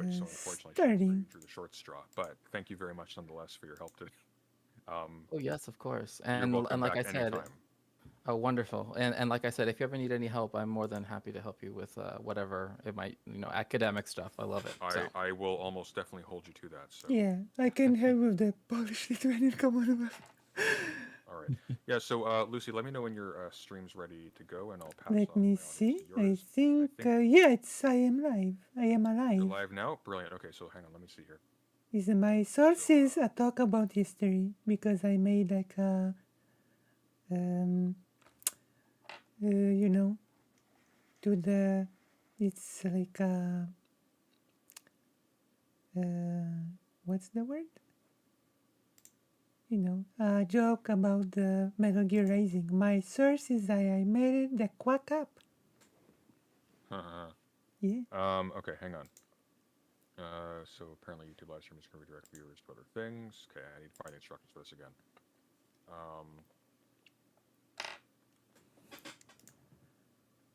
Twitch, so unfortunately, Starting. through the short straw. But thank you very much nonetheless for your help today. Oh yes, of course. You're welcome And like back I said, anytime. oh wonderful. And like I said, if you ever need any help, I'm more than happy to help you with whatever it might, academic stuff. I love it. So I will almost definitely hold you to that. So Yeah, I can help with the Polish Lithuanian Commonwealth. all right, yeah. So Lucy, let me know when your stream's ready to go, and I'll pass Let on me my audience see. to I yours. think, I think yeah, I am live. I am you're alive. live now. Brilliant. Okay, so hang on. Let me see here. Is my sources a talk about history because I made like a, um, you know, to the, it's like a, what's the word? A joke about the Metal Gear Rising. My source is I made it the quack up. Yeah. Okay, hang on. So apparently YouTube live stream is going to redirect viewers to other things. Okay, I need to find the instructions for this again.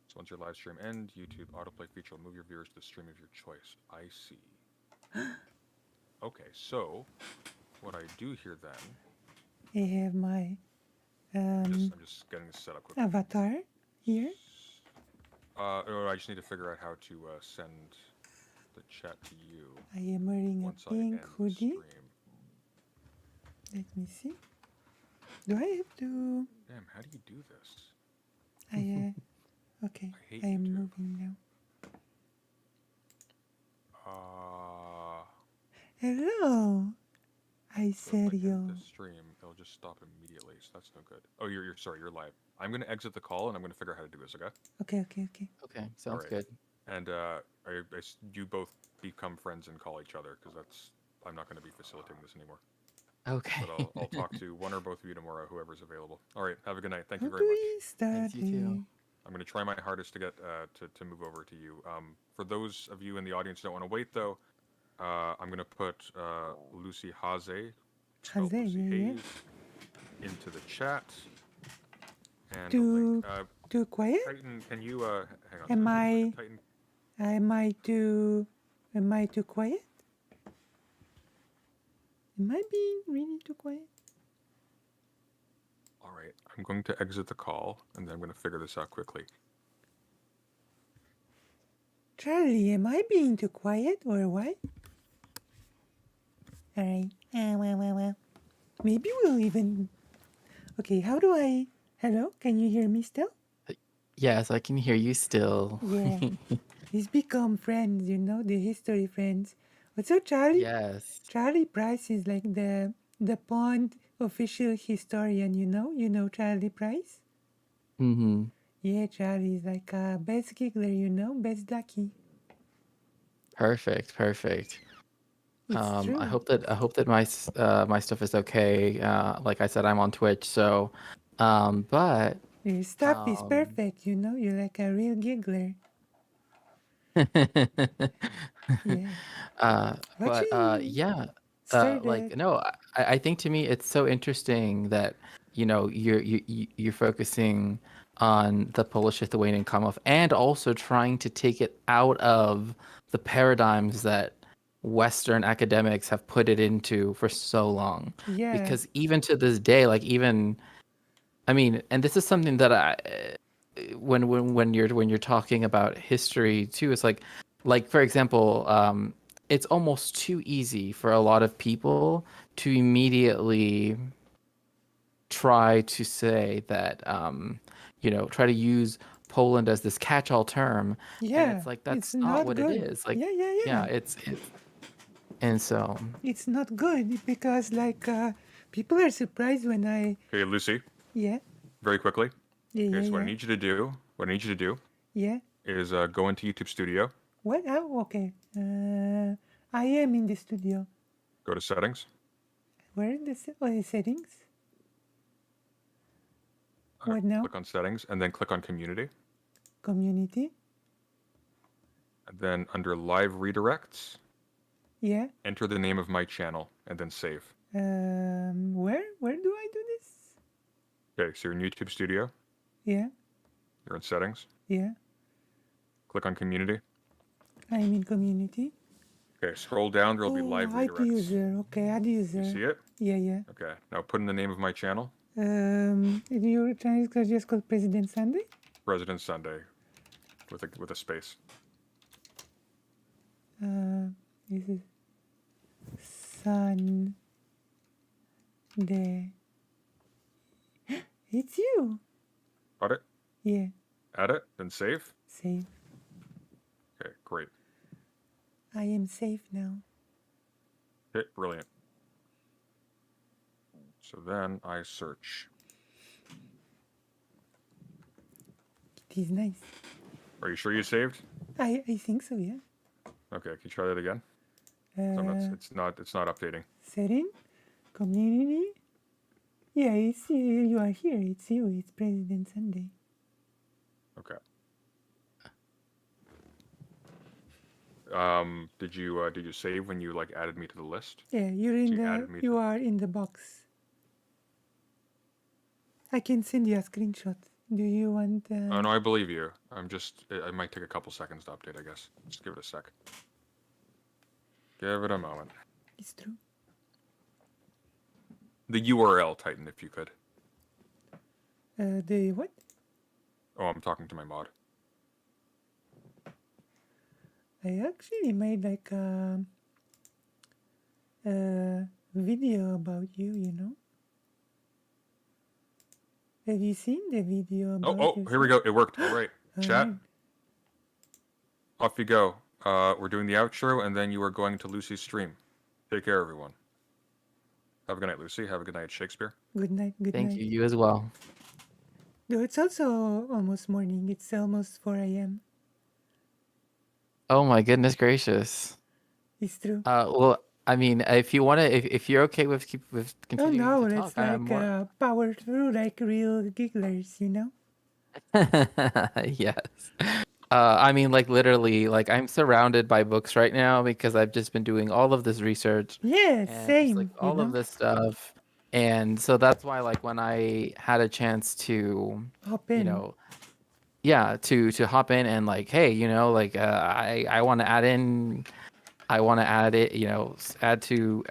So once your live stream ends, YouTube autoplay feature will move your viewers to the stream of your choice. I see. Okay, so what I do here then, I have my I'm just getting this set up quickly. avatar here. I just need to figure out how to send the chat to you I am wearing once a pink I end hoodie. the stream. Let me see. Do I have to? Damn, how do you do this? Okay. I hate I am YouTube. moving now. Hello. I said so if I yo. end the stream, it'll just stop immediately. So that's no good. Oh, you're sorry. You're live. I'm gonna exit the call and I'm gonna figure out how to do this. Okay. Okay. okay, sounds right. good. And you both become friends and call each other because I'm not going to be facilitating this anymore. Okay. But I'll talk to one or both of you tomorrow, whoever's available. All right. Have a good night. Thank you How very do much. we start Thanks, you too. I'm going to try my hardest to get to move over to you. For those of you in the audience who don't want to wait though, I'm going to put Lucy Haze, spelled Haze, Lucy yeah. Hayes, into the chat. And too quiet? Titan, can you hang on? Am I? Titan. Am I too quiet? Am I being really too quiet? All right, I'm going to exit the call, and then I'm going to figure this out quickly. Charlie, am I being too quiet or what? All right. Well. Maybe we'll even. Okay, how do I? Hello, can you hear me still? Yes, I can hear you still. Yeah. He's become friends, the history friends. What's up, Charlie? Yes. Charlie Price is like the Pond official historian, You know Charlie Price? Mm-hmm. Yeah, Charlie's like best giggler, best ducky. Perfect. It's true. I hope that my stuff is okay. Like I said, I'm on Twitch, so but Your stuff is perfect, You're like a real giggler. Yeah. Yeah. Started. I think to me it's so interesting that you're focusing on the Polish Lithuanian Commonwealth and also trying to take it out of the paradigms that Western academics have put it into for so long. Yeah. Because even to this day, and this is something that when you're talking about history too, it's like for example, it's almost too easy for a lot of people to immediately try to say that try to use Poland as this catch-all term. Yeah, and it's like that's not what good. it is. Like yeah. It's and so it's not good because people are surprised when I. Okay, Lucy. Yeah. Very quickly. Yeah. Okay, so what I need you to do. Yeah. Is go into YouTube Studio. What? Oh, okay. I am in the studio. Go to settings. Where are the settings? What now? Click on settings and then click on community. Community. And then under live redirects. Yeah. Enter the name of my channel and then save. Where do I do this? Okay, so you're in YouTube Studio. Yeah. You're in settings. Yeah. Click on community. I'm in community. Okay, scroll down. There'll be live add redirects. user. Okay, add user. You see it? Yeah, yeah. Okay. Now put in the name of my channel, Your channel is just called President Sunday? President Sunday, with a space. This is Sunday. It's you. Got it? Yeah, Add it, then save. save. Okay, great. I am safe now. Okay, brilliant. So then I search. It is nice. Are you sure you saved? I think so, yeah. Okay, can you try that again? So it's not updating. Setting, community. Yeah, it's you are here. It's you. It's President Sunday. Okay. Did you save when you like added me to the list? Yeah, you're in You added me you to- are in the box. I can send you a screenshot. Do you want? Oh no, I believe you. It might take a couple seconds to update, I guess. Just give it a sec. Give it a moment. It's true. The URL, Titan, if you could. The what? Oh, I'm talking to my mod. I actually made like a video about you. You know. Have you seen the video about? Oh, here we go. It worked. All right. Chat. Alright. Off you go. We're doing the outro, and then you are going to Lucy's stream. Take care, everyone. Have a good night, Lucy. Have a good night, Shakespeare. Good night. Good Thank night. you. You as well. No, it's also almost morning. It's almost 4 a.m. Oh my goodness gracious. It's true. Well, I mean, if you want to, if you're okay with Oh continuing no, to let's talk, I'm like more. power through like real gigglers, you know? Yes. I mean, like literally, like I'm surrounded by books right now because I've just been doing all of this research Yeah, and just same. like You all of know? this stuff. And so that's why, like, when I had a chance to, Hop you in. know, yeah, to hop in and like, hey, you know, like, I want to add in, I want to add it, you know, add to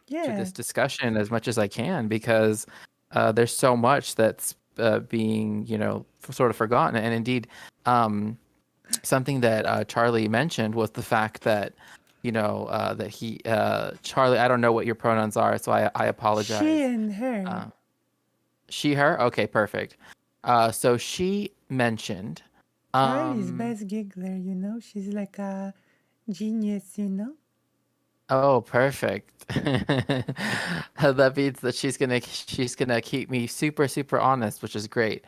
Yeah. this discussion as much as I can because there's so much that's being, you know, sort of forgotten. And indeed, something that Charlie mentioned was the fact that, you know, that he, Charlie, I don't know what your pronouns are, so I apologize. She and her. She, her? Okay, perfect. So she mentioned. Charlie's best giggler, you know? She's like a genius, you know? Oh, perfect. That means that she's gonna keep me super honest, which is great.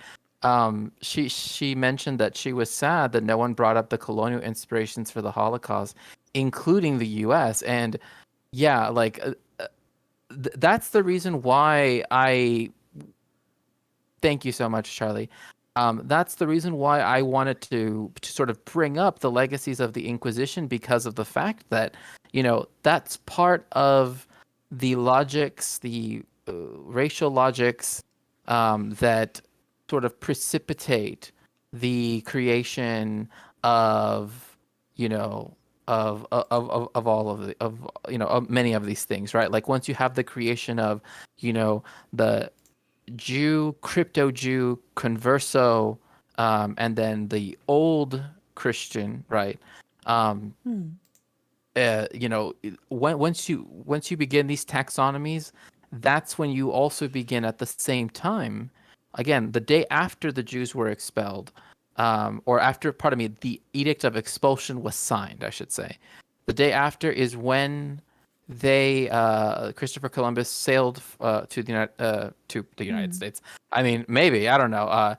She mentioned that she was sad that no one brought up the colonial inspirations for the Holocaust, including the U.S. And yeah, like that's the reason why I. Thank you so much, Charlie. That's the reason why I wanted to sort of bring up the legacies of the Inquisition because of the fact that, you know, that's part of the logics, the racial logics that sort of precipitate the creation of, you know, of all of the you know, of many of these things, right? Like once you have the creation of, you know, the Jew, crypto Jew, converso, and then the old Christian, right? You know, once you begin these taxonomies, that's when you also begin at the same time. Again, the day after the Jews were expelled, or after, pardon me, the Edict of Expulsion was signed, I should say. The day after is when they Christopher Columbus sailed to the United States. I mean, maybe, I don't know.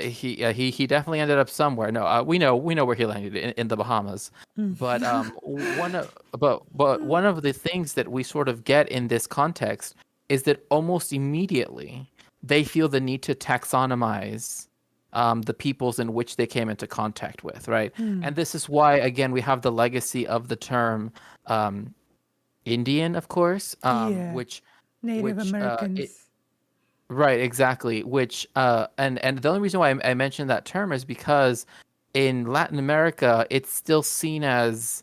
He definitely ended up somewhere. No, we know where he landed in the Bahamas. But one of the things that we sort of get in this context is that almost immediately they feel the need to taxonomize the peoples in which they came into contact with, right? And this is why, again, we have the legacy of the term Indian, of course, Yeah. which Native Americans. right, exactly. Which and the only reason why I mentioned that term is because in Latin America, it's still seen as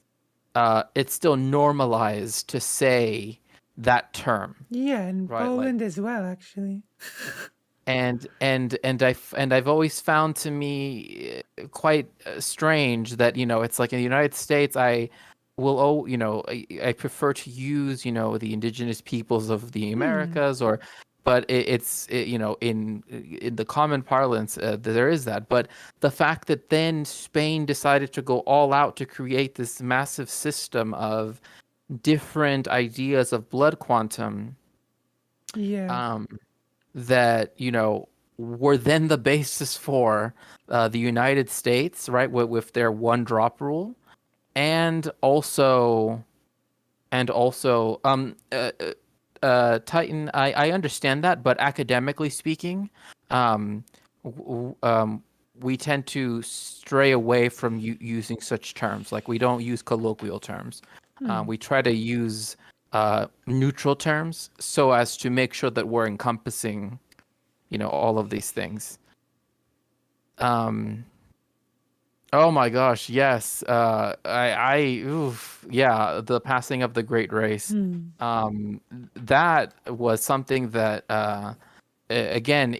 it's still normalized to say that term, Yeah, and right? Like, Poland as well, actually. and I've always found to me quite strange that it's like in the United States I will I prefer to use the indigenous peoples of the Americas, or but in the common parlance there is that. But the fact that then Spain decided to go all out to create this massive system of different ideas of blood quantum, Yeah. that were then the basis for the United States, right, with their one drop rule, and also Titan. I understand that, but academically speaking, um, we tend to stray away from using such terms. Like, we don't use colloquial terms. We try to use neutral terms so as to make sure that we're encompassing all of these things. Oh my gosh, yes. Oof, yeah, the passing of the Great Race. That was something that, again,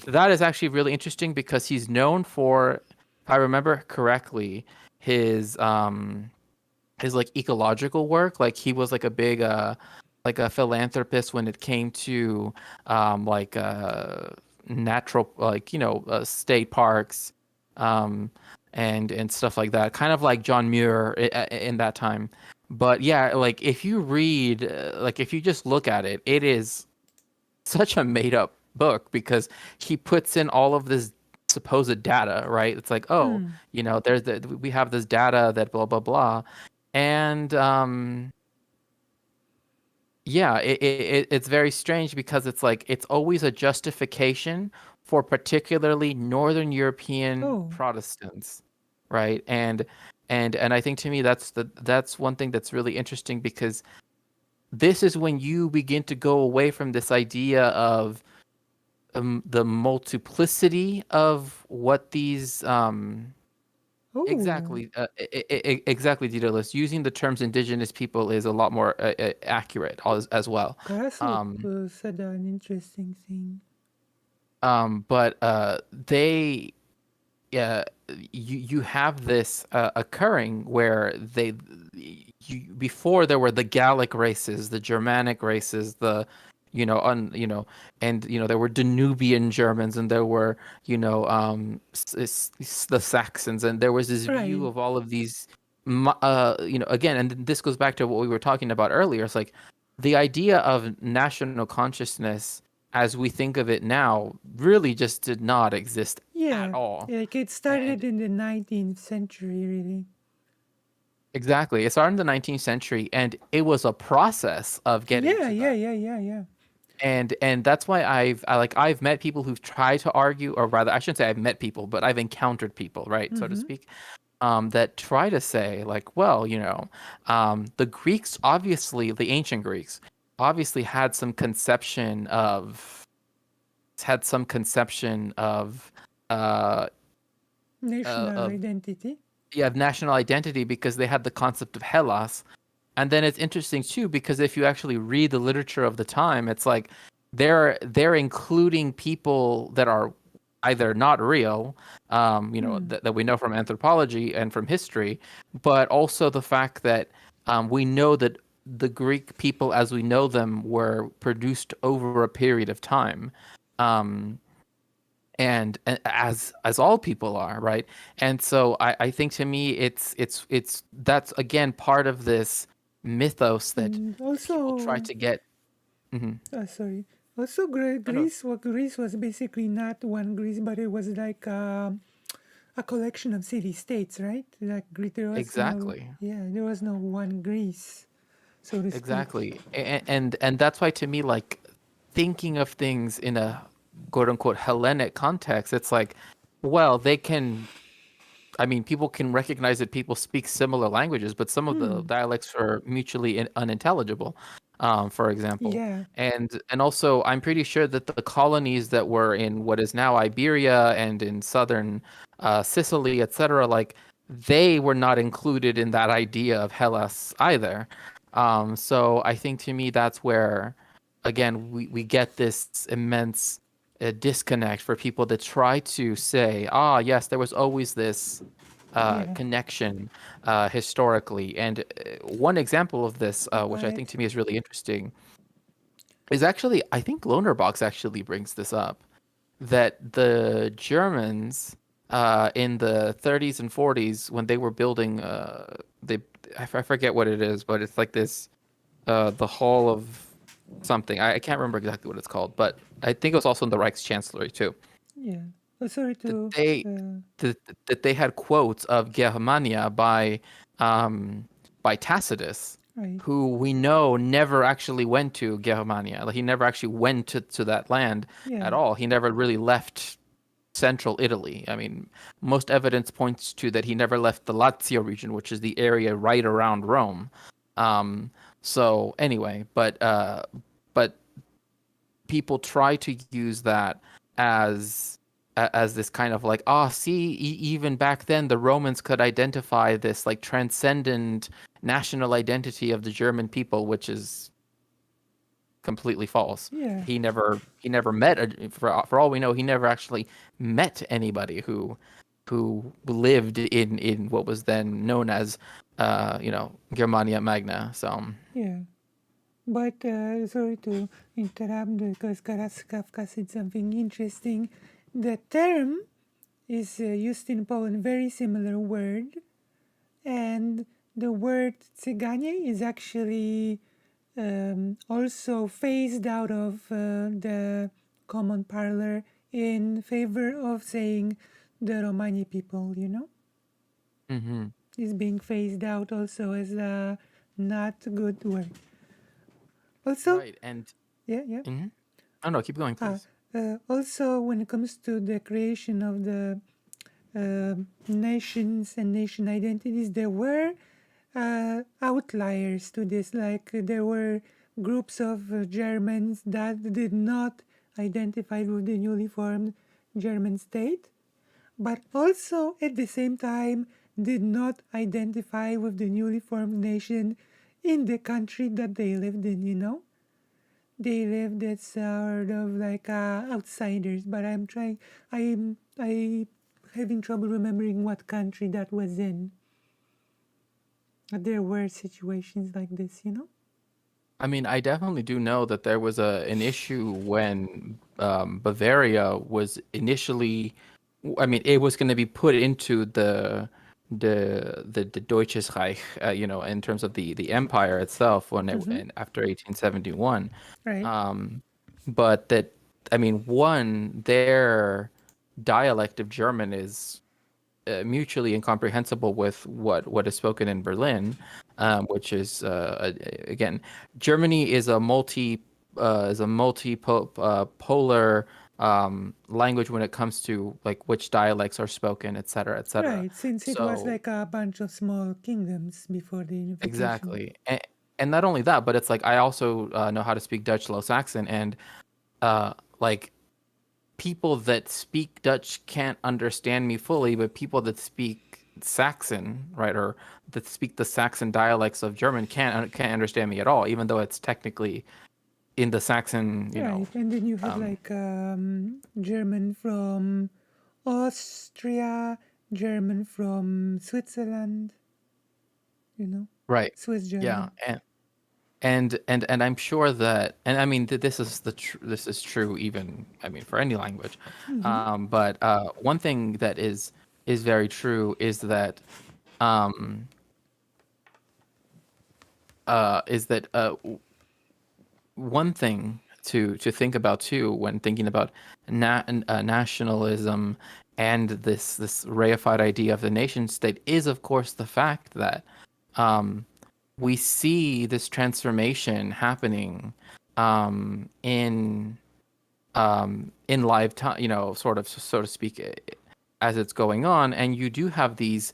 that is actually really interesting because he's known for, if I remember correctly, his like ecological work. Like, he was like a big like a philanthropist when it came to like natural, like state parks, um and stuff like that, kind of like John Muir in that time. But yeah, like, if you read like, if you just look at it, it is such a made up book because he puts in all of this supposed data, right? It's like, oh, we have this data that blah blah blah. And yeah, it's very strange because it's like it's always a justification for particularly Northern European Oh. Protestants, right? And I think, to me, that's one thing that's really interesting, because this is when you begin to go away from this idea of the multiplicity of what these Oh. exactly, exactly, Daedalus. Using the terms indigenous people is a lot more accurate as well. Kasuk said an interesting thing. But they, you have this occurring where before there were the Gallic races, the Germanic races, the and there were Danubian Germans, and there were the Saxons, and there was this view Right. of all of these again, and this goes back to what we were talking about earlier. It's like the idea of national consciousness as we think of it now really just did not exist Yeah. at all. Like, it started in the 19th century, really. Exactly. It started in the 19th century, and it was a process of getting to that. Yeah. And that's why I've met people who've tried to argue, or rather, I shouldn't say I've met people, but I've encountered people, right, so to speak, that try to say, like, well, the Greeks, obviously, the ancient Greeks, obviously had some conception of National identity. yeah, national identity, because they had the concept of Hellas. And then it's interesting too, because if you actually read the literature of the time, it's like they're including people that are either not real, that we know from anthropology and from history, but also the fact that we know that the Greek people as we know them were produced over a period of time. And as all people are, right? And so I think, to me, it's that's again part of this mythos that people try to get. Sorry. Also, Greece was basically not one Greece, but it was like a collection of city-states, right? Like, there was Exactly. there was no one Greece, so to speak. Exactly. And that's why, to me, like, thinking of things in a quote unquote Hellenic context, it's like, well, people can recognize that people speak similar languages, but some of the dialects are mutually unintelligible, for example. Yeah. And also, I'm pretty sure that the colonies that were in what is now Iberia and in southern Sicily, etc., like, they were not included in that idea of Hellas either. So I think to me that's where, again, we get this immense disconnect for people that try to say, ah, yes, there was always this Yeah. connection historically. And one example of this, which I think Right. to me is really interesting, is actually, I think Lonerbox actually brings this up, that the Germans in the 30s and 40s, when they were building, I forget what it is, but it's like this, the Hall of something. I can't remember exactly what it's called, but I think it was also in the Reichschancellery too. Yeah. Oh, sorry That to. they Uh, that, that they had quotes of Germania um, by Tacitus, right. who we know never actually went to Germania. Like he never actually went to that land Yeah. at all. He never really left central Italy. I mean, most evidence points to that he never left the Lazio region, which is the area right around Rome. So anyway, but people try to use that as as this kind of like, oh, see, even back then the Romans could identify this like transcendent national identity of the German people, which is completely false. Yeah. He never met for all we know, he never actually met anybody who lived in what was then known as Germania Magna. So Yeah. But sorry to interrupt because Kafka said something interesting. The term is used in Poland, very similar word, and the word Cyganie is actually also phased out of the common parlor in favor of saying the Romani people, you know? mhm. Is being phased out also as a not good word. Also, Right. And yeah, yeah. mhm. Oh no, keep going, Ah, please. also, when it comes to the creation of the nations and nation identities, there were outliers to this. Like there were groups of Germans that did not identify with the newly formed German state, but also at the same time did not identify with the newly formed nation in the country that they lived in, you know? They lived as sort of like outsiders, but I having trouble remembering what country that was in. But there were situations like this, you know? I mean, I definitely do know that there was an issue when Bavaria was initially, I mean, it was going to be put into the Deutsches Reich, in terms of the empire itself Mm-hmm. after 1871. Right. Um, but that, I mean, one, their dialect of German is mutually incomprehensible with what is spoken in Berlin, which is again, Germany is a polar language when it comes to like which dialects are spoken, et cetera, et cetera. Right. Since it was So like a bunch of small kingdoms before the unification. exactly, and not only that, but it's like I also know how to speak Dutch Low Saxon, and like people that speak Dutch can't understand me fully, but people that speak Saxon, right, or that speak the Saxon dialects of German can't understand me at all, even though it's technically in the Saxon, Right. And then you have like German from Austria, German from Switzerland, you know, right, Swiss yeah, German. and I'm sure that, and I mean this is true even, I mean, for any language, Mm-hmm. but one thing that is very true um is that one thing to think about too when thinking about nationalism and this reified idea of the nation state is, of course, the fact that um, we see this transformation happening in live time, sort of, so to speak, as it's going on, and you do have these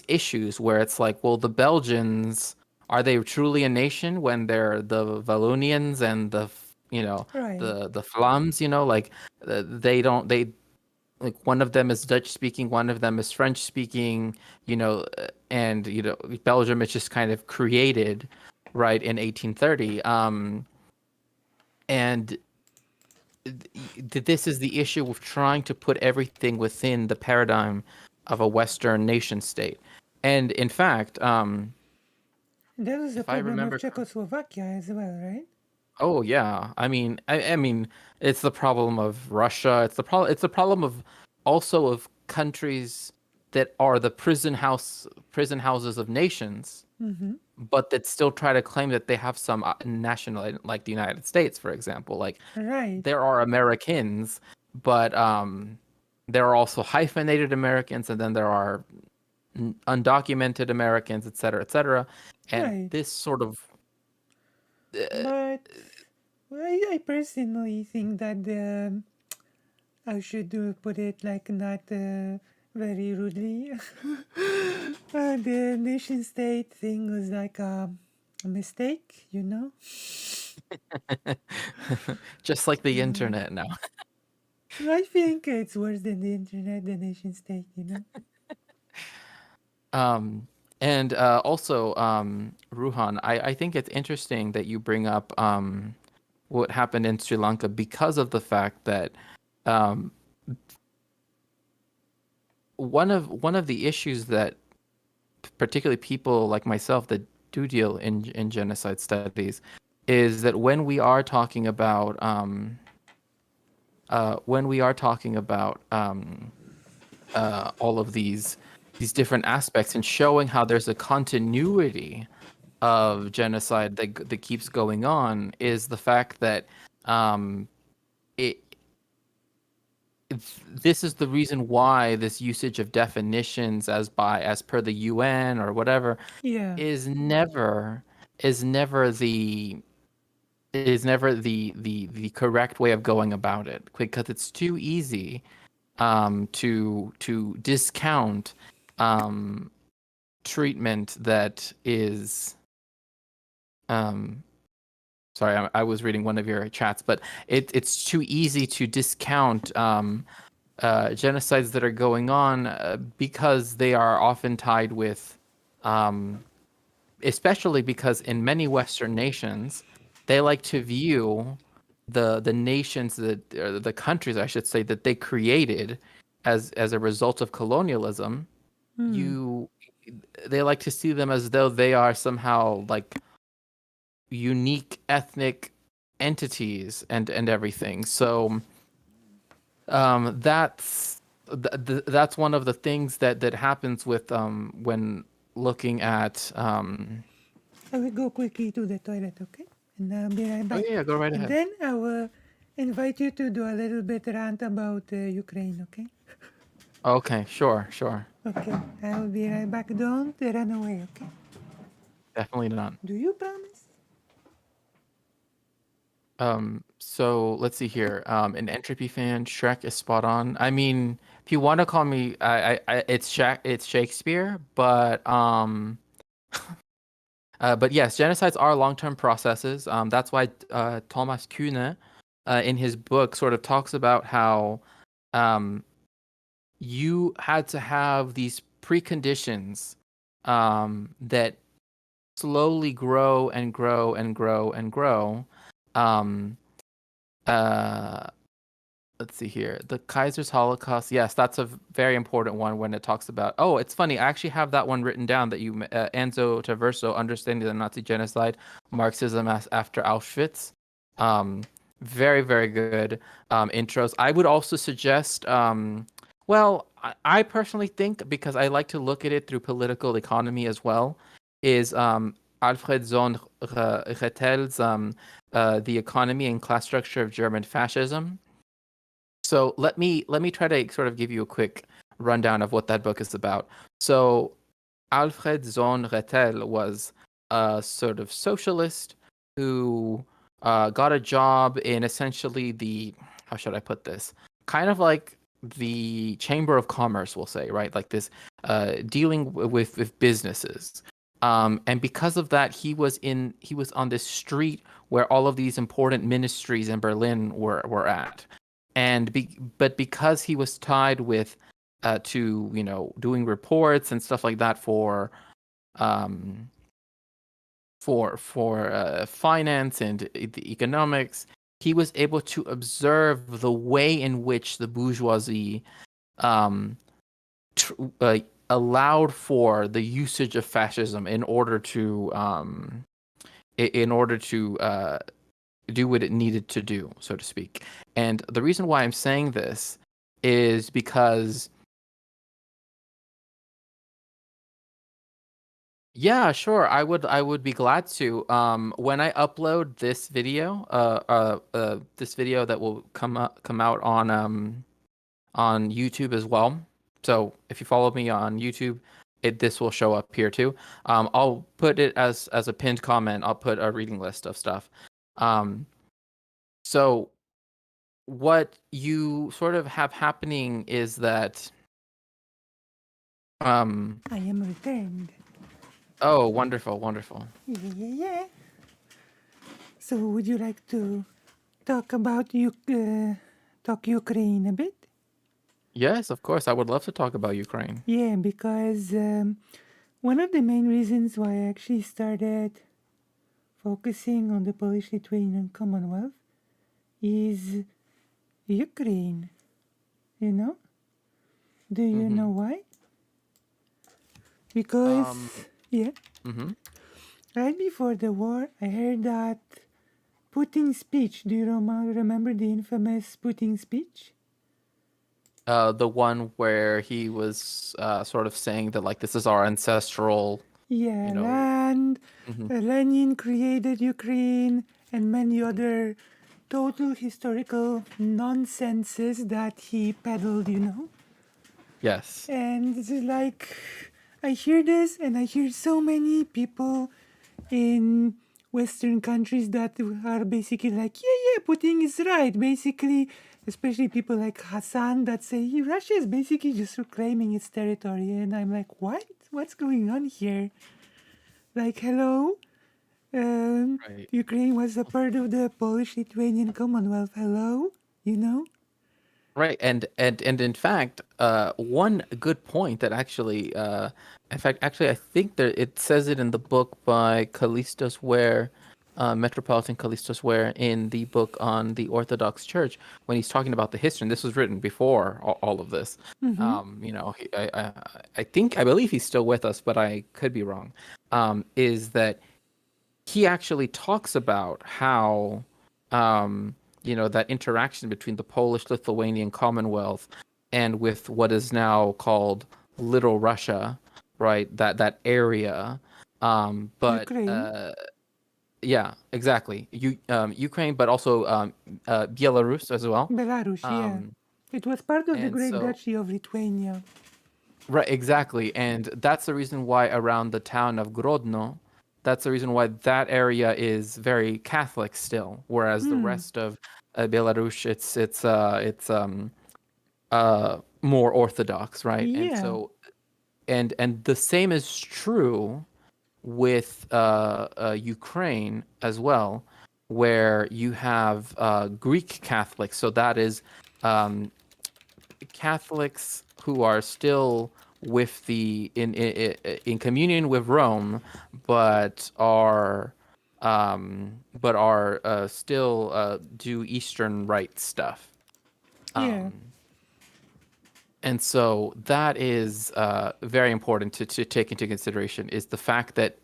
issues where it's like, well, the Belgians, are they truly a nation when they're the Wallonians and the Right. Flams, like they don't, like one of them is Dutch speaking, one of them is French speaking, and Belgium is just kind of created right in 1830. And this is the issue with trying to put everything within the paradigm of a Western nation state. And in fact, That was the if I problem remember, of Czechoslovakia as well, right? oh yeah, I mean, it's the problem of Russia. It's the problem of also of countries that are the prison houses of nations, Mm-hmm. but that still try to claim that they have some national, like the United States, for example. Like Right. there are Americans, but there are also hyphenated Americans, and then there are undocumented Americans, et cetera, et cetera. And Right. this sort of But I personally think that I should put it like not very rudely. The nation state thing was like a mistake, you know? just like the internet now. I think it's worse than the internet, the nation state, you know? And also, Ruhan, I think it's interesting that you bring up what happened in Sri Lanka because of the fact that um, one of the issues that particularly people like myself that do deal in genocide studies is that when we are talking about all of these different aspects and showing how there's a continuity of genocide that keeps going on is the fact that it this is the reason why this usage of definitions as per the UN or whatever Yeah. is never the correct way of going about it, because it's too easy to discount treatment that is sorry, I was reading one of your chats, but it's too easy to discount genocides that are going on because they are often tied with especially because in many Western nations they like to view the nations or the countries, I should say, that they created as a result of colonialism. They like to see them as though they are somehow like unique ethnic entities and everything. So that's one of the things that happens with when looking at I will go quickly to the toilet, okay? And I'll be right back. yeah, go right And ahead. then I will invite you to do a little bit rant about Ukraine, okay? Okay, sure. Okay, I will be right back. Don't run away, okay? Definitely not. Do you promise? So let's see here. An Entropy fan, Shrek is spot on. I mean, if you want to call me, it's Shakespeare, but but yes, genocides are long-term processes. That's why Thomas Kuhne, in his book, sort of talks about how you had to have these preconditions that slowly grow and grow and grow and grow. Let's see here. The Kaiser's Holocaust. Yes, that's a very important one when it talks about. Oh, it's funny. I actually have that one written down that you, Enzo Traverso, Understanding the Nazi Genocide, Marxism after Auschwitz. Very, very good intros. I would also suggest. Well, I personally think, because I like to look at it through political economy as well, is Alfred Sohn Rettel's The Economy and Class Structure of German Fascism. So let me try to sort of give you a quick rundown of what that book is about. So Alfred Sohn Rettel was a sort of socialist who got a job in essentially how should I put this? Kind of like the Chamber of Commerce, we'll say, right? Like this dealing with businesses. And because of that, he was on this street where all of these important ministries in Berlin were at. but because he was tied with to doing reports and stuff like that um for finance and the economics, he was able to observe the way in which the bourgeoisie um, tr- uh, allowed for the usage of fascism in order to do what it needed to do, so to speak. And the reason why I'm saying this is because, yeah, sure, I would be glad to. When I upload this video that will come out on YouTube as well. So if you follow me on YouTube, this will show up here too. I'll put it as a pinned comment. I'll put a reading list of stuff. Um, so what you sort of have happening is that I am returned. oh, wonderful, wonderful. Yeah. So would you like to talk about talk Ukraine a bit? Yes, of course. I would love to talk about Ukraine. Yeah, because one of the main reasons why I actually started focusing on the Polish-Lithuanian Commonwealth is Ukraine. You know? Do you know why? Because, yeah, Mm-hmm. right before the war, I heard that Putin's speech. Do you remember the infamous Putin speech? The one where he was sort of saying that like this is our ancestral, Yeah, you know. land. Mhm. Lenin created Ukraine and many other total historical nonsenses that he peddled, you know? Yes. And it's just like, I hear this and I hear so many people in Western countries that are basically like, yeah, Putin is right. Basically, especially people like Hassan that say Russia is basically just reclaiming its territory. And I'm like, what? What's going on here? Like, hello? Right. Ukraine was a part of the Polish-Lithuanian Commonwealth. Hello? You know? Right, and in fact, one good point that actually, in fact, actually, I think that it says it in the book by Kallistos Ware, Metropolitan Kallistos Ware, in the book on the Orthodox Church, when he's talking about the history. And this was written before all of this. I believe he's still with us, but I could be wrong. Is that he actually talks about how that interaction between the Polish-Lithuanian Commonwealth and with what is now called Little Russia, right? That area. But Ukraine. yeah, exactly. Ukraine, but also Belarus as well. Belarus, yeah. It was part of the And Great so, Duchy of Lithuania. right, exactly. And that's the reason why around the town of Grodno, that's the reason why that area is very Catholic still, whereas the rest of Belarus, it's more Orthodox, right? And Yeah. so, and the same is true with Ukraine as well, where you have Greek Catholics. So that is um, Catholics who are still with in communion with Rome, but are still do Eastern Rite stuff. Yeah. And so that is very important to take into consideration is the fact that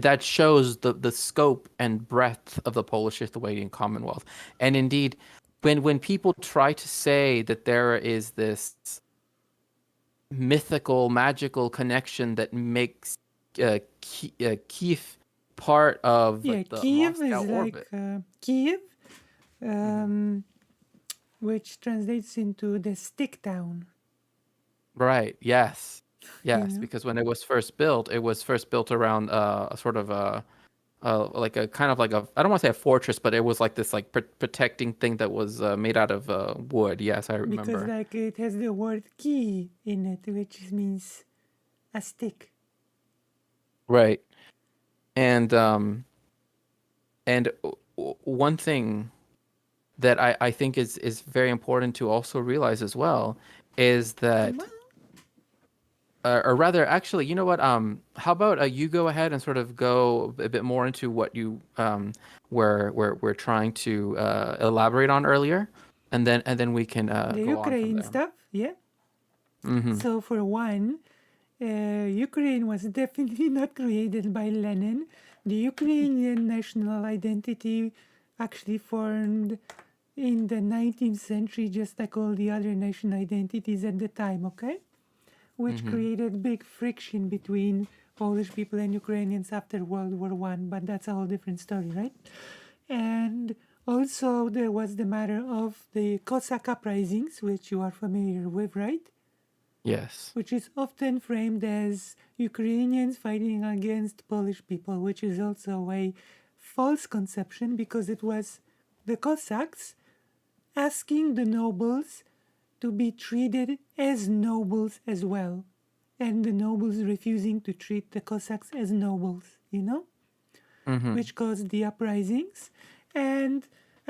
that shows the scope and breadth of the Polish-Lithuanian Commonwealth. And indeed, when people try to say that there is this mythical, magical connection that makes Kiev part of Yeah, like the Kiev Moscow is like orbit. Kiev, which translates into the stick town, Right. Yes. you Yes. know? Because when it was first built around a sort of like a kind of like a I don't want to say a fortress, but it was like this like protecting thing that was made out of wood. Yes, I Because remember. like it has the word key in it, which means a stick. Right. And one thing that I think is very important to also realize as well is that, Well, or rather, actually, you know what? How about you go ahead and sort of go a bit more into what you were we're trying to elaborate on earlier, and then we can the go on from Ukraine there. stuff, yeah. Mm-hmm. So for one, Ukraine was definitely not created by Lenin. The Ukrainian national identity actually formed in the 19th century, just like all the other national identities at the time, okay? Which Mm-hmm. created big friction between Polish people and Ukrainians after World War One, but that's a whole different story, right? And also there was the matter of the Cossack uprisings, which you are familiar with, right? Yes. Which is often framed as Ukrainians fighting against Polish people, which is also a false conception because it was the Cossacks asking the nobles to be treated as nobles as well, and the nobles refusing to treat the Cossacks as nobles, you know, Mm-hmm. which caused the uprisings. And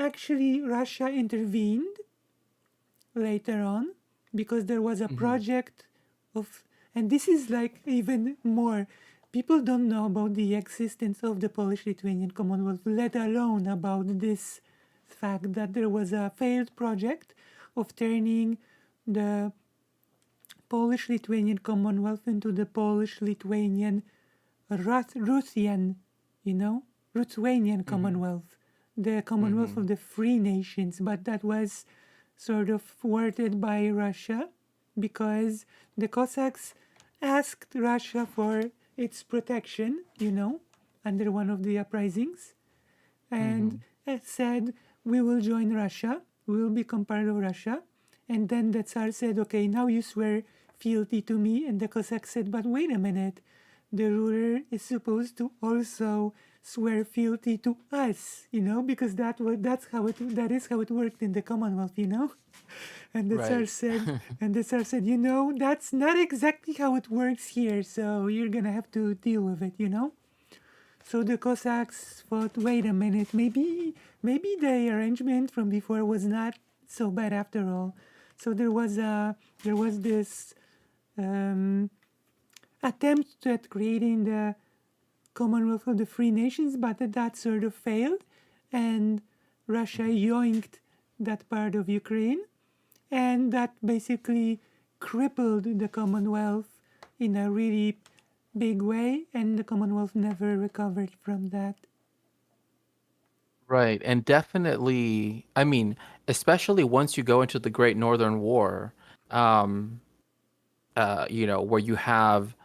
actually, Russia intervened later on because there was a project of, and this is like even more, people don't know about the existence of the Polish-Lithuanian Commonwealth, let alone about this fact that there was a failed project of turning the Polish-Lithuanian Commonwealth into the Polish-Lithuanian Ruthian, you know, Lithuanian Commonwealth, the Commonwealth of the Free Nations, but that was sort of thwarted by Russia because the Cossacks asked Russia for its protection, you know, under one of the uprisings, and it said, we will join Russia, we will become part of Russia. And then the Tsar said, okay, now you swear fealty to me. And the Cossacks said, but wait a minute, the ruler is supposed to also swear fealty to us, you know, because that is how it worked in the Commonwealth, you know. And the Tsar Right. said, you know, that's not exactly how it works here, so you're gonna have to deal with it, you know. So the Cossacks thought, wait a minute, maybe the arrangement from before was not so bad after all. So there was this attempt at creating the Commonwealth of the Free Nations, but that sort of failed, and Russia yoinked that part of Ukraine, and that basically crippled the Commonwealth in a really big way, and the Commonwealth never recovered from that. Right, and definitely, I mean, especially once you go into the Great Northern War, um, you know, where you have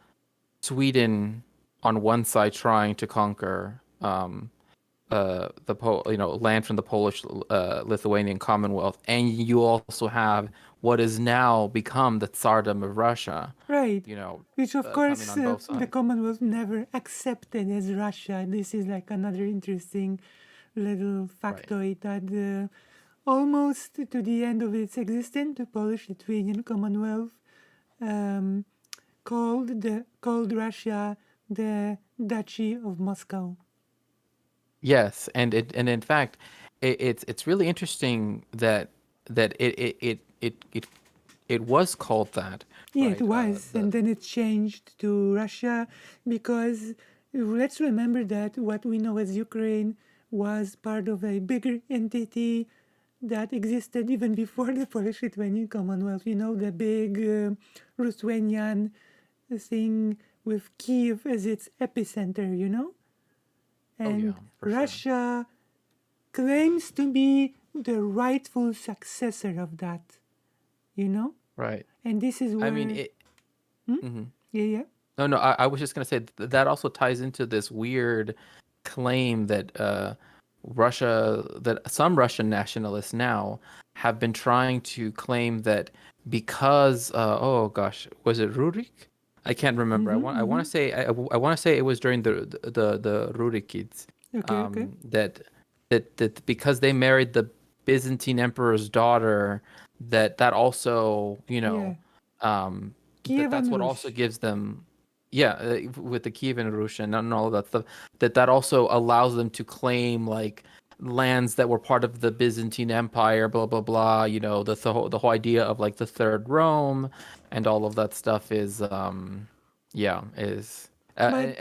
Sweden on one side trying to conquer you know, land from the Polish Lithuanian Commonwealth, and you also have what is now become the Tsardom of Russia, Right. you know, Which, of coming course, on both the sides. Commonwealth never accepted as Russia. This is like another interesting little Right. factoid that almost to the end of its existence, the Polish-Lithuanian Commonwealth um, called Russia the Duchy of Moscow. Yes, and in fact, it's really interesting that it was called that, Yeah, it right? was, The and then it changed to Russia because let's remember that what we know as Ukraine was part of a bigger entity that existed even before the Polish-Lithuanian Commonwealth. You know, the big Lithuanian thing with Kiev as its epicenter, you know? Oh yeah, And for sure. Russia claims to be the rightful successor of that, you know? Right. And this is I mean where, it. Mhm. yeah, yeah. No, no. I was just gonna say that also ties into this weird claim that that some Russian nationalists now have been trying to claim that because oh gosh, was it Rurik? I can't remember. I want to say I want to say it was during the Rurikids, Okay, okay. that because they married the Byzantine emperor's daughter, that also, you Yeah. know, that's Kievan what also Rus. gives them, yeah, with the Kievan Rush and all that stuff, that also allows them to claim like lands that were part of the Byzantine Empire, blah blah blah. The whole idea of like the Third Rome and all of that stuff is yeah is But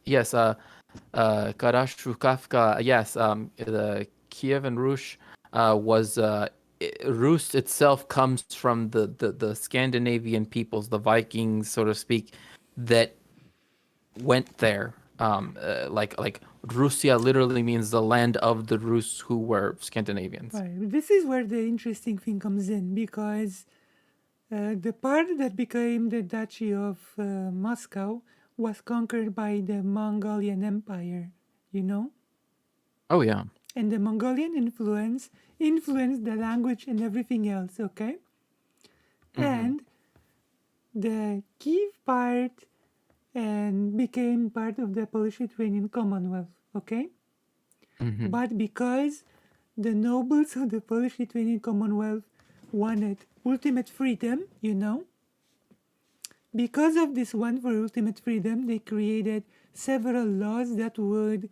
yes Karash Kafka, yes, the Kiev and Rus was Rus itself comes from the Scandinavian peoples, the Vikings, so to speak, that went there. Like Russia literally means the land of the Rus who were Scandinavians. right, this is where the interesting thing comes in, because the part that became the Duchy of Moscow was conquered by the Mongolian Empire, you know? Oh yeah. And the Mongolian influenced the language and everything else, okay? And the Kiev part and became part of the Polish-Lithuanian Commonwealth, okay? But because the nobles of the Polish-Lithuanian Commonwealth wanted ultimate freedom, you know, because of this one for ultimate freedom, they created several laws that would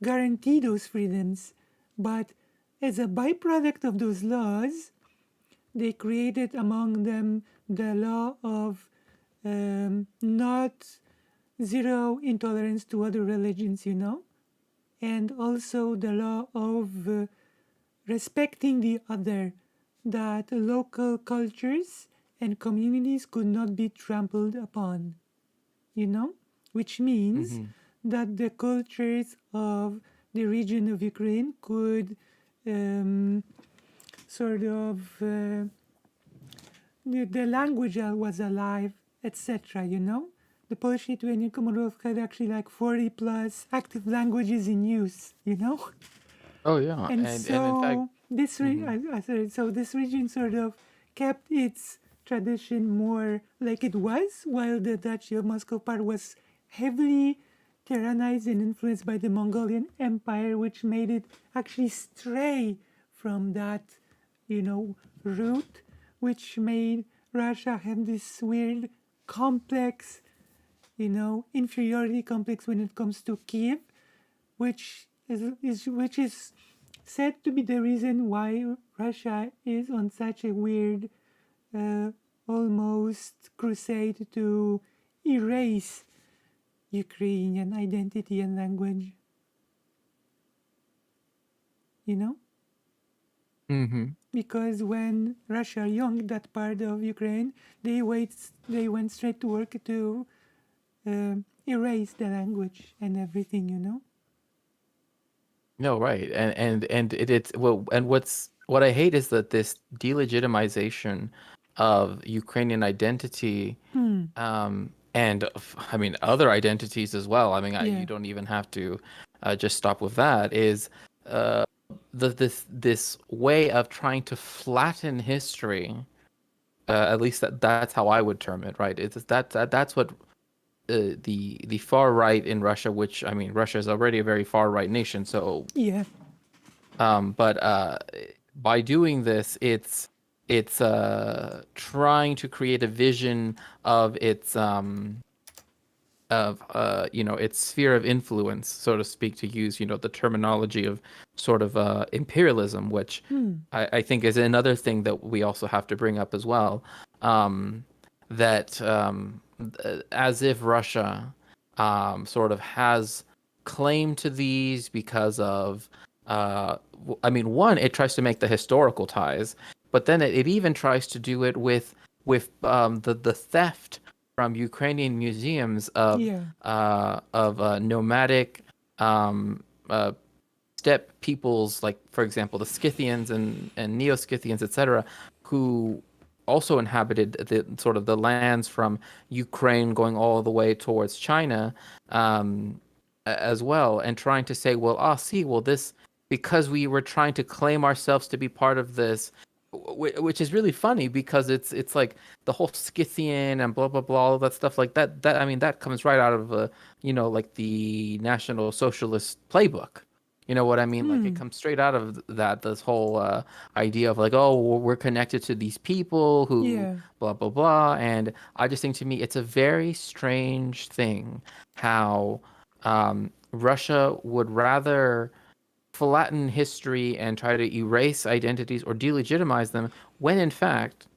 guarantee those freedoms. But as a byproduct of those laws, they created among them the law of not zero intolerance to other religions, you know, and also the law of respecting the other, that local cultures and communities could not be trampled upon, you know, which means that the cultures of the region of Ukraine could sort of the language was alive, etc. You know, the Polish-Lithuanian Commonwealth had actually like 40 plus active languages in use. You know, Oh yeah. and And in so fact, this region sort of kept its tradition more like it was, while the Duchy of Moscow part was heavily tyrannized and influenced by the Mongolian Empire, which made it actually stray from that, you know, route, which made Russia have this weird complex, you know, inferiority complex when it comes to Kiev, which is said to be the reason why Russia is on such a weird, almost crusade to erase Ukrainian identity and language. You know? Because when Russia young that part of Ukraine, they went straight to work to erase the language and everything, you know? no, right. It's well, and what I hate is that this delegitimization of Ukrainian identity, and I mean other identities as well. I mean, Yeah. you don't even have to just stop with that. Is this way of trying to flatten history? At least that's how I would term it, right? That's what the far right in Russia, which I mean, Russia is already a very far right nation, so Yeah. but by doing this, it's trying to create a vision of its its sphere of influence, so to speak, to use the terminology of sort of imperialism, which I think is another thing that we also have to bring up as well. That as if Russia sort of has claim to these because of I mean, one, it tries to make the historical ties, but then it even tries to do it with the theft from Ukrainian museums of Yeah. nomadic steppe peoples, like for example the Scythians and Neo-Scythians, etc., who also inhabited the sort of the lands from Ukraine going all the way towards China, as well, and trying to say, well, this, because we were trying to claim ourselves to be part of this, which is really funny because it's like the whole Scythian and blah blah blah, all of that stuff like that. That, I mean, that comes right out of like the National Socialist playbook. You know what I mean? Like it comes straight out of that. This whole idea of like, oh, we're connected to these people who Yeah. blah blah blah. And I just think, to me, it's a very strange thing how Russia would rather flatten history and try to erase identities or delegitimize them, when in fact,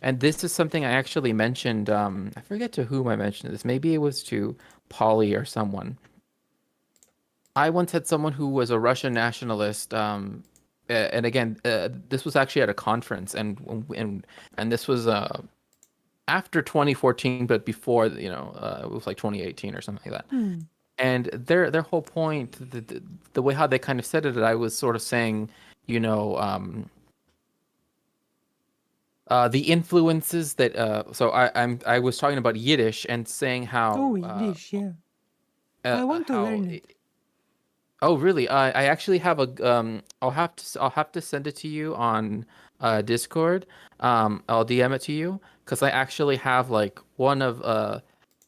and this is something I actually mentioned, I forget to whom I mentioned this. Maybe it was to Polly or someone. I once had someone who was a Russian nationalist, and again, this was actually at a conference, and this was after 2014, but before, it was like 2018 or something like that. And their whole point, the way how they kind of said it, I was sort of saying, the influences that so I was talking about Yiddish and saying how Oh, Yiddish, yeah. I want to how learn it. Oh, really? I actually have I'll have to send it to you on Discord. I'll DM it to you because I actually have like one of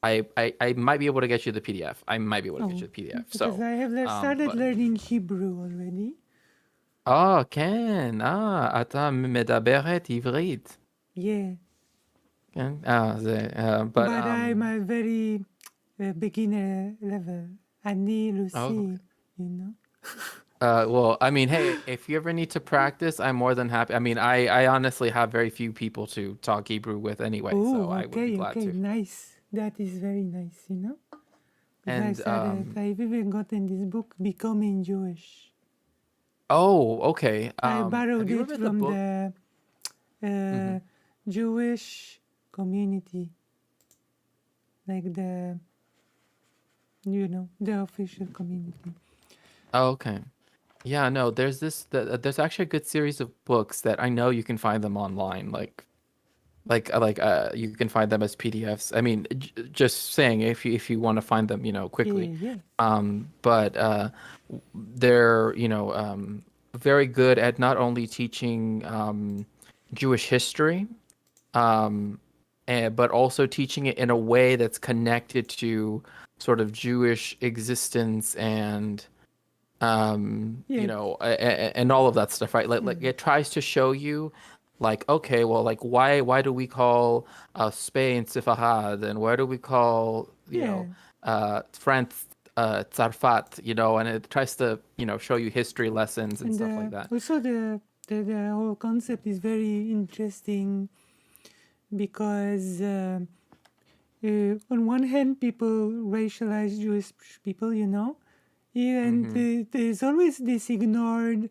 I might be able to get you the PDF. I might be able to get you the PDF. Because So, I have started but learning Hebrew already. כן, אתה מדברת עברית. Yeah. כן? But I'm a very beginner level. Ani, Lucy, you know. Well, I mean, hey, if you ever need to practice, I'm more than happy. I mean, I honestly have very few people to talk Hebrew with anyway, so Oh, I would be glad okay, to. nice. That is very nice, you know. Because I And started, I've even gotten this book, Becoming Jewish. oh, okay. I Have borrowed you it ever read the from book? the Hmm. Jewish community, like the official community. Oh, okay. Yeah, no, there's actually a good series of books that I know you can find them online, you can find them as PDFs. I mean, just saying if you want to find them, quickly. Yeah. But they're, very good at not only teaching Jewish history, but also teaching it in a way that's connected to sort of Jewish existence and Yeah. and all of that stuff, right? Like it tries to show you, like, okay, well, like why do we call Spain Sfarad, and why do we call Yeah. France Tzarfat, and it tries to show you history lessons and And stuff like that. also the whole concept is very interesting because on one hand, people racialize Jewish people, and Hmm. there's always this ignored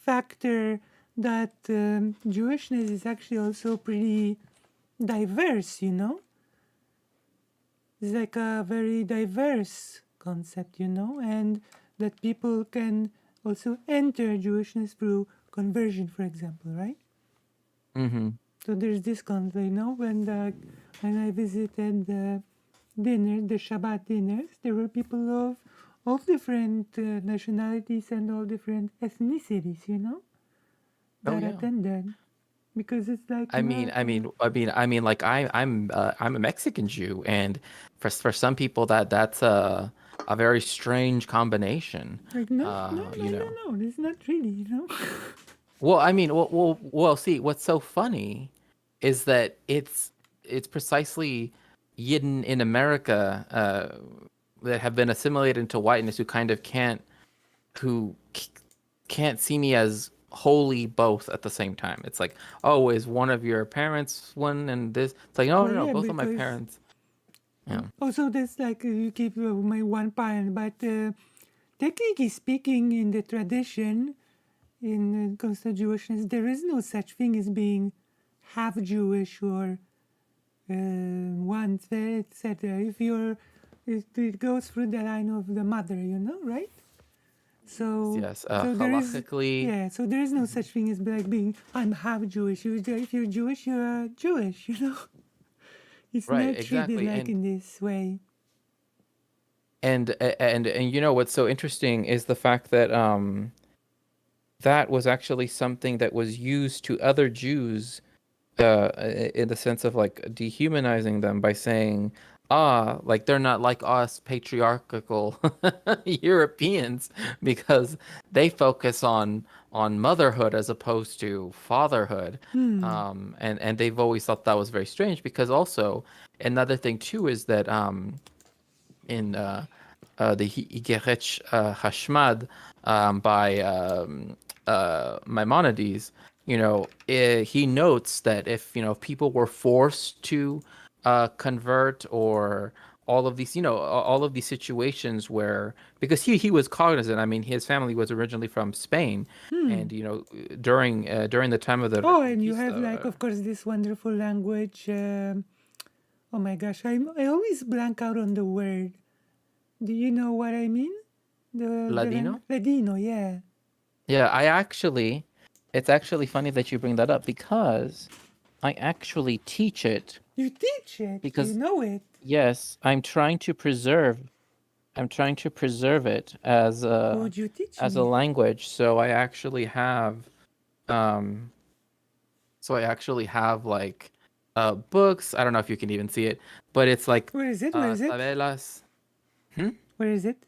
factor that Jewishness is actually also pretty diverse, It's like a very diverse concept, and that people can also enter Jewishness through conversion, for example, right? Hmm. So there's this concept, when I visited the Shabbat dinners, there were people of all different nationalities and all different ethnicities, Oh that yeah. attended, because it's like I mean, not I mean, I mean, I mean, like I'm a Mexican Jew, and for some people that's a very strange combination. like You know. no, it's not really, Well, I mean, well. See, what's so funny is that it's precisely Yidden in America that have been assimilated into whiteness who can't see me as wholly both at the same time. It's like, oh, is one of your parents one and this? It's like, no, Well, no, no, yeah, both of my because parents. Yeah. also there's like you keep my one parent, but technically speaking, in the tradition, in Coastal Jewishness, there is no such thing as being half Jewish or one, etc. It goes through the line of the mother, right? So, Yes. so there is, Halachically. yeah. So there is no such thing as like being I'm half Jewish. If you're Jewish, you're Jewish. It's Right. not treated Exactly. like in this way. And what's so interesting is the fact that that was actually something that was used to other Jews in the sense of like dehumanizing them by saying, like they're not like us patriarchal Europeans because they focus on motherhood as opposed to fatherhood. And they've always thought that was very strange because also another thing too is that in the Igerech Hashmad by Maimonides, he notes that if people were forced to convert, or all of these all of these situations where, because he was cognizant. I mean, his family was originally from Spain, and during the time of the Oh, and you have Reconquista, of course, this wonderful language. Oh my gosh, I always blank out on the word. Do you know what I mean? Ladino. Ladino, yeah. Yeah, it's actually funny that you bring that up, because I actually teach it, You teach it. You because know it. yes, I'm trying to preserve it as Would you teach a me? language. So I actually have like books. I don't know if you can even see it, but it's like Where is it? Where is it? tabelas. Where is it?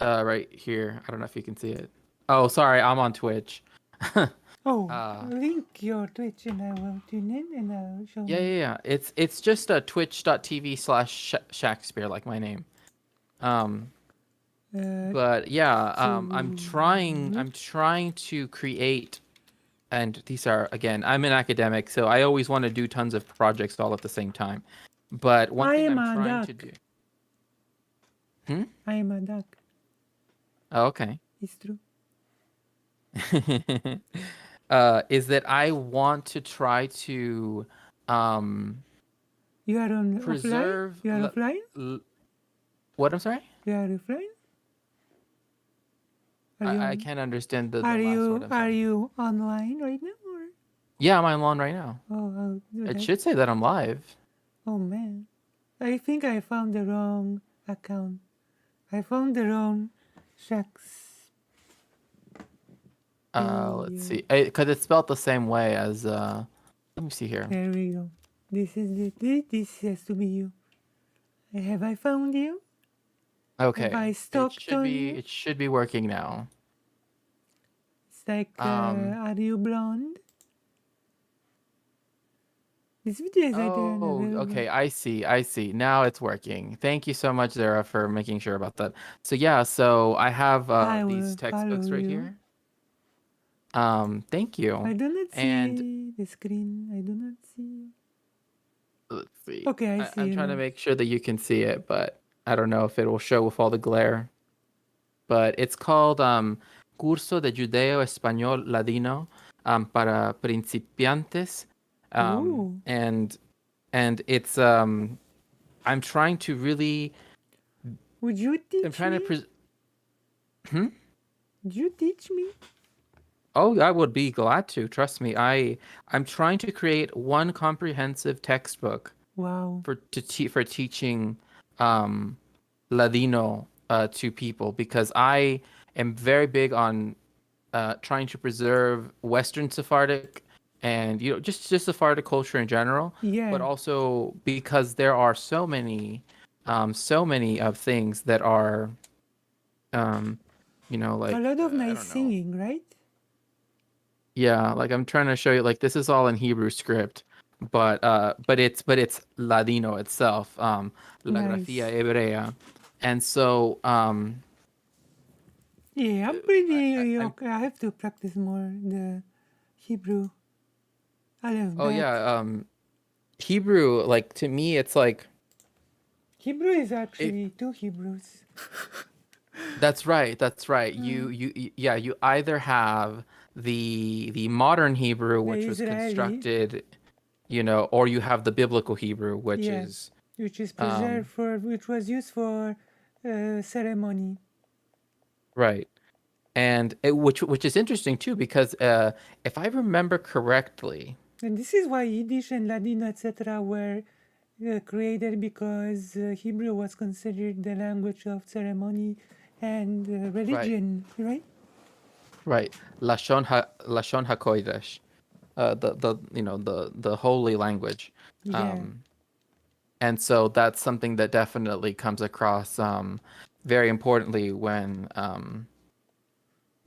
Right here. I don't know if you can see it. Oh, sorry, I'm on Twitch. Oh, link your Twitch and I will tune in and I'll show Yeah. It's just twitch.tv/Shakespeare, like my name. But yeah, I'm trying to create, and these are, again, I'm an academic, so I always want to do tons of projects all at the same time. But one thing I'm trying to do. I am a duck. Oh, okay. It's true. Is that I want to try to You are on preserve offline? You are offline? What? I'm sorry? You are offline? I can't understand the Are last you word. I'm sorry. you online right now? Or? Yeah, I'm on right now. Oh, I'll do It that. should say that I'm live. Oh man, I think I found the wrong account. I found the wrong Shacks. Let's see, because it's spelled the same way as let me see here. There we go. This is this has to be you. Have I found you? Okay. Have I stalked on you? It should be working now. It's like, are you blonde? This video is Okay, I see. Now it's working. Thank you so much, Zara, for making sure about that. So yeah, so I have these textbooks right here. Thank you. I do not see And the screen. I do not see. let's see. Okay, I see. I'm trying to make sure that you can see it, but I don't know if it will show with all the glare. But it's called Curso de Judeo Español Ladino para Principiantes. And it's I'm trying to really. Would you teach I'm trying me? Would you teach me? Oh, I would be glad to. Trust me. I'm trying to create one comprehensive textbook. Wow. For teaching Ladino to people, because I am very big on trying to preserve Western Sephardic and just Sephardic culture in general. Yeah. But also because there are so many of things that are like a lot of nice singing, right? Yeah, like I'm trying to show you, like this is all in Hebrew script, but it's Ladino itself, La Grafía Hebrea, and so yeah, I'm pretty okay. I have to practice more the Hebrew. I love that. Oh yeah, Hebrew, like to me, it's like Hebrew is actually two Hebrews. That's right. You either have the modern Hebrew, which was constructed, or you have the biblical Hebrew, which is preserved which was used for ceremony. Right, and which is interesting too, because if I remember correctly, and this is why Yiddish and Ladino, etc., were created, because Hebrew was considered the language of ceremony and religion, right? Right. Lashon HaKodesh, the holy language. Yeah. And so that's something that definitely comes across very importantly when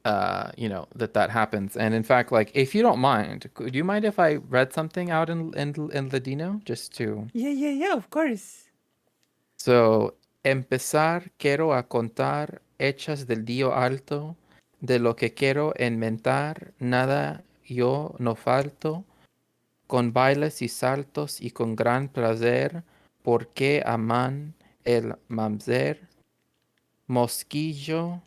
that happens. And in fact, like, if you don't mind, do you mind if I read something out in Ladino, just to? Yeah, of course. So Empezar, quiero a contar hechas del Dio alto, de lo que quiero inventar, nada yo no falto, con bailes y saltos y con gran placer, porque aman el mamzer, mosquillo,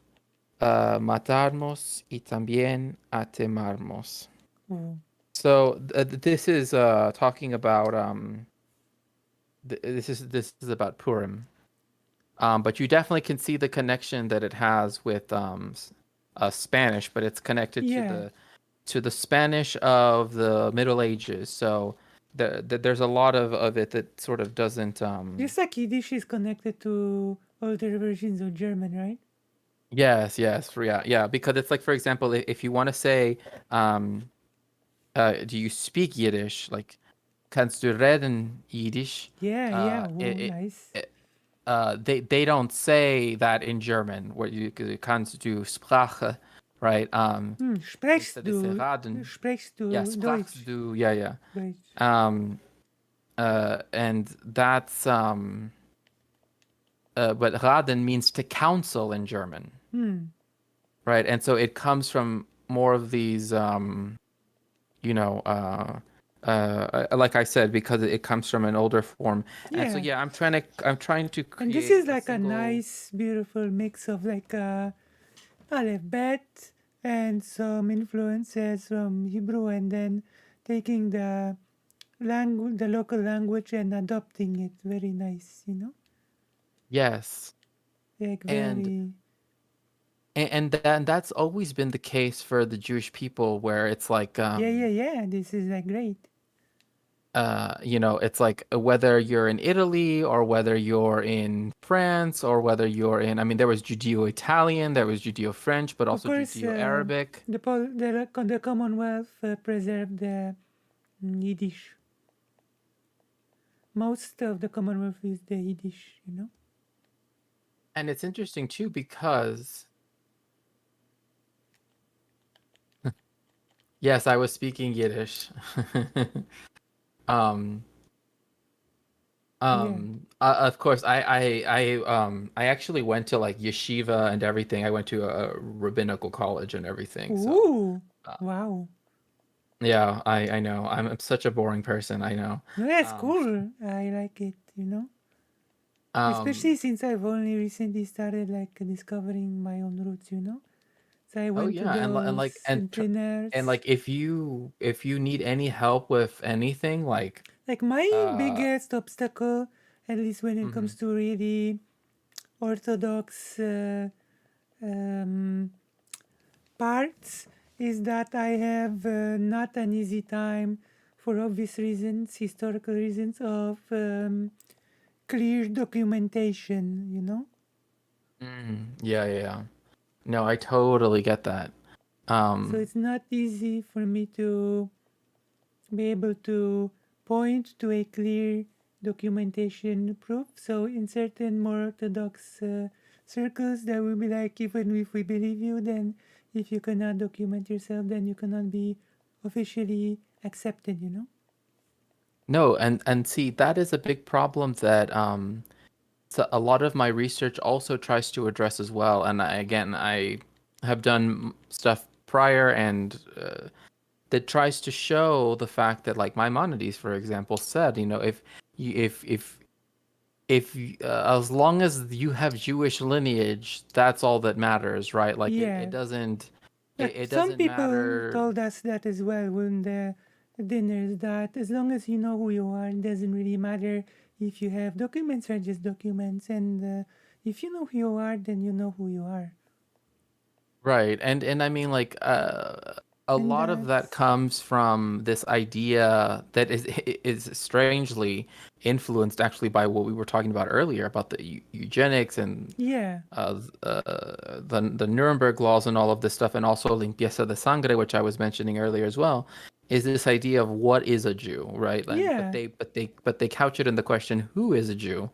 matarnos y también a temarnos. Oh. So this is talking about this is about Purim. But you definitely can see the connection that it has with Spanish, but it's connected Yeah. to the Spanish of the Middle Ages. So there's a lot of it that sort of doesn't. Just like Yiddish is connected to older versions of German, right? Yes, yeah. Because it's like, for example, if you want to say, do you speak Yiddish? Like, kannst du reden Yiddish? Yeah. Oh, It, nice. they don't say that in German. What you kannst du Sprache, right? Sprichst Instead they say du, raden. sprichst du Yeah, Deutsch? sprachst du. Yeah. Deutsch. And that's but raden means to counsel in German, right? And so it comes from more of these, like I said, because it comes from an older form. And so Yeah. I'm trying to And this create is like a nice, beautiful mix of like alphabet and some influences from Hebrew, and then taking the language, the local language, and adopting it. Very nice, you know, Yes. like And very. and that's always been the case for the Jewish people, where it's like Yeah. This is like great. it's like whether you're in Italy or whether you're in France or whether you're in, I mean, there was Judeo-Italian, there was Judeo-French, but Of also course, Judeo-Arabic. the Commonwealth preserved the Yiddish. Most of the Commonwealth is the Yiddish, you know. And it's interesting too because yes, I was speaking Yiddish. um Yeah. of course, I actually went to like yeshiva and everything. I went to a rabbinical college and everything. So Ooh. uh, Wow. yeah, I know. I'm such a boring person. I know. No, that's Um, cool. I like it, you know. um, Especially since I've only recently started like discovering my own roots, you know. So I oh went to yeah, those centenars. like if you need any help with anything, like Like my uh, biggest obstacle, at least when it mhm. comes to really orthodox um, parts, is that I have not an easy time, for obvious reasons, historical reasons, of clear documentation, you know? Yeah. No, I totally get that. So Um, it's not easy for me to be able to point to a clear documentation proof. So in certain more orthodox circles, there will be like, even if we believe you, then if you cannot document yourself, then you cannot be officially accepted, you know? no, and see, that is a big problem that so a lot of my research also tries to address as well. And I have done stuff prior and that tries to show the fact that, like, Maimonides, for example, said, if as long as you have Jewish lineage, that's all that matters, right? Like it Yeah. doesn't Like it some doesn't people matter. told us that as well when the dinners, that as long as you know who you are, it doesn't really matter if you have documents or just documents. And if you know who you are, then you know who you are. Right. And I mean, like a And lot of that that's, comes from this idea that is strangely influenced actually by what we were talking about earlier about the eugenics and yeah, the Nuremberg laws and all of this stuff, and also limpieza de sangre, which I was mentioning earlier as well, is this idea of what is a Jew, right? And yeah. but they couch it in the question, who is a Jew?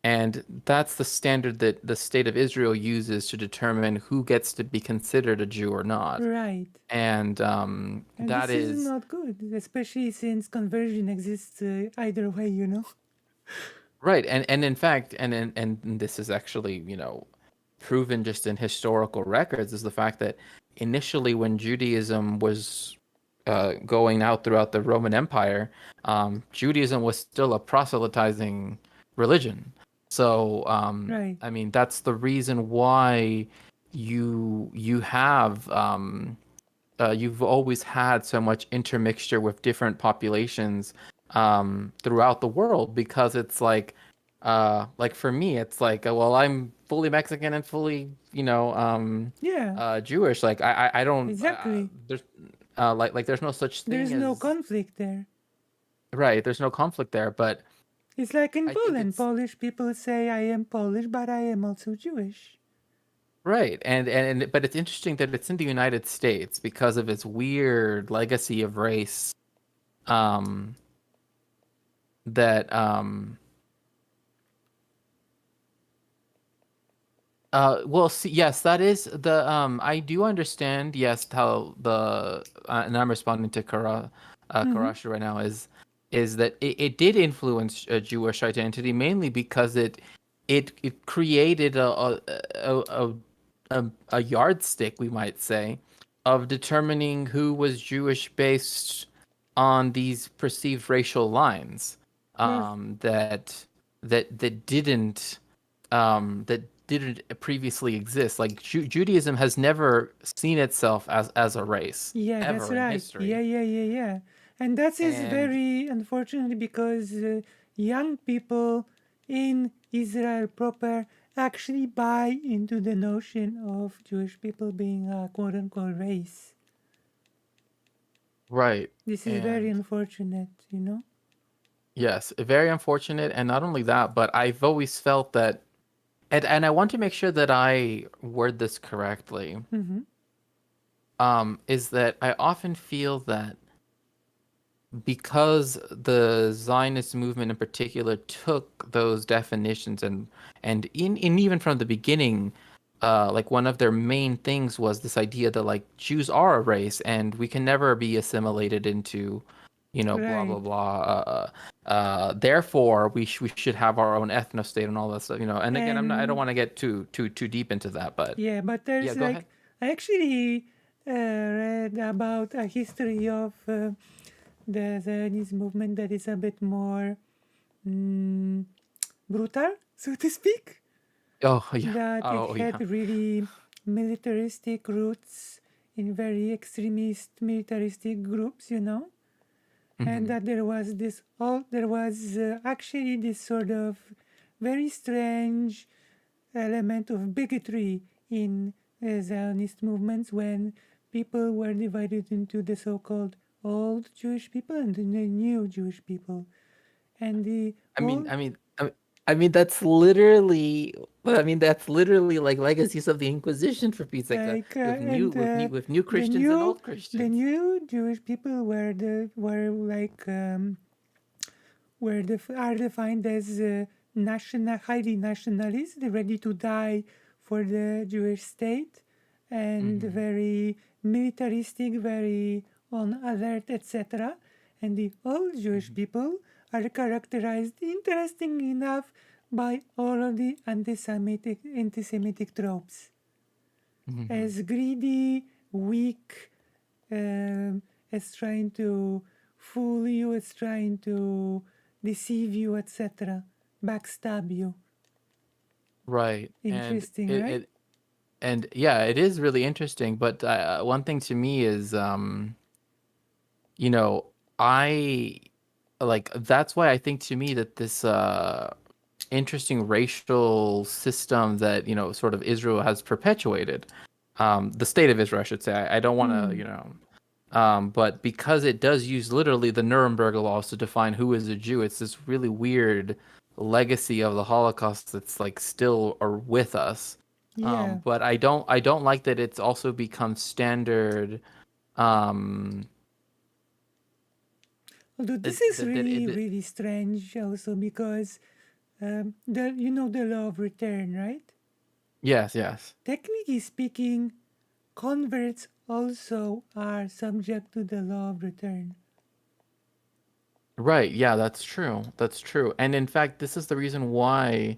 And that's the standard that the state of Israel uses to determine who gets to be considered a Jew or not. Right. And And that this is is not good, especially since conversion exists either way, you know? Right, and in fact, and this is actually, proven just in historical records, is the fact that initially when Judaism was going out throughout the Roman Empire, Judaism was still a proselytizing religion. So, Right. I mean, that's the reason why you have you've always had so much intermixture with different populations throughout the world, because it's like for me it's like, well, I'm fully Mexican and fully Yeah, Jewish. Like I don't exactly. there's like there's no such thing There's no as conflict there. right. There's no conflict there, but It's like in I think Poland. it's Polish people say, I am Polish, but I am also Jewish. right. And but it's interesting that it's in the United States because of its weird legacy of race um that well, see, yes, that is the I do understand, yes, how the and I'm responding to Mm-hmm. Karasha right now, is that it did influence Jewish identity, mainly because it created a yardstick, we might say, of determining who was Jewish based on these perceived racial lines Well, that didn't previously exist. Like Judaism has never seen itself as a race yeah, that's ever in right. Yeah, history. yeah, yeah, yeah. And that is And very unfortunate because young people in Israel proper actually buy into the notion of Jewish people being a quote unquote race. right, This is very and unfortunate, you know? yes, very unfortunate. And not only that, but I've always felt that, and I want to make sure that I word this correctly. Mm-hmm. Is that I often feel that because the Zionist movement in particular took those definitions and even from the beginning, like one of their main things was this idea that like Jews are a race and we can never be assimilated into, blah blah Right. blah. Therefore, we should have our own ethno state and all that stuff. And again, I don't And want to get too deep into that, but yeah, but yeah, there's go ahead. like, I actually read about a history of the Zionist movement that is a bit more mm, brutal, so to speak. Oh yeah, That it oh yeah. had really militaristic roots in very extremist militaristic groups, you know, and Hmm. that there was actually this sort of very strange element of bigotry in Zionist movements when people were divided into the so-called old Jewish people and the new Jewish people. And the I mean, old, I mean, I mean, I mean, that's literally, well, I mean, that's literally like legacies of the Inquisition for Pete's sake, like, with new, and with new the Christians and new, old the Christians. new Jewish people were like are defined as highly nationalist, ready to die for the Jewish state, and Hmm. very militaristic, very on alert, etc. And the old Jewish Hmm. people are characterized, interestingly enough, by all of the anti-Semitic tropes Hmm. as greedy, weak, um, as trying to fool you, as trying to deceive you, etc., backstab you. Right, and Interesting, right? and yeah, it is really interesting. But one thing to me is, you know, I like that's why I think to me that this interesting racial system that sort of Israel has perpetuated, the state of Israel, I should say. I don't want to, Hmm. but because it does use literally the Nuremberg laws to define who is a Jew, it's this really weird legacy of the Holocaust that's like still are with us. Yeah. But I don't like that it's also become standard. Um, Although that, this is that, that, really, that, really strange also because the law of return, right? yes, yes. Technically speaking, converts also are subject to the law of return. Right. Yeah, that's true. That's true. And in fact, this is the reason why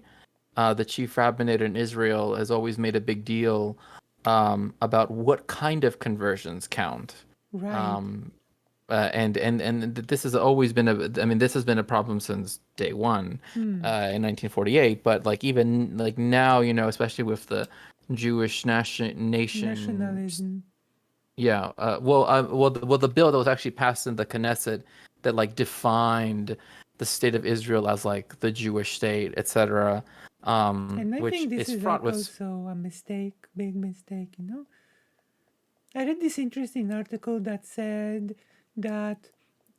the chief rabbinate in Israel has always made a big deal about what kind of conversions count. Right. Um, this has always been I mean, this has been a problem since day one Hmm. in 1948. But like even like now, especially with the Jewish nation. Nationalism. Yeah. The bill that was actually passed in the Knesset that like defined the state of Israel as like the Jewish state, etc. And I Which think this is is fraught like with. also a mistake, big mistake, you know? I read this interesting article that said that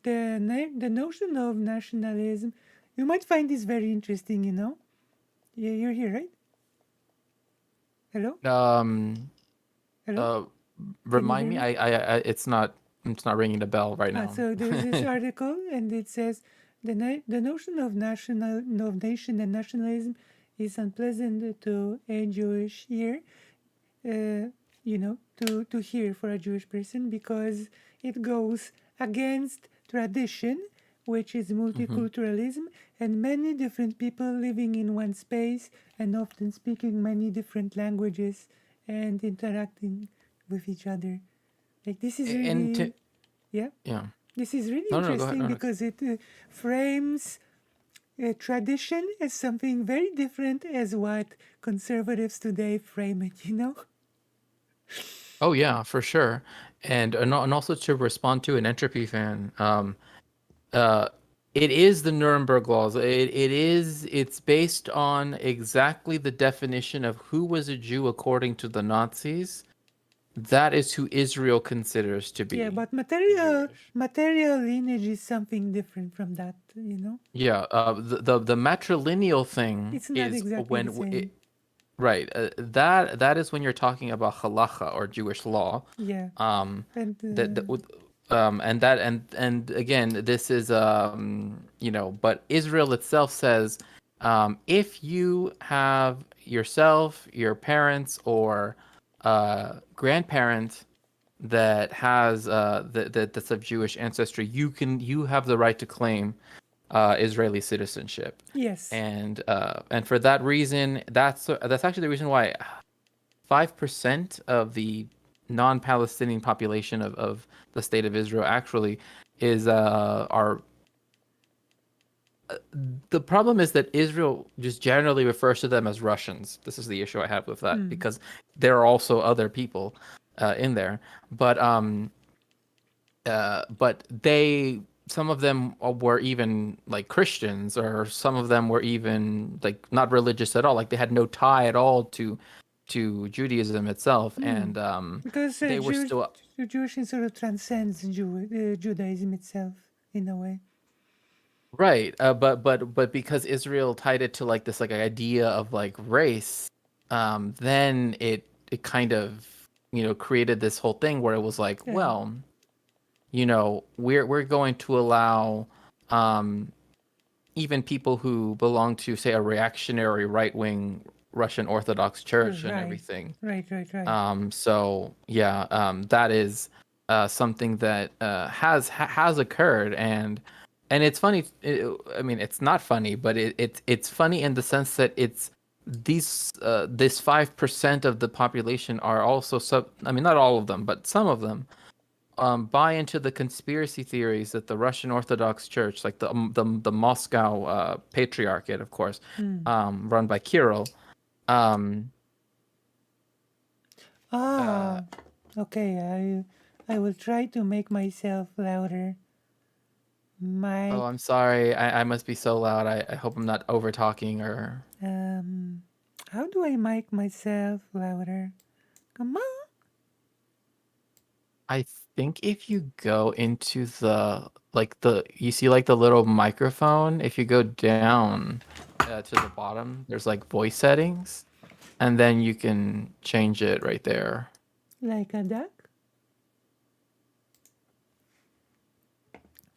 the notion of nationalism, you might find this very interesting, you know? You're here, right? Hello? Um. Hello? Uh. Can you Remind hear me. me? It's not. It's not ringing the bell right now. So there's this article, and it says the notion of nation and nationalism is unpleasant to a Jewish ear, you know, to hear for a Jewish person because it goes against tradition, which is Hmm. multiculturalism, and many different people living in one space and often speaking many different languages and interacting with each other. Like this is And to really, yeah. yeah. This is really No, no, go ahead. interesting No, no. because it frames tradition as something very different as what conservatives today frame it, you know? Oh yeah, for sure. And also to respond to an Entropy fan, uh, it is the Nuremberg laws. It's based on exactly the definition of who was a Jew according to the Nazis. That is who Israel considers to Yeah, be but material Jewish. material lineage is something different from that, you know? Yeah, the matrilineal thing It's not is exactly the same. right. That is when you're talking about halacha or Jewish law. Yeah. Um, And and again, this is but Israel itself says, if you have yourself, your parents, or grandparent that has that's of Jewish ancestry, you have the right to claim Israeli citizenship, yes. and for that reason, that's actually the reason why 5% of the non-Palestinian population of the state of Israel actually is are the problem is that Israel just generally refers to them as Russians. This is the issue I have with that Hmm. because there are also other people in there, but they some of them were even like Christians, or some of them were even like not religious at all. Like they had no tie at all to Judaism itself, Hmm. and Because they were still Jewish sort of transcends Judaism itself in a way. right. But because Israel tied it to like this like idea of like race, then it kind of created this whole thing where it was like, Right. well, we're going to allow um even people who belong to, say, a reactionary right-wing Russian Orthodox Church and Right. everything. Right. So yeah, that is something that has occurred, and it's funny. I mean, it's not funny, but it's funny in the sense that it's this 5% of the population are also I mean, not all of them, but some of them buy into the conspiracy theories that the Russian Orthodox Church, like the Moscow Patriarchate, of course, Hmm. run by Kirill. Um, uh, Okay. I will try to make myself louder. oh, Mike, I'm sorry. I must be so loud. I hope I'm not over talking or. how do I make myself louder? Come on. I think if you go into you see like the little microphone, if you go down to the bottom, there's like voice settings, and then you can change it right there. Like a duck?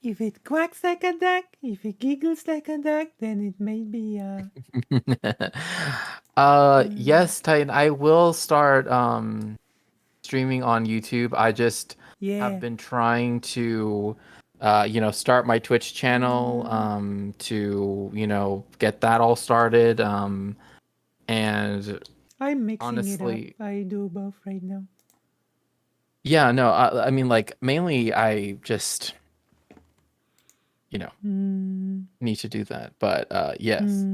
If it quacks like a duck, if it giggles like a duck, then it may be Yes, Titan, I will start streaming on YouTube. I just have yeah. been trying to start my Twitch channel, to, get that all started. And I'm mixing honestly, it up. I do both right now. yeah, no, I mean, like, mainly I just, need to do that. But yes.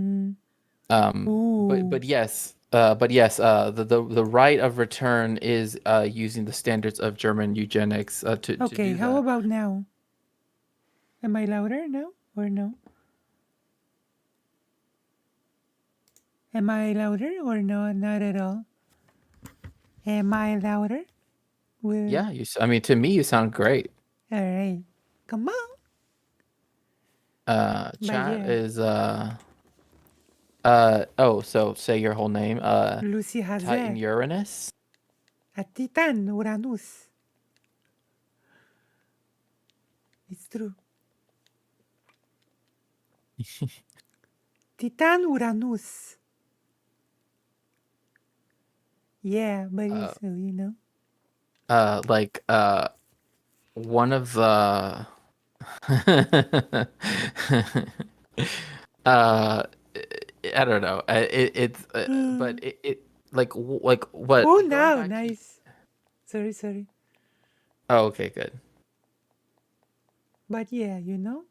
Mm. But Ooh. yes, the right of return is using the standards of German eugenics to Okay, do how that. about now? Am I louder now or no? Am I louder or no? Not at all. Am I louder? Well, Yeah, I mean, to me, you sound great. all right. Come on. But Chat yeah, is oh, so say your whole name. Lucy Titan Hazet. Uranus. At Titan Uranus. It's true. Titan Uranus. Yeah, but Uh, it's, you know. like one of the uh I don't know. It's but it like what Oh, like going now. back to Nice. Sorry. oh, okay, good. But yeah, you know,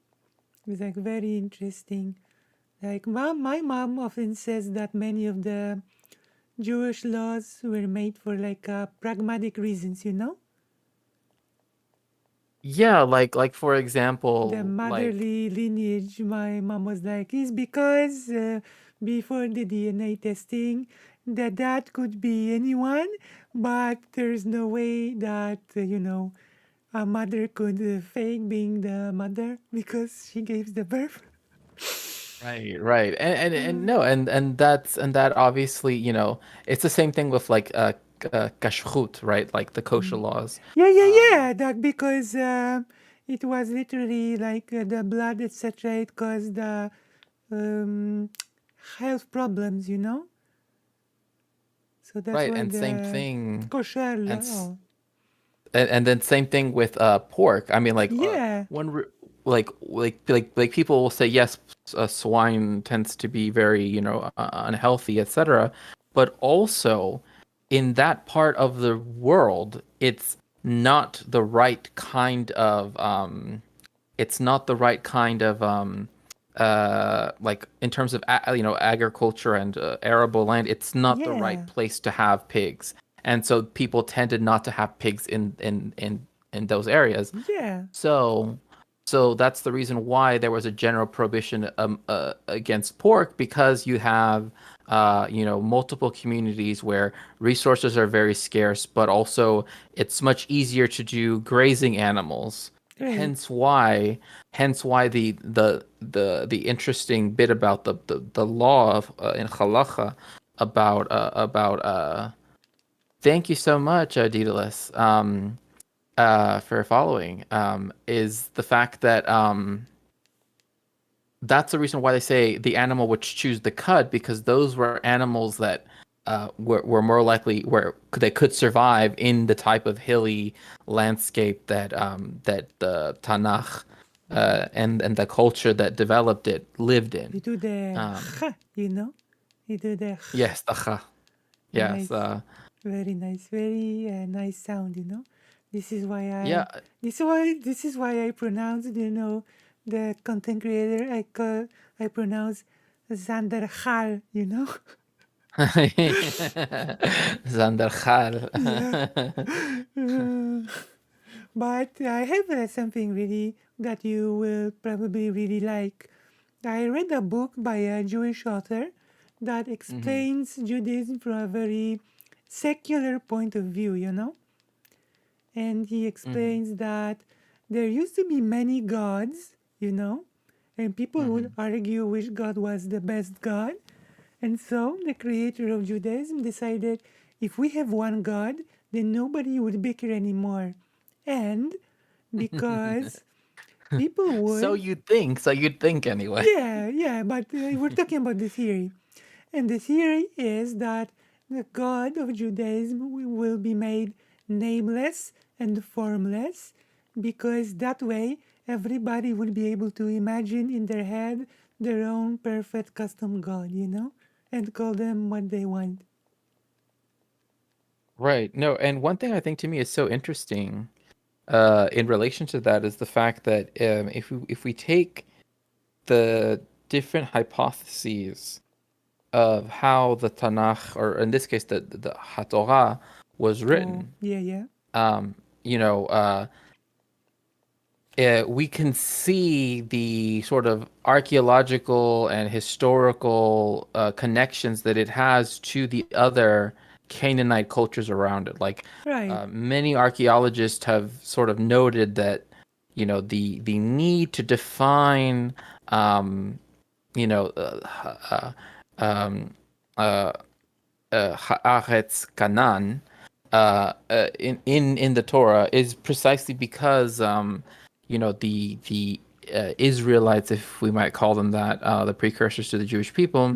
it's like very interesting. Like my mom often says that many of the Jewish laws were made for like pragmatic reasons, you know? Yeah, like for The example, like motherly lineage, my mom was like, is because before the DNA testing, the dad could be anyone, but there's no way that, a mother could fake being the mother because she gave the birth. right. And no, and that obviously, it's the same thing with like kashrut, right? Like the kosher laws. Yeah. That because it was literally like the blood, etc. It caused the um, health problems, you know. So that's Right, why and same the thing kosher. and s- Oh, and then same thing with pork. I mean, like yeah, like people will say yes, swine tends to be very unhealthy, etc. But also in that part of the world, not the right kind of it's not the right kind of like in terms of agriculture and arable land, it's not the right yeah, place to have pigs, and so people tended not to have pigs in those areas. yeah, So that's the reason why there was a general prohibition against pork, because you have multiple communities where resources are very scarce, but also it's much easier to do grazing animals. right. Hence why the interesting bit about the law of in halacha about thank you so much, Daedalus, for following, is the fact that that's the reason why they say the animal which choose the cud, because those were animals that were more likely where they could survive in the type of hilly landscape that the Tanakh and the culture that developed it lived You in. do the Um, you know, you do the yes, the yes, nice, very nice, very nice sound. You know, this is why yeah. this is why I pronounce the content creator I pronounce Zander Hal. You know. Zanderchal. Yeah. But I have something really that you will probably really like. I read a book by a Jewish author that Hmm. explains Judaism from a very secular point of view, you know? And he Hmm. explains that there used to be many gods, you know? And people would Hmm. argue which god was the best god. And so the creator of Judaism decided if we have one God, then nobody would bicker anymore. And because people So would, you'd think anyway. yeah, but we're talking about the theory. And the theory is that the God of Judaism will be made nameless and formless because that way everybody will be able to imagine in their head their own perfect custom god, and call them what they want. Right. No, and one thing I think to me is so interesting in relation to that is the fact that if we take the different hypotheses of how the Tanakh, or in this case the HaTorah, was Oh, written, yeah. um, we can see the sort of archaeological and historical connections that it has to the other Canaanite cultures around it. Like Right. many archaeologists have sort of noted that, the need to define, you know, um, uh, Haaretz Canaan in the Torah is precisely because the Israelites, if we might call them that, the precursors to the Jewish people,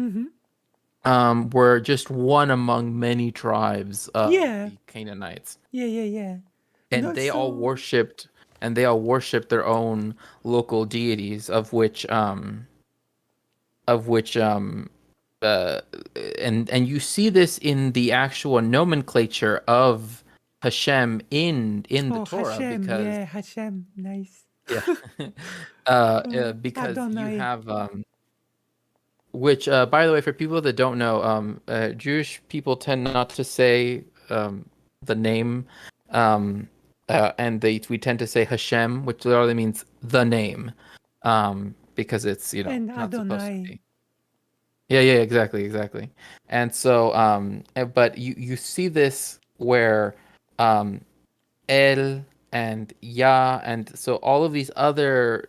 Mm-hmm. were just one among many tribes of Yeah. the Canaanites, Yeah. And and also, they all worshipped their own local deities, of which and you see this in the actual nomenclature of Hashem in the oh, Torah, Hashem. because Yeah, Hashem. Nice. yeah because you Adonai. have which by the way, for people that don't know, Jewish people tend not to say the name, and we tend to say Hashem, which literally means the name, because it's And not supposed to Adonai. be. Yeah, exactly. And so, but you see this where um, El and Ya, and so all of these other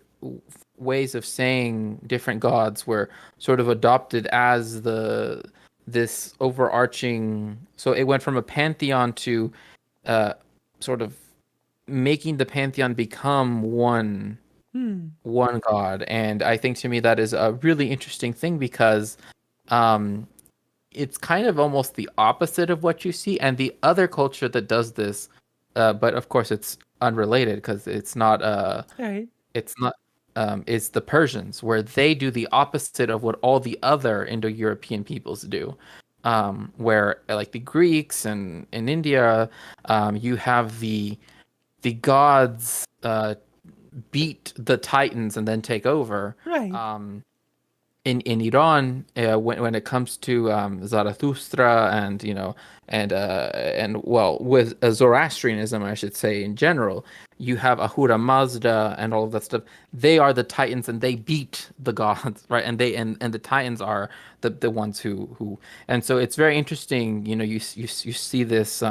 ways of saying different gods were sort of adopted as this overarching. So it went from a pantheon to uh, sort of making the pantheon become one god. And I think to me that is a really interesting thing, because um it's kind of almost the opposite of what you see. And the other culture that does this, but of course it's unrelated because Right. it's not it's the Persians, where they do the opposite of what all the other Indo-European peoples do. Where like the Greeks and in India, you have the gods beat the Titans and then take over. Right. In Iran, when it comes to Zarathustra, and well, with Zoroastrianism, I should say, in general, you have Ahura Mazda and all of that stuff. They are the Titans and they beat the gods, right? And the Titans are the ones who, and so it's very interesting. You see this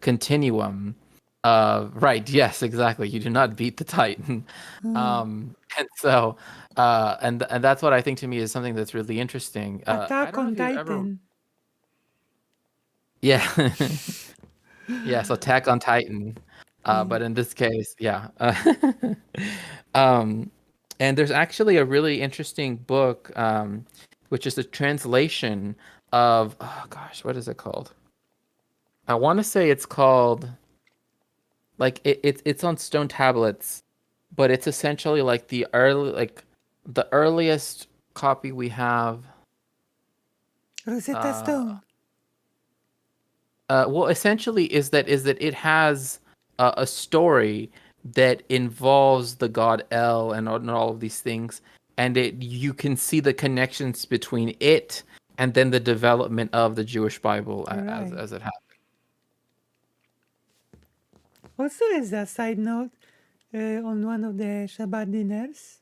continuum. Right. Yes, exactly. You do not beat the Titan. And so, and that's what I think to me is something that's really interesting. I Attack don't know on if you've ever, Titan. yeah, yes, Attack on Titan. Yeah. But in this case, yeah. Um, and there's actually a really interesting book, which is a translation of, oh gosh, what is it called? I want to say it's called, like it's on stone tablets, but it's essentially like the earliest copy we have. Rosetta Stone. Well, essentially is that it has a story that involves the god El and all of these things, and you can see the connections between it and then the development of the Jewish Bible Right. as it happened. Also, as a side note, on one of the Shabbat dinners,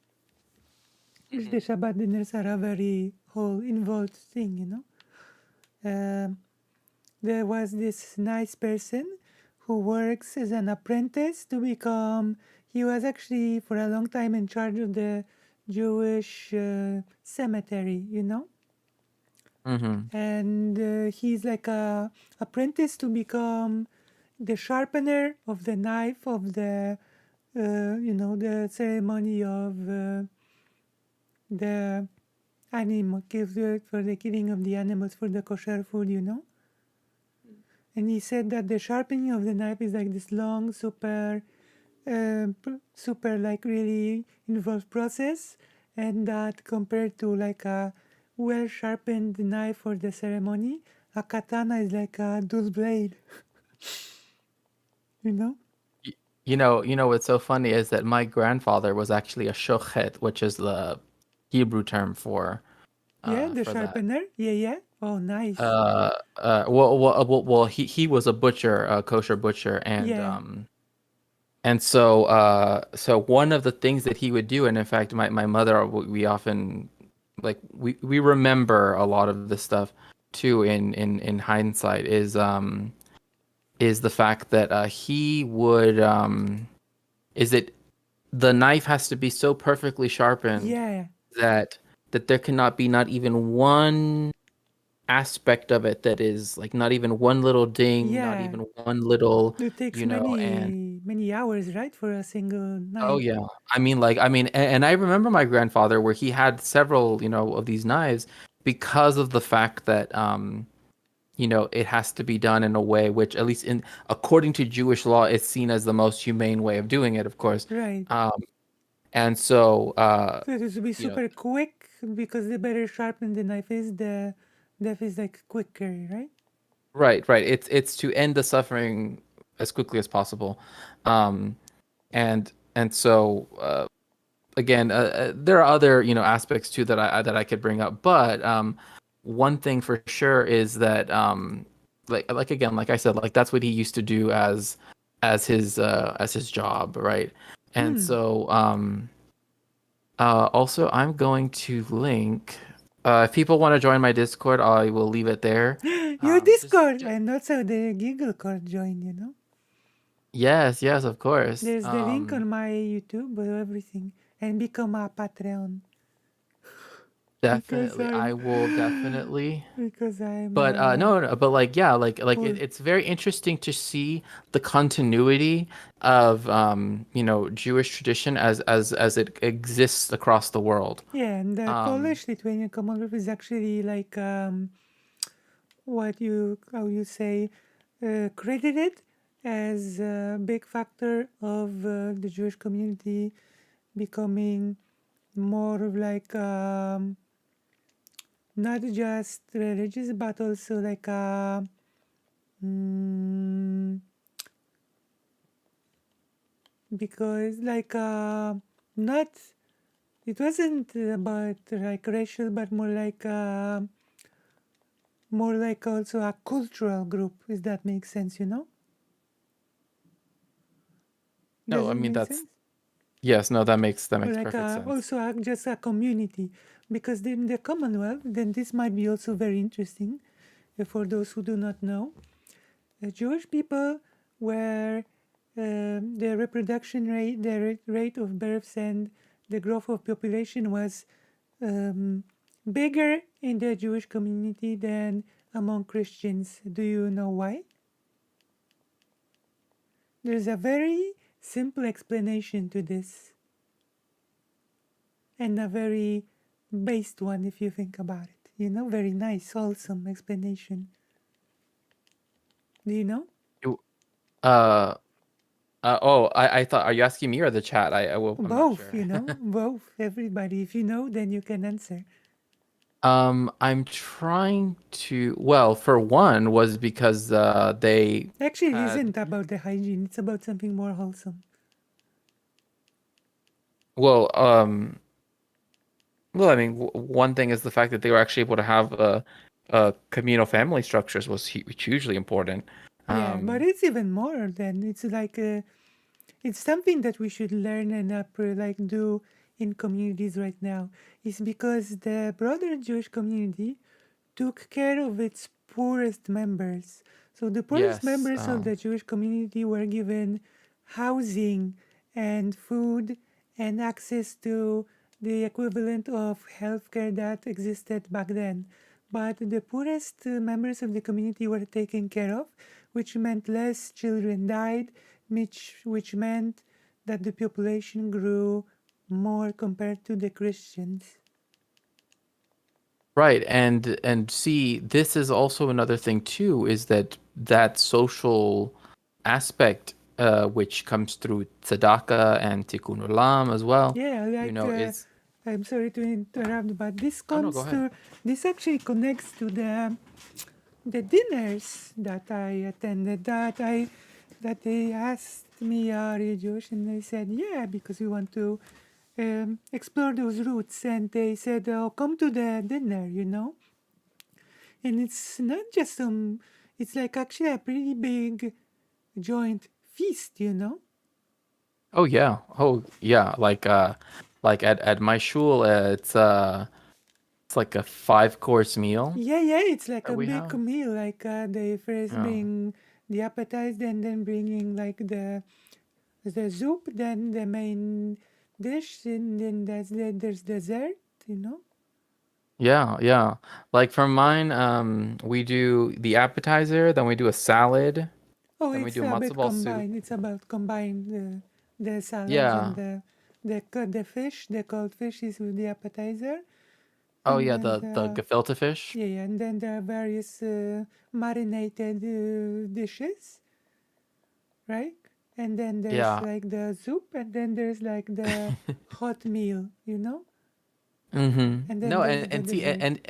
because the Shabbat dinners are a very whole involved thing, there was this nice person who works as an apprentice to become, he was actually for a long time in charge of the Jewish cemetery, and he's like a apprentice to become the sharpener of the knife of the the ceremony of the animal for the killing of the animals for the kosher food, and he said that the sharpening of the knife is like this long, super super like really involved process, and that compared to like a well sharpened knife for the ceremony, a katana is like a dual blade. You know? Y- you know what's so funny is that my grandfather was actually a shochet, which is the Hebrew term Yeah, the for that. sharpener. Yeah, yeah. Oh, nice. Well, he was a butcher, a kosher butcher, Yeah, and so so one of the things that he would do, and in fact, my mother, we often like we remember a lot of this stuff too in hindsight is the fact that he would is it the knife has to be so perfectly sharpened yeah, that there cannot be not even one aspect of it that is like not even one little ding, not yeah. even one little, It takes you know, and many hours, right, for a single oh knife. yeah. I mean, and I remember my grandfather where he had several, you know, of these knives because of the fact that you know, it has to be done in a way which, at least in according to Jewish law, is seen as the most humane way of doing it, of course. Right. Um, and so, So it has to be you know, super quick because the better sharpened the knife is, the death is like quicker, right? right. It's to end the suffering as quickly as possible. Um, and so again, there are other, you know, aspects too that I could bring up, but one thing for sure is that like again, like I said, like that's what he used to do as his job, right? And Hmm. so also I'm going to link if people want to join my Discord, I will leave it there. Your Just, Discord! And also the Giggle Cord join, you know? yes, of course. There's the link on my YouTube or everything. And become a Patreon. Because Definitely, I I'm will definitely. because I'm But no, but like yeah, like full. it's very interesting to see the continuity of you know, Jewish tradition as it exists across the world. Yeah, and the Um, Polish Lithuanian Commonwealth is actually like what you how you say credited as a big factor of the Jewish community becoming more of like not just religious but also like mm, because like not it wasn't about like racial but more like also a cultural group, if that makes sense, you know? Does no, I it mean make that's sense? yes, no, that Or makes like perfect sense. also just a community, because in the Commonwealth, then this might be also very interesting for those who do not know. Jewish people were the reproduction rate, the rate of births and the growth of population was um, bigger in the Jewish community than among Christians. Do you know why? There's a very simple explanation to this, and a very based one if you think about it. You know, very nice, wholesome explanation. Do you know? You- Uh, oh, I thought, are you asking me or the chat? I'm not Both, sure. you know, both. Everybody. If you know, then you can answer. I'm trying to, well, for one was because they Actually, it had, isn't about the hygiene, it's about something more wholesome. well, well, I mean, one thing is the fact that they were actually able to have communal family structures was hugely important. Yeah, but Um, it's even more than it's like it's something that we should learn and like do in communities right now. It's because the broader Jewish community took care of its poorest members. So the poorest yes, members of the Jewish community were given housing and food and access to the equivalent of healthcare that existed back then. But the poorest members of the community were taken care of, which meant less children died, which meant that the population grew more compared to the Christians. right. And see, this is also another thing too, is that that social aspect which comes through tzedakah and tikkun olam as well. Yeah, You like know, it's I'm sorry to interrupt, but this oh no, go comes ahead. to this actually connects to the dinners that I attended. That they asked me, are you Jewish? And I said, yeah, because we want to explore those roots. And they said, oh, come to the dinner, you know. And it's not just it's like actually a pretty big joint feast, you know. Oh yeah, like at my shul, it's like a 5 course meal Yeah, yeah, it's like that a we big have. meal. Like they first Yeah. bring the appetizer, and then bringing like the soup, then the main dish, and then there's dessert. You know. Yeah, yeah. Like for mine, we do the appetizer, then we do a salad, Oh, then we it's do a matzo bit ball soup. combined. It's about combined the salads and Yeah. the fish. The cold fish is with the appetizer, Oh and yeah, then the gefilte fish. yeah, and then there are various marinated dishes, right? And then there's Yeah. like the soup, and then there's like the hot meal, you know? Mm-hmm. And then No, there's the and see, dessert.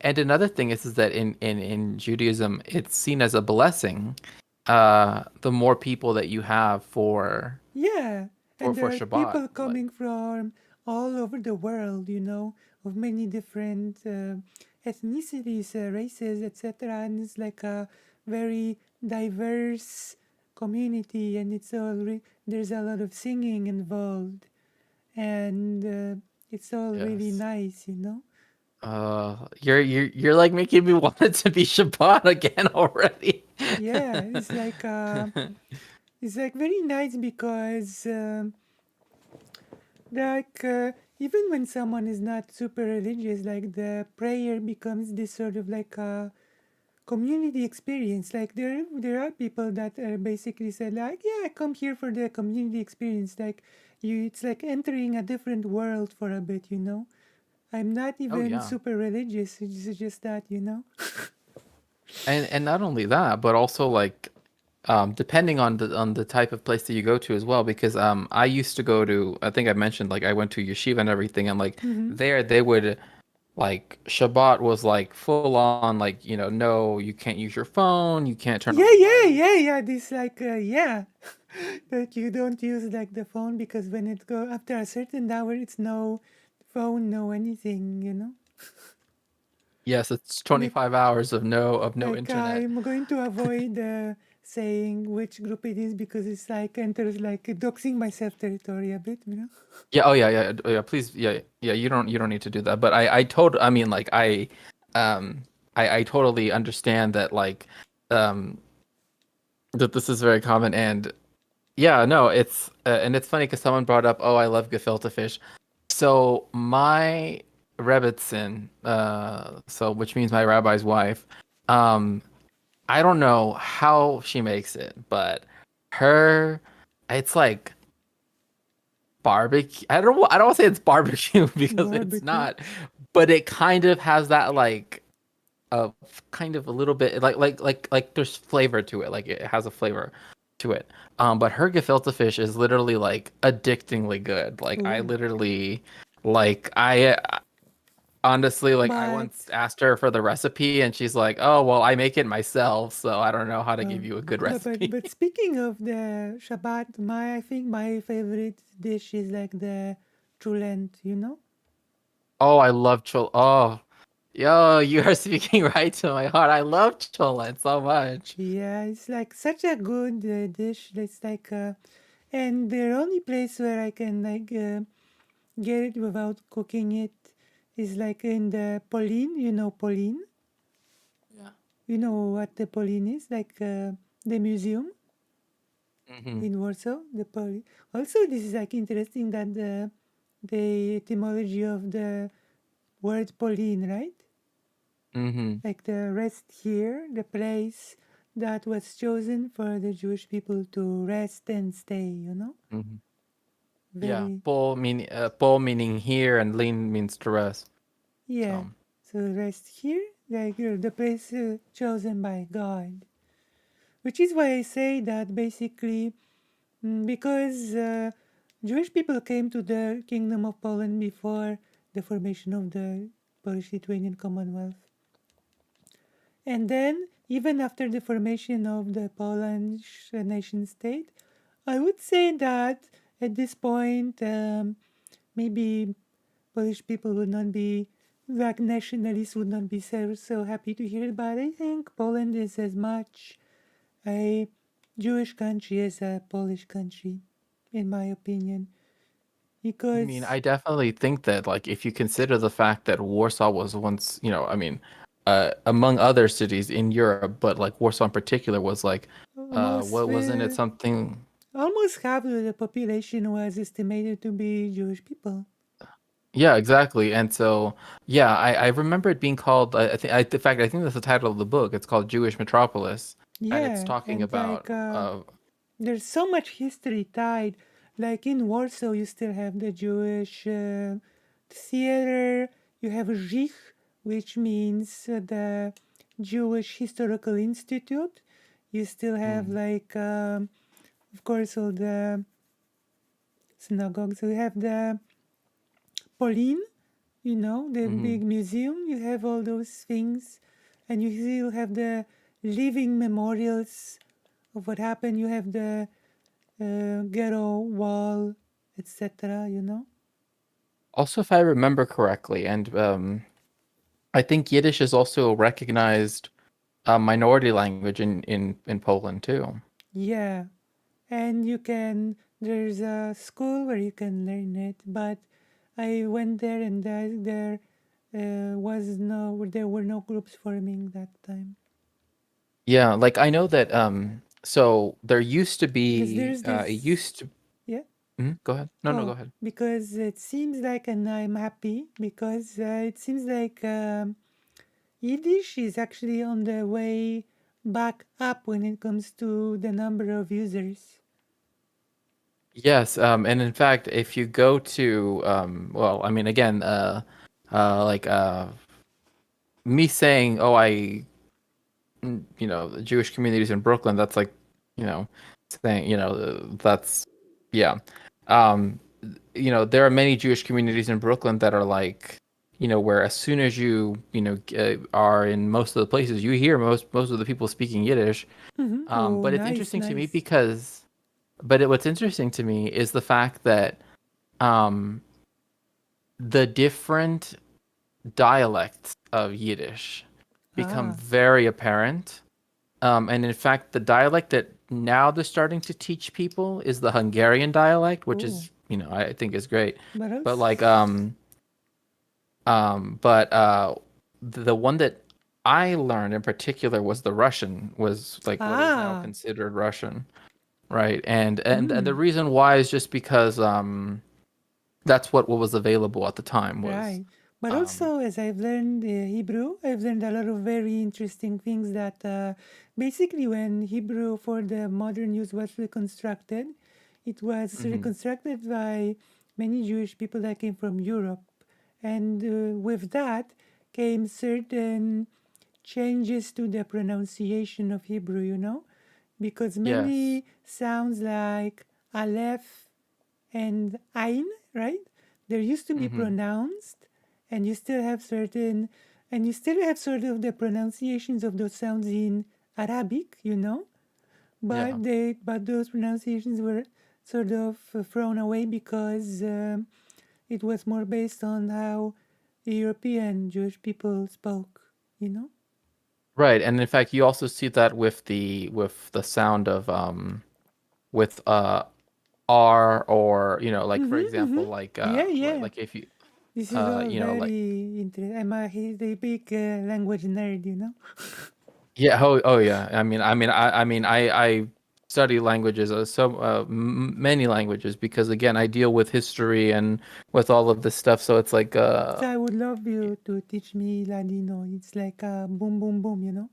and another thing is that in Judaism, it's seen as a blessing, the more people that you have Yeah, and for there are Shabbat. people Like, coming from all over the world, you know, of many different ethnicities, races, etc. And it's like a very diverse community, and there's a lot of singing involved, and it's all really yes. nice, you know. You're like making me want it to be Shabbat again already. Yeah, it's like very nice because like even when someone is not super religious, like the prayer becomes this sort of like a community experience. Like there are people that are basically said like, yeah, I come here for the community experience. Like it's like entering a different world for a bit, you know. I'm not Oh even yeah. super religious. It's just that, you know. And not only that, but also like depending on the type of place that you go to as well, because I used to go to, I think I mentioned, like I went to yeshiva and everything, and like Mm-hmm. there they would, like Shabbat was like full on, like, you know, no, you can't use your phone, you can't turn on Yeah, the yeah, light. yeah, yeah. This like yeah, that you don't use like the phone because when it go after a certain hour, it's no phone, no anything, you know. Yes, it's Like 25 hours of no like internet. I'm going to avoid saying which group it is because it's like enters like doxing myself territory a bit, you know. Yeah, oh yeah, yeah, yeah, please, yeah, yeah, you don't need to do that. But I mean, like um I totally understand that, like um that this is very common. And yeah, no, it's and it's funny because someone brought up, oh, I love gefilte fish. So my Rebbitzin, so which means my rabbi's wife, um, I don't know how she makes it, but her, it's like barbecue. I don't want to say it's barbecue because it's Barbecue. not, but it kind of has that like a kind of a little bit like there's flavor to it. Like it has a flavor to it. But her gefilte fish is literally like addictingly good. Like I Ooh. literally like I honestly, like I But once asked her for the recipe and she's like, "Oh, well, I make it myself, so I don't know how to give um, you a good but recipe." speaking of the Shabbat, I think my favorite dish is like the chulent, you know. Oh, I love chol. Oh, yo, you are speaking right to my heart. I love cholent so much. Yeah, it's like such a good dish. It's like, and the only place where I can like get it without cooking it is like in the Pauline. You know Pauline? Yeah. You know what the Pauline is? Like the museum Mm-hmm. in Warsaw. The Pauline. Also, this is like interesting that the etymology of the word Pauline, right? Mm-hmm. Like the rest here, the place that was chosen for the Jewish people to rest and stay, you know? Mm-hmm. Yeah. Very, Pol meaning here and lean means to rest. yeah. So, So rest here, like the place chosen by God. Which is why I say that basically because Jewish people came to the Kingdom of Poland before the formation of the Polish-Lithuanian Commonwealth. And then, even after the formation of the Polish nation state, I would say that at this point, maybe Polish people would not be, like nationalists would not be so happy to hear it, but I think Poland is as much a Jewish country as a Polish country, in my opinion. I Because, mean, I definitely think that, like, if you consider the fact that Warsaw was once, I mean, among other cities in Europe, but like Warsaw in particular was like, almost what wasn't it something? almost half of the population was estimated to be Jewish people. Yeah, exactly. And so, yeah, I remember it being called. In fact, I think that's the title of the book. It's called Jewish Metropolis, and it's Yeah, talking and about. like there's so much history tied. Like in Warsaw, you still have the Jewish theater. You have Żych, which means the Jewish Historical Institute. You still have like, of course, all the synagogues. So you have the Polin, the big museum. You have all those things, and you still have the living memorials of what happened. You have the ghetto wall, etc. Also, if I remember correctly, and I think Yiddish is also a recognized minority language in Poland too. Yeah, and there's a school where you can learn it, but I went there and there there were no groups forming that time. Yeah, like I know that. So there used to Because be. there's It this, used to. yeah. Go ahead. No, go Oh, ahead. because it seems like, and I'm happy because it seems like Yiddish is actually on the way back up when it comes to the number of users. Yes, and in fact, if you go to, well, I mean, again, like me saying, oh, the Jewish communities in Brooklyn, that's like, saying, that's, yeah. Um, there are many Jewish communities in Brooklyn that are like, where as soon as you, are in most of the places, you hear most of the people speaking Yiddish. Oh, But it's nice, interesting to me nice. because, what's interesting to me is the fact that um, the different dialects of Yiddish become Ah, very apparent. And in fact, the dialect that now they're starting to teach people is the Hungarian dialect, which oh, is, I think is great. but But also, like, but the one that I learned in particular was the Russian, was like what is now ah, considered Russian, right? And the mm, reason why is just because that's what was available at the time was right. But um also, as I've learned Hebrew, I've learned a lot of very interesting things that basically, when Hebrew for the modern use was reconstructed, it was mhm. reconstructed by many Jewish people that came from Europe. And with that came certain changes to the pronunciation of Hebrew, because Yes. many sounds like Aleph and Ain, right? They're used to be Hmm. pronounced, and you still have sort of the pronunciations of those sounds in Arabic, Yeah. but those pronunciations were sort of thrown away because it was more based on how European Jewish people spoke. Right. And in fact, you also see that with the sound of with R, or like for Mm-hmm, mm-hmm. example, like Yeah, yeah. like if you This is all like very interesting. He's a big language nerd. yeah, oh yeah. I mean, I study languages, many languages, because again, I deal with history and with all of this stuff, so it's like So I would love you to teach me Ladino. It's like boom, boom, boom.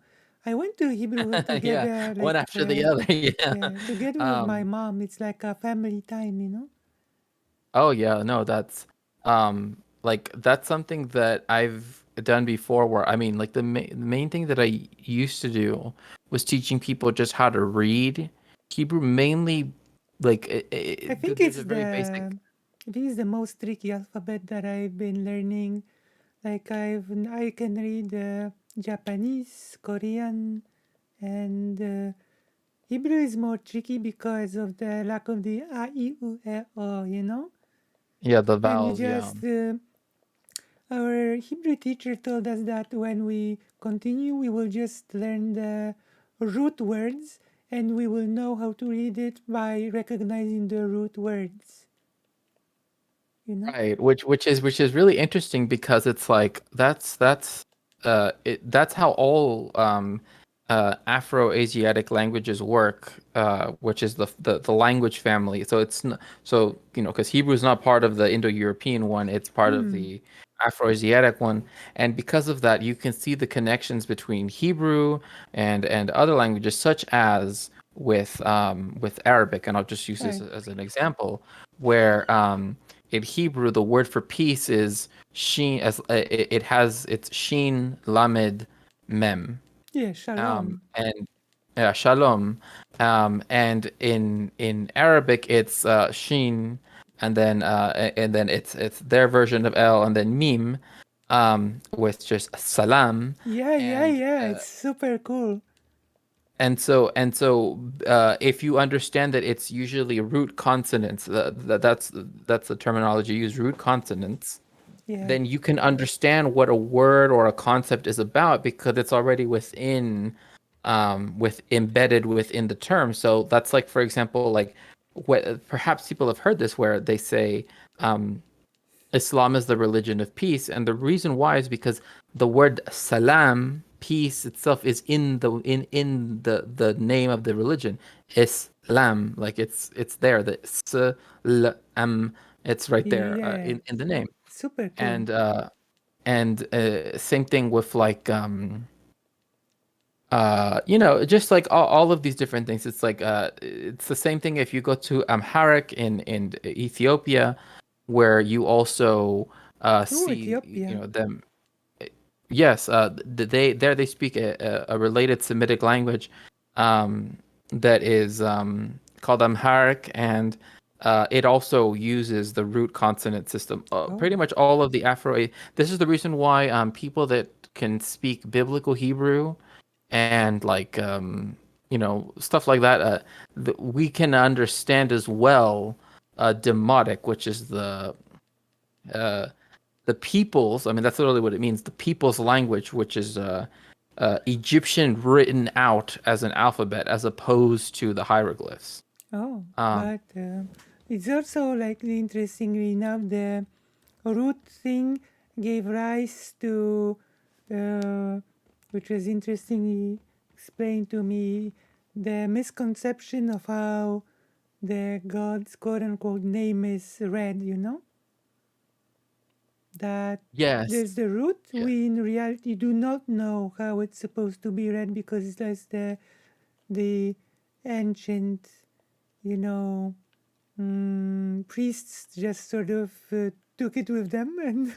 I went to Hebrew yeah, together, one like after the other. Yeah. yeah, together with my Um mom. It's like a family time. Oh yeah, no, like that's something that I've done before, where I mean, like the main thing that I used to do was teaching people just how to read Hebrew, mainly like I think there's it's a very basic. I think it's the most tricky alphabet that I've been learning. Like I can read Japanese, Korean, and Hebrew is more tricky because of the lack of the a, I, u, e, o, you know. Yeah, the And we vowels. Yeah. just our Hebrew teacher told us that when we continue, we will just learn the root words, and we will know how to read it by recognizing the root words. You know. Right, which is really interesting because it's like that's how all Afro-Asiatic languages work, which is the language family. So so because Hebrew is not part of the Indo-European one, it's part of the Afro-Asiatic one, and because of that, you can see the connections between Hebrew and other languages, such as with Arabic, and I'll just use this Right. as an example, where in Hebrew, the word for peace is sheen, as it has it's sheen lamed mem, Yeah, shalom. and shalom, and in Arabic it's sheen, and then it's their version of L, and then mim, with just salam, Yeah, yeah, and yeah. It's super cool. if you understand that it's usually root consonants, that's the terminology used, root consonants, Yeah. then you can understand what a word or a concept is about because it's already embedded within the term. So that's like, for example, like what perhaps people have heard this where they say Islam is the religion of peace, and the reason why is because the word salam, peace itself, is in the name of the religion, Islam. Like it's there, the salam, it's right Yeah, there yeah. in the name. Super cool. And same thing with like just like all of these different things. It's like it's the same thing if you go to Amharic in Ethiopia, where you also Oh, see Ethiopia. them. Yes, they speak a related Semitic language, that is called Amharic, and it also uses the root consonant system. Pretty Oh, much all of the Afro. This is the reason why people that can speak Biblical Hebrew and like stuff like that, we can understand as well Demotic, which is uh, the people's. I mean, that's literally what it means. The people's language, which is Egyptian written out as an alphabet, as opposed to the hieroglyphs. oh. Um, But it's also like interestingly enough, the root thing gave rise to, which was interestingly explained to me, the misconception of how the God's quote unquote name is read, you know? That yes. there's the root. Yeah. We in reality do not know how it's supposed to be read because that's the ancient, you know, priests just sort of took it with them, and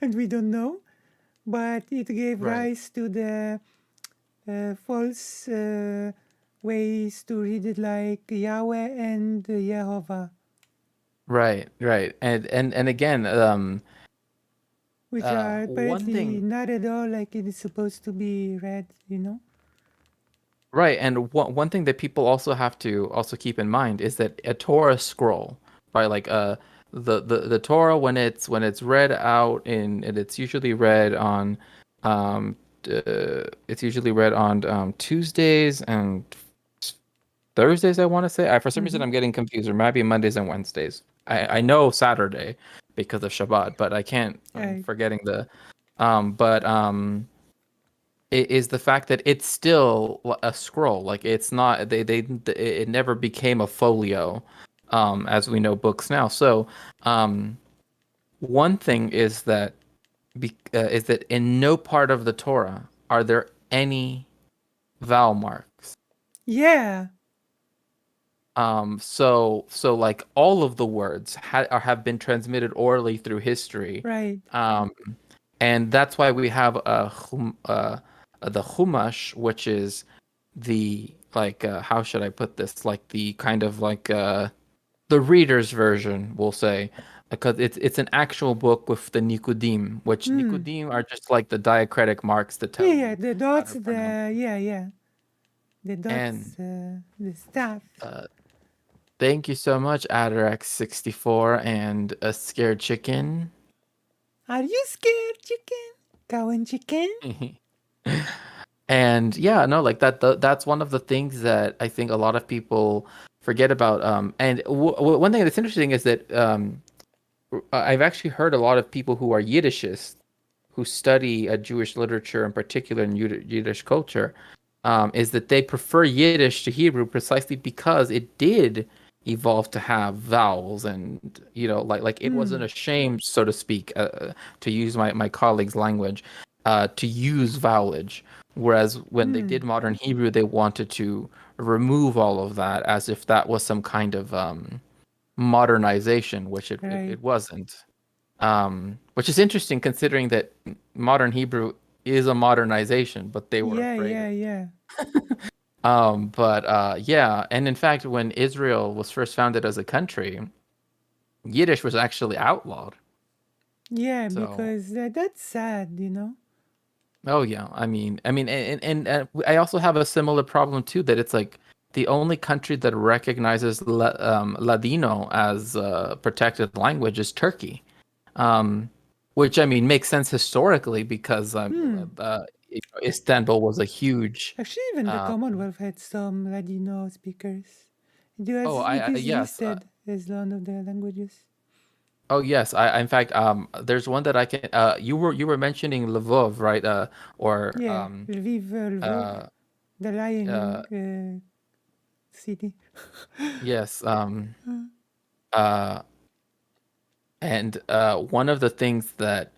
and we don't know. But it gave Right. rise to the false ways to read it, like Yahweh and Jehovah, Right. Right. And again, which are one apparently thing. not at all like it is supposed to be read, you know? Right, and one thing that people also have to also keep in mind is that a Torah scroll, right? Like the Torah, when it's read out and it's usually read on Tuesdays and Thursdays, I want to say. For some reason I'm getting confused, or maybe Mondays and Wednesdays. I know Saturday because of Shabbat, but I can't. I'm Right. forgetting the but is the fact that it's still a scroll. Like it's not, it never became a folio, as we know books now. So one thing is that in no part of the Torah are there any vowel marks. Yeah. So like all of the words have been transmitted orally through history. Right. And that's why we have the Chumash, which is the how should I put this? Like the kind of like the reader's version, we'll say, because it's an actual book with the Nikudim, which Nikudim are just like the diacritic marks that tell Yeah, you the how dots, to pronounce. the And dots, the stuff. thank you so much, Adarax64 and a scared chicken. Are you scared, chicken? Cowan chicken? And yeah, no, like that's one of the things that I think a lot of people forget about. And one thing that's interesting is that I've actually heard a lot of people who are Yiddishists who study Jewish literature, in particular in Yiddish culture, is that they prefer Yiddish to Hebrew precisely because it did evolve to have vowels, and like it wasn't ashamed, so to speak, to use my colleague's language, to use vowelage. Whereas when they did modern Hebrew, they wanted to remove all of that, as if that was some kind of modernization, which Right. it wasn't. Which is interesting considering that modern Hebrew is a modernization, but they were afraid of. Yeah. Yeah, and in fact, when Israel was first founded as a country, Yiddish was actually outlawed. Yeah, So- because that's sad, you know? Oh yeah, I mean, and I also have a similar problem too, that it's like the only country that recognizes Ladino as a protected language is Turkey, which I mean makes sense historically because Istanbul was a huge. Actually, even the Commonwealth had some Ladino speakers. It is Yes, listed as one of the languages. Oh yes, I in fact there's one that I can you were mentioning Lvov, right? Or Yeah, Lviv, Lvov, the lying city. yes, and one of the things that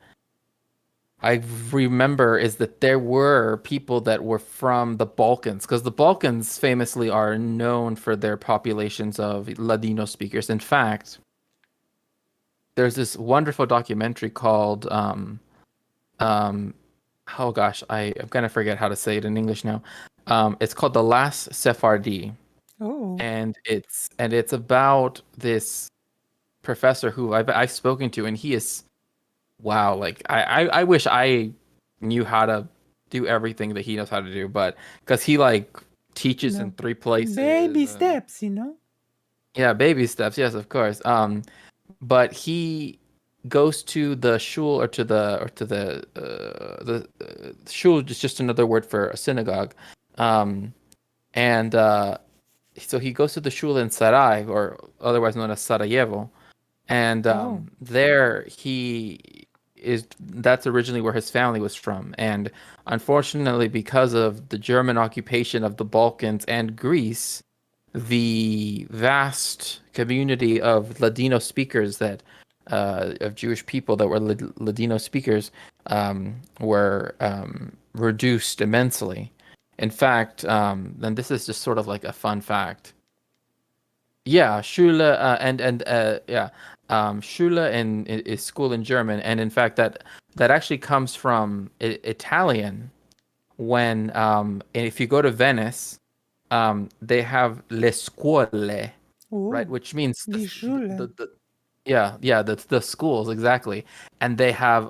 I remember is that there were people that were from the Balkans, because the Balkans famously are known for their populations of Ladino speakers. In fact, there's this wonderful documentary called oh gosh, I'm gonna forget how to say it in English now. It's called The Last Sephardi, Oh, and it's about this professor who I've spoken to, and he is, wow, like I wish I knew how to do everything that he knows how to do, but because he like teaches in 3 places. baby steps, you know? Yeah, baby steps. Yes, of course. But he goes to the shul, or to the shul is just another word for a synagogue, and so he goes to the shul in Sarai, or otherwise known as Sarajevo, and there that's originally where his family was from, and unfortunately, because of the German occupation of the Balkans and Greece, the vast community of Ladino speakers of Jewish people that were Ladino speakers were reduced immensely. In fact, and this is just sort of like a fun fact. Yeah, Schule Schule is school in German, and in fact that actually comes from Italian. When if you go to Venice, they have le scuole, right, which means die Schule. the schools, exactly, and they have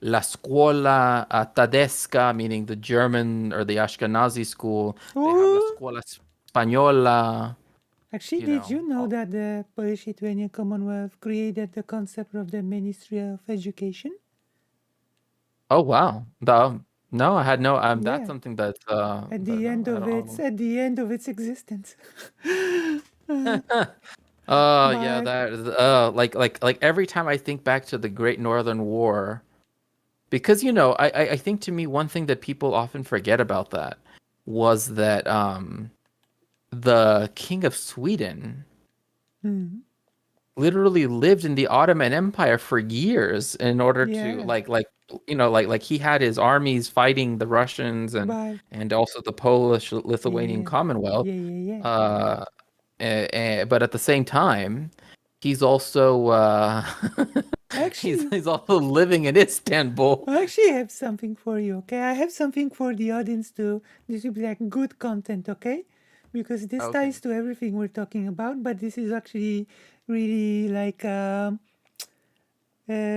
la scuola tedesca, meaning the German or the Ashkenazi school. They have la scuola spagnola. Actually, did you know that the Polish-Lithuanian Commonwealth created the concept of the Ministry of Education? Oh wow! No, I had no. That's something that's At the end of its existence. Yeah, that is, like every time I think back to the Great Northern War, because I think, to me, one thing that people often forget about that was that the King of Sweden literally lived in the Ottoman Empire for years in order to like he had his armies fighting the Russians and also the Polish Lithuanian Commonwealth. But at the same time, he's also Actually, he's also living in Istanbul. I actually have something for you, okay? I have something for the audience to. This will be like good content, okay? because this Okay. ties to everything we're talking about, but this is actually really like a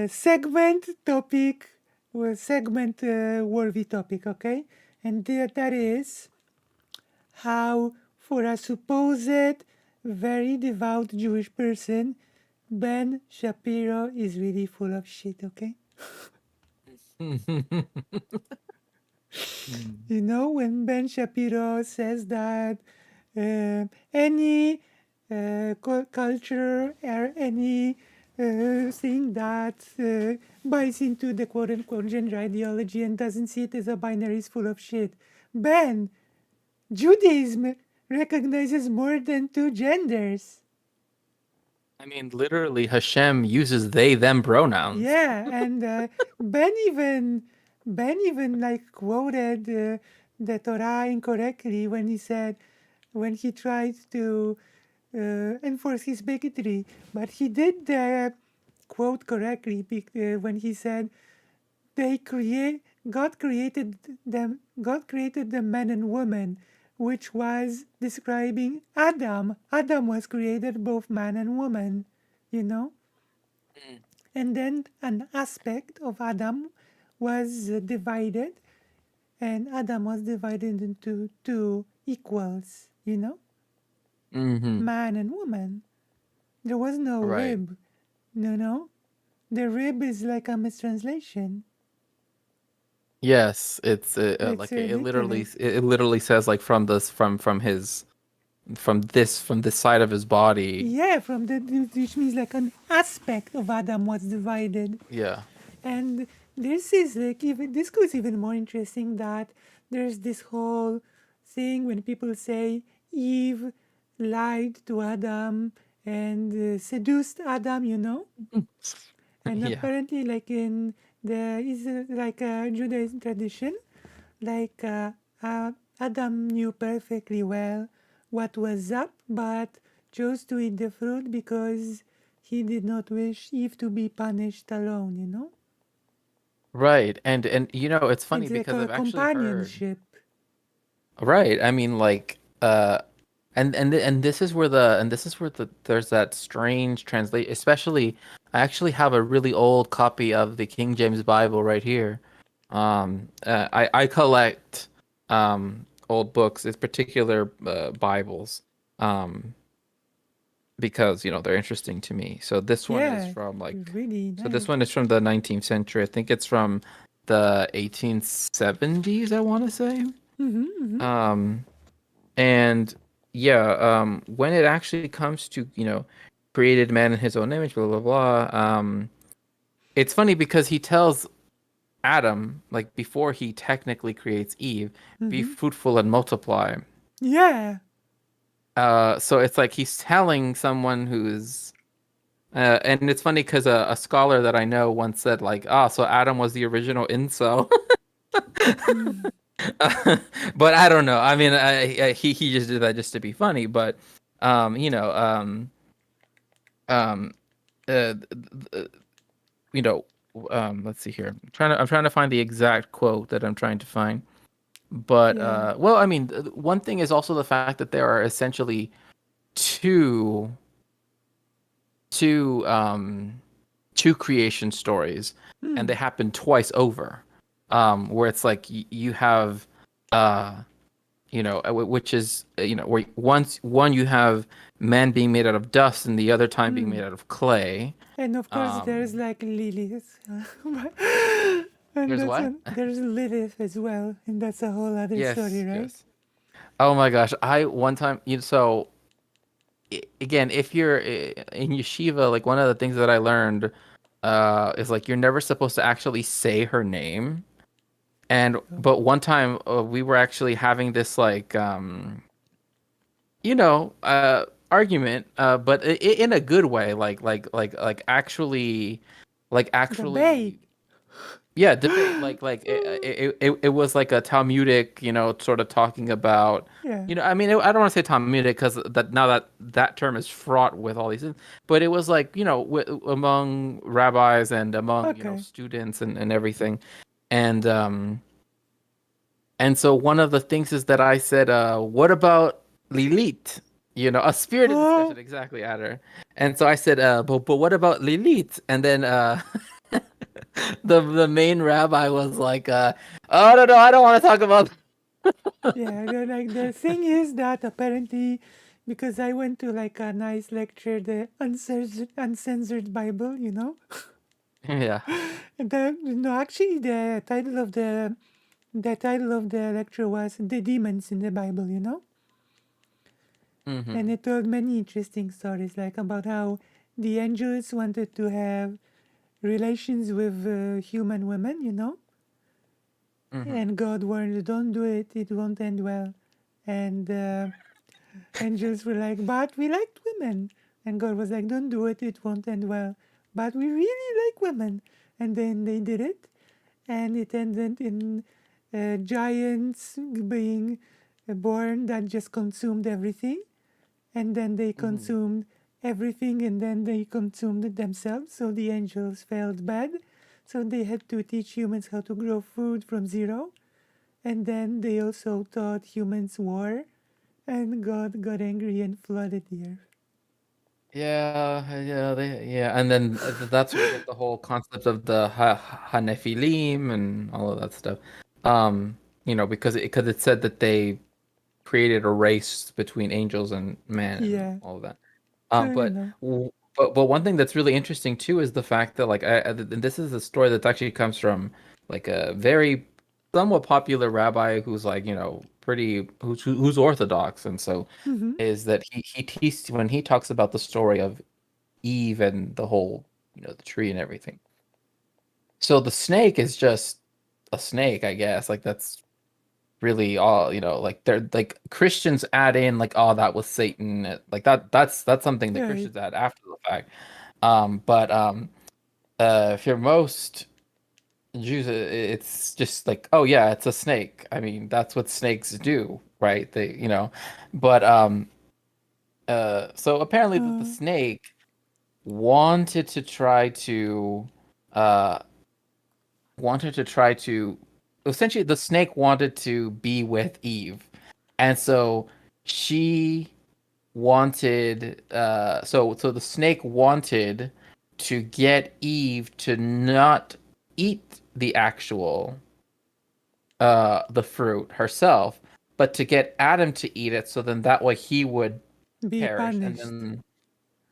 segment topic, or segment worthy topic, okay? And that is how, for a supposed very devout Jewish person, Ben Shapiro is really full of shit, okay? You know, when Ben Shapiro says that any culture or any thing that buys into the quote unquote gender ideology and doesn't see it as a binary is full of shit. Ben, Judaism recognizes more than two genders. I mean, literally, Hashem uses they them pronouns. Yeah, and Ben even like quoted the Torah incorrectly when he said, when he tried to enforce his bigotry, but he did the quote correctly when he said God created the man and woman, which was describing Adam. Adam was created both man and woman, you know? And then an aspect of Adam was divided, and Adam was divided into two equals, you know? Mm-hmm. Man and woman. There was no Right. rib, no? The rib is like a mistranslation. Yes, it's It's like it literally literally. it literally says like from this from his from this side of his body. Yeah, which means like an aspect of Adam was divided. Yeah. And this is like even this goes even more interesting, that there's this whole thing when people say Eve lied to Adam and seduced Adam, you know? And Yeah. apparently, like in the is like a Judaism tradition, like Adam knew perfectly well what was up, but chose to eat the fruit because he did not wish Eve to be punished alone, you know? Right. And you know, it's funny It's like because a I've actually heard. companionship. Right. I mean, like, and this is where there's that strange translate. Especially, I actually have a really old copy of the King James Bible right here. I collect old books, in particular Bibles, um, because you know they're interesting to me. So this one is Yeah, from like, really so this nice. one is from the 19th century. I think it's from the 1870s. I want to say. Um, and yeah, when it actually comes to, you know, created man in his own image, blah blah blah. It's funny because he tells Adam, like before he technically creates Eve, be fruitful and multiply. Yeah, So it's like he's telling someone who's and it's funny because a scholar that I know once said like, ah, so Adam was the original incel. But I don't know. I mean, he just did that just to be funny. But you know, um, uh, you know, let's see here. I'm trying to find the exact quote that I'm trying to find. But yeah. well, I mean, one thing is also the fact that there are essentially two two um two creation stories, and they happen twice over. Where it's like you have you know, which is you know, where one you have man being made out of dust and the other time being made out of clay. And of course, there's Um, like Lilith. And there's what? there's Lilith as well. And that's a whole other story, Yes, right? yes. Oh my gosh, I one time you so again, if you're in yeshiva, like one of the things that I learned is like you're never supposed to actually say her name. And but one time we were actually having this like you know argument but in a good way, like actually Debate. yeah, debate, like it was like a Talmudic, you know, sort of talking about, Yeah. you know, I mean, I don't want to say Talmudic because that now that term is fraught with all these things, but it was like, you know, among rabbis and among, you know, Okay. students and everything. And so one of the things is that I said, what about Lilith, a spirited discussion, Oh, exactly, Adder. And so I said, but what about Lilith? And then the main rabbi was like, oh no, I don't want to talk about. yeah. The thing is that apparently, because I went to like a nice lecture, the uncensored Bible, Yeah. and no, actually, the title of the lecture was "The Demons in the Bible," Mm-hmm. and it told many interesting stories, like about how the angels wanted to have relations with human women, Mm-hmm. and God warned, "Don't do it; it won't end well." And angels were like, "But we liked women," and God was like, "Don't do it; it won't end well." But we really like women, and then they did it, and it ended in giants being born that just consumed everything, and then they Mm-hmm. consumed everything, and then they consumed it themselves. So the angels felt bad, so they had to teach humans how to grow food from zero, and then they also taught humans war, and God got angry and flooded the earth. Yeah, and then that's where we get the whole concept of the Hanephilim and all of that stuff. Because it said that they created a race between angels and man and Yeah, all of that. so But one thing that's really interesting too is the fact that and this is a story that actually comes from like a very somewhat popular rabbi who's like pretty who's Orthodox, and so mm-hmm. is that he when he talks about the story of Eve and the whole the tree and everything. So the snake is just a snake, I guess. Like that's really all like they're like Christians add in like, oh, that was Satan, like that's something that Right. Christians add after the fact. But if you're most Jews, it's just like, oh yeah, it's a snake. I mean, that's what snakes do, right? But so apparently the Uh, snake wanted to try to uh wanted to try to essentially the snake wanted to be with Eve. And so she wanted so the snake wanted to get Eve to not eat the actual the fruit herself, but to get Adam to eat it, so then that way he would be perish, punished.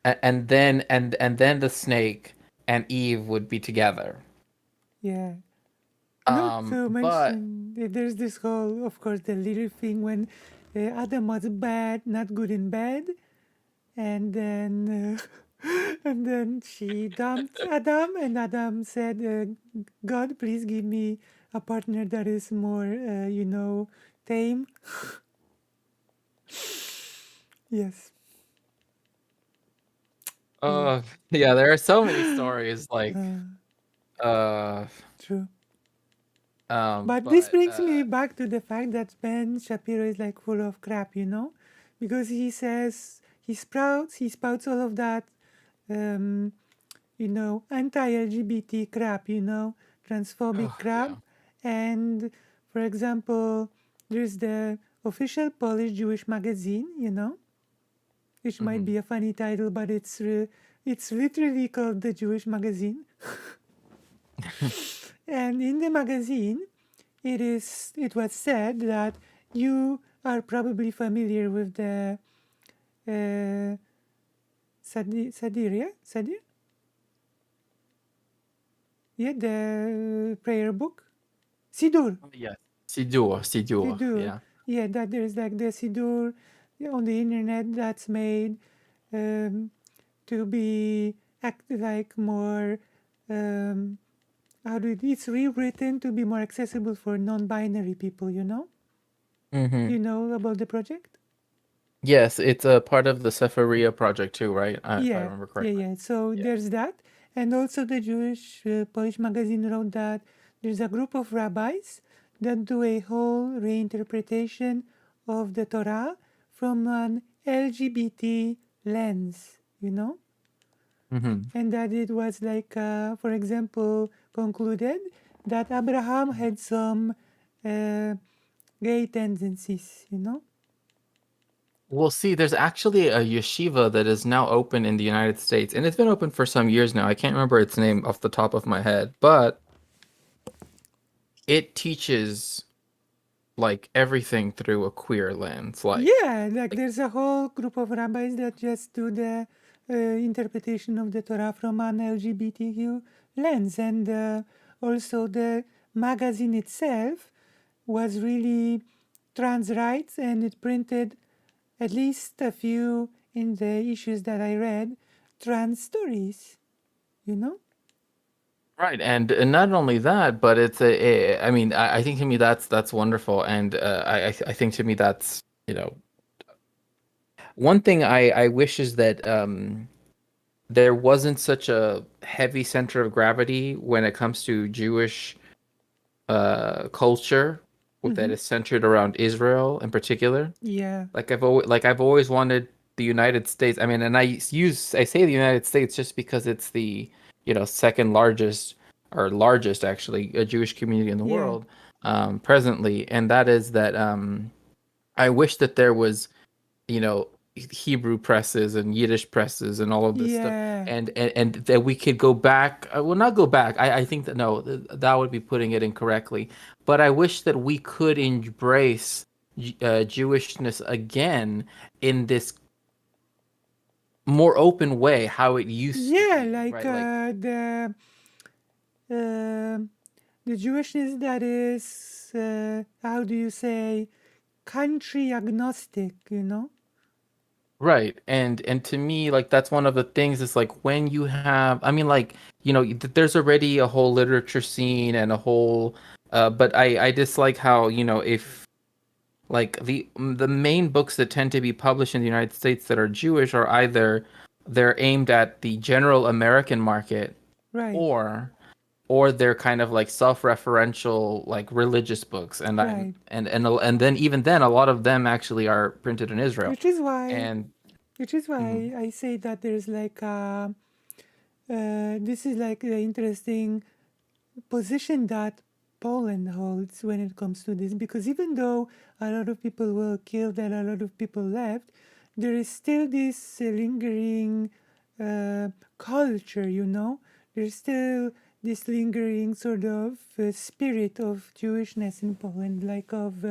and then the snake and Eve would be together. Yeah. Not to But mention, there's this whole, of course, the little thing when Adam was bad, not good in bed, and then and then she dumped Adam, and Adam said, "God, please give me a partner that is more, tame." Yes. Yeah. yeah, there are so many stories like Uh, uh True. But this but brings me back to the fact that Ben Shapiro is like full of crap, because he says he spouts all of that, um, anti-LGBT crap, transphobic crap, yeah. and for example, there's the official Polish Jewish magazine, which might Hmm. be a funny title, but it's literally called the Jewish Magazine, and in the magazine it was said that you are probably familiar with the uh, Sadir? Yeah, the prayer book. Sidur. Yes. Sidur, Sidur. yeah. Yeah, that there's like the Sidur on the internet that's made um, to be act like more um, it's rewritten to be more accessible for non-binary people, Hmm. you know about the project. Yes, it's a part of the Sepharia project too, right? If I Yeah, remember yeah, correctly. yeah. So Yeah. there's that. And also, the Jewish Polish magazine wrote that there's a group of rabbis that do a whole reinterpretation of the Torah from an LGBT lens, Hmm. and that it was like, for example, concluded that Abraham had some uh, gay tendencies, Well, see, there's actually a yeshiva that is now open in the United States, and it's been open for some years now. I can't remember its name off the top of my head, but it teaches like everything through a queer lens. Yeah, like Like there's a whole group of rabbis that just do the interpretation of the Torah from an LGBTQ lens, and also the magazine itself was really trans rights, and it printed at least a few in the issues that I read trans stories. You know? right, and not only that, but I mean, I think to me that's wonderful, and I think to me that's, you know, one thing I wish is that there wasn't such a heavy center of gravity when it comes to Jewish culture that is centered around Israel in particular. Yeah. I've always wanted the United States. I mean, and I say the United States just because it's the, you know, second largest or largest actually a Jewish community in the Yeah. world presently, and that is that I wish that there was, you know, Hebrew presses and Yiddish presses and all of this stuff, Yeah. and that we could go back. Well, not go back. I think that no, that would be putting it incorrectly. But I wish that we could embrace Jewishness again in this more open way, how it used to Yeah, be, like right? Like the Jewishness that is, how do you say, country agnostic, you know? right, and to me, like that's one of the things. Is like when you have, I mean, like, you know, there's already a whole literature scene and a whole, but I dislike how, you know, if like the main books that tend to be published in the United States that are Jewish are either they're aimed at the general American market, Right, or they're kind of like self-referential like religious books, and right. and then even then a lot of them actually are printed in Israel. Which is why, And mhm. I say that there's like, this is like the interesting position that Poland holds when it comes to this, because even though a lot of people were killed and a lot of people left, there is still this lingering culture, you know? There's still this lingering sort of spirit of Jewishness in Poland, like of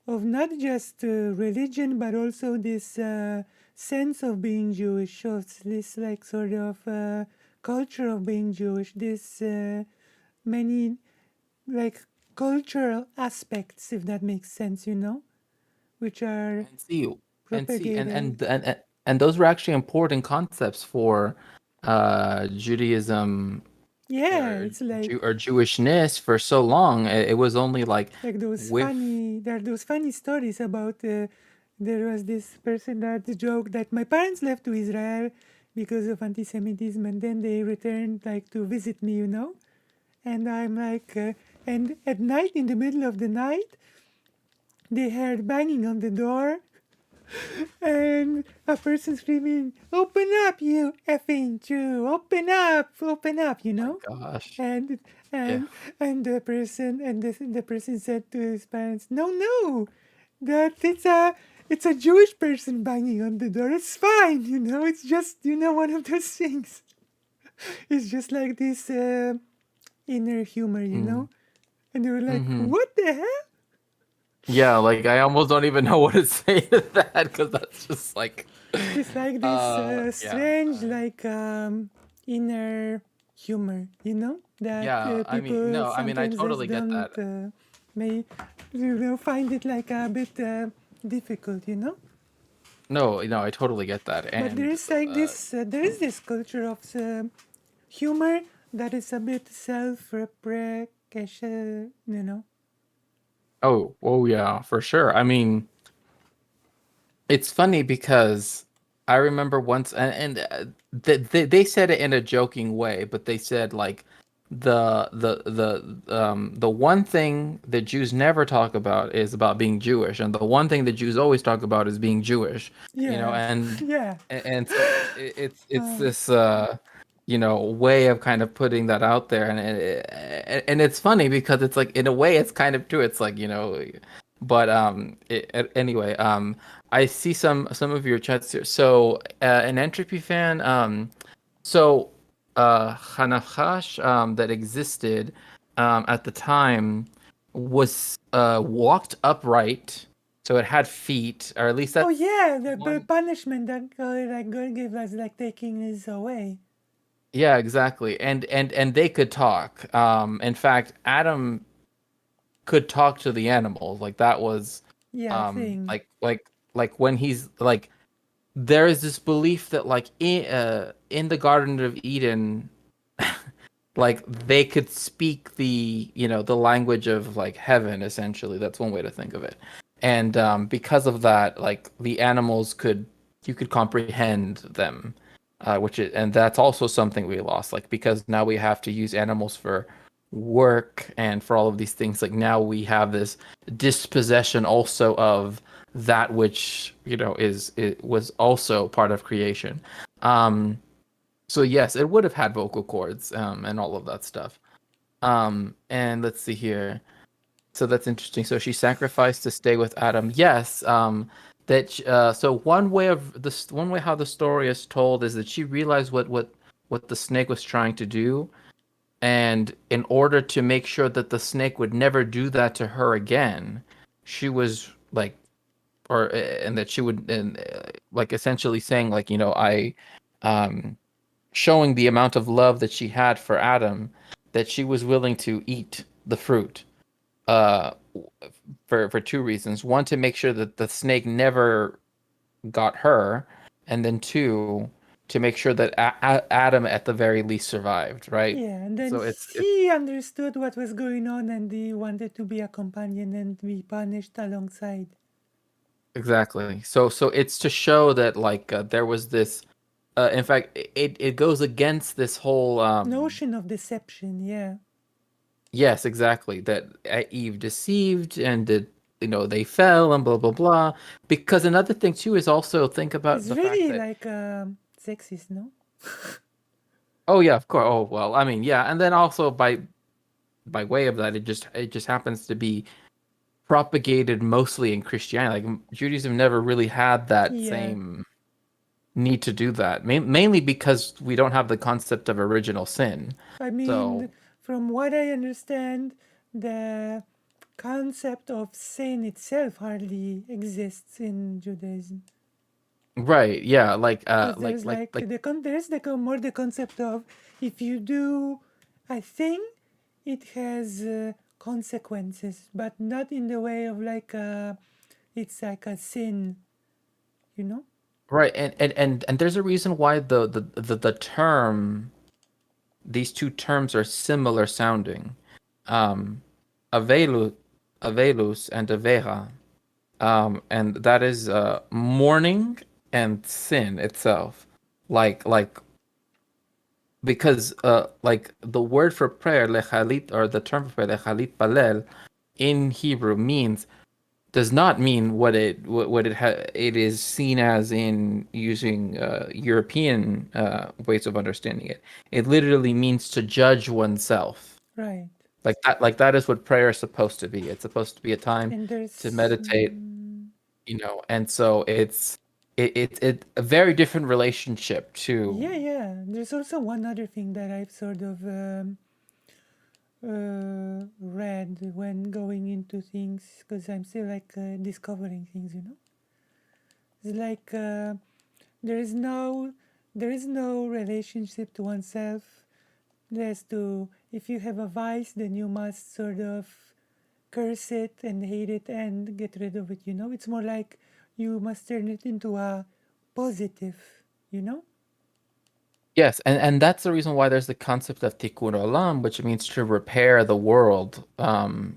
not just religion, but also this sense of being Jewish, of this like sort of culture of being Jewish, this many like cultural aspects, if that makes sense, you know, which are and see propagated. and those were actually important concepts for Judaism Yeah, or it's like Jewishness for so long. It was only like those with funny, there are those funny stories about there was this person that joked that my parents left to Israel because of anti-Semitism, and then they returned like to visit me, you know, and I'm like, and at night, in the middle of the night, they heard banging on the door, and a person screaming, "Open up, you effing Jew! Open up!" You know, gosh, and yeah. and and the person said to his parents, "No, no, that it's a Jewish person banging on the door. It's fine, you know. It's just, you know, one of those things. It's just like this inner humor, you know." And they were like, Mm-hmm. "What the hell?" Yeah, like I almost don't even know what to say to that because that's just like, It's like this yeah, strange, like inner humor, you know, that yeah. I mean, people no, I mean, I sometimes just totally get don't that. may you know find it like a bit difficult, you know. No, no, I totally get that. But there And is like this, there is this culture of humor that is a bit self-reprecation, you know. oh yeah, for sure. I mean, it's funny because I remember once, they said it in a joking way, but they said like the one thing that Jews never talk about is about being Jewish, and the one thing that Jews always talk about is being Jewish, you know, Yeah, yeah, and so it's this you know, way of kind of putting that out there, and it's funny because it's like in a way it's kind of true. It's like, you know, but anyway, I see some of your chats here. So, an Entropy fan, so Hanahash that existed at the time was walked upright, so it had feet, or at least Oh that's yeah, the one. punishment that like God gave us, like taking his away. Yeah, exactly. And they could talk. In fact, Adam could talk to the animals. Like that was Yeah, thing. like when he's like there is this belief that like in the Garden of Eden, like they could speak the the language of like heaven essentially. That's one way to think of it. And because of that, like the animals could you could comprehend them, and that's also something we lost. Like because now we have to use animals for work and for all of these things. Like now we have this dispossession also of that which it was also part of creation. So yes, it would have had vocal cords and all of that stuff. And let's see here. So that's interesting. So she sacrificed to stay with Adam. Yes. So one way how the story is told is that she realized what the snake was trying to do, and in order to make sure that the snake would never do that to her again, she was like, and that she would, and like essentially saying like, um, showing the amount of love that she had for Adam, that she was willing to eat the fruit, uh, for two reasons. One, to make sure that the snake never got her, and then two, to make sure that Adam at the very least survived, right? Yeah, and then So it's he understood what was going on, and he wanted to be a companion and be punished alongside. exactly. So it's to show that like there was this. In fact, it goes against this whole Notion of deception, yeah. yes, exactly. That Eve deceived and they fell and blah blah blah. Because another thing too is also think about It's the fact really that like sexist, no? oh yeah, of course. Oh well, I mean yeah, and then also by way of that, it just happens to be propagated mostly in Christianity. Like Judaism never really had that Yeah. same need to do that, mainly because we don't have the concept of original sin. I So mean, from what I understand, the concept of sin itself hardly exists in Judaism. right, yeah, Because there's like there's more the concept of if you do a thing, it has consequences, but not in the way of like it's like a sin, you know? right, and there's a reason why the term these two terms are similar sounding. Um, avelu, avelus and avera. And that is mourning and sin itself. Like because like the word for prayer lechalit, or the term for prayer lechalit palel in Hebrew does not mean it is seen as in using European ways of understanding it. It literally means to judge oneself. Right. Like that is what prayer is supposed to be. It's supposed to be a time And to there's meditate, and so it's a very different relationship to yeah. There's also one other thing that I've sort of read when going into things, because I'm still like discovering things, you know. It's like there is no relationship to oneself. There's to if you have a vice, then you must sort of curse it and hate it and get rid of it. You know, it's more like you must turn it into a positive. You know. yes, and that's the reason why there's the concept of tikkun olam, which means to repair the world,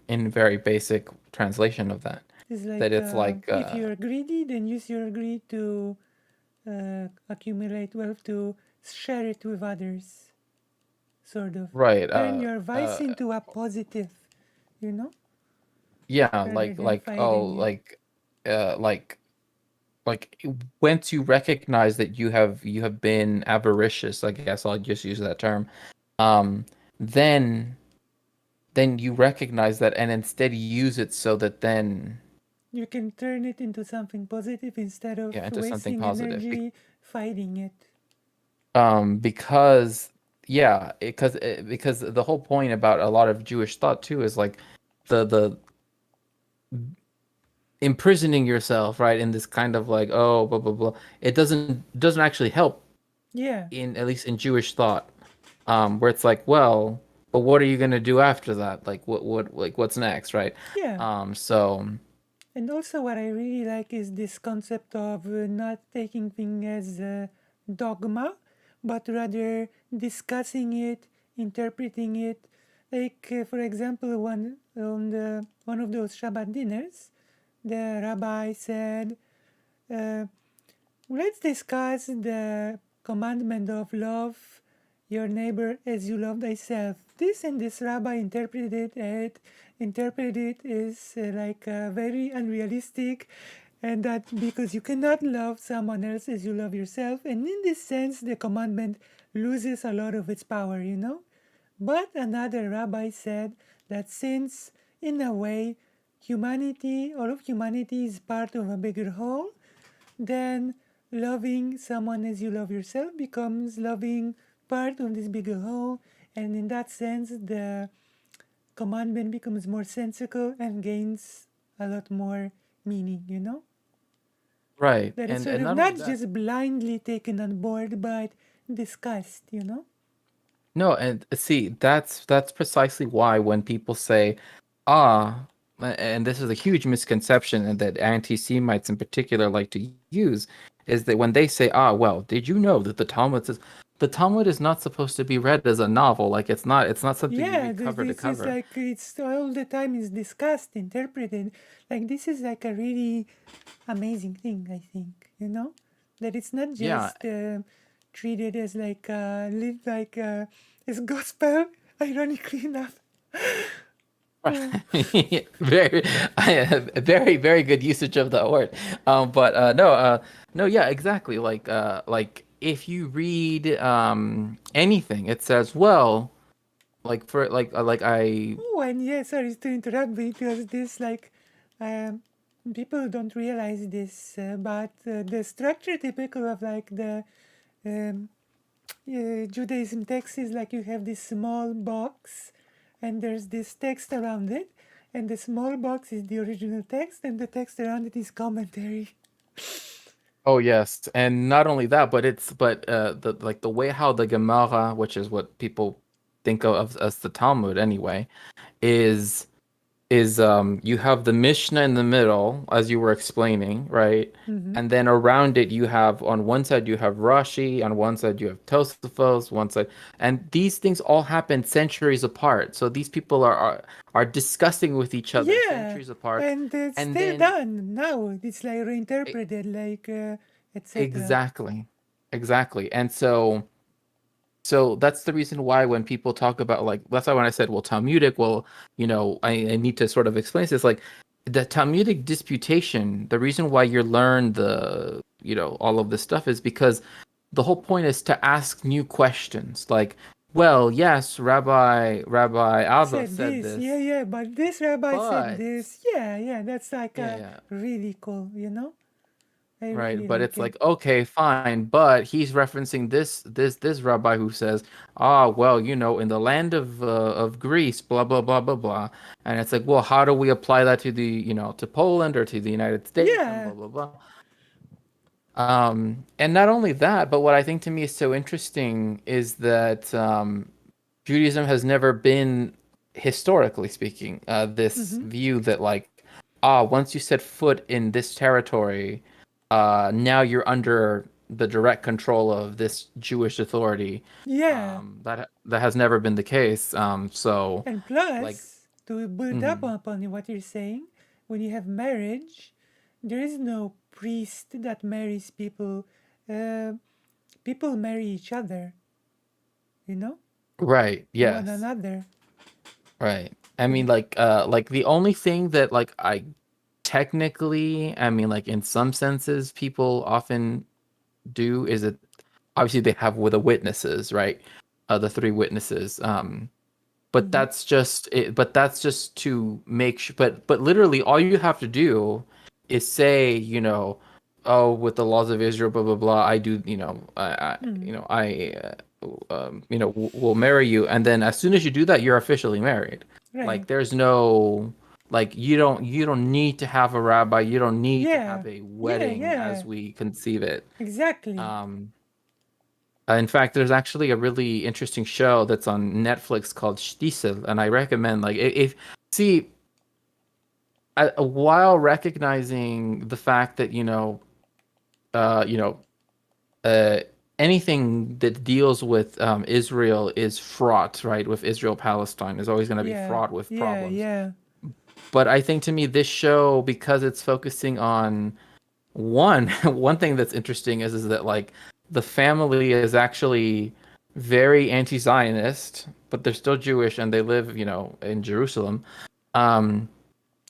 in very basic translation of that. It's That like it's like if you're greedy, then use your greed to accumulate wealth to share it with others. Sort of right, turn your vice into a positive, you know, yeah, rather than like oh fighting it. uh like like once you recognize that you have been avaricious, I guess I'll just use that term, um then you recognize that and instead use it so that then You can turn it into something positive instead of Yeah, into something wasting positive. energy fighting it. Because yeah, because the whole point about a lot of Jewish thought too is like the imprisoning yourself, right, in this kind of like, oh, blah blah blah. It doesn't actually help, Yeah, in at least in Jewish thought, where it's like, well, but what are you gonna do after that? Like what's next, right? yeah. So And also, what I really like is this concept of not taking things as dogma, but rather discussing it, interpreting it. Like, for example, one of those Shabbat dinners, the rabbi said, uh, let's discuss the commandment of love your neighbor as you love thyself. This and this rabbi interpreted it as like very unrealistic, and that because you cannot love someone else as you love yourself, and in this sense, the commandment loses a lot of its power, you know. But another rabbi said that since, in a way, all of humanity is part of a bigger whole, then loving someone as you love yourself becomes loving part of this bigger whole, and in that sense the commandment becomes more sensical and gains a lot more meaning, you know, right, that it's sort and of not only not that. just blindly taken on board but discussed, you know. No, and see, that's precisely why when people say, ah, and this is a huge misconception, and that anti-Semites in particular like to use, is that when they say, ah, well, did you know that the Talmud is not supposed to be read as a novel, like it's not something you Yeah, read cover to this is cover. like it's all the time is discussed, interpreted. Like this is like a really amazing thing, I think. You know, that it's not Yeah, just treated as like as gospel. Ironically enough. very, very, very good usage of that word. But no, yeah, exactly. Like if you read anything, it says, well, like for like I Oh, and yeah, sorry to interrupt because this like um, people don't realize this, but the structure typical of like the um, Judaism text is like you have this small box and there's this text around it, and the small box is the original text and the text around it is commentary. Oh yes, and not only that, but the like the way how the Gemara, which is what people think of as the Talmud anyway, is you have the Mishnah in the middle, as you were explaining, right? Mm-hmm. And then around it you have, on one side you have Rashi, on one side you have Tosafos, one side, and these things all happen centuries apart. So these people are discussing with each other Yeah, centuries apart, and it's and still then done now. It's like e- reinterpreted, like etc. exactly, exactly, and so that's the reason why when people talk about, like, that's why when I said, well, Talmudic, well, I need to sort of explain this. Like, the Talmudic disputation, the reason why you learn all of this stuff is because the whole point is to ask new questions. Like, well, yes, Rabbi Alba Said said this, yeah, this, yeah, but this rabbi said but this, yeah, yeah. That's like yeah, yeah. really cool, you know. I Right, really but like it's it. like, okay, fine, but he's referencing this rabbi who says, ah, well, in the land of Greece, blah blah blah blah blah, and it's like, well, how do we apply that to to Poland or to the United States and Yeah, blah blah blah. And not only that, but what I think to me is so interesting is that Judaism has never been, historically speaking, this mm-hmm. view that, like, once you set foot in this territory, now you're under the direct control of this Jewish authority. Yeah. That has never been the case. So, And like, plus, to build up mhm. upon what you're saying, when you have marriage, there is no priest that marries people. Uh, People marry each other, you know, Right, one yes, another. right. I mean, And like the only thing that, like, I mean, like, in some senses, people often do is that obviously they have with the witnesses, right? The three witnesses. But mm-hmm. that's just it. But that's just to make sure. But literally, all you have to do say, oh, with the laws of Israel, blah blah blah, I do, Mm. will marry you, and then as soon as you do that, you're officially married. Right. Like there's no, like you don't need to have a rabbi, you don't need to have Yeah. a Yeah. wedding Yeah. as we conceive it. Exactly. Um, in fact, there's actually a really interesting show that's on Netflix called Shtisel, and I recommend like if see while recognizing the fact that uh, you know, uh, anything that deals with Israel is fraught, right? With Israel Palestine is always going to be Yeah. fraught with Yeah. problems. Yeah. But I think to me, this show, because it's focusing on one thing that's interesting is that like the family is actually very anti-Zionist, but they're still Jewish and they live, in Jerusalem, um,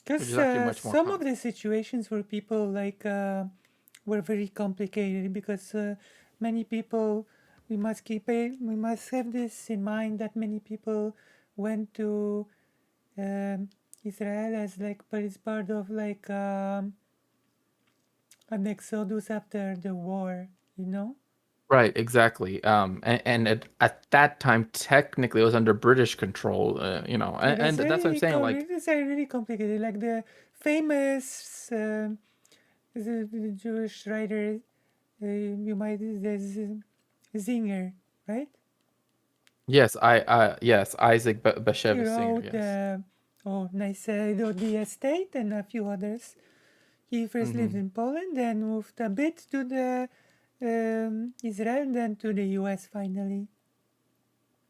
which is Because actually much more some common. of the situations where people were very complicated because many people we must have this in mind that many people went to um, Israel as like but it's part of like an exodus after the war, you know? Right, exactly. And at that time, technically, it was under British control. It And is that's what I'm really saying. Like, it is really complicated. Like the famous the Jewish writer you might there's Zinger, right? yes, yes, Isaac He Bashevis Singer. wrote Yes. nice wrote The Estate and a few others. He first lived Hmm. in Poland, then moved a bit to the Israel, then to the U.S. finally,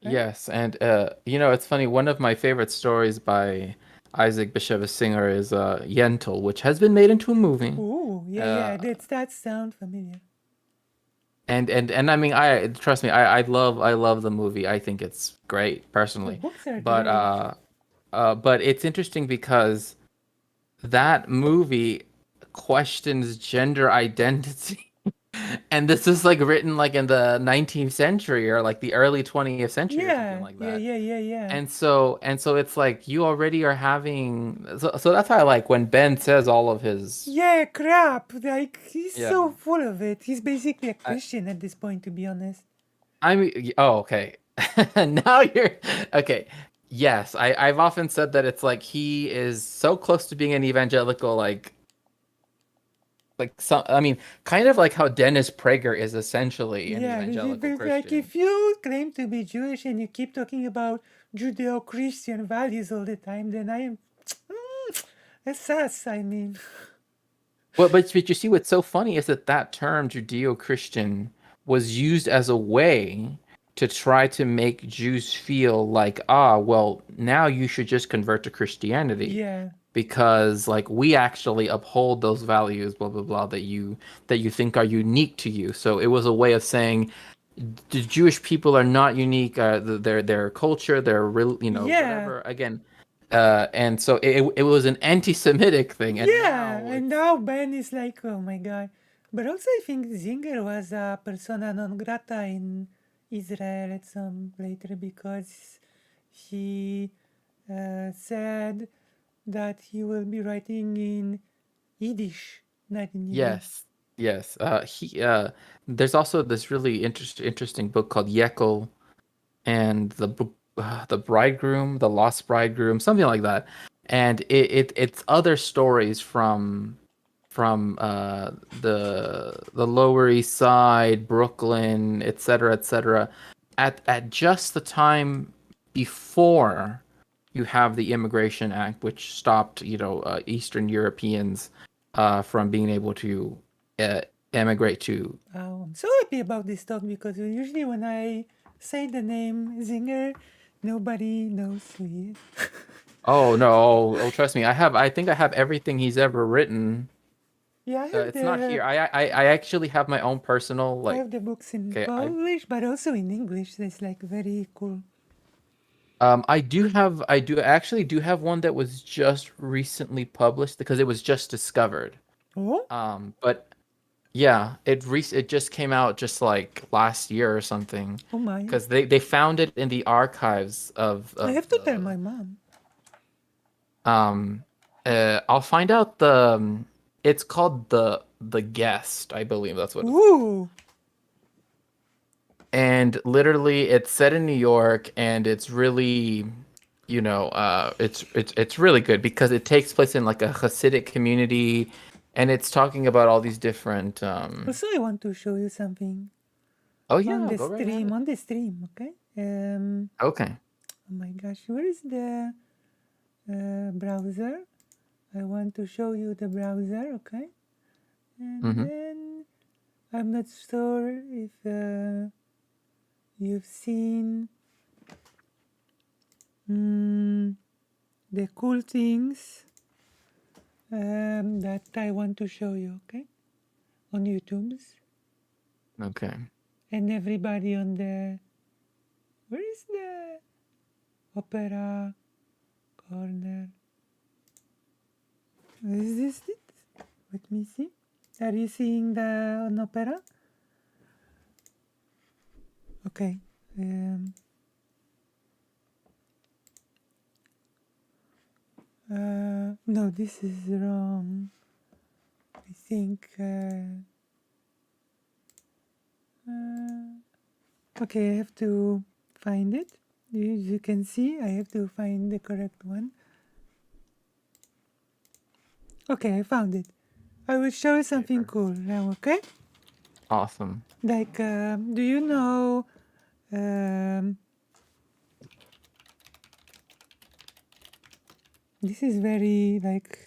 right? Yes, and it's funny. One of my favorite stories by Isaac Bashevis Singer is Yentl, which has been made into a movie. Ooh, yeah, Uh, yeah, that sound familiar. and I mean, I trust me, I love the movie. I think it's great The personally, books are but great. but it's interesting because that movie questions gender identity. And this is like written like in the 19th century or like the early 20th century or something Yeah, like yeah, that. yeah, yeah, yeah. And so it's like you already are having, so that's why I like when Ben says all of his. Yeah, crap. Like he's Yeah. so full of it. He's basically a I Christian at this point, to be honest. I mean, oh, okay. Now you're okay. Yes, I've often said that it's like he is so close to being an evangelical, like some, I mean, kind of like how Dennis Prager is essentially an Yeah, evangelical like Christian. if you claim to be Jewish and you keep talking about Judeo-Christian values all the time, then I am. That's us. I mean, But you see, what's so funny is that term Judeo-Christian was used as a way to try to make Jews feel like, well, now you should just convert to Christianity yeah, because like we actually uphold those values, blah blah blah, that you think are unique to you. So it was a way of saying the Jewish people are not unique. Their culture, their real, yeah, whatever. Again, and so it was an anti-Semitic thing, and yeah. now And it's. now Ben is like, oh my god. But also, I think Zinger was a persona non grata in Israel at some later because he said that he will be writing in Yiddish, not in Hebrew. Yes, yes. There's also this really interesting book called Yekel and the Bridegroom, the Lost Bridegroom, something like that. And it's other stories from the Lower East Side, Brooklyn, et cetera, at just the time before you have the Immigration Act, which stopped, Eastern Europeans from being able to uh, emigrate to. I'm so happy about this talk because usually when I say the name Zinger, nobody knows who he is. Oh no! Oh, trust me, I think I have everything he's ever written. Yeah, I have It's not the here. I actually have my own personal I like. have the books in Okay, Polish, but also in English. That's like very cool. I actually do have one that was just recently published because it was just discovered. Oh, But yeah, it just came out just like last year or something, oh my! because they found it in the archives of I of have to tell my mom. I'll find out the It's called the Guest, I believe that's what. Ooh. And literally, it's set in New York, and it's really, it's really good because it takes place in like a Hasidic community, and it's talking about all these different. Also, I want to show you something Oh on yeah, the go right ahead. stream. On the stream, okay? Okay. Oh my gosh, where is the browser? I want to show you the browser, okay? And Mm-hmm. then I'm not sure if you've seen the cool things that I want to show you, okay? On YouTube's. Okay. And everybody on the... Where is the Opera corner? Is this it? Let me see. Are you seeing the on Opera? Okay. No, this is wrong. I think. Okay, I have to find it. As you can see, I have to find the correct one. Okay, I found it. I will show you something cool now, okay? Awesome. Like, do you know... this is very, like,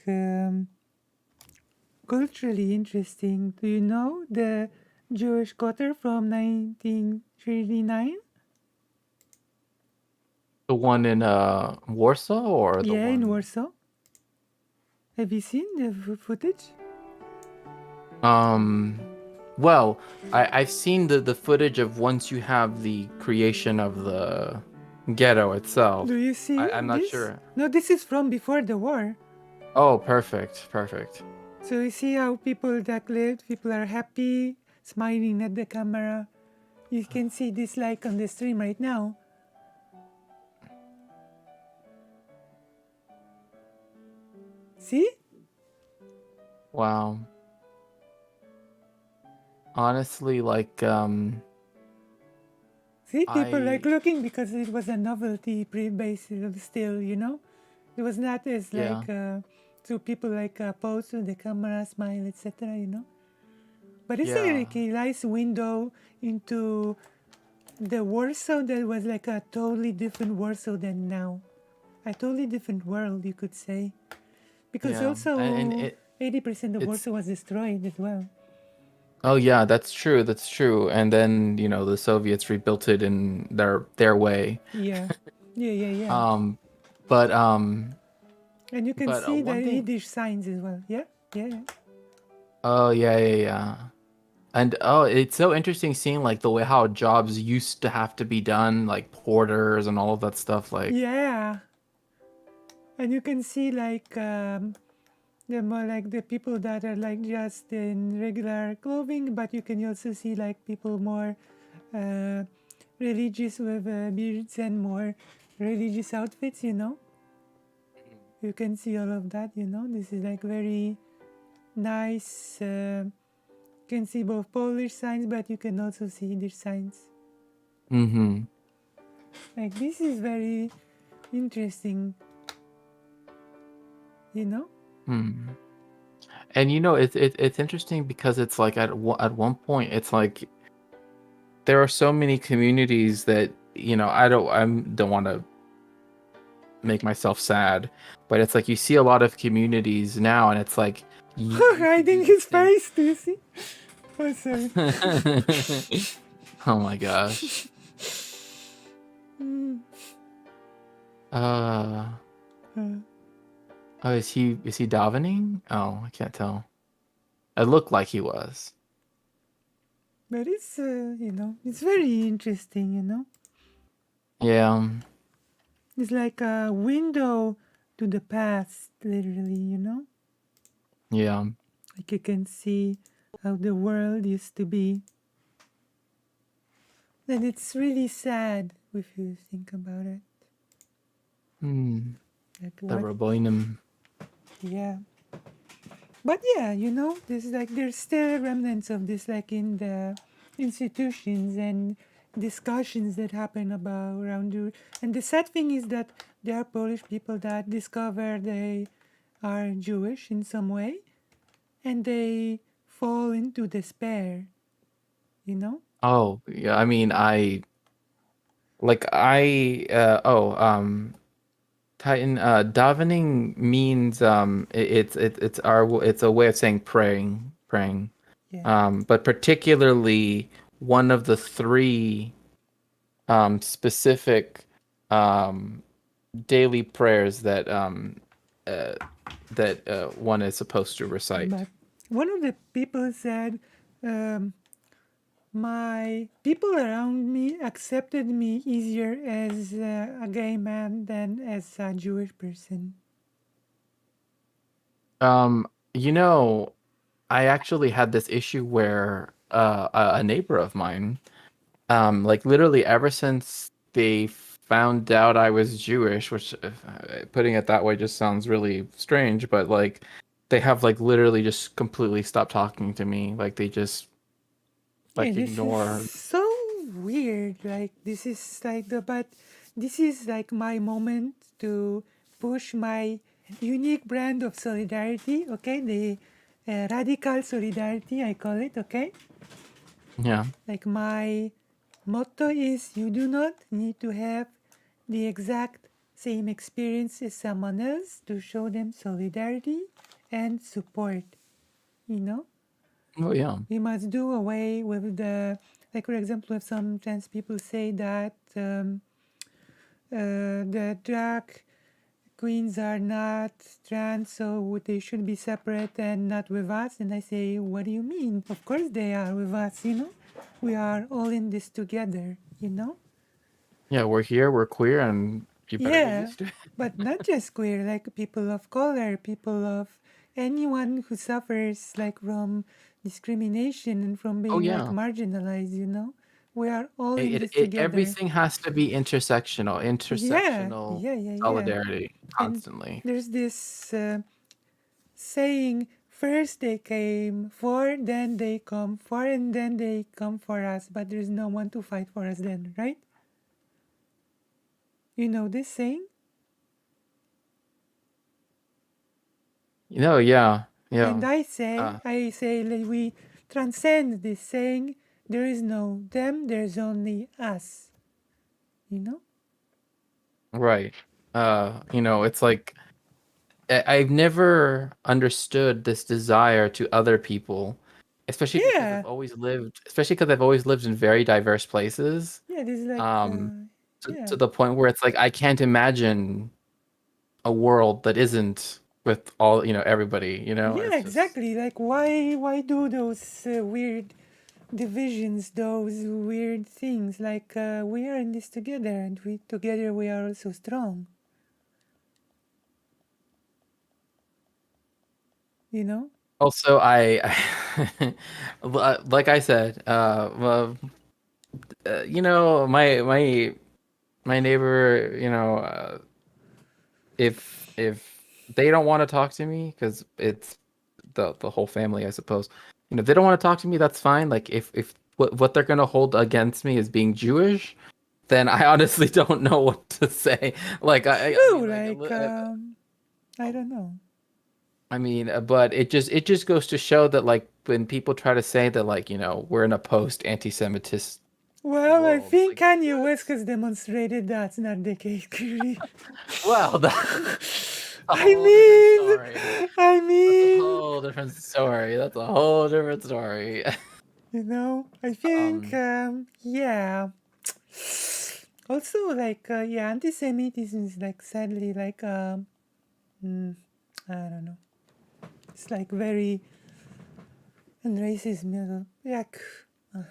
culturally interesting. Do you know the Jewish quarter from 1939? The one in Warsaw or the Yeah, one? in Warsaw. Have you seen the footage? Well, I've seen the footage of once you have the creation of the ghetto itself. Do you see I'm not this? sure. No, this is from before the war. Oh, perfect. So you see how people that lived, people are happy, smiling at the camera. You can see this like on the stream right now. See? Wow. Honestly, like See, people like I looking because it was a novelty based still, you know? It was not as yeah. like, so people like pose to the camera, smile, etc., you know? But it's Yeah. like a nice window into the Warsaw that was like a totally different Warsaw than now. A totally different world, you could say. Because Yeah. also And 80% of it's Warsaw was destroyed as well. oh yeah, that's true. And then, the Soviets rebuilt it in their way. Yeah. Yeah. But And you can see the one thing. Yiddish signs as well. Yeah. Oh yeah. And it's so interesting seeing like the way how jobs used to have to be done, like porters and all of that stuff. Like Yeah. And you can see like the more like the people that are like just in regular clothing, but you can also see like people more religious with beards and more religious outfits, you know. You can see all of that, you know. This is like very nice. You can see both Polish signs, but you can also see Yiddish signs. mm-hmm. Like this is very interesting, you know. And it's interesting because it's like at one point it's like there are so many communities that I don't want to make myself sad, but it's like you see a lot of communities now, and it's like Hiding his face, do you see? Oh, sorry. Oh my gosh. Oh, is he davening? Oh, I can't tell. It looked like he was. But it's it's very interesting, you know. Yeah. It's like a window to the past, literally, you know. Yeah. Like you can see how the world used to be. And it's really sad if you think about it. Like The what? Rabbonim. Yeah. But yeah, there's still remnants of this, like in the institutions and discussions that happen about around you. And the sad thing is that there are Polish people that discover they are Jewish in some way, and they fall into despair. You know? Oh, yeah. I mean, Titan, davening means it's a way of saying praying. Yeah. But particularly one of the three specific daily prayers uh, that one is supposed to recite. But one of the people said, um, my people around me accepted me easier as a gay man than as a Jewish person. You know, I actually had this issue where a neighbor of mine, like literally ever since they found out I was Jewish, which putting it that way just sounds really strange, but like they have like literally just completely stopped talking to me. Like they just Yeah, like this is ignore. so weird. Like but this is like my moment to push my unique brand of solidarity. Okay, the radical solidarity, I call it. Okay, Yeah. like my motto is: you do not need to have the exact same experience as someone else to show them solidarity and support. You know. Oh yeah. We must do away with like for example, if some trans people say that the drag queens are not trans, so they should be separate and not with us. And I say, what do you mean? Of course they are with us, We are all in this together, Yeah, we're here, we're queer, and you better get Yeah, used to it. but not just queer, like people of color, people of anyone who suffers like from discrimination and from Oh being like yeah. marginalized. We are all in this It together. everything has to be Yeah, intersectional yeah, yeah, yeah. solidarity And constantly. there's this saying, first they came for, then they come for, and then they come for us, but there's no one to fight for us then, right? You know this saying? You know, yeah, And yeah. I say, like, we transcend this saying, there is no them, there's only us. You know? Right. It's like I've never understood this desire to other people, Yeah, especially because I've always lived in very diverse places. yeah. This is like, Um, yeah, to the point where it's like I can't imagine a world that isn't with all, everybody, yeah, It's just exactly. Like, why do those weird divisions, those weird things? Like, we are in this together, and we together we are also strong. You know? also like I said, well, my neighbor, if they don't want to talk to me because it's the whole family, I suppose. They don't want to talk to me, that's fine. Like if what they're gonna hold against me is being Jewish, then I honestly don't know what to say. Like I True. mean, like Like, I don't know. but it just goes to show that like when people try to say that like we're in a post anti-Semitist Well, I world, it's think like Kanye what? West has demonstrated that's not the case, clearly. Well, that's a I whole different mean, story. I That's a mean, whole different story. That's a whole different story. I think, um, yeah. Also, like, yeah, anti-Semitism is like sadly like, I don't know. It's like very, and racism, like, uh,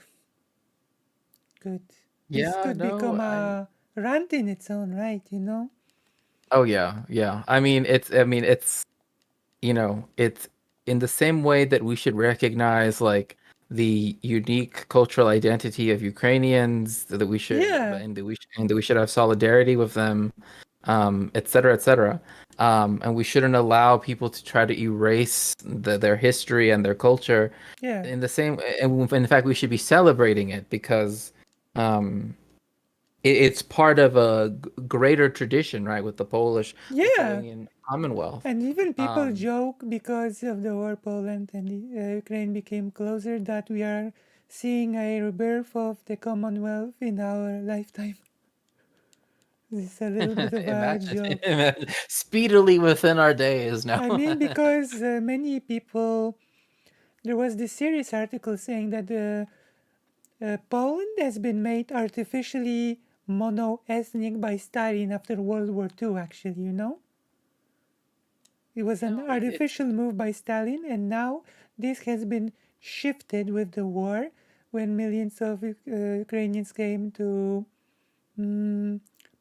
could this yeah, could no, become a rant in its own right? oh yeah, yeah. It's in the same way that we should recognize like the unique cultural identity of Ukrainians, that we should Yeah, and that we should have solidarity with them. et cetera, et cetera. And we shouldn't allow people to try to erase their history and their culture Yeah. in the same. And in fact, we should be celebrating it because um, it's part of a greater tradition, right? With the Polish Yeah. Lithuanian Commonwealth. And even people Um, joke because of the war, Poland and Ukraine became closer, that we are seeing a rebirth of the Commonwealth in our lifetime. It's a little bit of a joke. imagine, speedily within our days now. I mean, because many people, there was this serious article saying that Poland has been made artificially mono-ethnic by Stalin after World War II, actually, you know? It was an No, artificial move by Stalin, and now this has been shifted with the war when millions of Ukrainians came to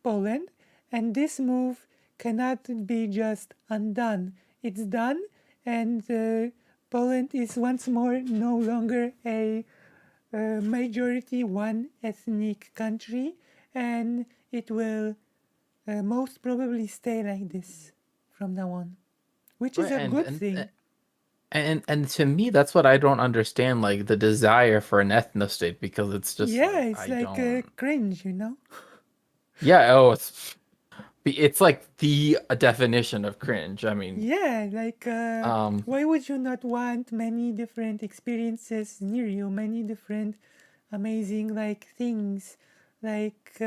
Poland. And this move cannot be just undone. It's done, and Poland is once more no longer a majority one ethnic country, and it will most probably stay like this from now on, which is right, a good thing. and to me, that's what I don't understand, like the desire for an ethno state, because it's just Yeah, like it's I like don't. cringe, you know? Yeah, oh, it's like the definition of cringe. I mean, Yeah, like um, why would you not want many different experiences near you, many different amazing like things, like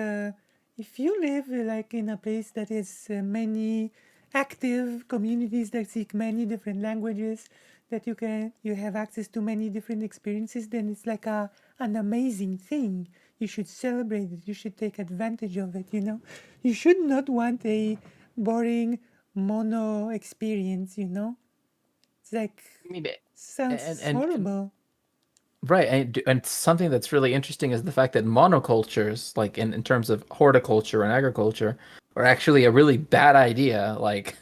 if you live like in a place that has many active communities that speak many different languages, that you have access to many different experiences, then it's like an amazing thing. You should celebrate it, you should take advantage of it, you know? You should not want a boring mono experience, you know? It's like I mean, sounds and horrible. right, and something that's really interesting is the fact that monocultures, like in terms of horticulture and agriculture, are actually a really bad idea. Like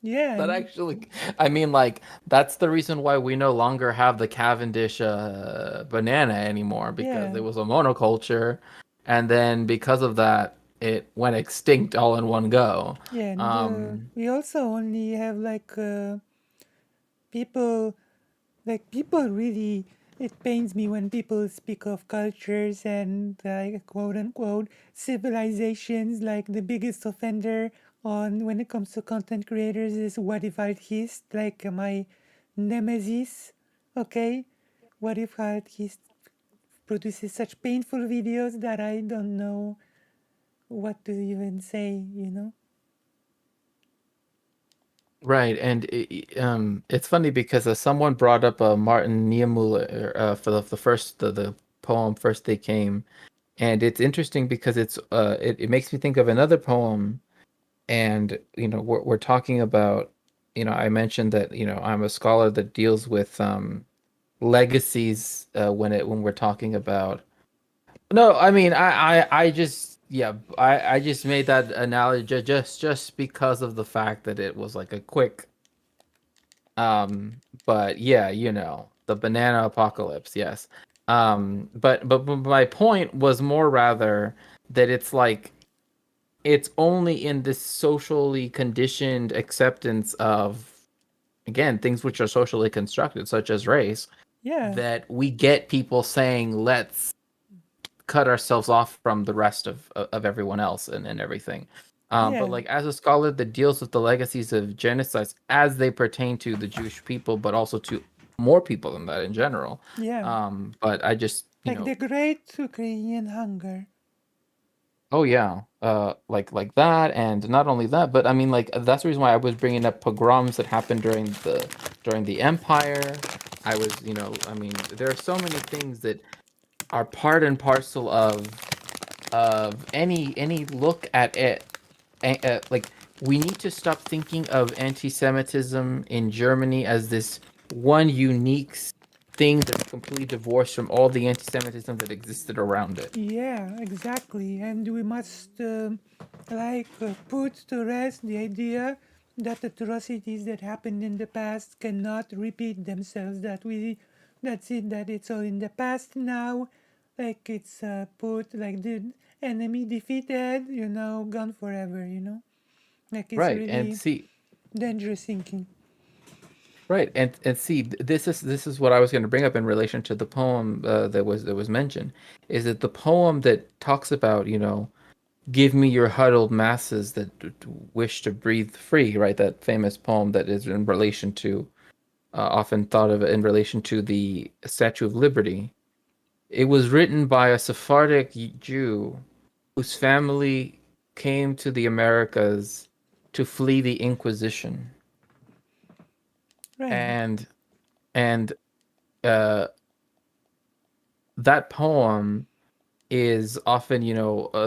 Yeah, that actually, I mean, like that's the reason why we no longer have the Cavendish banana anymore, because yeah, it was a monoculture, and then because of that, it went extinct all in one go. yeah. And Um, we also only have like people, like people really, it pains me when people speak of cultures and quote unquote civilizations, like the biggest offender on when it comes to content creators is What If Artist, like my nemesis. Okay, What If Artist produces such painful videos that I don't know what to even say, you know? Right, and it's funny because someone brought up Martin Niemöller for the first the poem "First They Came," and it's interesting because it makes me think of another poem, and we're talking about, I mentioned that I'm a scholar that deals with legacies when we're talking about. No, I mean I just yeah I just made that analogy just because of the fact that it was like a quick. But yeah, the banana apocalypse, yes. But my point was more rather that it's like it's only in this socially conditioned acceptance of, again, things which are socially constructed, such as race, Yeah, that we get people saying, let's cut ourselves off from the rest of everyone else and everything. But yeah, like as a scholar that deals with the legacies of genocides as they pertain to the Jewish people, but also to more people than that in general. yeah. But I just, Like the great Ukrainian hunger. oh yeah, like that, and not only that, but I mean, like that's the reason why I was bringing up pogroms that happened during the empire. I was, I mean, there are so many things that are part and parcel of any look at it. Like we need to stop thinking of anti-Semitism in Germany as this one unique thing that's completely divorced from all the anti-Semitism that existed around it. Yeah, exactly. And we must put to rest the idea that atrocities that happened in the past cannot repeat themselves. That's it. That it's all in the past now. Like it's put like the enemy defeated. You know, gone forever. You know. Like it's Right. And really see, dangerous thinking. right. And see, this is what I was going to bring up in relation to the poem that was mentioned, is that the poem that talks about, give me your huddled masses that wish to breathe free, right? That famous poem that is in relation to, often thought of in relation to the Statue of Liberty. It was written by a Sephardic Jew whose family came to the Americas to flee the Inquisition. Right. And uh, that poem is often,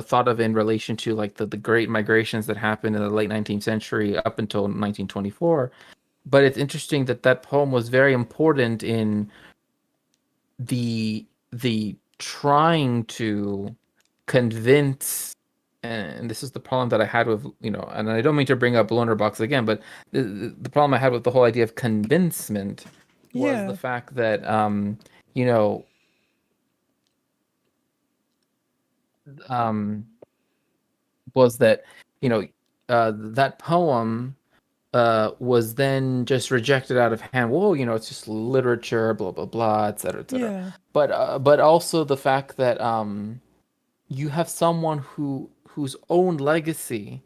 thought of in relation to like the great migrations that happened in the late 19th century up until 1924. But it's interesting that that poem was very important in the trying to convince, and this is the problem that I had with, and I don't mean to bring up Box again, but the problem I had with the whole idea of convincement was Yeah. the fact that you know um was that that poem was then just rejected out of hand. Whoa, it's just literature, blah blah blah, etc. etc. Yeah. But also the fact that you have someone whose own legacy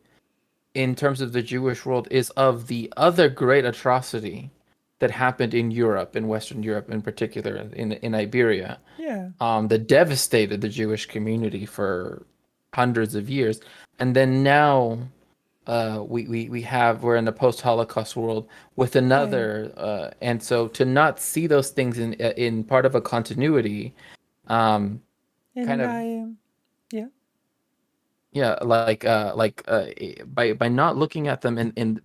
in terms of the Jewish world is of the other great atrocity that happened in Europe, in Western Europe in particular, in Iberia, Yeah. that devastated the Jewish community for hundreds of years. And then now we're in a post-Holocaust world with Right. another, and so to not see those things in part of a continuity, kind And of, yeah. yeah, by not looking at them in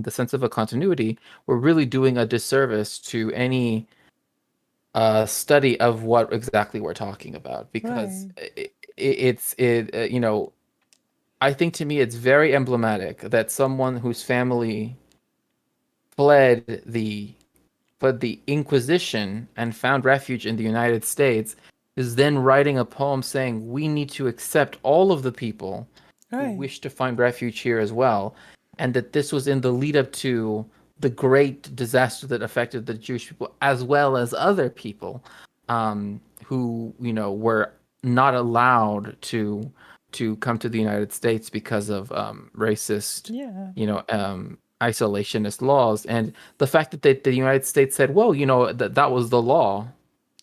the sense of a continuity, we're really doing a disservice to any study of what exactly we're talking about, because Right. I think to me it's very emblematic that someone whose family fled the Inquisition and found refuge in the United States is then writing a poem saying we need to accept all of the people who Right. wish to find refuge here as well, and that this was in the lead up to the great disaster that affected the Jewish people as well as other people, who were not allowed to come to the United States because of racist, Yeah. isolationist laws, and the fact that the United States said, well, that was the law.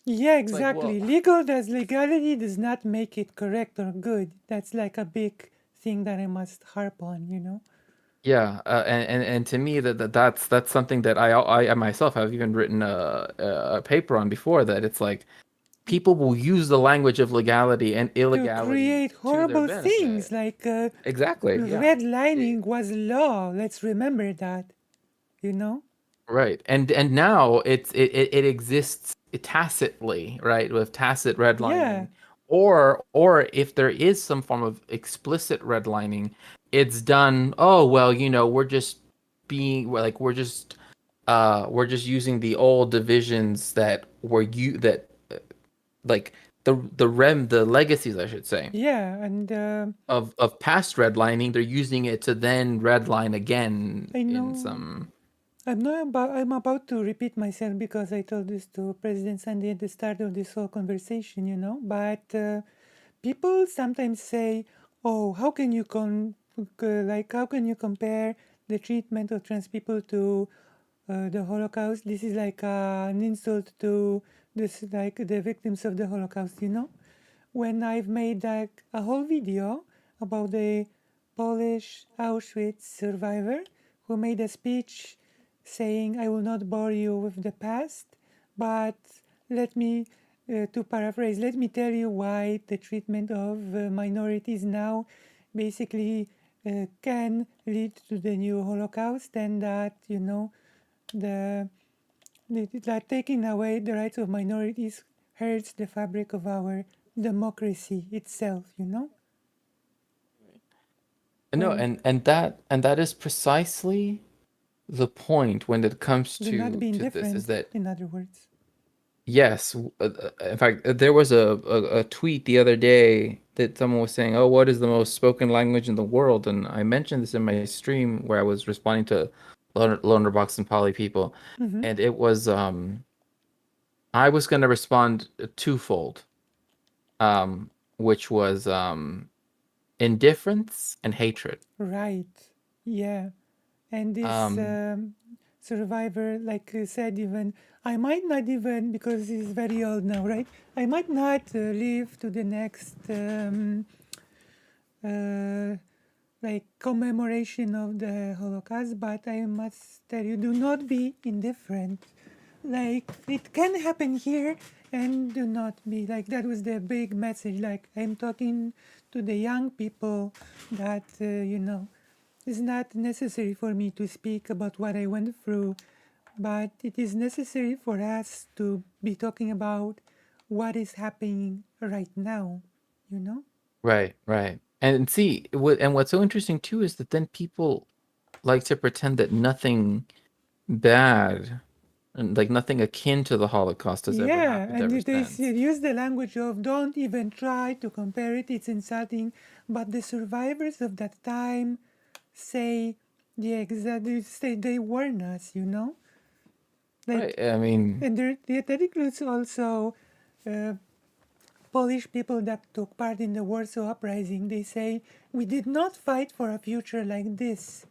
Yeah, It's like, well, exactly. Legality does not make it correct or good. That's like a big thing that I must harp on. yeah, and to me that's something that I myself have even written a paper on before, that it's like people will use the language of legality and To illegality create to their horrible things benefit. like Exactly, yeah. redlining was law. Let's remember that. Right. And now it exists tacitly, right, with tacit Yeah. redlining. Or if there is some form of explicit redlining, it's done, oh well, we're just using the old divisions that were you that like the legacies, I should say, Yeah. And of past redlining. They're using it to then redline again I in know some. I'm about to repeat myself because I told this to President Sandy at the start of this whole conversation. But people sometimes say, "Oh, how can you how can you compare the treatment of trans people to the Holocaust? This is like an insult to the victims of the Holocaust." When I've made like a whole video about the Polish Auschwitz survivor who made a speech saying, "I will not bore you with the past, but let me, to paraphrase, let me tell you why the treatment of minorities now basically can lead to the new Holocaust, and that, the, that taking away the rights of minorities hurts the fabric of our democracy itself. No, Well, and that is precisely the point when it comes they're not being to this, is different, that in other words. Yes. In fact, there was a tweet the other day that someone was saying, "Oh, what is the most spoken language in the world?" And I mentioned this in my stream where I was responding to Lonerbox and Poly people, Mm-hmm. and it was I was going to respond twofold, which was indifference and hatred. Right. Yeah. And this Um, survivor, like you said, even I might not even, because he's very old now, right? I might not live to the next uh, like commemoration of the Holocaust, but I must tell you, do not be indifferent. Like it can happen here, and do not be like that was the big message. Like I'm talking to the young people that it's not necessary for me to speak about what I went through, but it is necessary for us to be talking about what is happening right now, you know? right, right. And see, what's so interesting too is that then people like to pretend that nothing bad and like nothing akin to the Holocaust has ever Yeah, happened and ever they since. use the language of don't even try to compare it, it's insulting. But the survivors of that time say they say they warn us, you know? Right. Like, I mean, and that includes also uh, Polish people that took part in the Warsaw Uprising. They say, we did not fight for a future like this,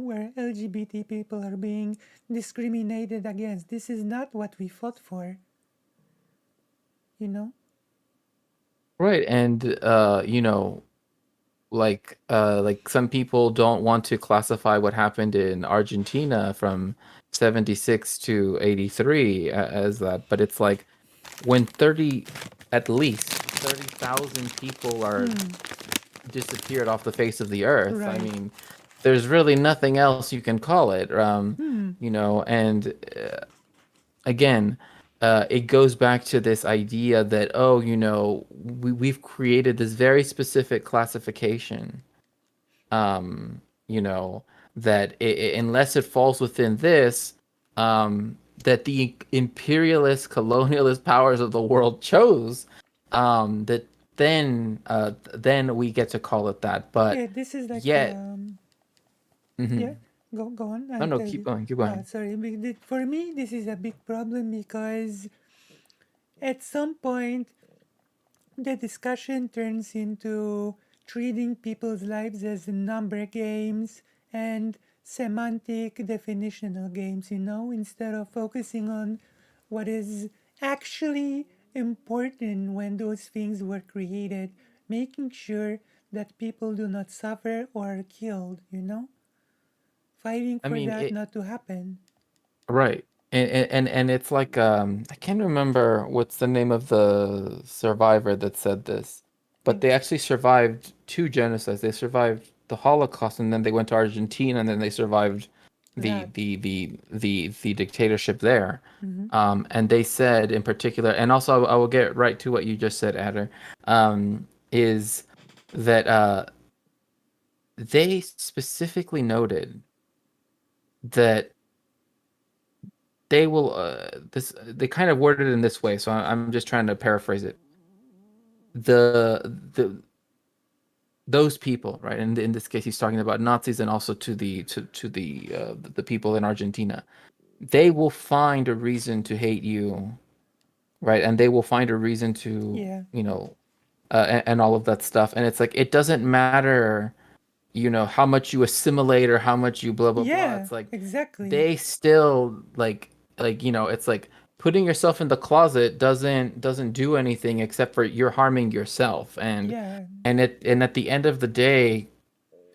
where LGBT people are being discriminated against. This is not what we fought for, you know? right. And like some people don't want to classify what happened in Argentina from 76 to 83 as that, but it's like when 30 at least 30,000 people are disappeared off the face of the earth. I Right. mean, there's really nothing else you can call it. Hmm. And again, it goes back to this idea that, oh, we've created this very specific classification, um, you know, that unless it falls within this, that the imperialist, colonialist powers of the world chose, that then we get to call it that. But Yeah, this is like, yet, yeah, mhm. go on, No, I'll no, tell keep you. going, keep going. Sorry, for me, this is a big problem because at some point the discussion turns into treating people's lives as number games and semantic definitional games, instead of focusing on what is actually important when those things were created, making sure that people do not suffer or are killed, fighting I for mean, that it not to happen. right. And it's like I can't remember what's the name of the survivor that said this, but Think, they actually survived two genocides. They survived the Holocaust and then they went to Argentina and then they survived the that. the dictatorship there. And they said in particular, and also I will get right to what you just said, Adder, is that they specifically noted that they will this they kind of worded it in this way, so I'm just trying to paraphrase it. The those people, right? And in this case, he's talking about Nazis and also to the people in Argentina. They will find a reason to hate you, right? And they will find a reason to, Yeah. and all of that stuff. And it's like it doesn't matter, how much you assimilate or how much you blah blah blah. Yeah, It's like exactly. they still it's like putting yourself in the closet doesn't do anything except for you're harming yourself, and Yeah. at the end of the day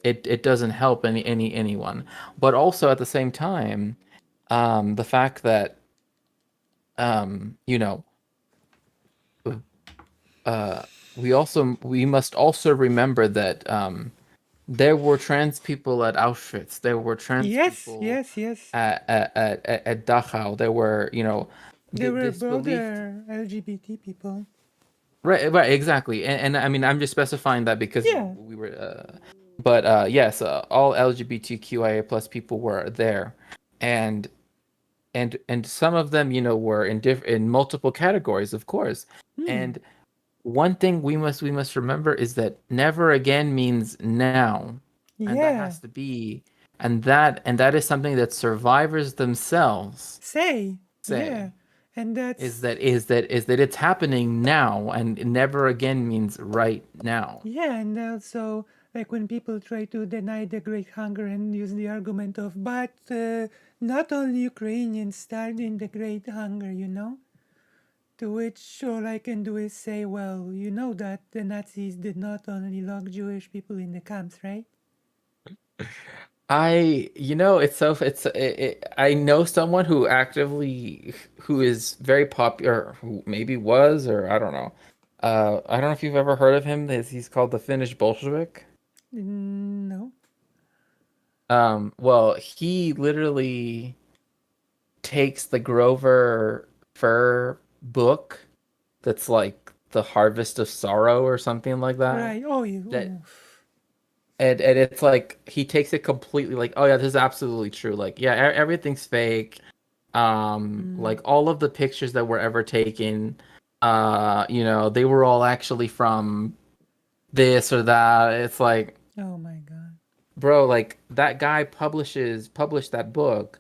it doesn't help anyone. But also at the same time, the fact that um you know uh we must also remember that there were trans people at Auschwitz. There were trans Yes, people yes, yes. at Dachau. There were, There were this belief. broader LGBT people. Right, right, exactly. And I mean, I'm just specifying that because Yeah. we were, but yes, all LGBTQIA plus people were there, and and some of them, were in multiple categories, of course. Hmm. And one thing we must remember is that never again means now, and that Yeah. has to be, and that is something that survivors themselves Say. say, Yeah. And is that's that it's happening now, and never again means right now. yeah, and also like when people try to deny the Great Hunger and use the argument of, but not only Ukrainians started in the Great Hunger, you know? To which all I can do is say, well, you know that the Nazis did not only lock Jewish people in the camps, right? I know someone who is very popular, who maybe was, or I don't know. I don't know if you've ever heard of him. He's called the Finnish Bolshevik. No. Well, he literally takes the Grover Fur book that's like The Harvest of Sorrow or something like that. Right. Oh, you. That Oh. and it's like he takes it completely like, oh yeah, this is absolutely true. Like, yeah, everything's fake. Like all of the pictures that were ever taken, they were all actually from this or that. It's like, Oh my God. bro, like that guy published that book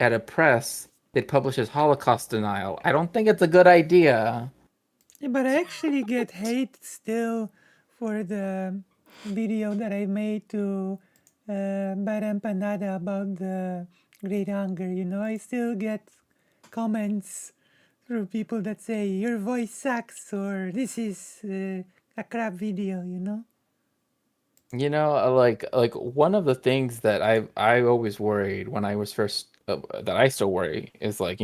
at a press that publishes Holocaust denial. I don't think it's a good idea. Yeah, but I actually get hate still for the video that I made to Madame Panada about the Great Hunger. You know, I still get comments through people that say your voice sucks or this is a crap video. You know. Like one of the things that I always worried when I was first that I still worry is like,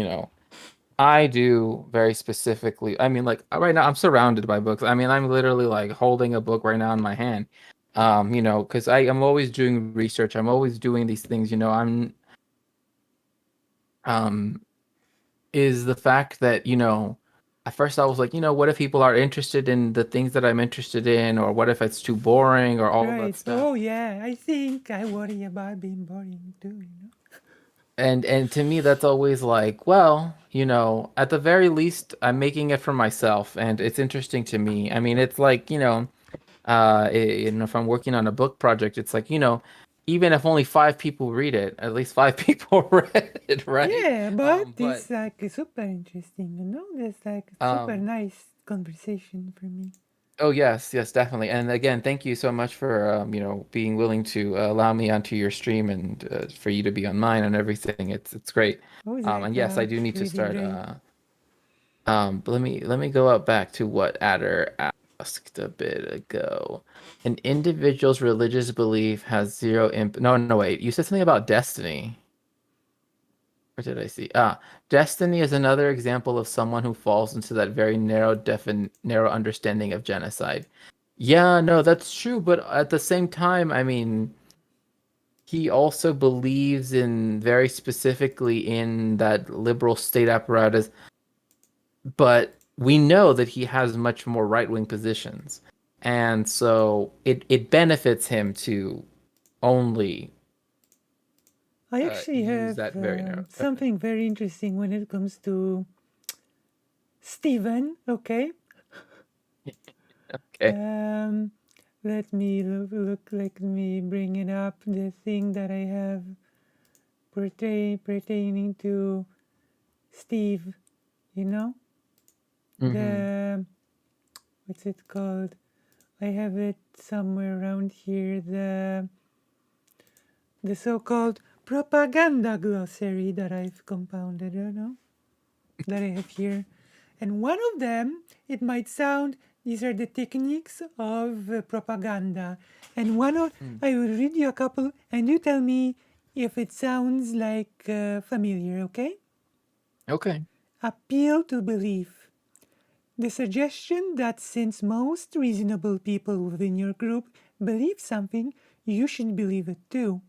I do very specifically. I mean, like right now I'm surrounded by books. I mean, I'm literally like holding a book right now in my hand. Because I'm always doing research. I'm always doing these things. Um, is the fact that, at first I was like, what if people are interested in the things that I'm interested in, or what if it's too boring, or all of that Right. stuff. Oh yeah. I think I worry about being boring too. You know. And to me, that's always like, well, at the very least, I'm making it for myself, and it's interesting to me. I mean, it's like, if I'm working on a book project, it's like, even if only 5 people read it, at least 5 people read it, right? Yeah, but But it's like super interesting. You know, it's like super um, nice conversation for me. oh yes, yes, definitely. And again, thank you so much for being willing to allow me onto your stream, and for you to be on mine and everything. It's great. Oh, And yes, I Zach, do need to really start. great. But let me go up back to what Adder asked a bit ago. An individual's religious belief has zero imp. No, no, wait. You said something about destiny. What did I see? Destiny is another example of someone who falls into that very narrow understanding of genocide. Yeah, no, that's true, but at the same time, I mean, he also believes in very specifically in that liberal state apparatus, but we know that he has much more right-wing positions. And so it benefits him to only I actually use have that very narrow definition. something very interesting when it comes to Stephen. Okay. Okay. Let me look. Let me bring it up. The thing that I have pertaining to Steve. You know the what's it called? I have it somewhere around here. The so-called propaganda glossary that I've compounded, that I have here. And one of them, it might sound, these are the techniques of propaganda. And I will read you a couple, and you tell me if it sounds like familiar, okay? Okay. Appeal to belief. The suggestion that since most reasonable people within your group believe something, you should believe it too.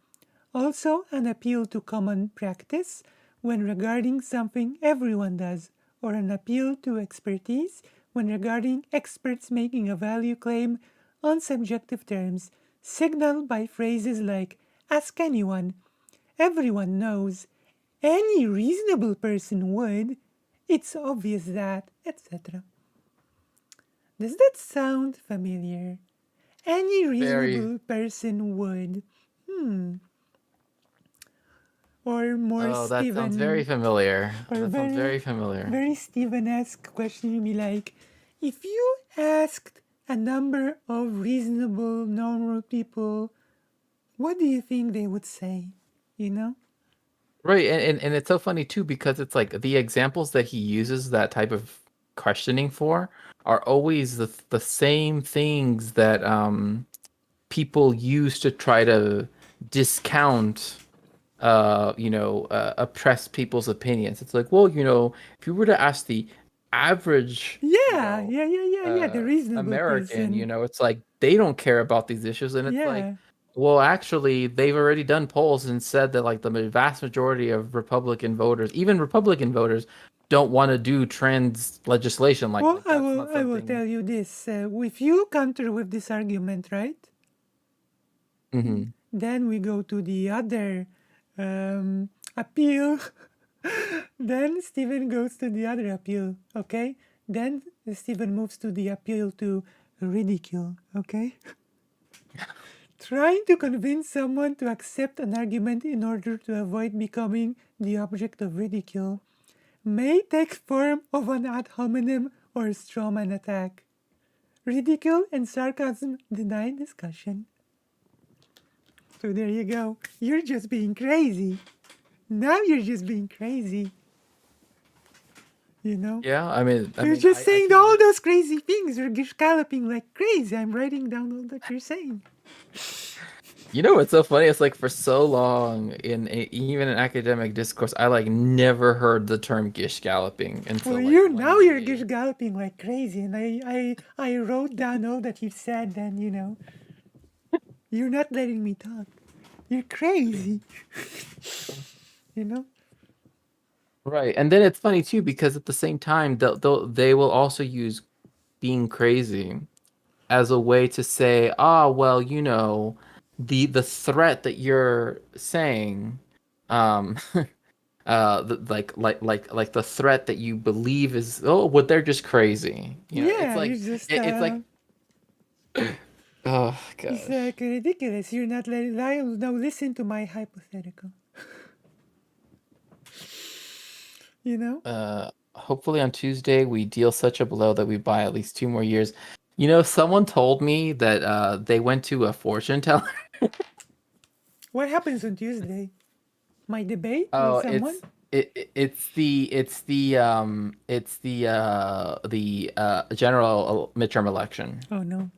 Also, an appeal to common practice when regarding something everyone does, or an appeal to expertise when regarding experts making a value claim on subjective terms, signaled by phrases like ask anyone, everyone knows, any reasonable person would. It's obvious that, etc. Does that sound familiar? Any Very. reasonable person would. Or more Oh, that sounds very Stephen, familiar. or That sounds very, very familiar. very Stephen-esque question would be like, if you asked a number of reasonable, normal people, what do you think they would say? You know? Right, and it's so funny too because it's like the examples that he uses that type of questioning for are always the same things that people use to try to discount oppressed people's opinions. It's like, well, if you were to ask the average, Yeah, the reasonable American, person. it's like they don't care about these issues, and it's like, Yeah. well, actually, they've already done polls and said that like the vast majority of Republican voters, even Republican voters, don't want to do trans legislation like Well, that's not I will something. tell you this. If you counter with this argument, right? Mhm. Then we go to the other appeal. Then Stephen goes to the other appeal, okay? Then Stephen moves to the appeal to ridicule, okay? Trying to convince someone to accept an argument in order to avoid becoming the object of ridicule may take form of an ad hominem or straw man attack. Ridicule and sarcasm deny discussion. So there you go. You're just being crazy. Now you're just being crazy. You know? Yeah, I mean, You're just I saying can all those crazy things. You're just galloping like crazy. I'm writing down all that you're saying. What's so funny? It's like for so long even in academic discourse, I like never heard the term gish galloping until Well, like now one you're day. just galloping like crazy, and I wrote down all that you've said. Then you're not letting me talk. You're crazy. You know? Right, and then it's funny too because at the same time, they will also use being crazy as a way to say, ah, well, the threat that you're saying, um, like the threat that you believe is, oh, well, they're just crazy. It's Yeah, like you're just it's like, oh it's gosh. like ridiculous. You're not letting. Now listen to my hypothetical. You know? Hopefully on Tuesday we deal such a blow that we buy at least 2 more years. Someone told me that they went to a fortune teller. What happens on Tuesday? My debate with Oh, someone? it's the general midterm election. Oh no.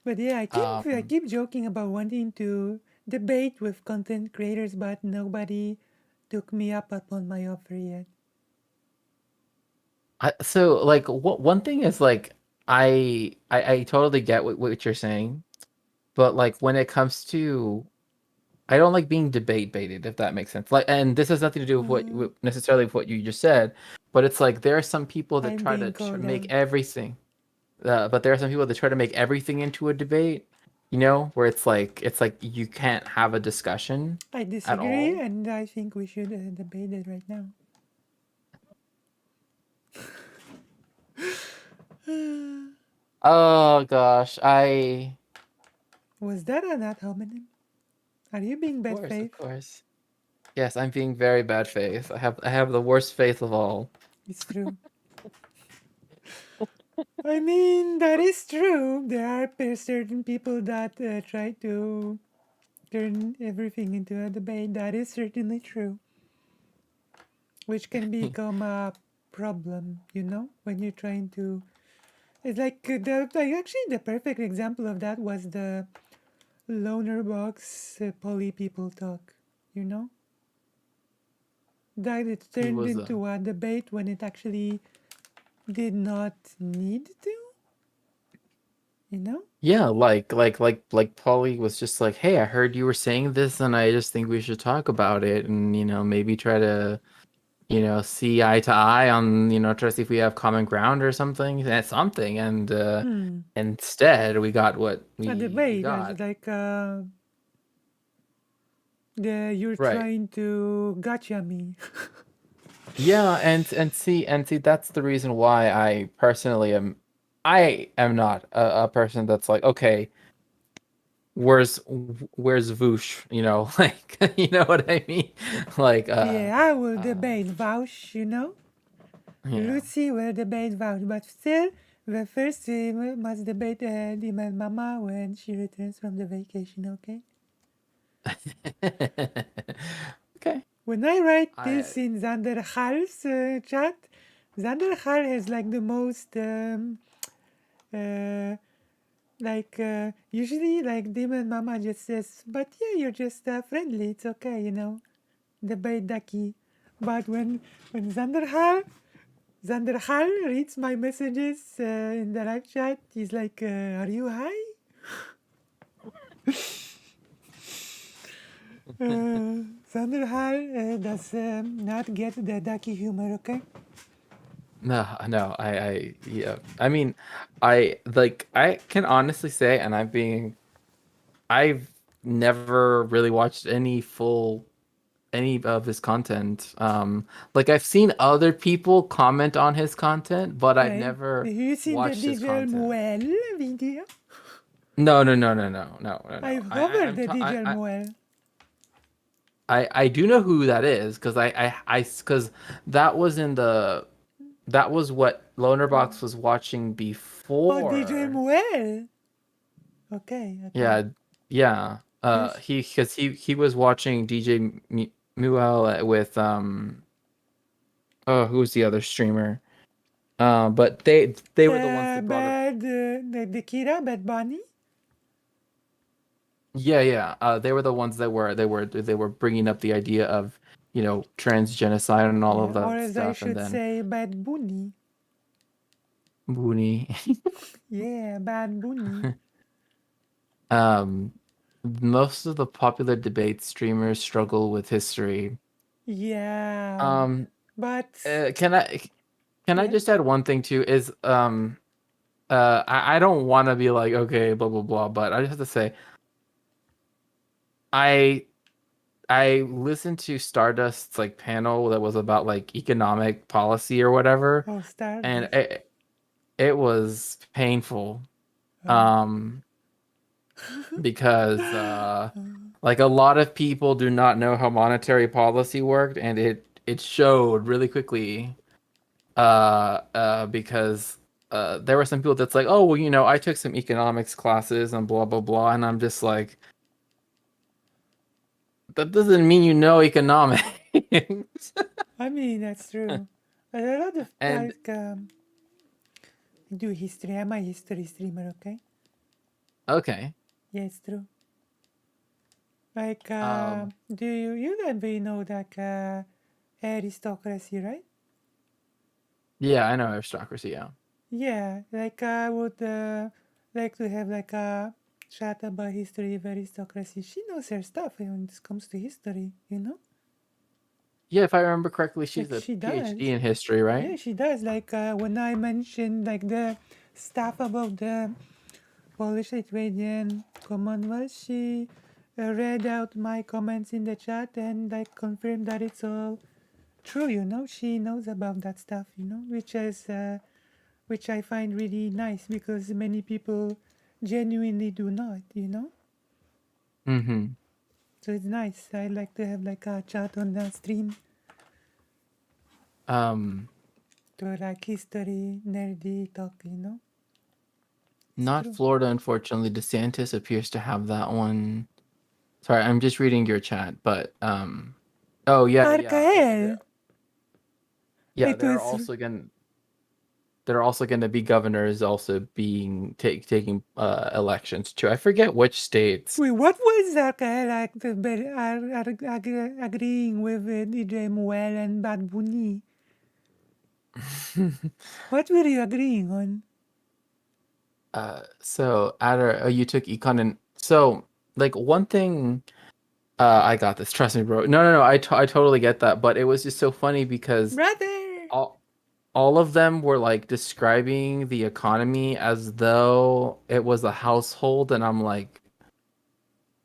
But yeah, I Um, keep joking about wanting to debate with content creators, but nobody took me up upon my offer yet. so like one thing is like I totally get what you're saying, but like when it comes to I don't like being debate baited, if that makes sense. Like, and this has nothing to do with necessarily with what you just said, but it's like there are some people that I'm try being to called make out. everything. But there are some people that try to make everything into a debate. Where it's like you can't have a discussion I at disagree, all. and I think we should debate it right now. Oh gosh, I. Was that an ad hominem? Are you being Of bad course, of faith? course. Yes, I'm being very bad faith. I have the worst faith of all. It's true. I mean, that is true. There are certain people that try to turn everything into a debate. That is certainly true. Which can become a problem, when you're trying to. It's like actually the perfect example of that was the loner box poly people talk, you know? That it It turned was into a debate when it actually did not need to, you know? Yeah, like Polly was just like, "Hey, I heard you were saying this, and I just think we should talk about it, and maybe try to, see eye to eye on, try to see if we have common ground or something, something." And instead, we got what A we debate, got. like You're Right. trying to gotcha me. Yeah, and see that's the reason why I am not a person that's like, okay, where's Voosh, like you know what I mean? Like Yeah, I will uh debate Vouch, you know. yeah. Lucy will debate Vouch, but still, the first we must debate Demon Mama when she returns from the vacation, okay? Okay. When I write I this in Xander Hall's chat, Xander Hall has like the most, usually like Demon Mama just says, but yeah, you're just friendly, it's okay, you know, debate Ducky. But when Xander Hall reads my messages in the live chat, he's like, are you high? Xander Hall does not get the Ducky humor, okay? no, yeah. I mean, I can honestly say, and I've never really watched any of his content. Like I've seen other people comment on his content, but I've Hey, never have you seen the watched his DJ content. Muel video? No, no, no, no, no, no, no, I no. hovered the DJ Muel. I do know who that is because because that was that was what Lonerbox was watching Oh, DJ before. Muel. Okay, okay. Yeah, yeah. Yes. He was watching DJ Muel with oh, who's the other streamer? But they were the ones that brought up. The Kira, Bad Bunny? Yeah, yeah. They were the ones that they were bringing up the idea of, trans genocide and all of Yeah, or that as I stuff, and should then say, Bad Bunny. Mooney. Yeah, Bad Bunny. Um, most of the popular debate streamers struggle with history. Yeah, Um, but can I yeah, just add one thing too? Is I don't want to be like, okay, blah blah blah, but I just have to say, I I listened to Stardust's like panel that was about like economic policy or whatever, oh, and Stardust. it was painful. Oh. Um, because like a lot of people do not know how monetary policy worked, and it showed really quickly. Because there were some people that's like, oh well, I took some economics classes and blah blah blah, and I'm just like, that doesn't mean you know economics. I mean, that's true. But a lot of And like do history. I'm a history streamer, okay? okay, Yeah, it's true. Like, um, do you maybe know like aristocracy, right? yeah, I know aristocracy. Yeah, Yeah, like I would like to have like a chat about history of aristocracy. She knows her stuff when it comes to history, you know? yeah. If I remember correctly, she's Like a she PhD does. in history, right? Yeah, she does. Like when I mentioned like the stuff about the Polish-Lithuanian Commonwealth, she read out my comments in the chat and like confirmed that it's all true. You know, she knows about that stuff. You know, which I find really nice because many people genuinely do not. You know, Mm-hmm. so it's nice. I like to have like a chat on the stream Um, to like history, nerdy talk. You know, it's Not true. Florida, unfortunately. DeSantis appears to have that one. Sorry, I'm just reading your chat, but oh yeah, yeah. Arcael. Yeah, It was there are also gonna be governors also being taking elections too. I forget which states. wait. What was Arcael like? Agreeing with DJ Muel and Bad Bunny. What were you agreeing on? So Adder, oh, you took econ, and so like one thing. I got this. Trust me, bro. No, no, no. I totally get that, but it was just so funny because Brother! all of them were like describing the economy as though it was a household, and I'm like,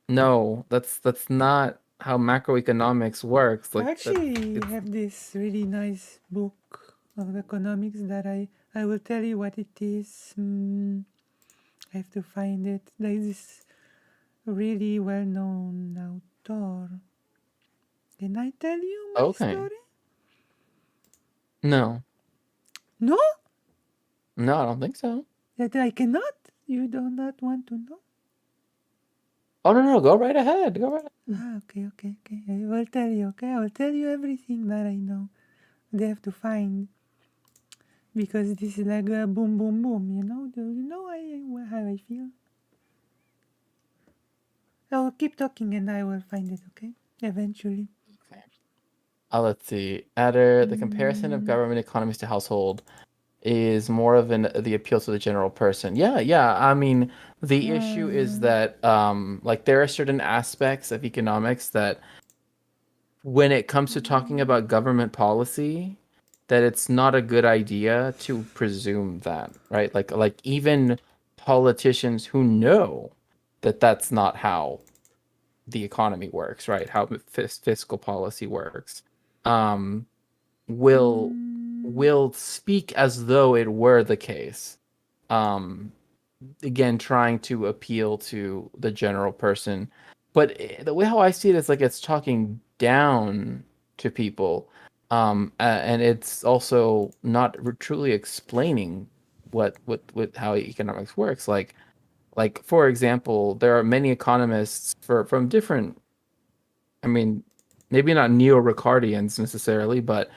no, that's not macroeconomics works, I like that. actually It's have this really nice book of economics that I will tell you what it is. I have to find it. There is this really well-known author. Can I tell you my okay. story? No, No, no, I don't think so. that I cannot. You do not want to know. Oh no, go right ahead. Go right ahead. Ah, okay. I will tell you. Okay, I will tell you everything that I know. They have to find because this is like a boom, boom, boom. You know? Do you know how I feel? I will keep talking and I will find it. Okay, eventually. Okay. Let's see. Adder, the comparison of government economies to household is more of the appeal to the general person. Yeah. I mean, the issue is that like there are certain aspects of economics that when it comes to talking about government policy, that it's not a good idea to presume that, right? Like even politicians who know that that's not how the economy works, right? How fiscal policy works, um, will speak as though it were the case. Um, again, trying to appeal to the general person, but the way how I see it is like it's talking down to people, and it's also not truly explaining what how economics works. Like for example, there are many economists from different, I mean, maybe not neo-Ricardians necessarily, but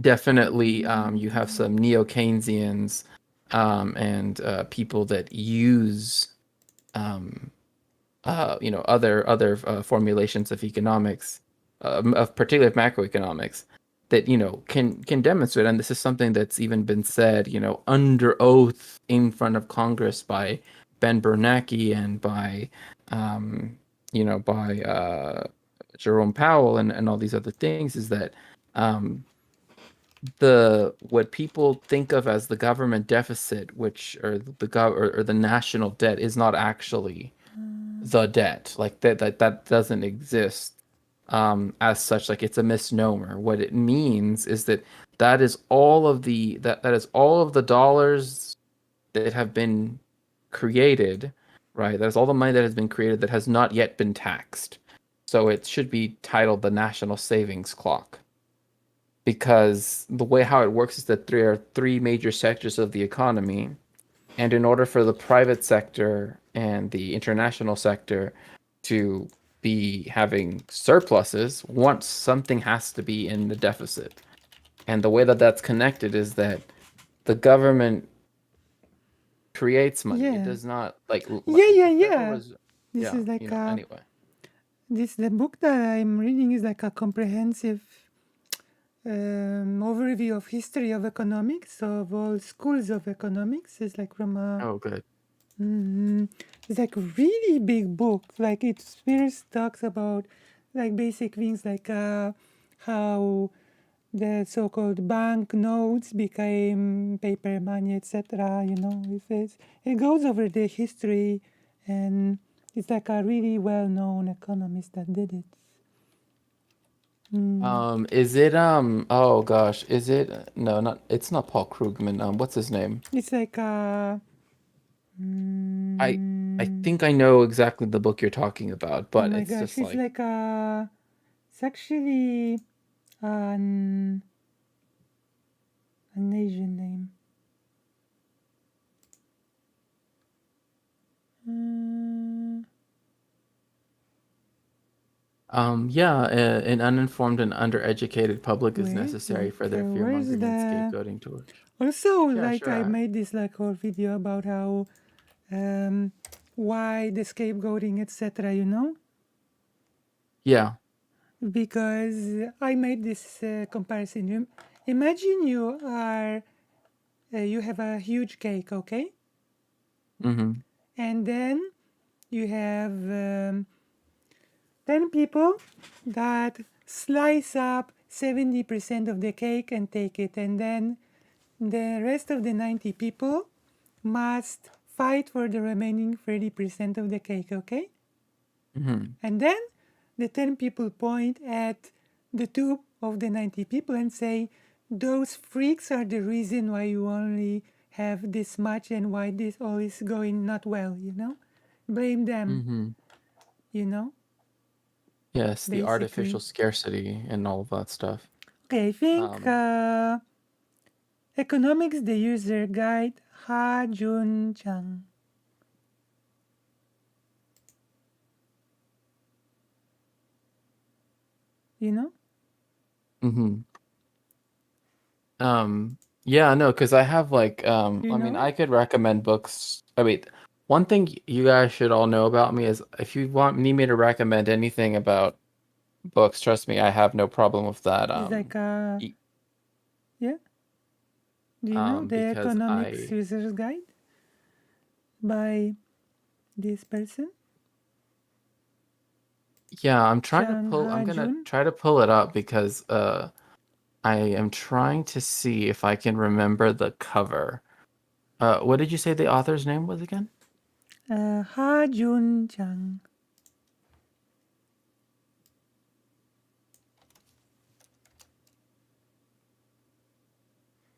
definitely you have some neo-Keynesians and people that use other formulations of economics, of particularly of macroeconomics, that can demonstrate. And this is something that's even been said, under oath in front of Congress by Ben Bernanke and by Jerome Powell and all these other things, is that um, the what people think of as the government deficit, which or or the national debt, is not actually the debt. Like that doesn't exist as such. Like it's a misnomer. What it means is that is all of that is all of the dollars that have been created, right? That's all the money that has been created that has not yet been taxed. So it should be titled the National Savings Clock, because the way how it works is that there are three major sectors of the economy, and in order for the private sector and the international sector to be having surpluses, once something has to be in the deficit. And the way that that's connected is that the government creates money. It Yeah. does not like Yeah. This yeah, is like anyway. the book that I'm reading is like a comprehensive overview of history of economics, of all schools of economics. It's like from a Oh, good. it's like a really big book. Like it first talks about like basic things like how the so-called bank notes became paper money, etc. It goes over the history, and it's like a really well-known economist that did it. Is it oh gosh, is it no, not it's not Paul Krugman. What's his name? It's like I think I know exactly the book you're talking about, oh but my it's gosh, just it's like like it's actually an Asian name. yeah, an uninformed and undereducated public is Wait, necessary for their where's fear-mongering and the... scapegoating torch. Also, Yeah, like I sure. made this like whole video about how why the scapegoating, etc. Yeah. Because I made this comparison. Imagine you are you have a huge cake, okay? Mm-hmm. And then you have 10 people that slice up 70% of the cake and take it, and then the rest of the 90 people must fight for the remaining 30% of the cake, okay? Mm-hmm. And then the 10 people point at the two of the 90 people and say, those freaks are the reason why you only have this much and why this all is going not well, you know? Blame them, Mm-hmm. you know? Yes, the artificial Basically. scarcity and all of that stuff. Okay, I think Um, Economics, the user guide, Ha Jun Chang. You know? mm-hmm. Yeah, no, because I have like, You I know mean, it? I could recommend books. I mean, one thing you guys should all know about me is if you need me to recommend anything about books, trust me, I have no problem with that. It's like e- yeah. Do you know the because Economics User's Guide by this person? yeah, I'm Ha gonna Jun. try to pull it up because I am trying to see if I can remember the cover. What did you say the author's name was again? Ha Jun Chang.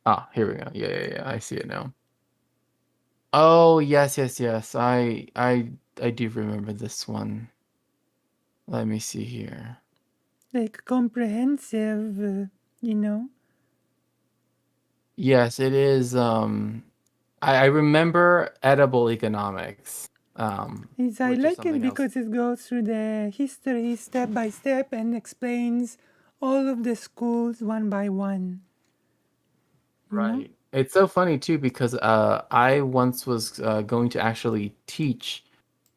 Ah, here we go. Yeah. I see it now. Oh, yes. I do remember this one. Let me see here. Like comprehensive, you know? Yes, it is. I remember edible economics. I Which is like it something else. because it goes through the history step by step and explains all of the schools one by one. You know? Right. It's so funny too because I once was going to actually teach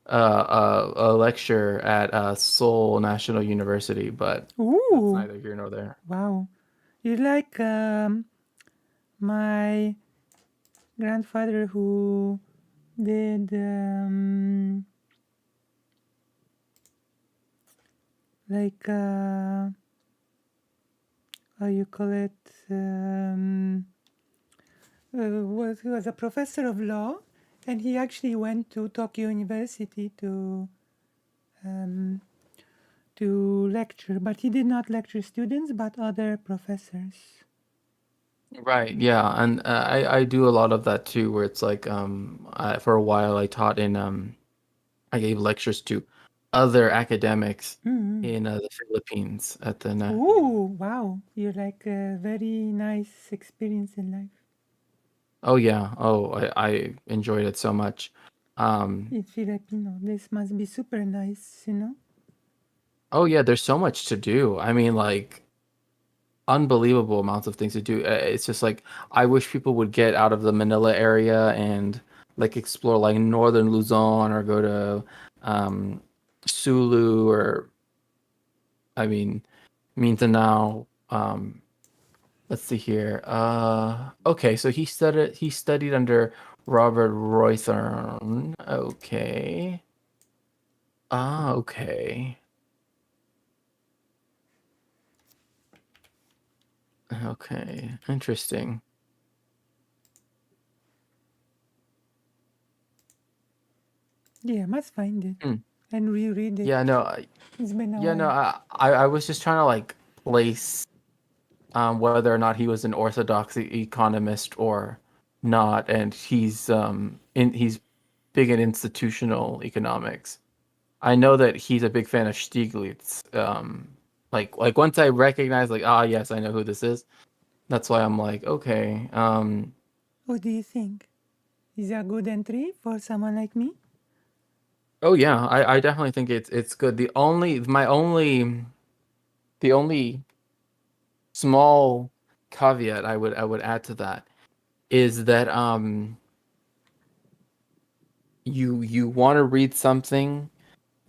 a lecture at Seoul National University, but that's Ooh, neither here nor there. wow. You like my grandfather who did like how you call it he was a professor of law, and he actually went to Tokyo University um, to lecture, but he did not lecture students but other professors. Right, yeah, and I do a lot of that too, where it's like for a while I taught in I gave lectures to other academics Mm-hmm. in the Philippines at the Ooh, wow. You're like a very nice experience in life. Oh yeah, I enjoyed it so much. Um, In Filipino, this must be super nice, you know? oh yeah, there's so much to do. I mean, like unbelievable amounts of things to do. It's just like I wish people would get out of the Manila area and like explore like northern Luzon or go to um Sulu or I mean Mindanao. Let's see here. Okay, so he studied under Robert Roythorn. Okay. Ah, okay. Okay. Interesting. Yeah, must find it Hmm. and reread it. Yeah, no, It's been a yeah, no, while. I was just trying to like place whether or not he was an orthodox economist or not, and he's big in institutional economics. I know that he's a big fan of Stieglitz. Like once I recognize like ah yes, I know who this is. That's why I'm like okay. What do you think? Is it a good entry for someone like me? Oh yeah, I definitely think it's good. The only small caveat I would add to that is that you want to read something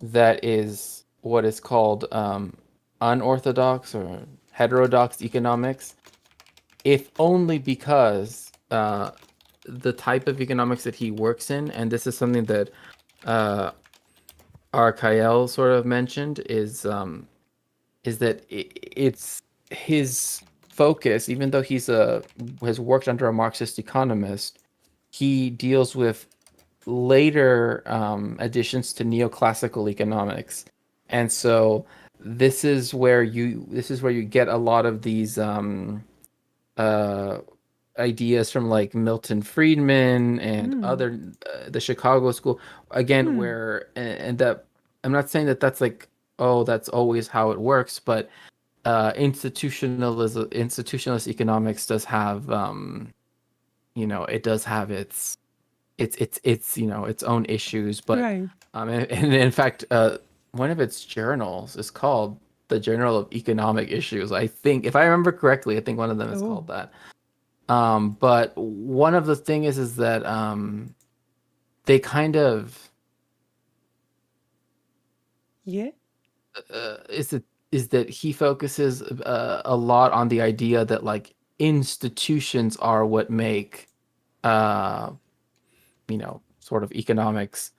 that is what is called unorthodox or heterodox economics, if only because the type of economics that he works in, and this is something that uh, Arkael sort of mentioned, is that it's his focus, even though has worked under a Marxist economist, he deals with later additions to neoclassical economics. And so this is where you get a lot of these uh ideas from like Milton Friedman and other the Chicago School again, where and that I'm not saying that that's like, oh, that's always how it works, but institutionalist economics does have it does have its its own issues, but Right. and in fact one of its journals is called the Journal of Economic Issues. I think, if I remember correctly, I think one of them is called that. But one of the things is that they kind of is that he focuses a lot on the idea that like institutions are what make sort of economics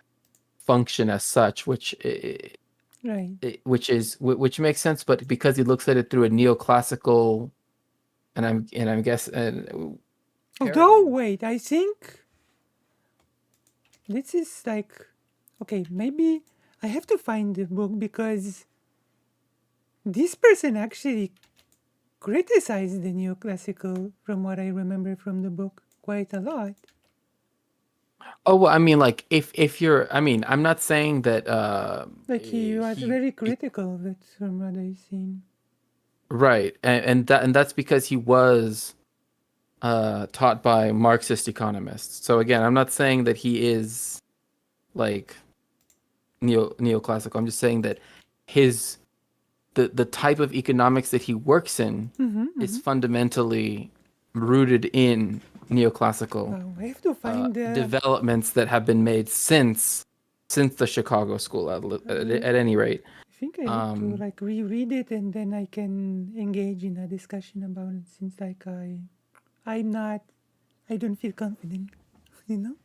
function as such, which Right. which makes sense, but because he looks at it through a neoclassical and I'm guessing Although, wait, I think this is like, okay, maybe I have to find the book because this person actually criticized the neoclassical, from what I remember from the book, quite a lot. Oh, well, I mean, like if you're, I mean, I'm not saying that Like he was very critical of it, from what I've seen. right, and that's because he was taught by Marxist economists. So again, I'm not saying that he is like neoclassical. I'm just saying that the type of economics that he works in is fundamentally rooted in neoclassical Wow, I have to find the developments that have been made since the Chicago School at any rate. I think I have to like reread it and then I can engage in a discussion about it, since like I don't feel confident, you know?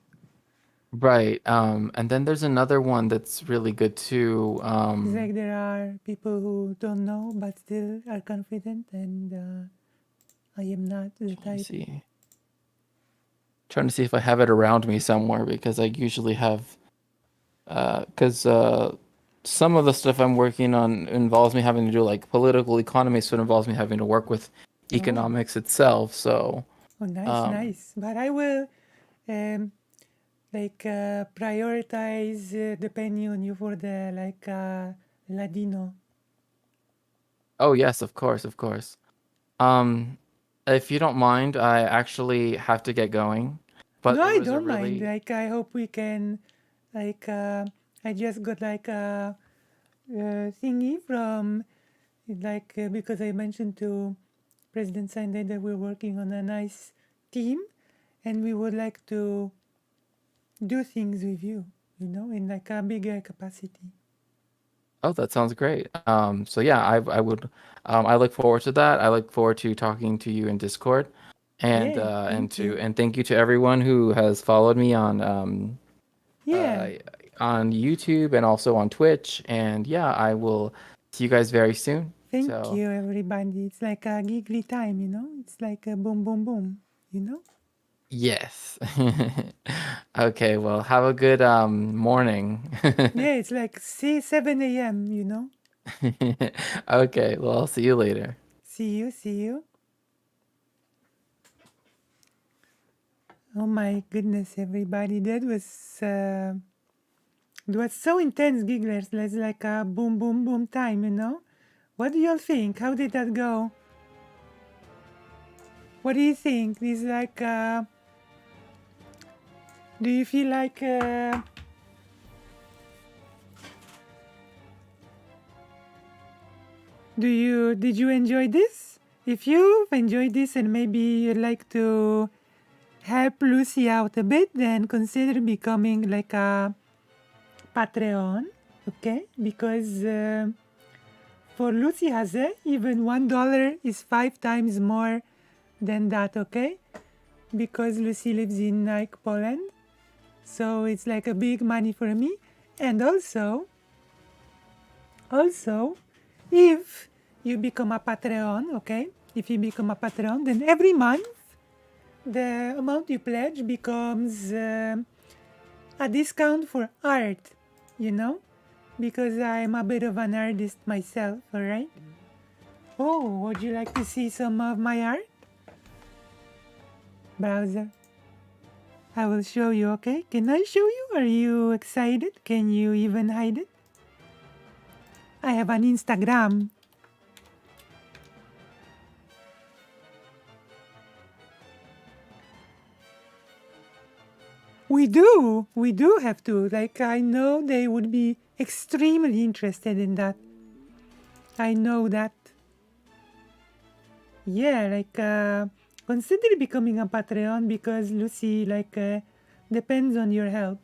Right. And then there's another one that's really good too. It's like there are people who don't know but still are confident, and I am not the type. See. Trying to see if I have it around me somewhere, because I usually have because some of the stuff I'm working on involves me having to do like political economy, so it involves me having to work with economics itself. So Oh, nice. But I will prioritize depending on you for the Ladino. oh yes, of course. If you don't mind, I actually have to get going. But No, it I was a don't mind. really Like I hope we can I just got like a thingy from because I mentioned to President Sunday that we're working on a nice team and we would like to do things with you, in like a bigger capacity. Oh, that sounds great. So yeah, I would I look forward to that. I look forward to talking to you in Discord. And Yeah, thank you. and thank you to everyone who has followed me Yeah, on YouTube and also on Twitch. And yeah, I will see you guys very soon. thank So you, everybody. It's like a giggly time, It's like a boom, boom, boom, yes. Okay, well, have a good morning. Yeah, it's like 7 a.m, Okay, well, I'll see you later. See you. Oh my goodness, everybody. That was so intense, Gigglers. That's like a boom, boom, boom time, What do y'all think? How did that go? What do you think? Is like, do you feel like, did you enjoy this? If you've enjoyed this and maybe you'd like to help Lucy out a bit, then consider becoming like a Patreon, okay? Because for Lucy Haze, even $1 is 5 times more than that, okay? Because Lucy lives in like Poland, so it's like a big money for me. And also, if you become a Patreon, okay? If you become a Patreon, then every month the amount you pledge becomes a discount for art, because I'm a bit of an artist myself, alright? Oh, would you like to see some of my art? Browser. I will show you, okay? Can I show you? Are you excited? Can you even hide it? I have an Instagram. We do have to. Like, I know they would be extremely interested in that. I know that. Yeah, like, consider becoming a Patreon because Lucy, like, depends on your help.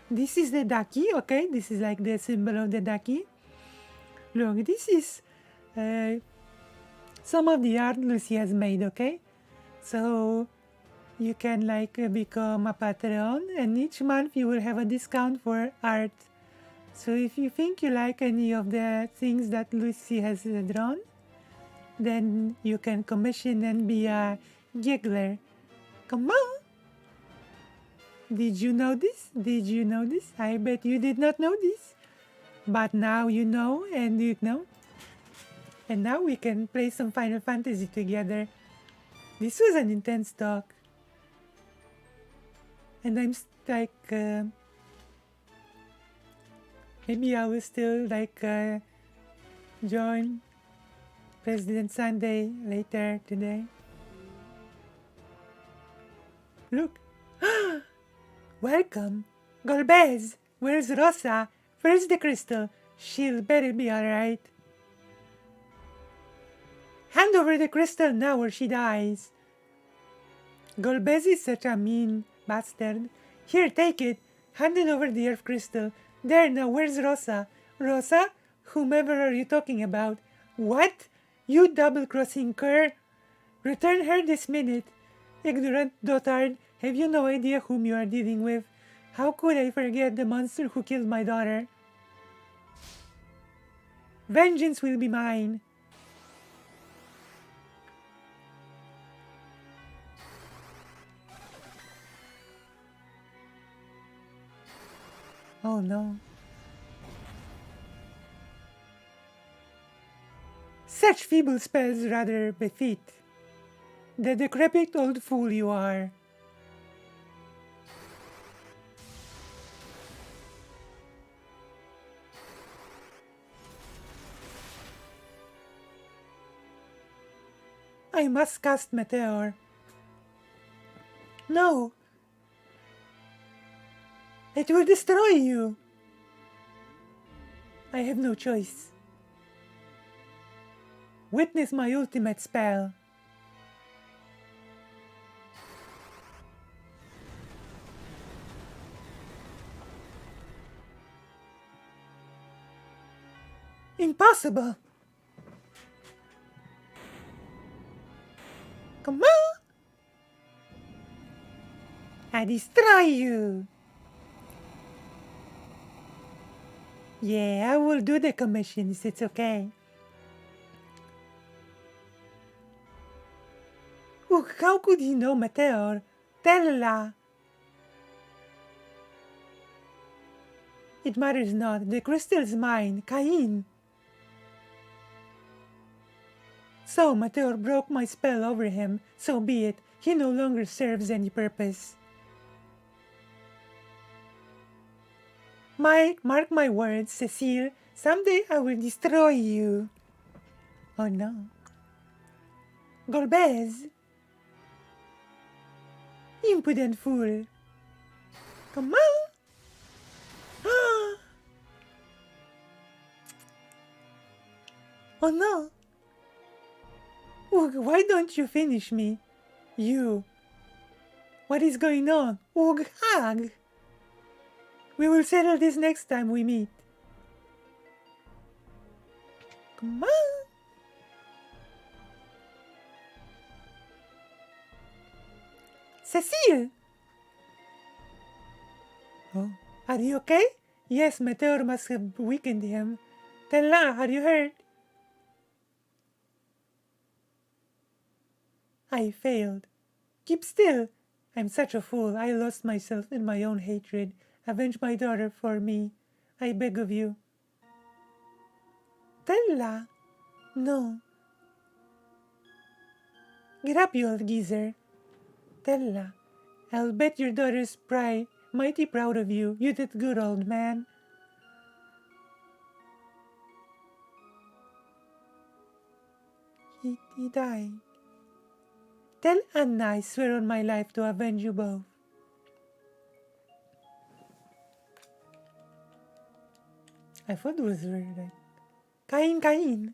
This is the ducky, okay? This is like the symbol of the ducky. Look, this is some of the art Lucy has made, okay? So you can like become a Patreon, and each month you will have a discount for art. So if you think you like any of the things that Lucy has drawn, then you can commission and be a giggler. Come on! Did you know this? Did you know this? I bet you did not know this. But now you know, and you know. And now we can play some Final Fantasy together. This was an intense talk. And I'm like, maybe I will still like join President Sunday later today. Look. Welcome. Golbez, where's Rosa? Where's the crystal? She'll better be alright. Hand over the crystal now or she dies. Golbez is such a mean bastard. Here, take it. Hand it over the earth crystal. There, now where's Rosa? Rosa? Whomever are you talking about? What? You double-crossing cur? Return her this minute. Ignorant dotard, have you no idea whom you are dealing with? How could I forget the monster who killed my daughter? Vengeance will be mine. Oh no. Such feeble spells rather befit the decrepit old fool you are. I must cast Meteor. No! It will destroy you! I have no choice. Witness my ultimate spell. Impossible! Come on! I destroy you! Yeah, I will do the commissions, it's okay. Oh, how could he know Meteor? Tell. It matters not, the crystal's mine, Cain. So Meteor broke my spell over him, so be it, he no longer serves any purpose. Mark my words, Cecile, someday I will destroy you. Oh no. Golbez. Impudent fool. Come on. Oh no. Oog, why don't you finish me? You. What is going on? Oog, hag. We will settle this next time we meet. Come on. Cecile! Oh, are you okay? Yes, Meteor must have weakened him. Tella, are you hurt? I failed. Keep still. I'm such a fool. I lost myself in my own hatred. Avenge my daughter for me. I beg of you. Stella? No. Get up, you old geezer. Stella, I'll bet your daughter's mighty proud of you. You did good, old man. He died. Tell Anna I swear on my life to avenge you both. I thought it was very like Cain.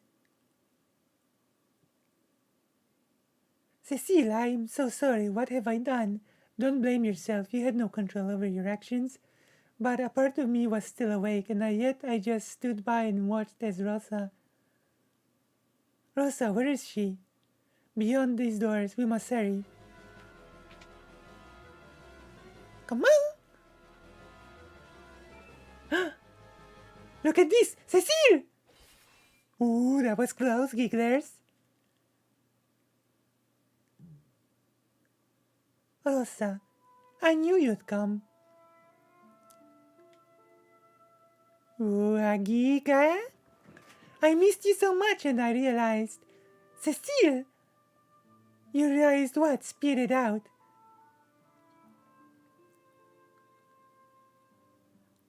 Cecile, I'm so sorry. What have I done? Don't blame yourself. You had no control over your actions. But a part of me was still awake, and yet I just stood by and watched as Rosa, where is she? Beyond these doors, we must hurry. Come on! Look at this! Cecile! Ooh, that was close, gigglers. Rosa, I knew you'd come. Ooh, a giga? I missed you so much and I realized... Cecile! You realized what? Spit it out.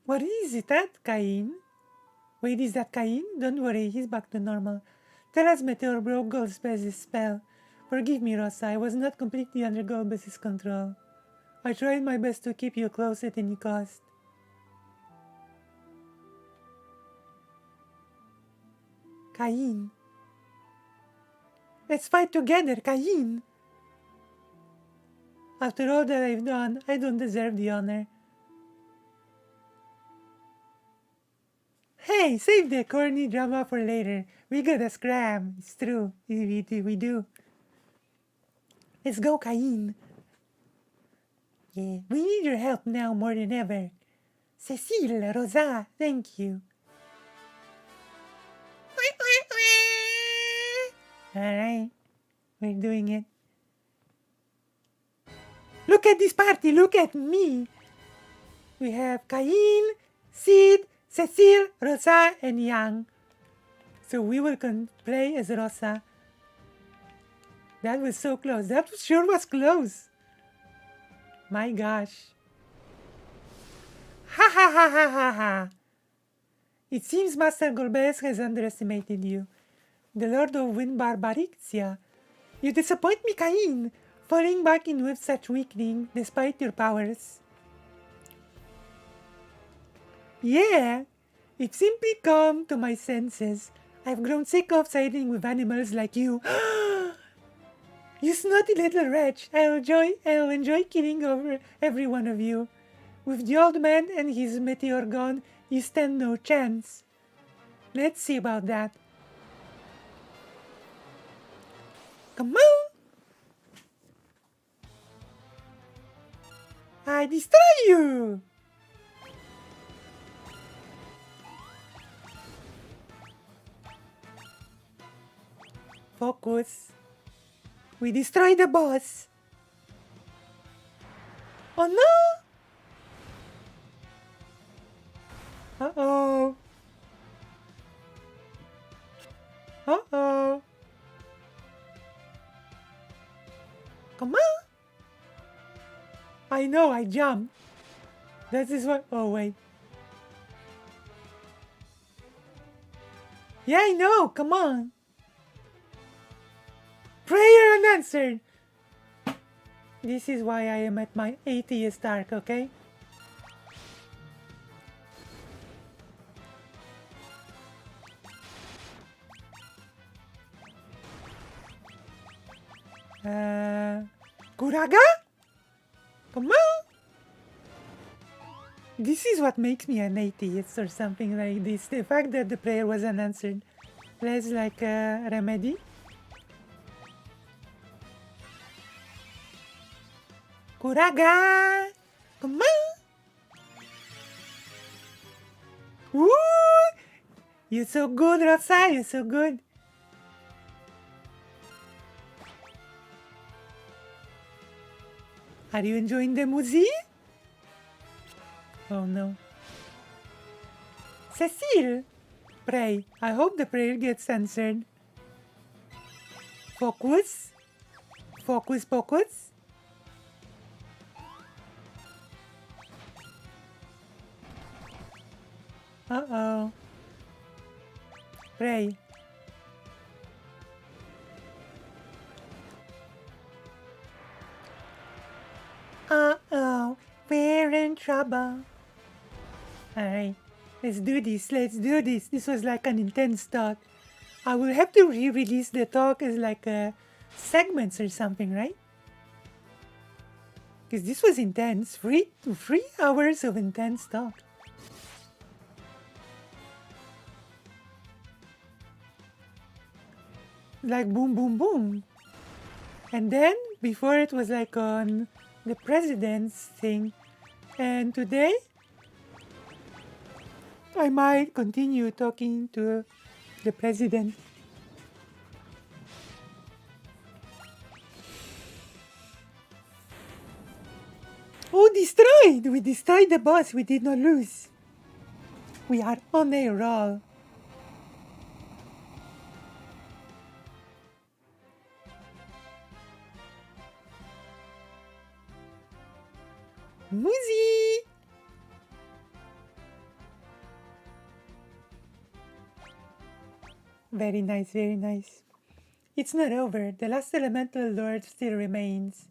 What is that, Cain? Wait, is that Cain? Don't worry, he's back to normal. Terra's meteor broke Golbez's spell. Forgive me, Rosa, I was not completely under Golbez's control. I tried my best to keep you close at any cost. Cain. Let's fight together, Cain. After all that I've done, I don't deserve the honor. Hey, save the corny drama for later. We gotta scram. It's true. We do. Let's go, Cain. Yeah, we need your help now more than ever. Cecile, Rosa, thank you. Alright, we're doing it. Look at this party, look at me. We have Cain, Sid, Cecile, Rosa, and Yang. So we will play as Rosa. That was so close. That sure was close. My gosh. Ha ha ha ha ha ha. It seems Master Golbez has underestimated you. The Lord of Wind Barbarixia. You disappoint me, Cain, falling back in with such weakening despite your powers. Yeah, I've simply come to my senses. I've grown sick of siding with animals like you. You snotty little wretch. I'll enjoy killing over every one of you. With the old man and his meteor gone, you stand no chance. Let's see about that. Come on! I destroy you! Focus. We destroy the boss. Oh no! Uh-oh. Uh-oh. Come on. I know, I jumped. That is what... Oh, wait. Yeah, I know. Come on. Prayer unanswered. This is why I am at my 80th arc, okay? Kuraga? Come on! This is what makes me an atheist or something like this. The fact that the prayer was unanswered. Less like a remedy. Kuraga! Come on! Woo! You're so good, Rosa. You're so good. Are you enjoying the music? Oh no. Cecile! Pray. I hope the prayer gets answered. Focus. Focus, focus. Uh-oh. Pray. Uh-oh. We're in trouble. Alright. Let's do this. Let's do this. This was like an intense talk. I will have to re-release the talk as like segments or something, right? Because this was intense. 3 hours of intense talk. Like boom, boom, boom. And then before it was like on the president's thing. And today I might continue talking to the president. Oh, destroyed! We destroyed the boss. We did not lose. We are on a roll. Muzi! Very nice, very nice. It's not over. The last elemental lord still remains.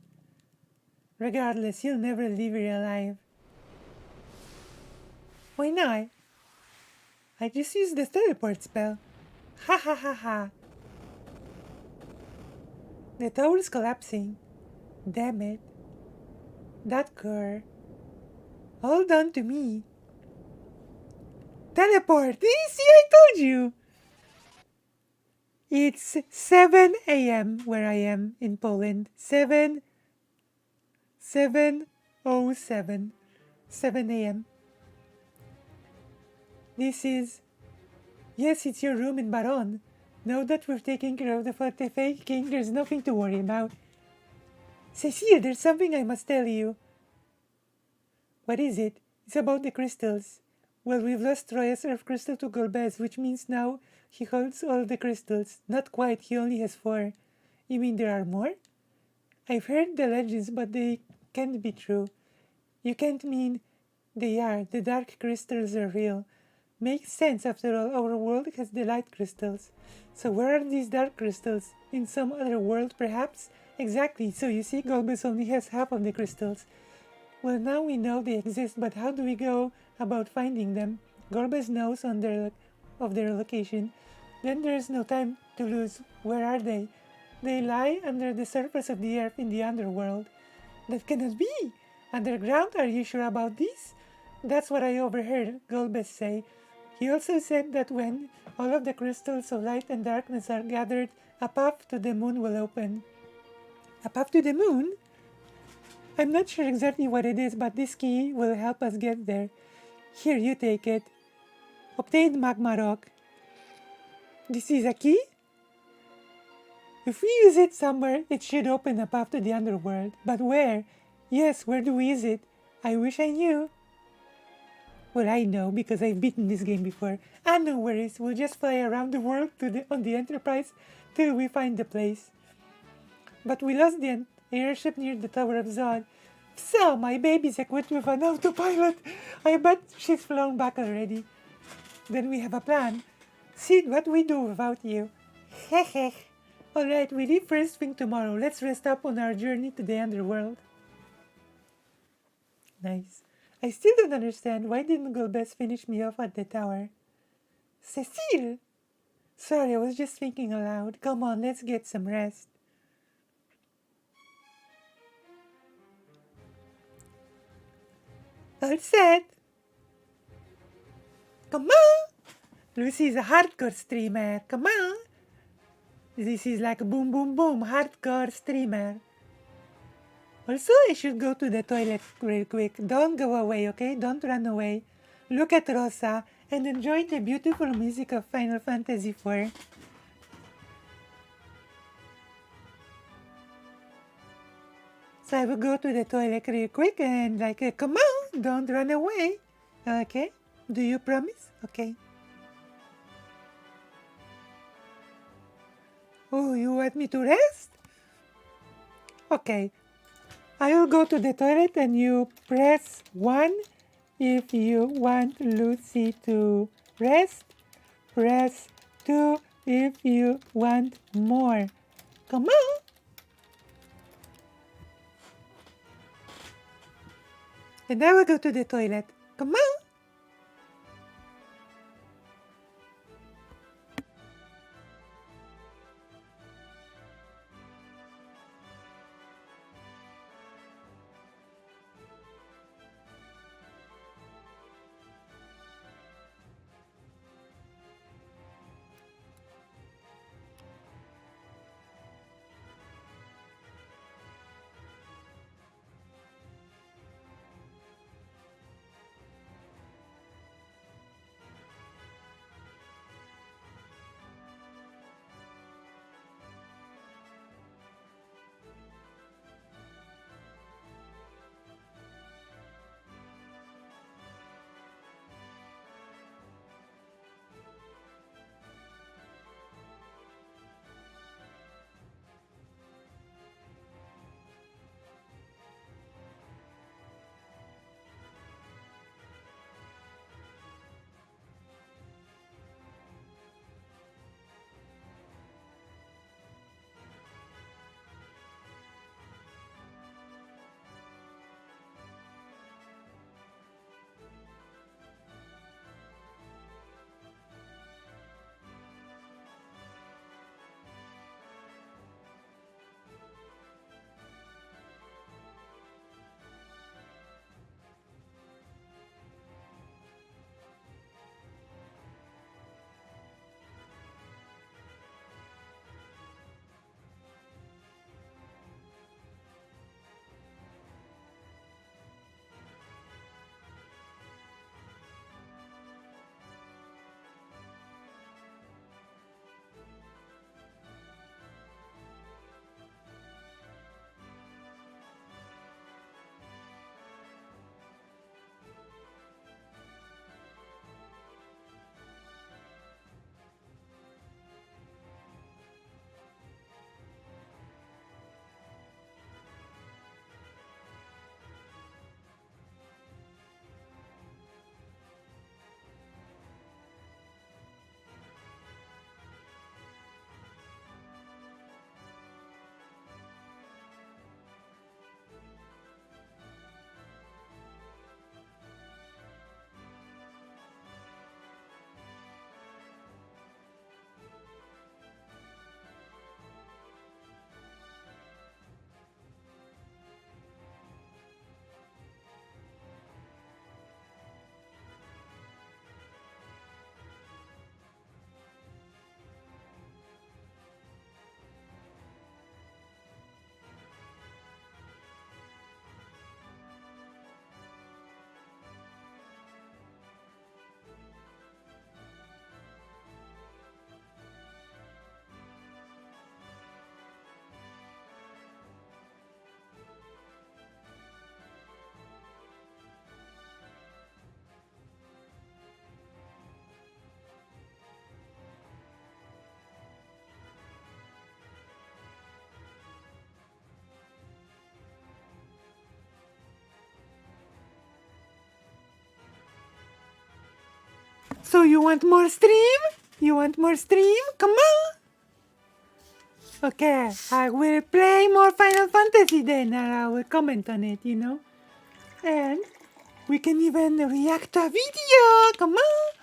Regardless, you'll never leave here alive. Why not? I just used the teleport spell. Ha ha ha ha. The tower's collapsing. Damn it. That car. Hold on to me. Teleport! See, I told you! It's 7 a.m. where I am in Poland. 7:07 a.m. This is... Yes, it's your room in Baron. Now that we've taken care of the fake king, there's nothing to worry about. Cecile, there's something I must tell you. What is it? It's about the crystals. Well, we've lost Troya's Earth Crystal to Golbez, which means now he holds all the crystals. Not quite, he only has 4. You mean there are more? I've heard the legends, but they can't be true. You can't mean they are. The dark crystals are real. Makes sense, after all, our world has the light crystals. So where are these dark crystals? In some other world, perhaps? Exactly, so you see, Golbez only has half of the crystals. Well, now we know they exist, but how do we go about finding them? Golbez knows of their location. Then there's no time to lose. Where are they? They lie under the surface of the earth in the underworld. That cannot be! Underground? Are you sure about this? That's what I overheard Golbez say. He also said that when all of the crystals of light and darkness are gathered, a path to the moon will open. A path to the moon? I'm not sure exactly what it is, but this key will help us get there. Here, you take it. Obtain magma rock. This is a key? If we use it somewhere, it should open a path to the underworld. But where? Yes, where do we use it? I wish I knew. Well, I know, because I've beaten this game before. And no worries, we'll just fly around the world on the Enterprise till we find the place. But we lost the airship near the Tower of Zod. So, my baby's equipped with an autopilot. I bet she's flown back already. Then we have a plan. Sid, what we do without you? Heh. Alright, we leave first thing tomorrow. Let's rest up on our journey to the underworld. Nice. I still don't understand. Why didn't Golbez finish me off at the tower? Cecile! Sorry, I was just thinking aloud. Come on, let's get some rest. All set. Come on. Lucy's a hardcore streamer. Come on. This is like boom, boom, boom. Hardcore streamer. Also, I should go to the toilet real quick. Don't go away, okay? Don't run away. Look at Rosa and enjoy the beautiful music of Final Fantasy IV. So I will go to the toilet real quick and come on, don't run away. Okay? Do you promise? Okay. Oh, you want me to rest? Okay. I will go to the toilet and you press 1 if you want Lucy to rest. Press 2 if you want more. Come on. And I will go to the toilet. Come on. So you want more stream? You want more stream? Come on. Okay, I will play more Final Fantasy then, and I will comment on it, you know? And we can even react to a video. Come on.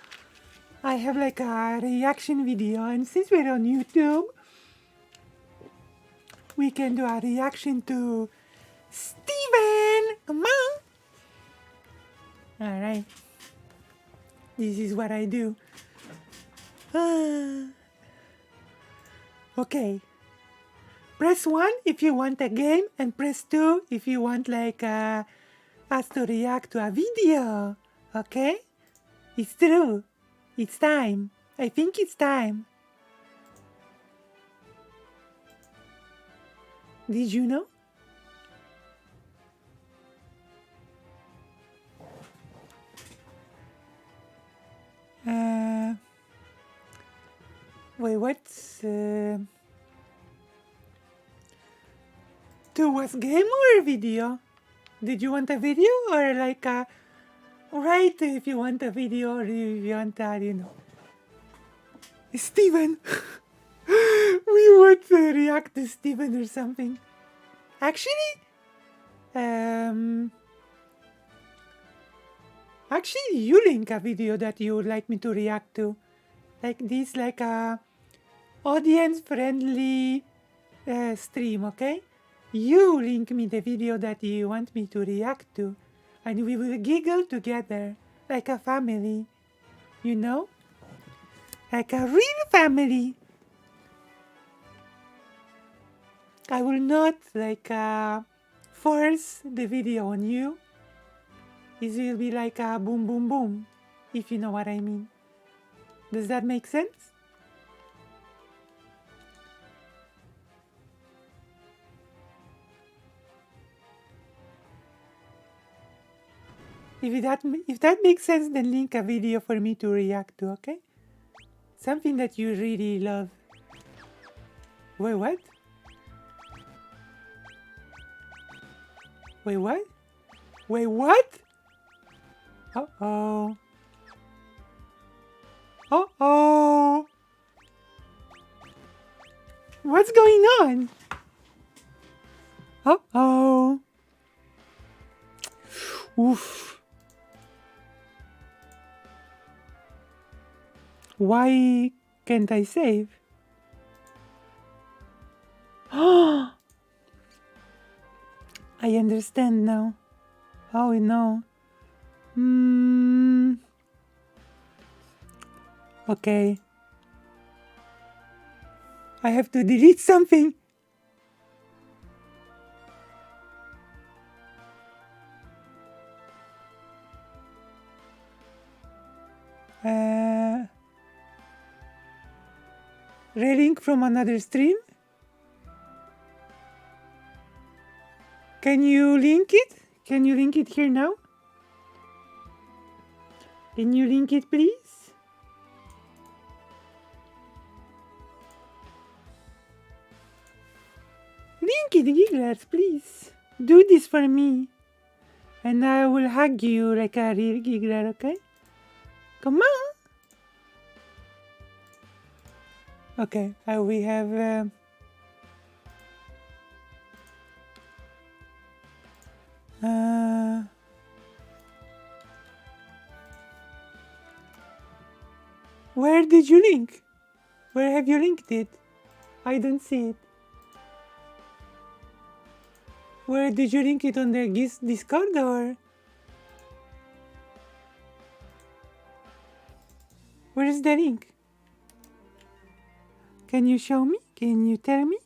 I have like a reaction video, and since we're on YouTube, we can do a reaction to Steven. Come on. Alright. This is what I do. Okay. Press 1 if you want a game, and press 2 if you want like us to react to a video. Okay? It's true. It's time. I think it's time. Did you know? Wait, what's... to watch game or video? Did you want a video or like a write if you want a video or if you want you know. Steven! We want to react to Steven or something. Actually, actually, you link a video that you would like me to react to, like this, like a audience-friendly stream. Okay, you link me the video that you want me to react to, and we will giggle together like a family. You know, like a real family. I will not like force the video on you. It will be like a boom boom boom, if you know what I mean. Does that make sense? If that makes sense, then link a video for me to react to, okay? Something that you really love. Wait, what? Wait, what? Wait, what? Uh-oh. Uh-oh. What's going on? Uh-oh. Oof. Why can't I save? I understand now. Oh no. Okay. I have to delete something. Relink from another stream? Can you link it? Can you link it here now? Can you link it, please? Link it, Gigglers, please. Do this for me. And I will hug you like a real Giggler, okay? Come on. Okay, we have... where did you link? Where have you linked it? I don't see it. Where did you link it, on the Discord or? Where is the link? Can you show me? Can you tell me?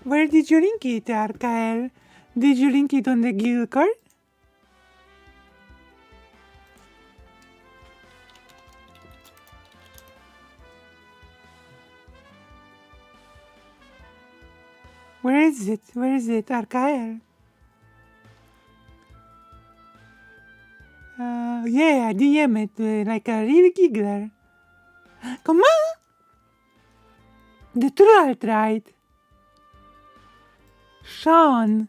Where did you link it, Arkael? Did you link it on the guild card? Where is it? Where is it, Arkael? Yeah, DM it like a real giggler. Come on! The troll tried. Sean.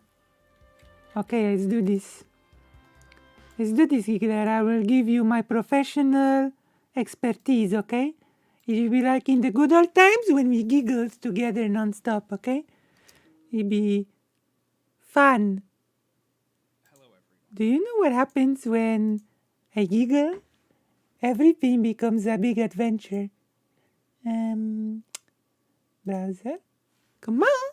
Okay, let's do this. Let's do this, Giggler. I will give you my professional expertise, okay? It will be like in the good old times when we giggled together non-stop, okay? It'll be fun. Hello, everyone. Do you know what happens when I giggle? Everything becomes a big adventure. Browser. Come on.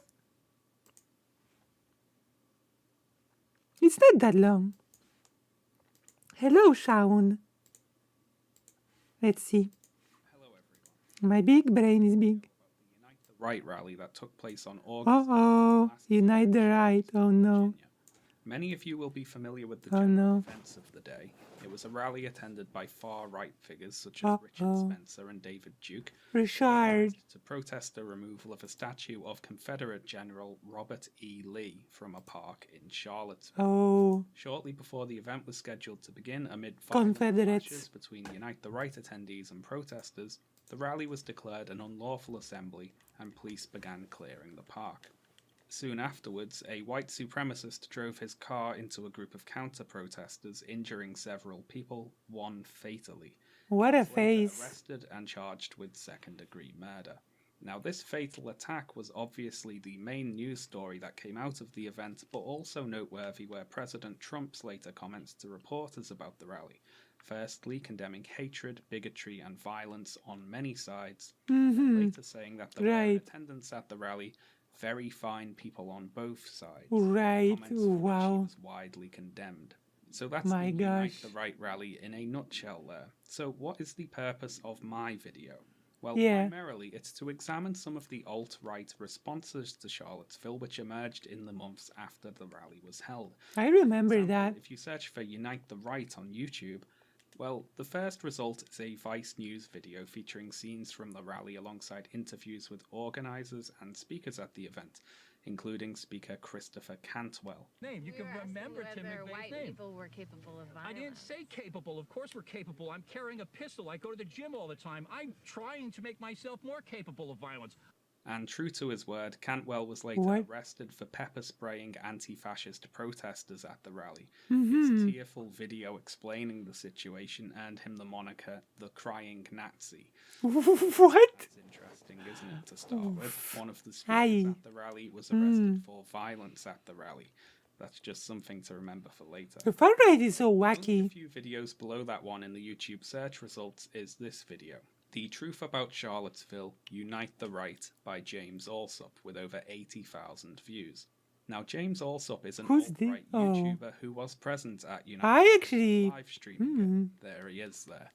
It's not that long. Hello, Shaun. Let's see. Hello, everyone. My big brain is big. About the Unite the Right rally that took place on August Uh-oh. last Unite the Right. Oh, no. Virginia. Many of you will be familiar with the Oh, general no. events of the day. It was a rally attended by far-right figures such as Richard Uh-oh. Spencer and David Duke, Richard. to protest the removal of a statue of Confederate General Robert E. Lee from a park in Charlottesville. Oh, Shortly before the event was scheduled to begin, amid violent Confederates. clashes between Unite the Right attendees and protesters, the rally was declared an unlawful assembly and police began clearing the park. Soon afterwards, a white supremacist drove his car into a group of counter-protesters, injuring several people, one fatally. what a Later face. arrested and charged with second-degree murder. Now, this fatal attack was obviously the main news story that came out of the event, but also noteworthy were President Trump's later comments to reporters about the rally. Firstly, condemning hatred, bigotry, and violence on many sides, and later saying that there were in Right. attendance at the rally very fine people on both sides. Right. Comments for which he Wow. was widely condemned. So that's My the Unite gosh. the Right rally in a nutshell there. So what is the purpose of my video? Well, Yeah. primarily it's to examine some of the alt-right responses to Charlottesville which emerged in the months after the rally was held. I remember example, that. If you search for Unite the Right on YouTube, well, the first result is a Vice News video featuring scenes from the rally alongside interviews with organisers and speakers at the event, including speaker Christopher Cantwell. Name. You We can were asking remember Tim whether McVeigh's white name. people were capable of violence. I didn't say capable. Of course we're capable. I'm carrying a pistol. I go to the gym all the time. I'm trying to make myself more capable of violence. And true to his word, Cantwell was later What? arrested for pepper spraying anti-fascist protesters at the rally. Mm-hmm. His tearful video explaining the situation earned him the moniker the Crying Nazi. What? It's interesting, isn't it, to start with? One of the Aye. speakers at the rally was arrested for violence at the rally. That's just something to remember for later. The far right is so Only a wacky. few videos below that one in the YouTube search results is this video. The Truth About Charlottesville, Unite the Right by James Allsup with over 80,000 views. Now, James Allsup is an Who's the- alt-right oh. YouTuber who was present at Unite I actually. live streaming it. There he is there.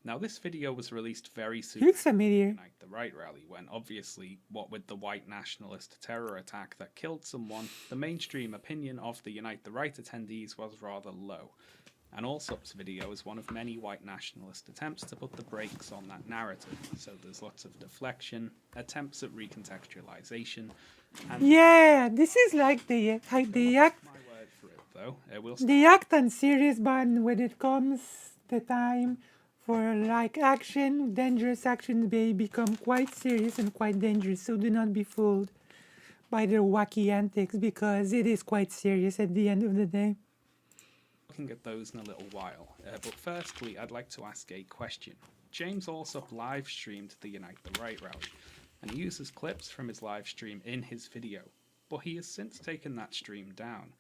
Now, this video was released very soon He looks after the familiar. Unite the Right rally, when obviously, what with the white nationalist terror attack that killed someone, the mainstream opinion of the Unite the Right attendees was rather low. And Allsup's video is one of many white nationalist attempts to put the brakes on that narrative. So there's lots of deflection, attempts at recontextualization, and Yeah, this is like they act my word for it though. We'll start they act on serious, but when it comes the time for like action, dangerous action, they become quite serious and quite dangerous. So do not be fooled by their wacky antics because it is quite serious at the end of the day. looking at those in a little while. But firstly, I'd like to ask a question. James Allsup live streamed the Unite the Right rally, and he uses clips from his live stream in his video, but he has since taken that stream down.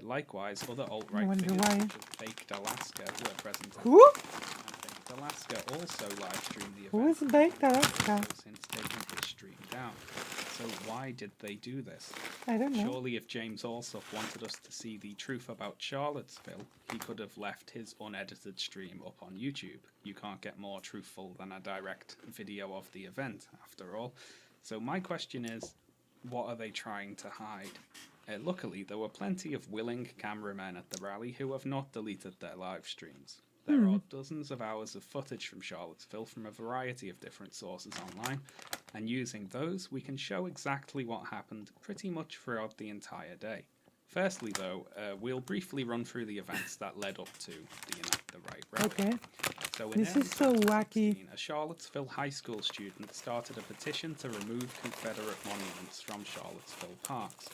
Likewise, other alt-right wonder figures why. such as Baked Alaska, who are present at Who? Baked Alaska, also live streamed the event. Who is Baked and Alaska? has since taken his stream down. So why did they do this? I don't know. Surely if James Allsup wanted us to see the truth about Charlottesville, he could have left his unedited stream up on YouTube. You can't get more truthful than a direct video of the event, after all. So my question is, what are they trying to hide? Luckily, there were plenty of willing cameramen at the rally who have not deleted their live streams. There are dozens of hours of footage from Charlottesville from a variety of different sources online, and using those, we can show exactly what happened pretty much throughout the entire day. Firstly, though, we'll briefly run through the events that led up to the Unite the Right rally. Okay. So in This early is so wacky. 2016, a Charlottesville high school student started a petition to remove Confederate monuments from Charlottesville parks.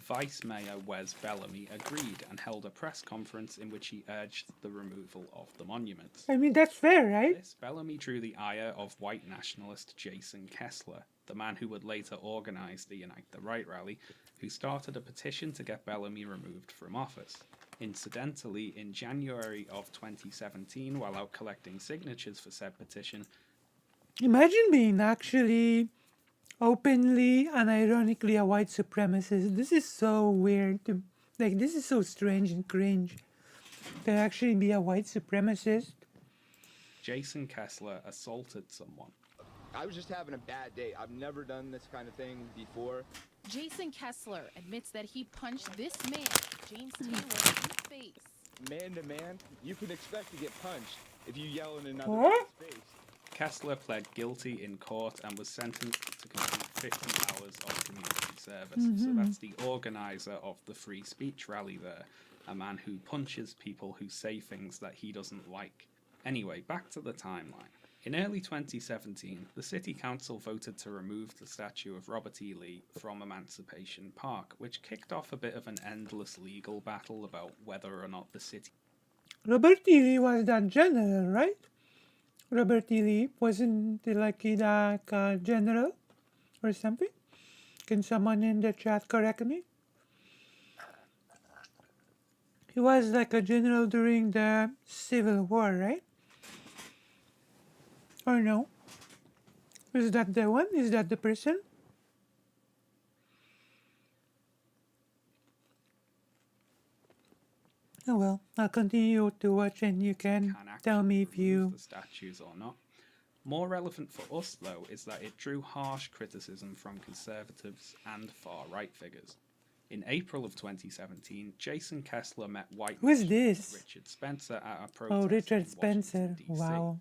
Vice Mayor Wes Bellamy agreed and held a press conference in which he urged the removal of the monuments. I mean, that's fair, right? This Bellamy drew the ire of white nationalist Jason Kessler, the man who would later organize the Unite the Right rally, who started a petition to get Bellamy removed from office. Incidentally, in January of 2017, while out collecting signatures for said petition, Imagine being actually openly and ironically a white supremacist. This is so weird. Like, this is so strange and cringe. To actually be a white supremacist. Jason Kessler assaulted someone. I was just having a bad day. I've never done this kind of thing before, Jason Kessler admits that he punched this man, James Taylor, in the face. Man to man, you can expect to get punched if you yell in another What? man's face. Kessler pled guilty in court and was sentenced to complete 50 hours of community service. So that's the organizer of the free speech rally there, a man who punches people who say things that he doesn't like. Anyway, back to the timeline. In early 2017, the City Council voted to remove the statue of Robert E. Lee from Emancipation Park, which kicked off a bit of an endless legal battle about whether or not the city Robert E. Lee was that general, right? Robert E. Lee wasn't he like a general or something? Can someone in the chat correct me? He was like a general during the Civil War, right? Or no? Is that the one? Is that the person? Oh well, I'll continue to watch and you can tell me if remove you... the statues or not. More relevant for us, though, is that it drew harsh criticism from conservatives and far-right figures. In April of 2017, Jason Kessler met white Who is nationalist this? Richard Spencer at a protest Oh, Richard in Washington, Spencer. D.C. Wow.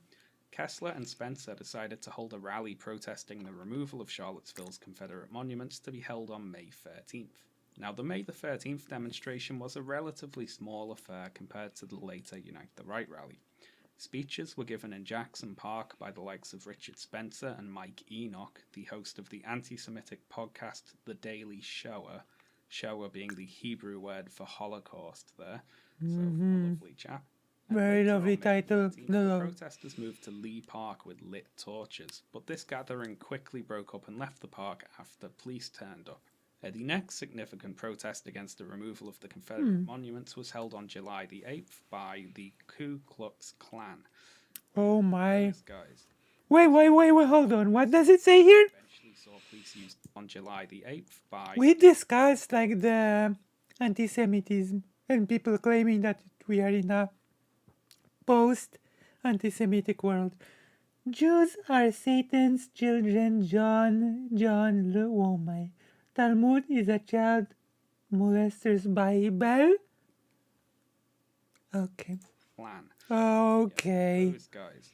Kessler and Spencer decided to hold a rally protesting the removal of Charlottesville's Confederate monuments to be held on May 13th. Now, the May the 13th demonstration was a relatively small affair compared to the later Unite the Right rally. Speeches were given in Jackson Park by the likes of Richard Spencer and Mike Enoch, the host of the anti-Semitic podcast The Daily Shower, Shower being the Hebrew word for Holocaust there, so a lovely chap. And Very later on lovely May title. 13th, No, the no. protesters moved to Lee Park with lit torches, but this gathering quickly broke up and left the park after police turned up. The next significant protest against the removal of the Confederate monuments was held on July the 8th by the Ku Klux Klan. Oh my. Those guys Wait, hold on. What does it say here? eventually saw police used on July the 8th by... We discussed like the anti-Semitism and people claiming that we are in a post-anti-Semitic world. Jews are Satan's children, oh my. Talmud is a child molester's Bible. Okay. Klan. Okay. Those guys.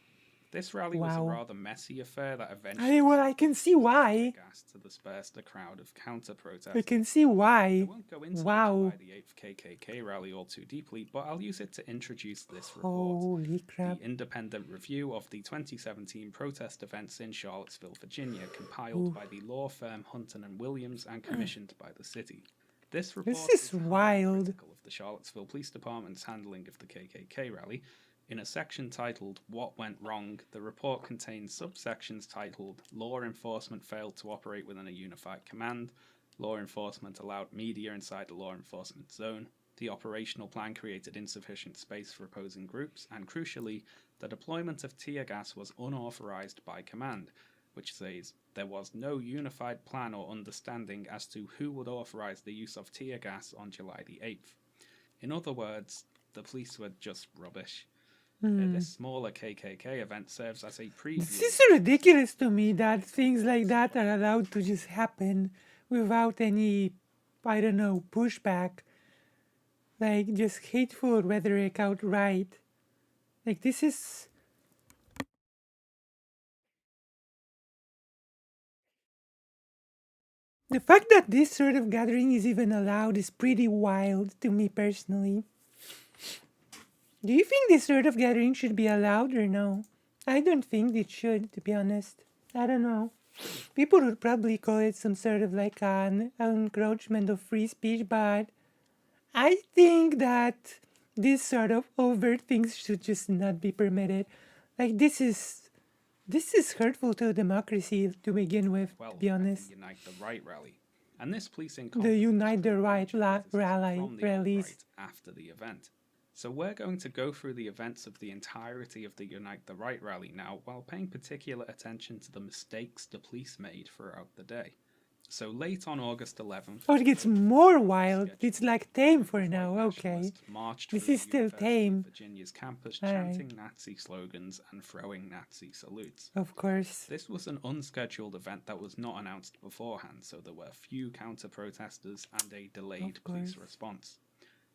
This rally was a Wow. rather messy affair that eventually Well, I can see why. gas to disperse the crowd of counter-protesters. I can see I why. won't go into Wow. the July the 8th KKK rally all too deeply, but I'll use it to introduce this report. Holy crap. The independent review of the 2017 protest events in Charlottesville, Virginia, compiled by the law firm Hunton and Williams and commissioned by the city. This report is highly wild. critical of the Charlottesville Police Department's handling of the KKK rally. In a section titled What Went Wrong, the report contains subsections titled Law Enforcement Failed to Operate Within a Unified Command, Law Enforcement Allowed Media Inside the Law Enforcement Zone, the operational plan created insufficient space for opposing groups, and crucially, the deployment of tear gas was unauthorized by command, which says there was no unified plan or understanding as to who would authorize the use of tear gas on July the 8th. In other words, the police were just rubbish. This smaller KKK event serves as a preview. This is ridiculous to me that things like that are allowed to just happen without any, I don't know, pushback. Like, just hateful rhetoric outright. Like, this is... The fact that this sort of gathering is even allowed is pretty wild to me personally. Do you think this sort of gathering should be allowed or no? I don't think it should, to be honest. I don't know. People would probably call it some sort of like an encroachment of free speech, but I think that this sort of overt things should just not be permitted. Like this is hurtful to democracy to begin with, well, to be honest. The Unite the Right rally. And this policing The Unite the Right rally rallies. alt-right after the event. So we're going to go through the events of the entirety of the Unite the Right rally now, while paying particular attention to the mistakes the police made throughout the day. So late on August 11th, Oh, it gets more wild. It's like tame for now. Okay. nationalists marched This through is the still University of tame. Virginia's campus, All right. chanting Nazi slogans and throwing Nazi salutes. Of course. This was an unscheduled event that was not announced beforehand, so there were few counter-protesters and a delayed police course. response.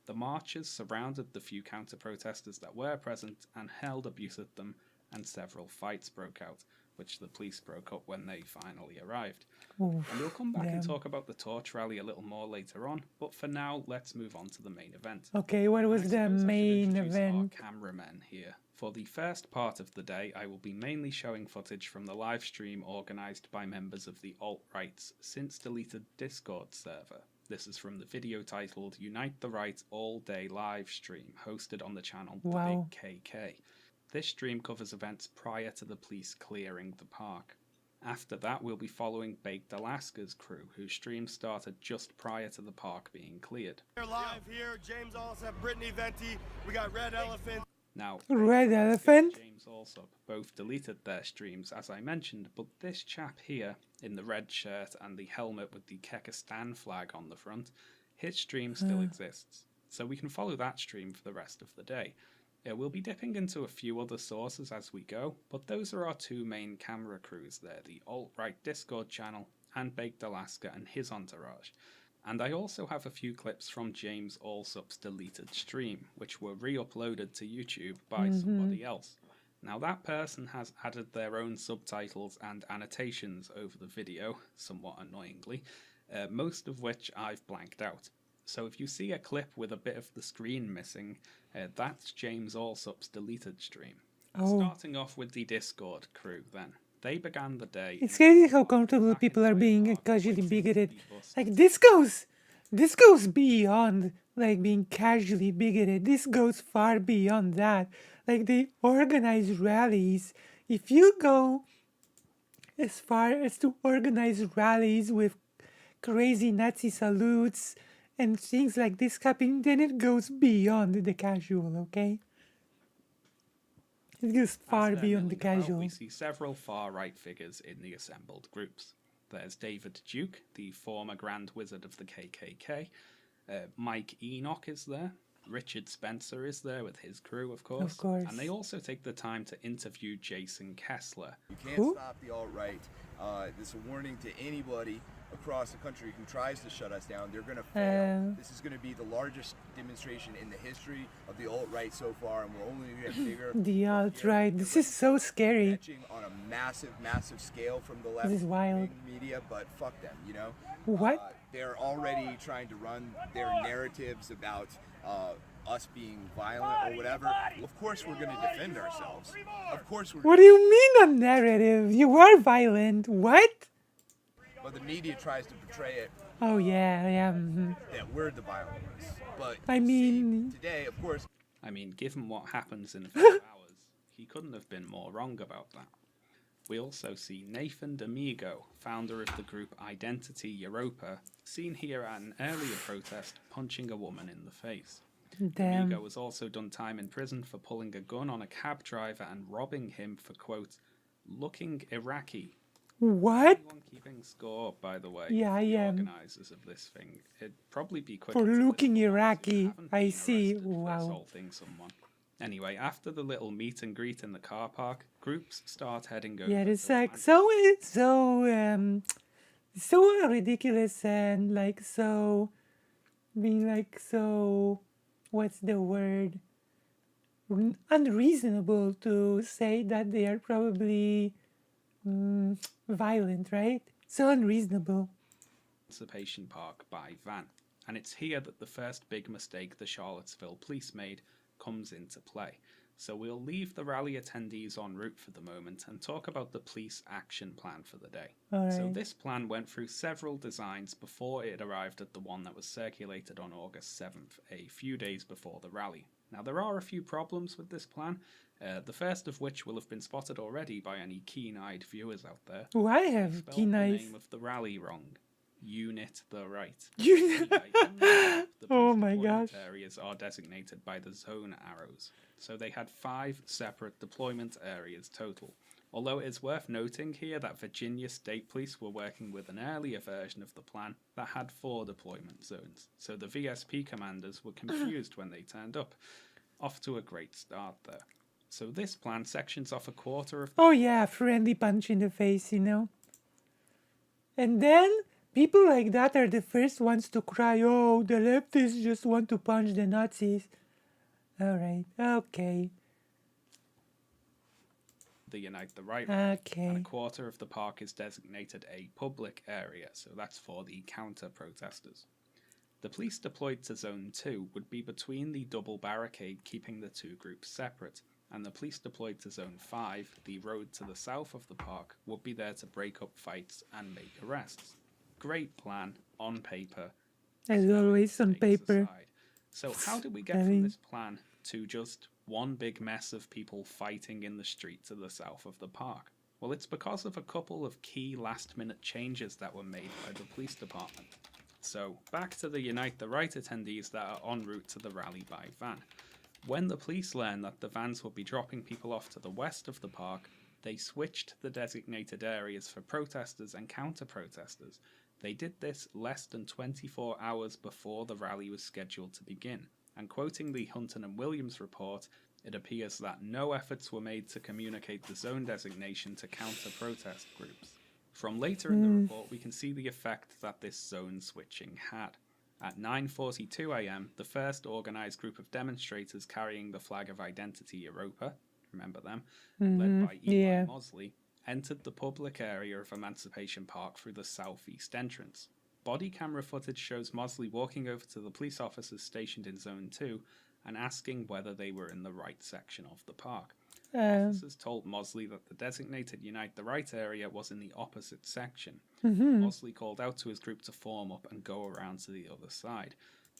The marchers surrounded the few counter-protesters that were present and held abuse at them, and several fights broke out, which the police broke up when they finally arrived. Oof, And we'll come back and damn. talk about the torch rally a little more later on, but for now, let's move on to the main event. Okay, what was I the suppose I should main introduce our event? cameramen here. For the first part of the day, I will be mainly showing footage from the live stream organised by members of the alt-right's since deleted Discord server. This is from the video titled Unite the Right All Day live stream, hosted on the channel Wow. The Big KK. This stream covers events prior to the police clearing the park. After that, we'll be following Baked Alaska's crew, whose stream started just prior to the park being cleared. We're live here, James Allsop, Brittany Venti. We got Red Elephant. Now, Red Baked Alaska Elephant? and James Allsop both deleted their streams, as I mentioned, but this chap here, in the red shirt and the helmet with the Kekistan flag on the front, his stream still exists. So we can follow that stream for the rest of the day. We'll be dipping into a few other sources as we go, but those are our two main camera crews there, the alt-right Discord channel and Baked Alaska and his entourage. And I also have a few clips from James Allsop's deleted stream, which were re-uploaded to YouTube by somebody else. Now that person has added their own subtitles and annotations over the video, somewhat annoyingly, most of which I've blanked out. So if you see a clip with a bit of the screen missing, that's James Allsop's deleted stream. Oh. Starting off with the Discord crew then. They began the day... It's crazy how comfortable people are being casually bigoted. Like, this goes beyond, like, being casually bigoted. This goes far beyond that. Like, they organize rallies. If you go as far as to organize rallies with crazy Nazi salutes and things like this happening, then it goes beyond the casual, okay? It goes far As they're beyond the milling about, casual. We see several far-right figures in the assembled groups. There's David Duke, the former Grand Wizard of the KKK. Mike Enoch is there. Richard Spencer is there with his crew, of course. Of course. And they also take the time to interview Jason Kessler. You can't Who? stop the alt-right. This is a warning to anybody across the country who tries to shut us down. They're going to fail. This is going to be the largest demonstration in the history of the alt-right so far, and we're only going to get bigger. The alt-right. This is so scary. Etching on a massive, massive scale from the left This is wild. wing media, but fuck them, you know? What? They're already trying to run their narratives about us being violent or whatever. Of course we're going to defend ourselves. Of course we're What do you mean a narrative? You are violent. What? But the media tries to portray it Oh yeah, yeah. Mhm. that we're the violent ones. But I you see, mean- today, of course, I mean, given what happens in a few hours, he couldn't have been more wrong about that. We also see Nathan D'Amigo, founder of the group Identity Europa, seen here at an earlier protest punching a woman in the face. Damn. D'Amigo was also done time in prison for pulling a gun on a cab driver and robbing him for, quote, looking Iraqi. What? Anyone keeping score, by the way? Yeah, I the am. organisers of this thing. It'd probably be quicker For to looking list the ones who Iraqi. haven't I been see. arrested for Wow. assaulting someone. Anyway, after the little meet and greet in the car park, groups start heading over. Yeah, it's to like Atlantic. so ridiculous and like so being like so what's the word? Unreasonable to say that they are probably violent, right? So unreasonable. Emancipation Park by van. And it's here that the first big mistake the Charlottesville police made comes into play. So we'll leave the rally attendees en route for the moment and talk about the police action plan for the day. All So right. this plan went through several designs before it arrived at the one that was circulated on August 7th, a few days before the rally. Now there are a few problems with this plan, the first of which will have been spotted already by any keen-eyed viewers out there. Oh, I have Spelled keen the eyes. name of the rally wrong. Unit the right. You The Oh police my deployment gosh. areas are designated by the zone arrows. So they had 5 separate deployment areas total, Although it is worth noting here that Virginia State Police were working with an earlier version of the plan that had 4 deployment zones, so the VSP commanders were confused when they turned up. Off to a great start there. So this plan sections off a quarter of... Oh yeah, friendly punch in the face, you know. And then people like that are the first ones to cry, oh, the leftists just want to punch the Nazis. Alright, okay. the Unite the Right rally, and Okay. a quarter of the park is designated a public area, so that's for the counter-protesters. The police deployed to Zone 2 would be between the double barricade keeping the 2 groups separate, and the police deployed to Zone 5, the road to the south of the park, would be there to break up fights and make arrests. Great plan, on paper. As always, on Mistakes paper. aside. So how did we get I from mean- this plan to just one big mess of people fighting in the street to the south of the park? Well, it's because of a couple of key last-minute changes that were made by the police department. So, back to the Unite the Right attendees that are en route to the rally by van. When the police learned that the vans would be dropping people off to the west of the park, they switched the designated areas for protesters and counter-protesters. They did this less than 24 hours before the rally was scheduled to begin, and quoting the Hunton and Williams report, it appears that no efforts were made to communicate the zone designation to counter-protest groups. From later in the report, we can see the effect that this zone switching had. At 9:42 am, the first organised group of demonstrators carrying the flag of Identity Europa, remember them, led by Eli yeah. Mosley, entered the public area of Emancipation Park through the southeast entrance. Body camera footage shows Mosley walking over to the police officers stationed in Zone 2 and asking whether they were in the right section of the park. Officers told Mosley that the designated Unite the Right area was in the opposite section. Mosley called out to his group to form up and go around to the other side.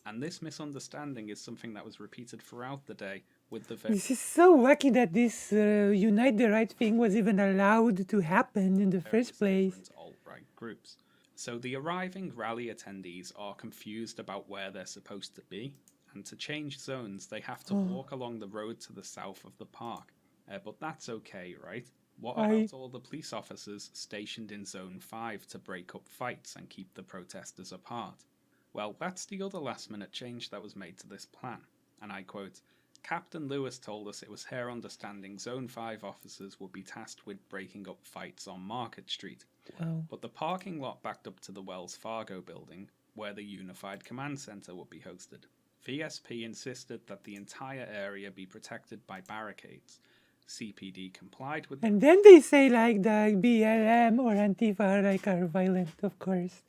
And this misunderstanding is something that was repeated throughout the day, with the This is so wacky that this Unite the Right thing was even allowed to happen in the first place. different alt-right groups. So the arriving rally attendees are confused about where they're supposed to be, and to change zones they have to walk along the road to the south of the park. But that's okay, right? What about all the police officers stationed in Zone 5 to break up fights and keep the protesters apart? Well, that's the other last-minute change that was made to this plan, and I quote, "Captain Lewis told us it was her understanding Zone 5 officers would be tasked with breaking up fights on Market Street. Wow. But the parking lot backed up to the Wells Fargo building, where the Unified Command Center would be hosted. VSP insisted that the entire area be protected by barricades. CPD complied with And then they say like the BLM or Antifa are violent, of course.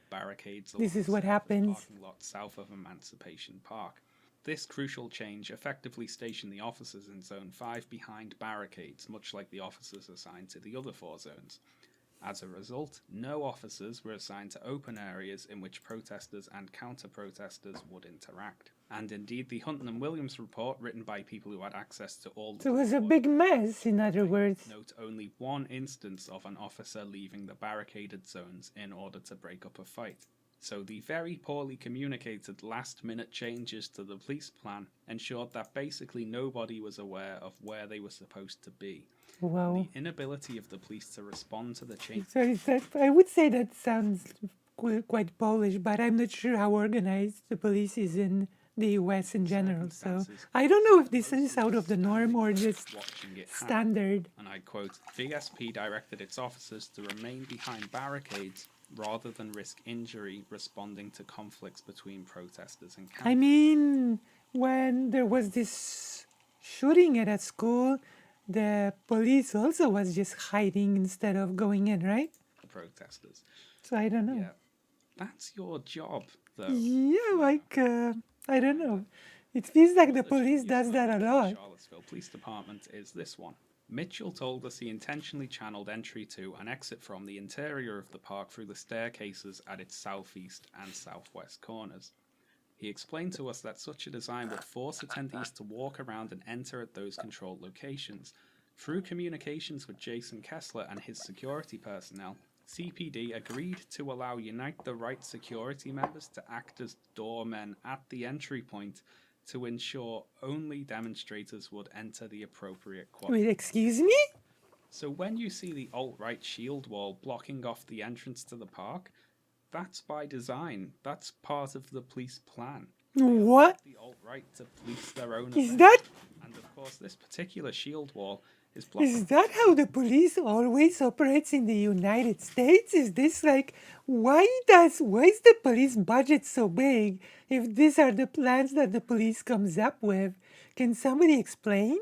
barricades This along is the what separate happens. parking lot south of Emancipation Park. This crucial change effectively stationed the officers in Zone 5 behind barricades, much like the officers assigned to the other 4 zones. As a result, no officers were assigned to open areas in which protesters and counter-protesters would interact. And indeed, the Hunton and Williams report, written by people who had access to all So it was a big mess, in other words. note only one instance of an officer leaving the barricaded zones in order to break up a fight. So the very poorly communicated last-minute changes to the police plan ensured that basically nobody was aware of where they were supposed to be. Wow. The inability of the police to respond to the change So I would say that sounds quite Polish, but I'm not sure how organized the police is in the US in general. So I don't know if this is out of the norm or just watching it happen. standard. And I quote, "VSP directed its officers to remain behind barricades rather than risk injury responding to conflicts between protesters and I mean, when there was this shooting at a school, the police also was just hiding instead of going in, right? protesters." So I don't know. Yeah, that's your job, though. Yeah, like, I don't know. It feels like the police does that a lot. Charlottesville Police Department is this one. Mitchell told us he intentionally channeled entry to and exit from the interior of the park through the staircases at its southeast and southwest corners. He explained to us that such a design would force attendees to walk around and enter at those controlled locations. Through communications with Jason Kessler and his security personnel, CPD agreed to allow Unite the Right security members to act as doormen at the entry point to ensure only demonstrators would enter the appropriate quad. Wait, excuse me? So when you see the alt-right shield wall blocking off the entrance to the park, that's by design. That's part of the police plan. What? The alt-right to police their own Is events. that And of course, this particular shield wall is blocked. is that how the police always operates in the United States? Is this like why is the police budget so big if these are the plans that the police comes up with? Can somebody explain?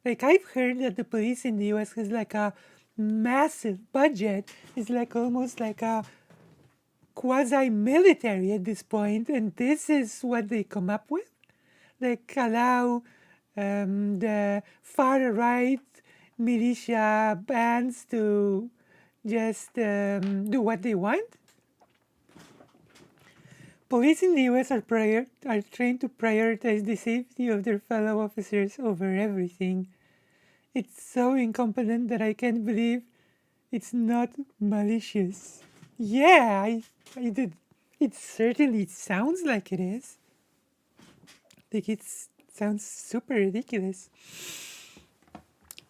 Like I've heard that the police in the US has like a massive budget. It's like almost like a quasi-military at this point, and this is what they come up with? Like allow the far-right militia bands to just do what they want? Police in the US are trained to prioritize the safety of their fellow officers over everything. It's so incompetent that I can't believe it's not malicious. Yeah, I did. It certainly sounds like it is. Like it sounds super ridiculous.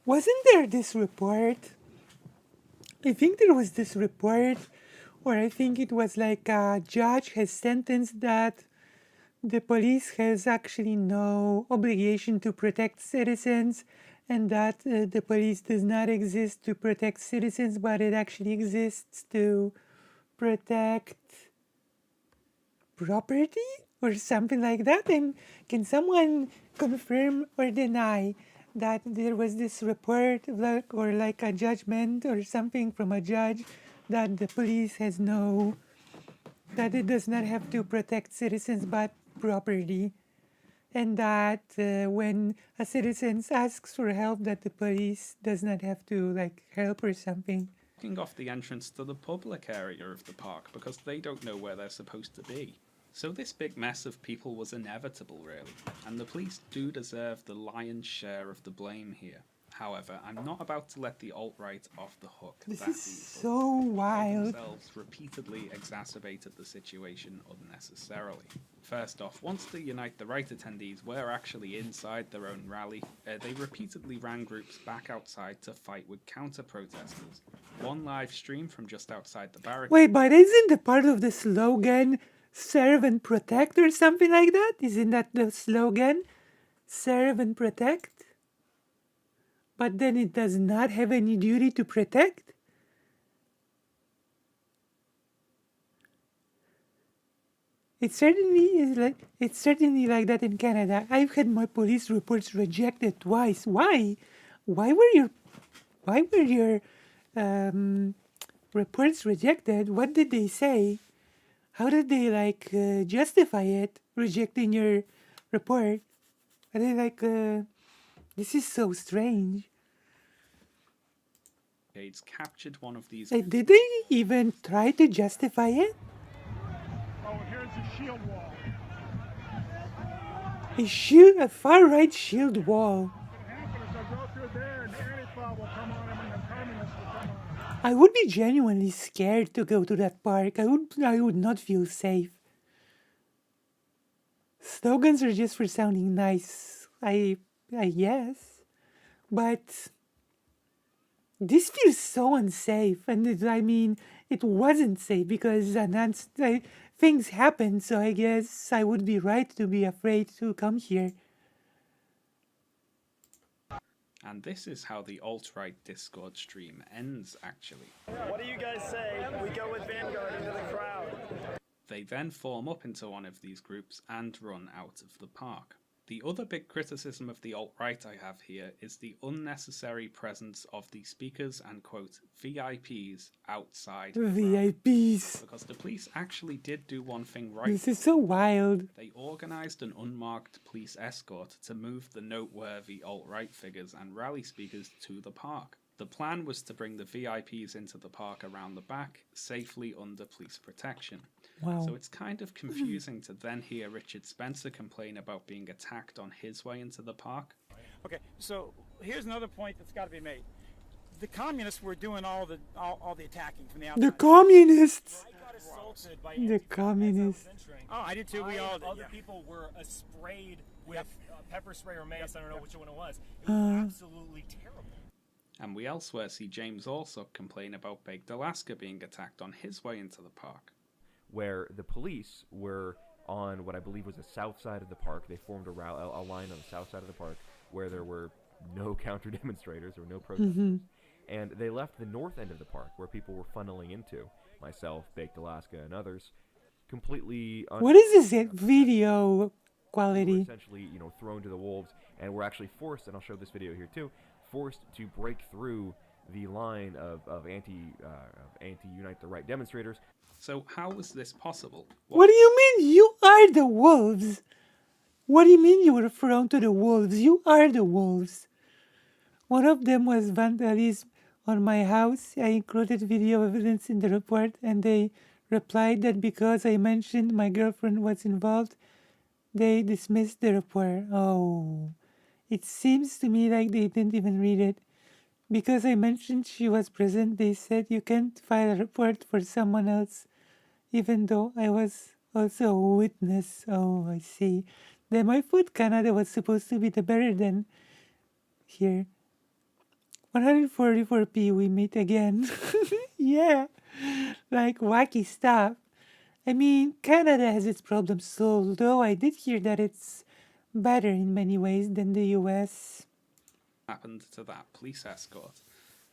Wasn't there this report? I think there was this report, or I think it was like a judge has sentenced that the police has actually no obligation to protect citizens, and that the police does not exist to protect citizens, but it actually exists to protect property or something like that. And can someone confirm or deny that there was this report or like a judgment or something from a judge that the police has that it does not have to protect citizens but property, and that when a citizen asks for help that the police does not have to like help or something? Blocking off the entrance to the public area of the park because they don't know where they're supposed to be. So this big mess of people was inevitable, really, and the police do deserve the lion's share of the blame here. However, I'm not about to let the alt-right off the hook. This that is easily. so They wild. themselves repeatedly exacerbated the situation unnecessarily. First off, once the Unite the Right attendees were actually inside their own rally, they repeatedly ran groups back outside to fight with counter-protesters. One live stream from just outside the barricade. Wait, but isn't the part of the slogan serve and protect or something like that? Isn't that the slogan? Serve and protect? But then it does not have any duty to protect? It's certainly like that in Canada. I've had my police reports rejected twice. Why? Why were your reports rejected? What did they say? How did they justify it, rejecting your report? Are they like, this is so strange. Captured one of these. Did they even try to justify it? Oh, here's the shield wall. A far-right shield wall. I would be genuinely scared to go to that park. I would not feel safe. Slogans are just for sounding nice, I guess. But this feels so unsafe, and it wasn't safe because things happened, so I guess I would be right to be afraid to come here. And this is how the alt-right Discord stream ends, actually. What do you guys say? We go with Vanguard into the crowd. They then form up into one of these groups and run out of the park. The other big criticism of the alt-right I have here is the unnecessary presence of the speakers and, quote, VIPs outside. VIPs. Because the police actually did do one thing right. This is so wild. They organised an unmarked police escort to move the noteworthy alt-right figures and rally speakers to the park. The plan was to bring the VIPs into the park around the back, safely under police protection. Wow. So it's kind of confusing to then hear Richard Spencer complain about being attacked on his way into the park. Okay, so here's another point that's got to be made. The communists were doing all the attacking from the outside. The communists. I got assaulted by The communists. Oh, I did too. We all did. Other people were sprayed with pepper spray or mace. I don't know which one it was. It was absolutely terrible. And we elsewhere see James Allsup complain about Baked Alaska being attacked on his way into the park. Where the police were on what I believe was the south side of the park. They formed a line on the south side of the park where there were no counter demonstrators or no protesters. And they left the north end of the park where people were funneling into, myself, Baked Alaska, and others, completely... What is this video We were quality? essentially, thrown to the wolves, and were actually forced, and I'll show this video here too, forced to break through the line of anti-Unite the Right demonstrators. So how was this possible? What do you mean you are the wolves? What do you mean you were thrown to the wolves? You are the wolves. One of them was vandalism on my house. I included video evidence in the report, and they replied that because I mentioned my girlfriend was involved, they dismissed the report. Oh, it seems to me like they didn't even read it. Because I mentioned she was present, they said you can't file a report for someone else, even though I was also a witness. Oh, I see. Then my food Canada was supposed to be the better than here. 144p, we meet again. Yeah, like wacky stuff. I mean, Canada has its problems, so although I did hear that it's better in many ways than the US. Happened to that police escort.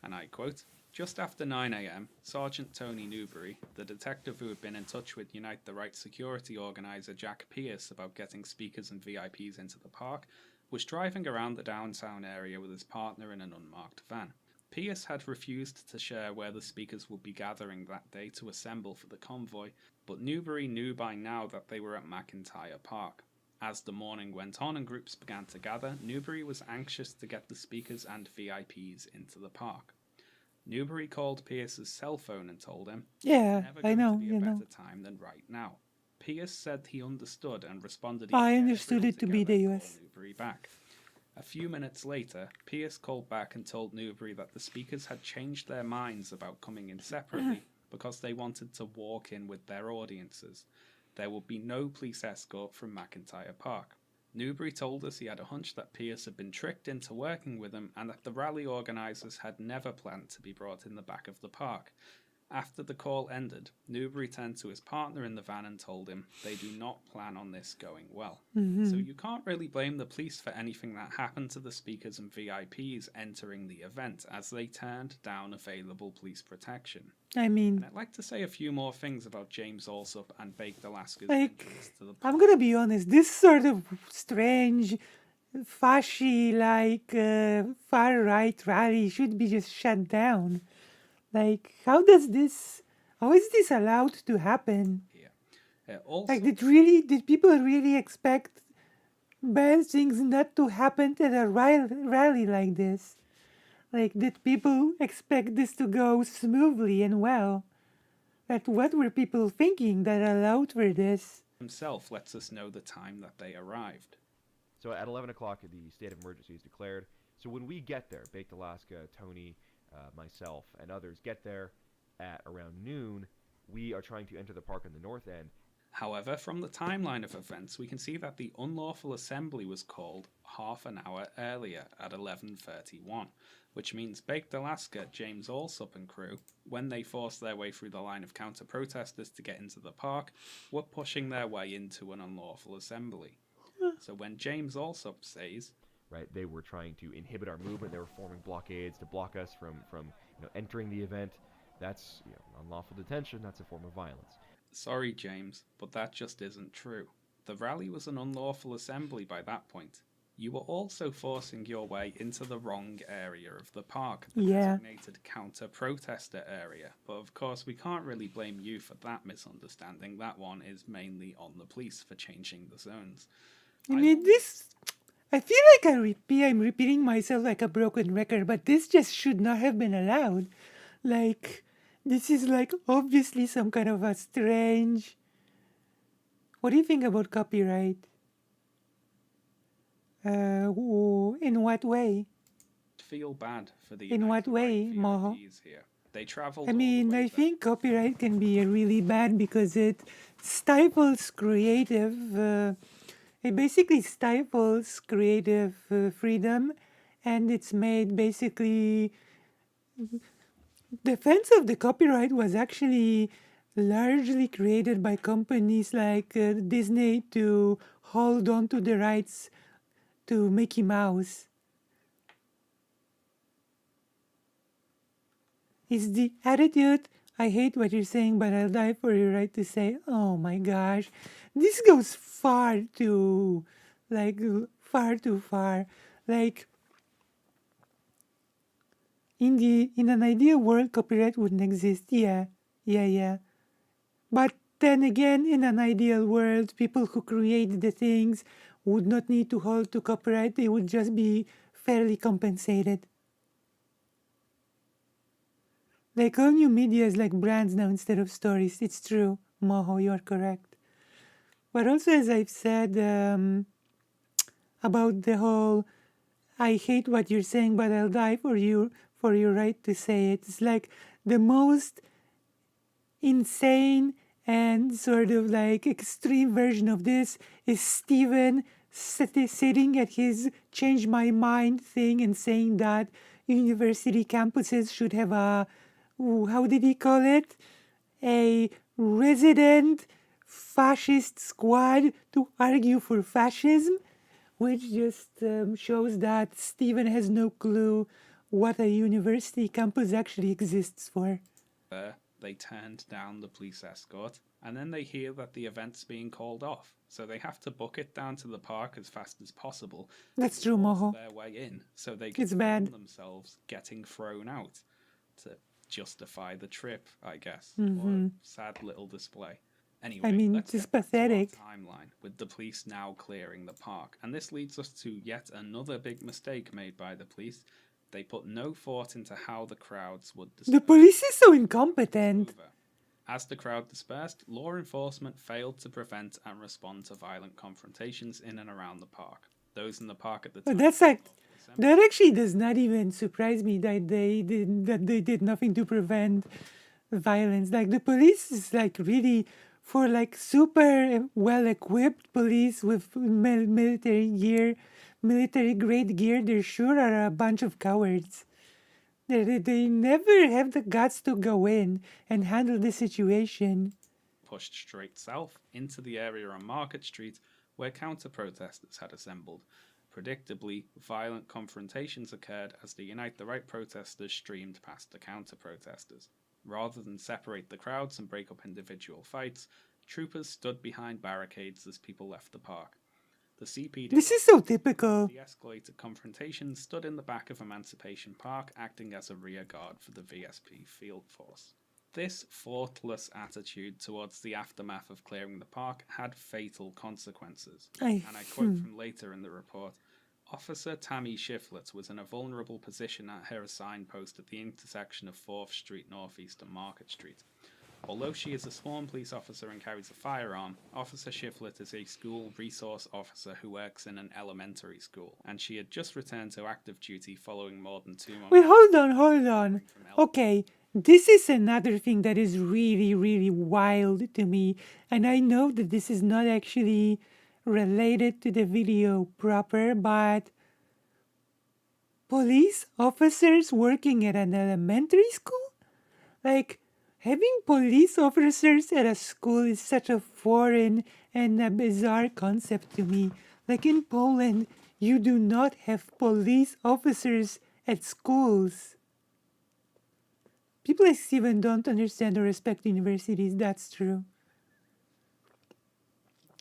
And I quote, "Just after 9 a.m., Sergeant Tony Newbury, the detective who had been in touch with Unite the Right security organizer Jack Pierce about getting speakers and VIPs into the park, was driving around the downtown area with his partner in an unmarked van. Pierce had refused to share where the speakers would be gathering that day to assemble for the convoy, but Newbury knew by now that they were at McIntyre Park. As the morning went on and groups began to gather, Newbury was anxious to get the speakers and VIPs into the park. Newbury called Pierce's cell phone and told him, Yeah, "Never I going know, to be a you better know. time than right now." Pierce said he understood and responded. I "Yes, understood we'll it to be together the call US. Newbury back. A few minutes later, Pierce called back and told Newbury that the speakers had changed their minds about coming in separately because they wanted to walk in with their audiences. There would be no police escort from McIntyre Park. Newbury told us he had a hunch that Pierce had been tricked into working with him and that the rally organisers had never planned to be brought in the back of the park. After the call ended, Newbury turned to his partner in the van and told him they do not plan on this going well. So you can't really blame the police for anything that happened to the speakers and VIPs entering the event, as they turned down available police protection. I mean, And I'd like to say a few more things about James Allsup and Baked Alaska's like, entrance to the I'm gonna be honest, this sort of strange, fashy, far-right rally should be just shut down. Like, how is this allowed to happen? Also, Like, did people really expect bad things not to happen at a rally like this? Like, did people expect this to go smoothly and well? Like, what were people thinking that allowed for this? himself lets us know the time that they arrived. So at 11 o'clock, the state of emergency is declared. So when we get there, Baked Alaska, Tony, myself, and others get there at around noon, we are trying to enter the park on the north end. However, from the timeline of events, we can see that the unlawful assembly was called half an hour earlier at 11:31, which means Baked Alaska, James Allsup and crew, when they forced their way through the line of counter-protesters to get into the park, were pushing their way into an unlawful assembly. So when James Allsup says, right, they were trying to inhibit our movement. They were forming blockades to block us from entering the event. That's unlawful detention. That's a form of violence. "Sorry, James, but that just isn't true. The rally was an unlawful assembly by that point. You were also forcing your way into the wrong area of the park, the designated counter-protester area. But of course, we can't really blame you for that misunderstanding. That one is mainly on the police for changing the zones." I mean, I feel like I'm repeating myself like a broken record, but this just should not have been allowed. Like, this is like obviously some kind of a strange... What do you think about copyright? In what way? Feel bad for the In what United way, Right Moho? VIPs here. They traveled I all the mean, way I there. think copyright can be really bad because it stifles creative... it basically stifles creative freedom, and it's made basically defense of the copyright was actually largely created by companies like Disney to hold on to the rights to Mickey Mouse. It's the attitude, I hate what you're saying, but I'll die for your right to say, oh my gosh, this goes far too, far too far. Like, in an ideal world, copyright wouldn't exist. Yeah. But then again, in an ideal world, people who create the things would not need to hold to copyright. They would just be fairly compensated. Like all new media is like brands now instead of stories. It's true, Moho, you're correct. But also, as I've said about the whole, I hate what you're saying, but I'll die for your right to say it. It's like the most insane and sort of like extreme version of this is Steven sitting at his change my mind thing and saying that university campuses should have a, how did he call it? A resident fascist squad to argue for fascism, which just shows that Steven has no clue what a university campus actually exists for. They turned down the police escort, and then they hear that the event's being called off, so they have to book it down to the park as fast as possible. That's true, Moho. Their way in, so they can It's bad. film themselves getting thrown out to justify the trip, I guess. Mhm. Or a sad little display. Anyway, I mean, let's it's get back to our pathetic. timeline with the police now clearing the park, and this leads us to yet another big mistake made by the police. They put no thought into how the crowds would disperse. The police is so incompetent. As the crowd dispersed, law enforcement failed to prevent and respond to violent confrontations in and around the park. Those in the park at the time. That's like, that actually does not even surprise me that they did nothing to prevent violence. Like the police is like really for like super well equipped police with military gear, military grade gear. They sure are a bunch of cowards. They never have the guts to go in and handle the situation. Pushed straight south into the area on Market Street where counter-protesters had assembled. Predictably, violent confrontations occurred as the Unite the Right protesters streamed past the counter-protesters. Rather than separate the crowds and break up individual fights, troopers stood behind barricades as people left the park. The CPD, This is so typical. de-escalated confrontation, stood in the back of Emancipation Park, acting as a rear guard for the VSP field force. This thoughtless attitude towards the aftermath of clearing the park had fatal consequences. And I quote from later in the report, Officer Tammy Shiflett was in a vulnerable position at her assigned post at the intersection of 4th Street Northeast and Market Street. Although she is a sworn police officer and carries a firearm, Officer Shiflett is a school resource officer who works in an elementary school, and she had just returned to active duty following more than 2 months. Wait, hold on. Okay, this is another thing that is really, really wild to me, and I know that this is not actually related to the video proper, but police officers working at an elementary school? Like, having police officers at a school is such a foreign and a bizarre concept to me. Like in Poland, you do not have police officers at schools. People like Steven don't understand or respect universities, that's true.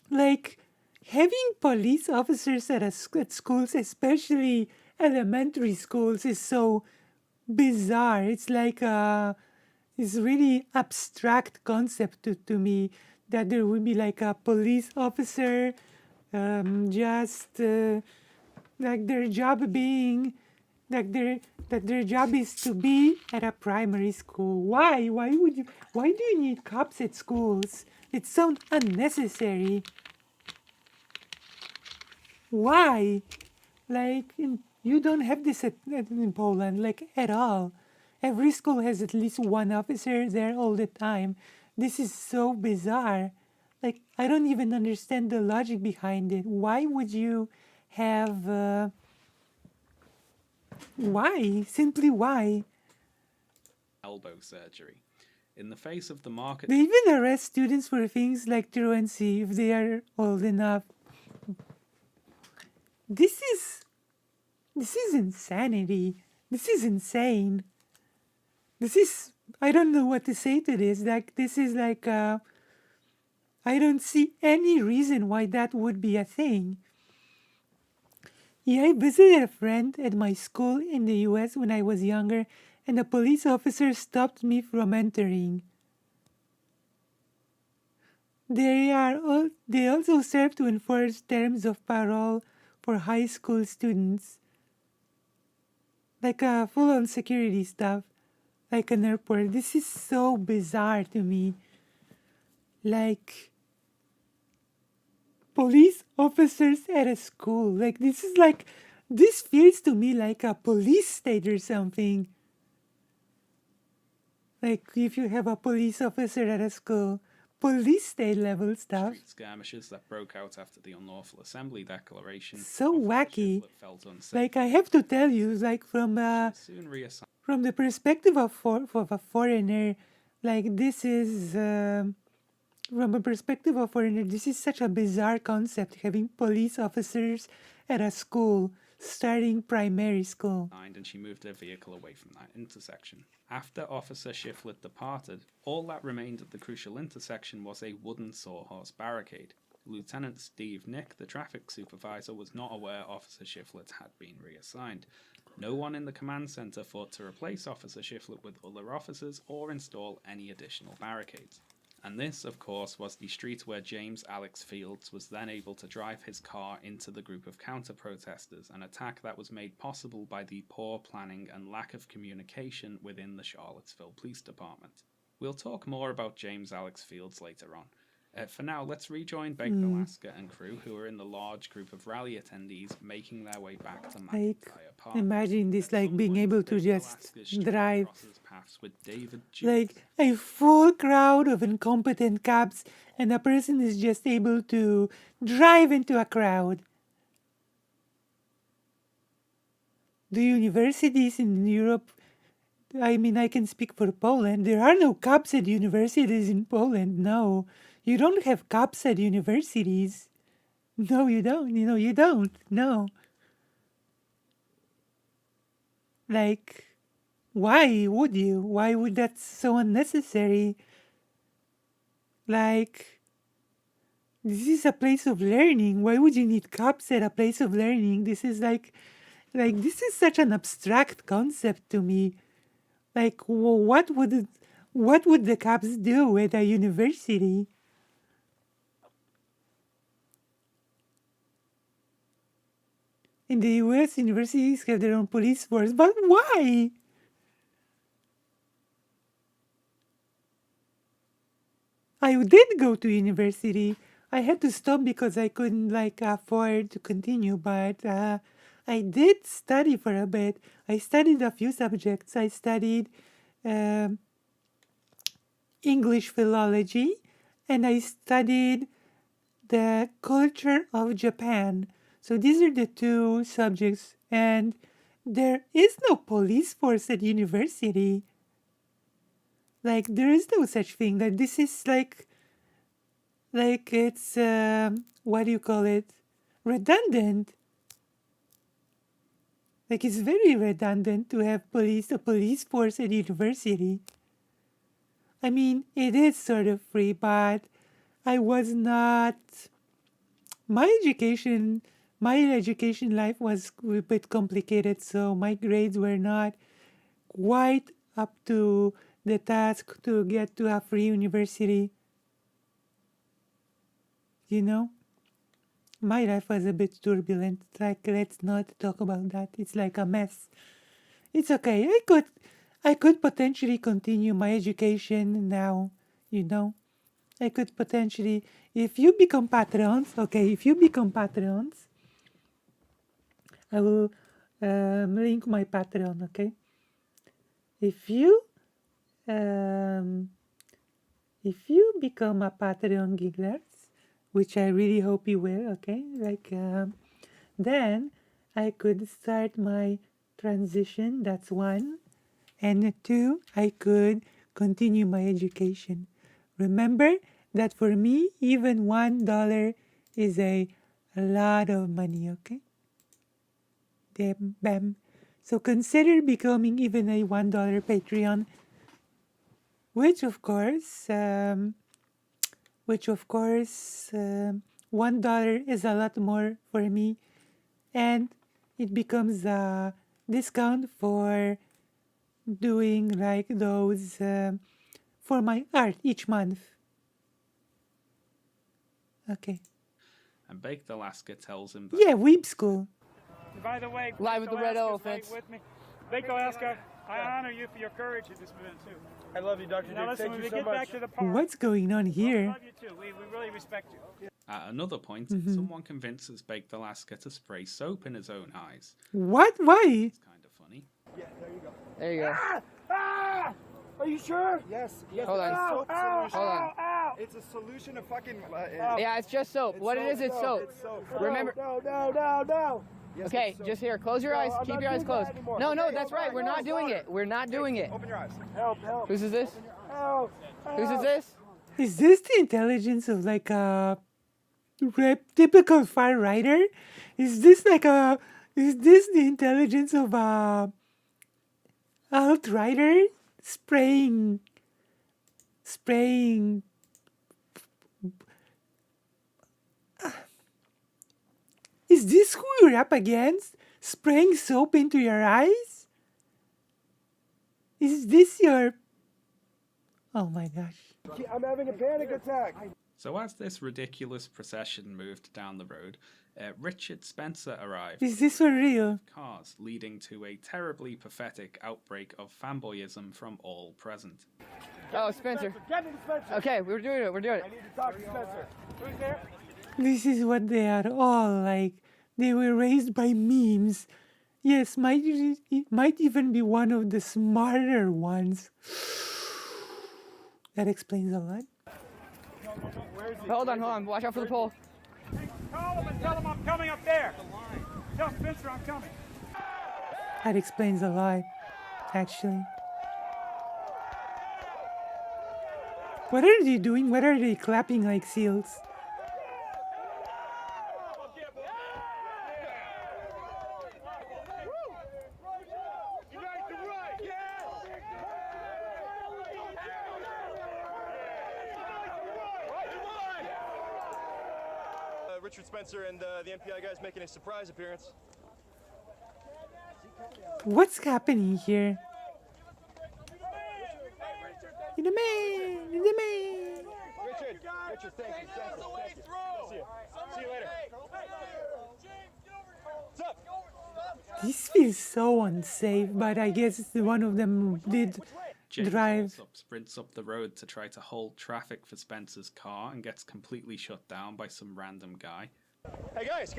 Like, having police officers at schools, especially elementary schools, is so bizarre. It's like it's really abstract concept to me that there would be like a police officer just like their job being like their job is to be at a primary school. Why do you need cops at schools? It sounds unnecessary. Why? Like you don't have this in Poland, like at all. Every school has at least one officer there all the time. This is so bizarre. Like, I don't even understand the logic behind it. Why would you have... why? Simply why? elbow surgery. In the face of the market They even arrest students for things like truancy if they are old enough. This is insanity. This is insane. This is, I don't know what to say to this. Like, this is like, I don't see any reason why that would be a thing. Yeah, I visited a friend at my school in the US when I was younger, and a police officer stopped me from entering. They also serve to enforce terms of parole for high school students. Like full-on security stuff, like an airport. This is so bizarre to me. Like, police officers at a school. Like, this feels to me like a police state or something. Like, if you have a police officer at a school, police state level stuff. street skirmishes that broke out after the Unlawful Assembly Declaration. So wacky. Shiflett felt unsafe. Like, I have to tell you, like, Soon reassigned. from the perspective of a foreigner, like, this is, from a perspective of foreigner, this is such a bizarre concept, having police officers at a school, starting primary school. And she moved her vehicle away from that intersection. After Officer Shiflett departed, all that remained at the crucial intersection was a wooden sawhorse barricade. Lieutenant Steve Nick, the traffic supervisor, was not aware Officer Shiflett had been reassigned. No one in the command center thought to replace Officer Shiflett with other officers or install any additional barricades. And this, of course, was the street where James Alex Fields was then able to drive his car into the group of counter-protesters, an attack that was made possible by the poor planning and lack of communication within the Charlottesville Police Department. We'll talk more about James Alex Fields later on. For now, let's rejoin Baked Alaska and crew, who are in the large group of rally attendees making their way back to Like, McIntyre Park. imagine this, like, being able to just drive, Crosses paths with David like, a full crowd of incompetent cops, and a person is just able to drive into a crowd. The universities in Europe, I mean, I can speak for Poland. There are no cops at universities in Poland. No, you don't have cops at universities. No, you don't. You know, you don't. No. Like, why would you? Why would that so unnecessary? Like, this is a place of learning. Why would you need cops at a place of learning? This is like this is such an abstract concept to me. Like, what would the cops do at a university? In the US, universities have their own police force, but why? I did go to university. I had to stop because I couldn't, like, afford to continue, but I did study for a bit. I studied a few subjects. I studied English philology, and I studied the culture of Japan. So these are the two subjects, and there is no police force at university. Like, there is no such thing. Like, this is like it's, what do you call it? Redundant. Like, it's very redundant to have a police force at university. I mean, it is sort of free, but I was not, my education life was a bit complicated, so my grades were not quite up to the task to get to a free university. You know? My life was a bit turbulent. Like, let's not talk about that. It's like a mess. It's okay. I could potentially continue my education now, you know? I could potentially, if you become patrons, I will link my Patreon, okay? If you become a Patreon Gigglers, which I really hope you will, okay? Like, then I could start my transition, that's one. and 2, I could continue my education. Remember that for me, even $1 is a lot of money, okay? Damn, bam. So consider becoming even a $1 Patreon, which of course, $1 is a lot more for me, and it becomes a discount for doing like those for my art each month. Okay. And Baked Alaska tells him that Yeah, Weeb School. By the way, Live with the Red Elephants. With me. Baked Alaska, I honor you for your courage at this event too. I love you, Dr. Now Duke. listen, Thank when you we so get much. back to the park, What's going on we here? love you too. We really respect you. at another point, Mm-hmm. someone convinces Baked Alaska to spray soap in his own eyes. What? Why? It's kind of funny. Yeah, there you go. There you go. Are you sure? Yes. Yes. Hold it's on. a soap solution. Hold on. It's a solution of fucking. Yeah, it's just soap. What it is, it's soap. It's soap. Remember- No. Yes, Okay, it's soap. just here. Close your eyes. I'm Keep not your eyes doing closed. that anymore. No, Okay, that's right. We're not doing it. We're not doing it. Open your eyes. Help. Whose is this? Help. Whose is this? Is this the intelligence of like a typical far rider? Is this the intelligence of a alt rider spraying? Is this who you're up against? Spraying soap into your eyes? Is this your... Oh my gosh. I'm having a panic attack. So as this ridiculous procession moved down the road, Richard Spencer arrived. Is this for real? Cars, leading to a terribly pathetic outbreak of fanboyism from all present. Oh, Spencer. Get in, Spencer. Okay, we're doing it. We're doing it. I need to talk to Spencer. Who's there? This is what they are all like. They were raised by memes. Yes, it might even be one of the smarter ones. That explains a lot. Hold on. Watch out for the pole. Call him and tell him I'm coming up there. Tell Spencer I'm coming. That explains a lot, actually. What are they doing? What are they clapping like seals? Richard Spencer and the NPI guys making a surprise appearance. What's happening here? You're the man! You're the man! Richard, thank you. See you. See you later. What's up? This feels so unsafe, but I guess one of them did James drive. sprints up the road to try to hold traffic for Spencer's car and gets completely shut down by some random guy. Hey guys!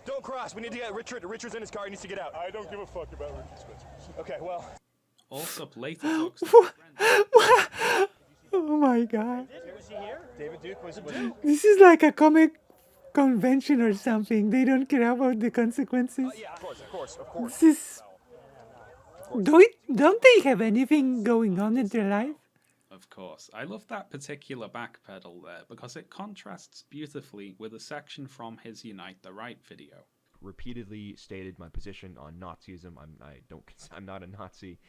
Don't cross. We need to get Richard. Richard's in his car. He needs to get out. I don't give a fuck about Richard Spencer. Okay, well. Allsup later talks to his friend. Oh my god. Was he here? David Duke was This is like a comic convention or something. They don't care about the consequences. Yeah, of course. This is... Don't they have anything going on in their life? Of course. I love that particular backpedal there because it contrasts beautifully with a section from his Unite the Right video. Repeatedly stated my position on Nazism. I'm not a Nazi,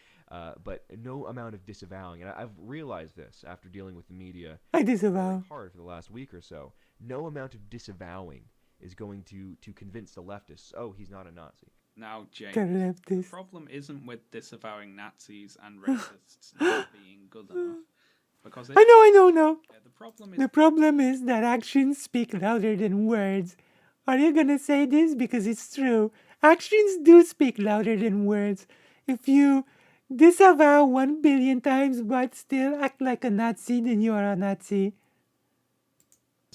but no amount of disavowing, and I've realized this after dealing with the media. I disavow. Very hard for the last week or so. No amount of disavowing is going to convince the leftists. Oh, he's not a Nazi. Now, James, The the leftist. problem isn't with disavowing Nazis and racists not being good enough, because I know. the problem is The problem is that actions speak louder than words. Are you gonna say this? Because it's true. Actions do speak louder than words. If you disavow 1 billion times but still act like a Nazi, then you are a Nazi.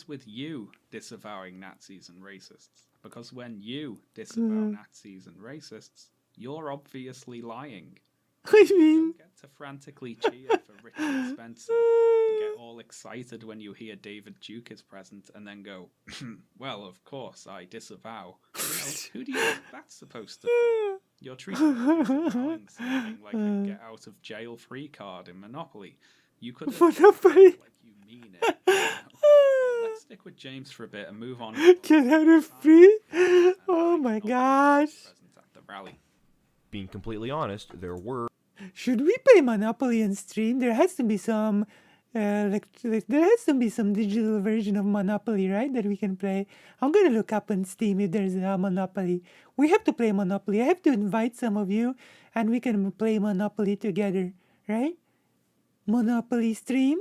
with you disavowing Nazis and racists. Because when you disavow Nazis and racists, you're obviously lying. I mean... Get to frantically cheer for Richard Spencer and get all excited when you hear David Duke is present and then go, well, of course, I disavow. Who do you think that's supposed to be? You're treating it as allowing something like a get out of jail free card in Monopoly. You could have Monopoly. like you mean it. You know? Let's stick with James for a bit and move on. Get out of free? Oh my gosh. Present at the rally. Being completely honest, there were Should we play Monopoly on stream? There has to be some, there has to be some digital version of Monopoly, right? That we can play. I'm gonna look up on Steam if there's a Monopoly. We have to play Monopoly. I have to invite some of you, and we can play Monopoly together, right? Monopoly stream,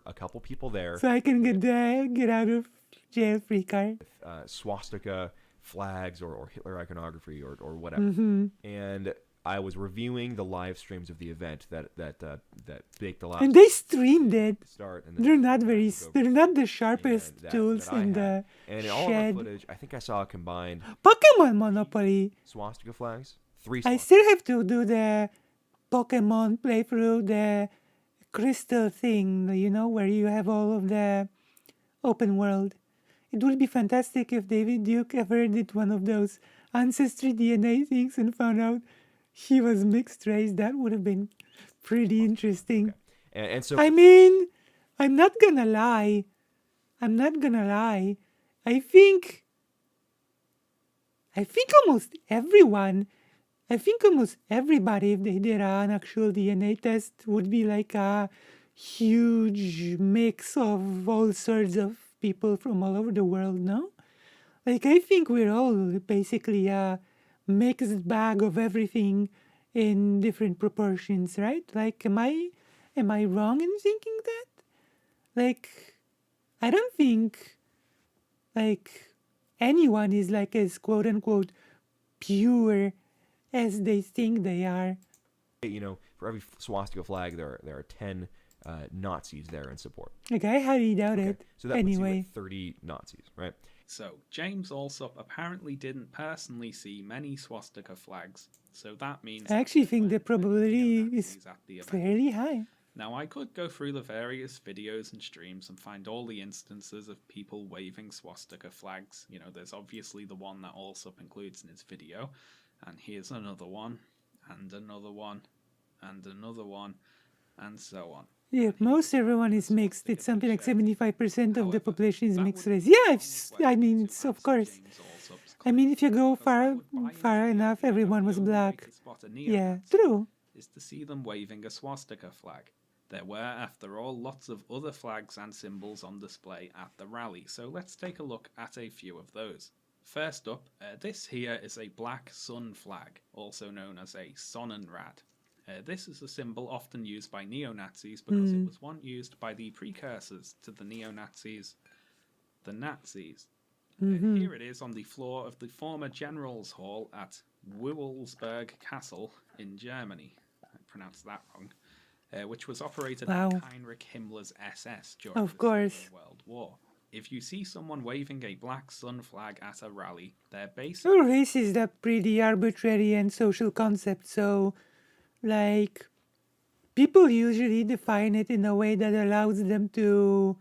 a couple people there. so I can get out of jail free card. Swastika flags or Hitler iconography or whatever. Mm-hmm. And I was reviewing the live streams of the event that Baked the Last And they streamed it. start. And They're not they're not the sharpest that tools I in had. the And in all of shed. the footage, I think I saw a combined Pokemon Monopoly. swastika flags. 3 I swastikas. still have to do the Pokemon playthrough, the crystal thing, you know, where you have all of the open world. It would be fantastic if David Duke ever did one of those ancestry DNA things and found out he was mixed race. That would have been pretty interesting. And so I mean, I'm not gonna lie. I think almost everybody, if they did an actual DNA test, would be like a huge mix of all sorts of people from all over the world, no? Like, I think we're all basically a mixed bag of everything in different proportions, right? Like, am I wrong in thinking that? Like, I don't think, like, anyone is like as quote-unquote pure as they think they are. you know, for every swastika flag, there are 10 Nazis there in support. Like, I highly doubt it. So that puts you Anyway. at 30 Nazis, right? So, James Allsop apparently didn't personally see many swastika flags, so that means I actually think the there weren't many probability is neo-Nazis at the event. fairly high. Now, I could go through the various videos and streams and find all the instances of people waving swastika flags. You know, there's obviously the one that Allsop includes in his video, and here's another one, and another one, and another one, and so on. Yeah, most everyone is mixed. It's something like 75% of the population is mixed race. Yeah, I mean, it's, of course. I mean, if you go far enough, everyone was black. Yeah, true. Is to see them waving a swastika flag. There were, after all, lots of other flags and symbols on display at the rally, so let's take a look at a few of those. First up, this here is a black sun flag, also known as a Sonnenrad. This is a symbol often used by neo-Nazis because it was one used by the precursors to the neo-Nazis, the Nazis. Here it is on the floor of the former Generals Hall at Wewelsburg Castle in Germany. I pronounced that wrong. Which was operated by Heinrich Himmler's SS during the Second World War. If you see someone waving a black sun flag at a rally, they're basically... Well, race is a pretty arbitrary and social concept, so, like, people usually define it in a way that allows them to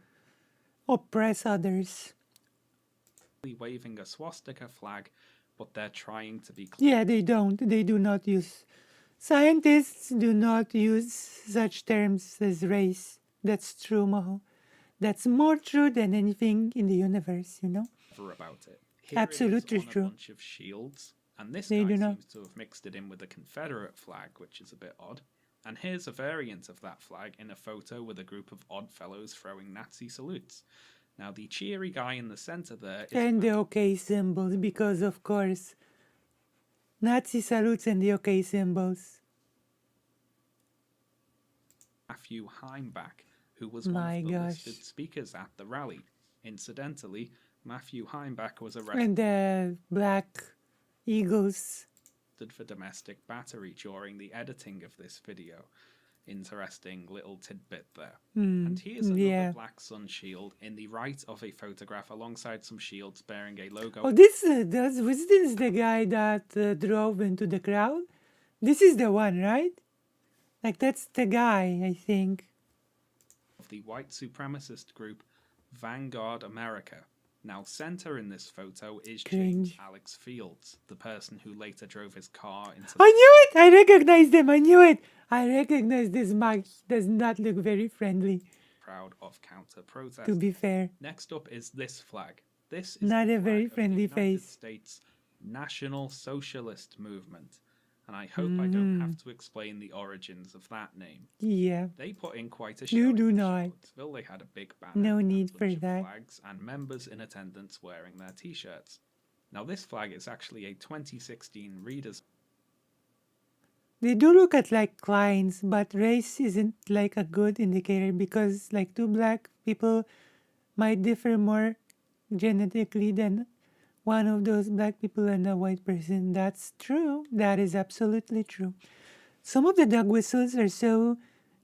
oppress others. waving a swastika flag, but they're trying to be clear. Yeah, they don't. They do not use... Scientists do not use such terms as race. That's true, Moho. That's more true than anything in the universe, you know? About it. Here Absolutely it is on true. A bunch of shields, and this They guy do not. seems to have mixed it in with the Confederate flag, which is a bit odd. And here's a variant of that flag in a photo with a group of odd fellows throwing Nazi salutes. Now, the cheery guy in the center there is And the OK symbols, because of course, Nazi salutes and the OK symbols. Matthew Heimbach, who was My one of the gosh. listed speakers at the rally. Incidentally, Matthew Heimbach was arrested And the Black Eagles. for domestic battery during the editing of this video. Interesting little tidbit there. And here's another black sun shield in the right of a photograph alongside some shields bearing a logo. Oh, this was this the guy that drove into the crowd? This is the one, right? Like, that's the guy, I think. Of the white supremacist group Vanguard America. Now, center in this photo is Cringe. James Alex Fields, the person who later drove his car into I knew it! I recognized him. I knew it. I recognized this mug. He does not look very friendly, the crowd of counter-protest. to be fair. Next up is this flag. This is Not the a very flag of the friendly United face. States National Socialist Movement. And I hope I don't have to explain the origins of that name. Yeah. They put in quite a show. You in do not. Charlottesville. They had a big banner. No and a need for bunch of that. Flags and members in attendance wearing their t-shirts. Now this flag is actually a 2016 Reader's. They do look at like clients, but race isn't like a good indicator because like two black people might differ more genetically than one of those black people and a white person. That's true. That is absolutely true. Some of the dog whistles are so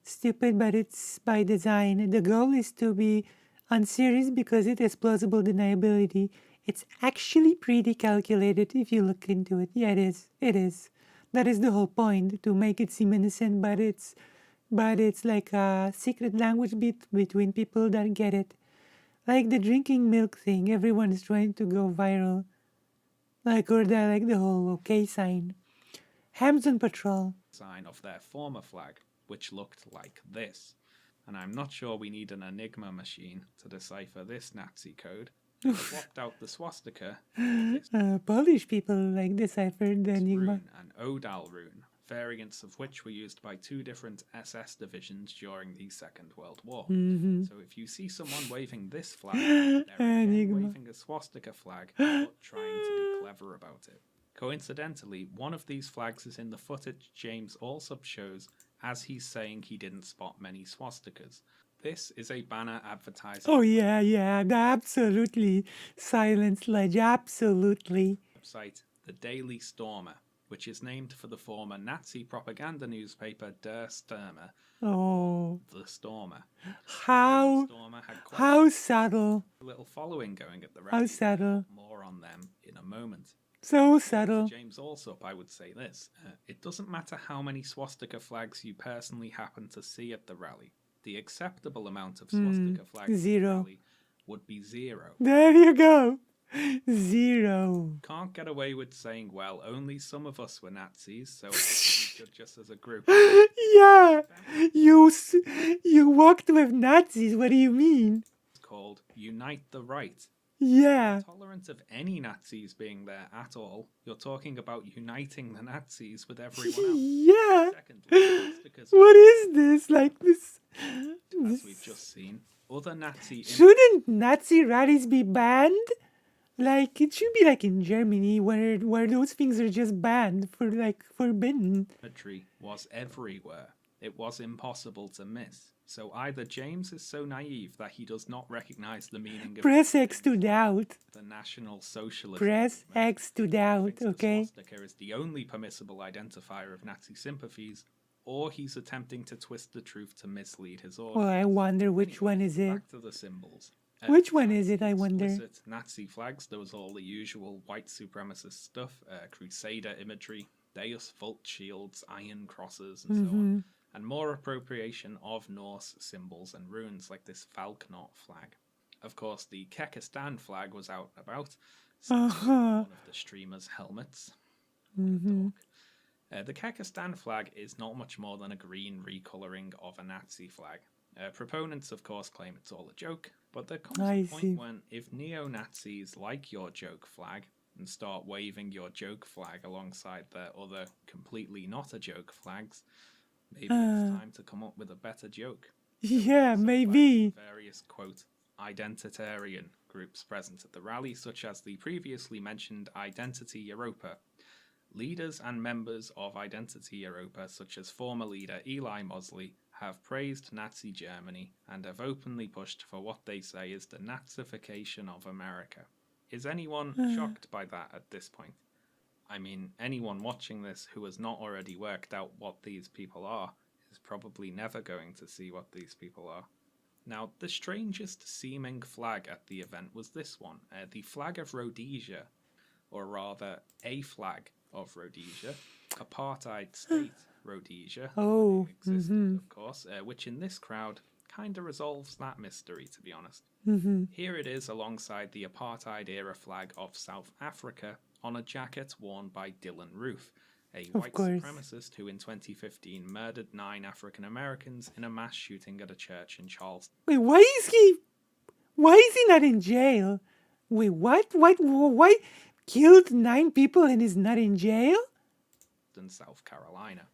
stupid, but it's by design. The goal is to be unserious because it has plausible deniability. It's actually pretty calculated if you look into it. Yeah, it is. It is. That is the whole point, to make it seem innocent, but it's like a secret language between people that get it. Like the drinking milk thing, everyone is trying to go viral. Or the whole okay sign. Hams on patrol. Sign of their former flag, which looked like this. And I'm not sure we need an Enigma machine to decipher this Nazi code. I swapped out the swastika, Polish people like deciphered the enigma. rune and Odal rune, variants of which were used by two different SS divisions during the Second World War. Mhm. So if you see someone waving this flag, they're again Enigma. waving a swastika flag, but trying to be clever about it. Coincidentally, one of these flags is in the footage James Allsop shows as he's saying he didn't spot many swastikas. This is a banner advertising Oh yeah, absolutely. Silent Sledge, absolutely. website, The Daily Stormer, which is named for the former Nazi propaganda newspaper Der Stürmer, Oh, The Stormer. how Stormer had quite how subtle, a little following going at the how rally. subtle, More on them in a moment. so To subtle. James Allsop, I would say this. It doesn't matter how many swastika flags you personally happen to see at the rally. The acceptable amount of swastika flags at the zero. rally would be 0. There you go. 0. Can't get away with saying, well, only some of us were Nazis, so how can you judge us as a group? Yeah, you walked with Nazis. What do you mean? It's called Unite the Right. Yeah. Tolerant of any Nazis being there at all, you're talking about uniting the Nazis with everyone else. Yeah. Secondly, swastikas What is this? Like this? as we've just seen, other Nazi Shouldn't Nazi rallies be banned? Like it should be like in Germany where those things are just banned for like forbidden. imagery was everywhere. It was impossible to miss. So either James is so naive that he does not recognize the meaning of Press X to doubt. the National Socialist Press movement, X to doubt, thinks the okay? swastika is the only permissible identifier of Nazi sympathies, or he's attempting to twist the truth to mislead his audience. Well, I wonder which one is it. Back to the symbols. Which one is it, I wonder? Explicit Nazi flags, there was all the usual white supremacist stuff, Crusader imagery, Deus Vult shields, iron crosses, and so on. And more appropriation of Norse symbols and runes like this Falknot flag. Of course, the Kekistan flag was out and about, one of the streamers' helmets. The Kekistan flag is not much more than a green recoloring of a Nazi flag. Proponents, of course, claim it's all a joke, but there comes I a point see. when if neo-Nazis like your joke flag and start waving your joke flag alongside their other completely not a joke flags, maybe it's time to come up with a better joke. Yeah, maybe. Various, quote, identitarian groups present at the rally, such as the previously mentioned Identity Europa. Leaders and members of Identity Europa, such as former leader Eli Mosley, have praised Nazi Germany and have openly pushed for what they say is the Nazification of America. Is anyone shocked by that at this point? I mean, anyone watching this who has not already worked out what these people are is probably never going to see what these people are. Now, the strangest seeming flag at the event was this one, the flag of Rhodesia, or rather, a flag of Rhodesia, apartheid state Rhodesia, Oh, existed, of course, which in this crowd kinda resolves that mystery, to be honest. Mm-hmm. Here it is alongside the apartheid-era flag of South Africa on a jacket worn by Dylan Roof, a white course. supremacist who in 2015 murdered 9 African Americans in a mass shooting at a church in Charleston, Wait, why is he not in jail? Wait, what? Why killed 9 people and is not in jail? South Carolina.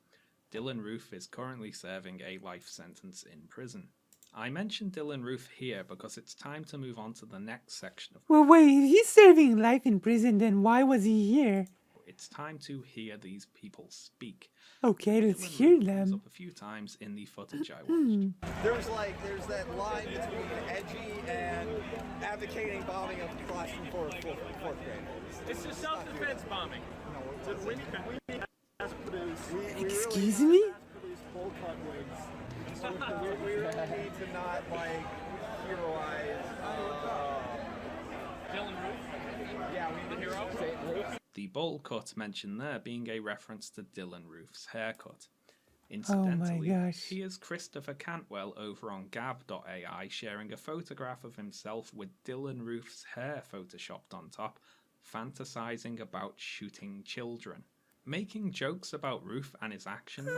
Dylan Roof is currently serving a life sentence in prison. I mentioned Dylan Roof here because it's time to move on to the next section of Well, wait, if he's serving life in prison, then why was he here? It's time to hear these people speak. Okay, let's Dylan hear Roof comes them. up a few times in the footage I watched. There's that line between edgy and advocating bombing of classroom fourth grade. It's a self-defense bombing. Excuse me? We really need to not like heroize. Dylan Roof? Yeah, we need the hero. The bowl cut mentioned there being a reference to Dylan Roof's haircut. Incidentally, gosh. he is Christopher Cantwell over on Gab.ai sharing a photograph of himself with Dylan Roof's hair photoshopped on top, fantasizing about shooting children. Making jokes about Roof and his actions,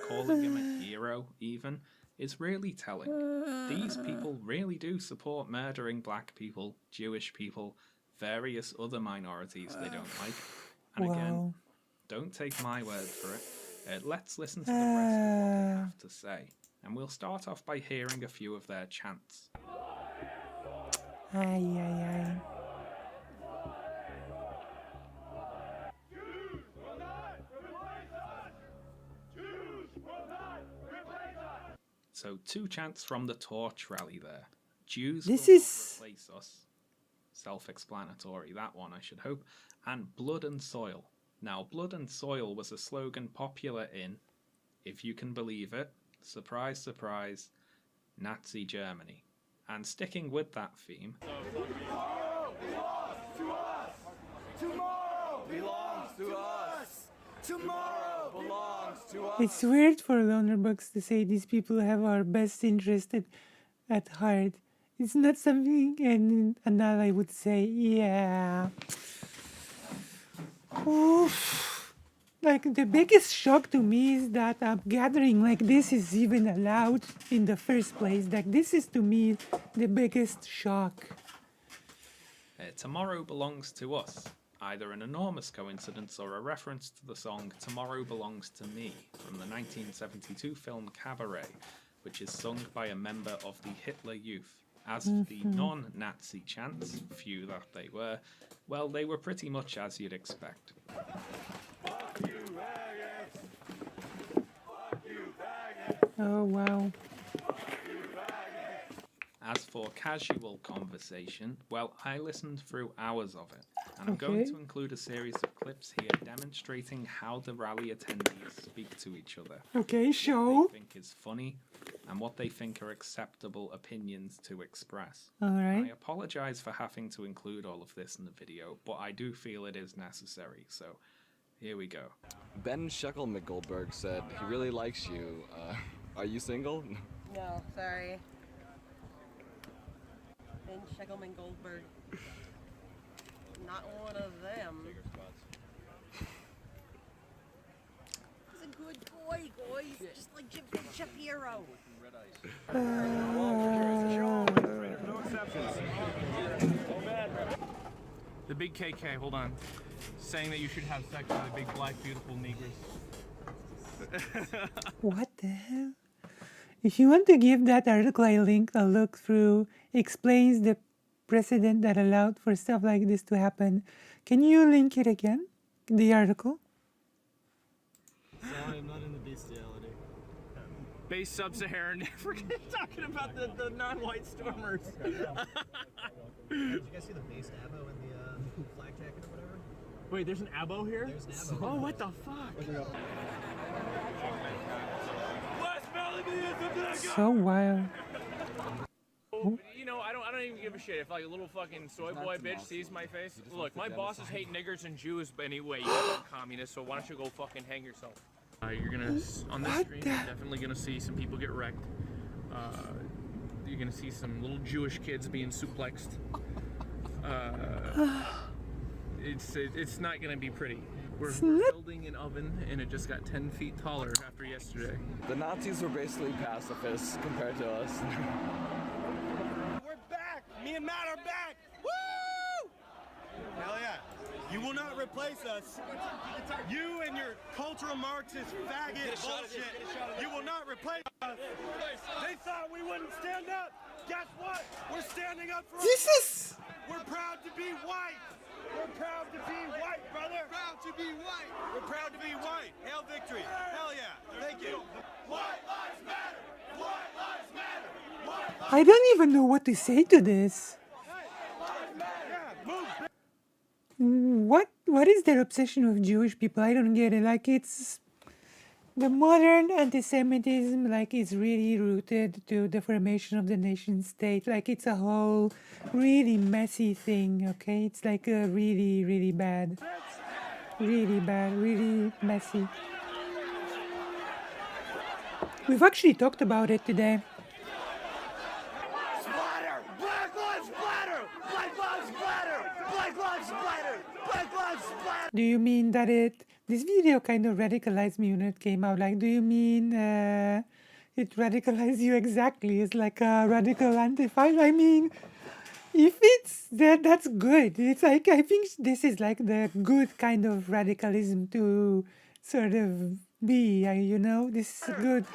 calling him a hero even, is really telling. These people really do support murdering black people, Jewish people, various other minorities they don't like. And again, Wow. don't take my word for it. Let's listen to the rest of what they have to say. And we'll start off by hearing a few of their chants. Ay, ay, ay. So 2 chants from the Torch rally there. Jews This will is- not replace us. Self-explanatory, that one I should hope. And Blood and Soil. Now, Blood and Soil was a slogan popular in, if you can believe it, surprise, surprise, Nazi Germany. And sticking with that theme, Tomorrow belongs to us. Tomorrow belongs to us. It's weird for Lonerbugs to say these people have our best interest at heart. It's not something an ally would say, yeah. Oof. Like, the biggest shock to me is that a gathering like this is even allowed in the first place. Like, this is to me the biggest shock. Tomorrow Belongs to Us. Either an enormous coincidence or a reference to the song Tomorrow Belongs to Me from the 1972 film Cabaret, which is sung by a member of the Hitler Youth. As for the non-Nazi chants, few that they were, well, they were pretty much as you'd expect. Oh, wow. As for casual conversation, well, I listened through hours of it, and I'm going Okay. to include a series of clips here demonstrating how the rally attendees speak to each other. Okay, What show. they think is funny, and what they think are acceptable opinions to express. All I right. apologize for having to include all of this in the video, but I do feel it is necessary, so here we go. Ben Shuckleman Goldberg said he really likes you. Are you single? No, sorry. Ben Shekelman Goldberg. Not one of them. He's a good boy, guys. Just like Jim Shapiro. The big KK, hold on. Saying that you should have sex with a big black beautiful negress. What the hell? If you want to give that article I linked a look through, explains the precedent that allowed for stuff like this to happen. Can you link it again? The article? Sorry, I'm not into bestiality. Base sub-Saharan Africa talking about the non-white stormers. Did you guys see the base abo in the flag jacket or whatever? Wait, there's an abo here? There's an abo. Oh, what the fuck? So wild. You know, I don't even give a shit if like a little fucking soy boy bitch sees my face. Look, my bosses hate niggers and Jews, but anyway, you're a communist, so why don't you go fucking hang yourself? You're gonna on this stream, you're definitely gonna see some people get wrecked. You're gonna see some little Jewish kids being suplexed. It's not gonna be pretty. We're building an oven, and it just got 10 feet taller after yesterday. The Nazis were basically pacifists compared to us. We're back! Me and Matt are back! Woo! Hell yeah. You will not replace us. You and your cultural Marxist faggot bullshit. You will not replace us. They thought we wouldn't stand up. Guess what? We're standing up for Jesus! We're proud to be white. We're proud to be white, brother. We're proud to be white. We're proud to be white. Hail victory. Hell yeah. Thank you. White lives matter. White lives matter. White lives I don't even know what to say to this. What is their obsession with Jewish people? I don't get it. Like, it's the modern anti-Semitism, like, it's really rooted to the formation of the nation state. Like, it's a whole really messy thing, okay? It's like a really, really bad, really messy. We've actually talked about it today. splatter. Black lives splatter. Black lives splatter. Black lives splatter. Black lives splatter. Do you mean that this video kind of radicalized me when it came out? Like, do you mean it radicalized you exactly? It's like a radical Antifa? I mean, if it's that's good. It's like, I think this is like the good kind of radicalism to sort of be, you know? This is good.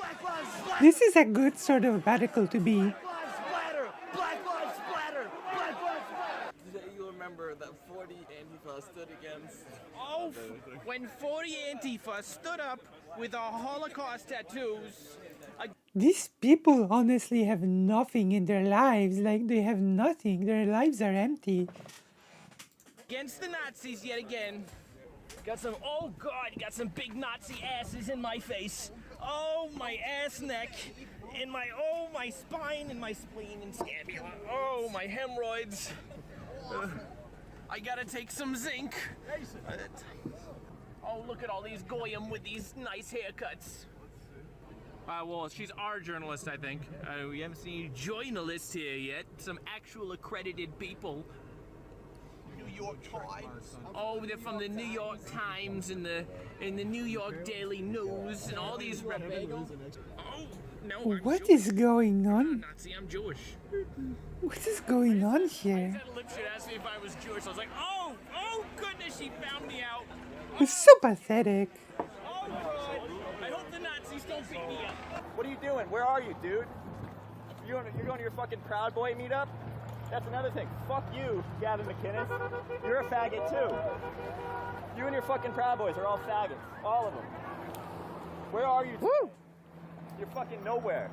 This is a good sort of radical to be. Black lives splatter. Black lives splatter. Today you remember that 40 Antifa stood against... Oh, when 40 Antifa stood up with our Holocaust tattoos. These people honestly have nothing in their lives. Like, they have nothing. Their lives are empty. Against the Nazis yet again. Got some, oh God, got some big Nazi asses in my face. Oh, my ass neck. In my, oh, my spine and my spleen and scapula. Oh, my hemorrhoids. I gotta take some zinc. Oh, look at all these goyim with these nice haircuts. Well, she's our journalist, I think. We haven't seen any journalists here yet. Some actual accredited people. New York Times. Oh, they're from the New York Times and the New York Daily News and all these. Oh, no. What is going I'm on? not Nazi, I'm Jewish. What is going on here? That lipstick asked me if I was Jewish. I was like, oh goodness, she found me out. It's so pathetic. Oh, good. I hope the Nazis don't beat me up. What are you doing? Where are you, dude? You're going to your fucking Proud Boy meetup? That's another thing. Fuck you, Gavin McInnes. You're a faggot too. You and your fucking Proud Boys are all faggots. All of them. Where are you? Woo! You're fucking nowhere.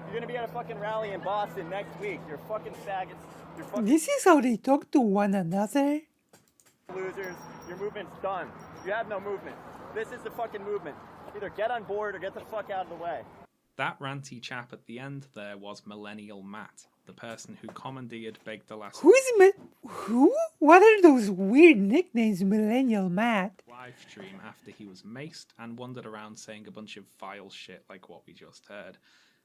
You're gonna be at a fucking rally in Boston next week. You're fucking faggots. You're fucking This is how they talk to one another? losers. Your movement's done. You have no movement. This is the fucking movement. Either get on board or get the fuck out of the way. That ranty chap at the end there was Millennial Matt, the person who commandeered Bake the Last Who? What are those weird nicknames, Millennial Matt? live stream after he was maced and wandered around saying a bunch of vile shit like what we just heard.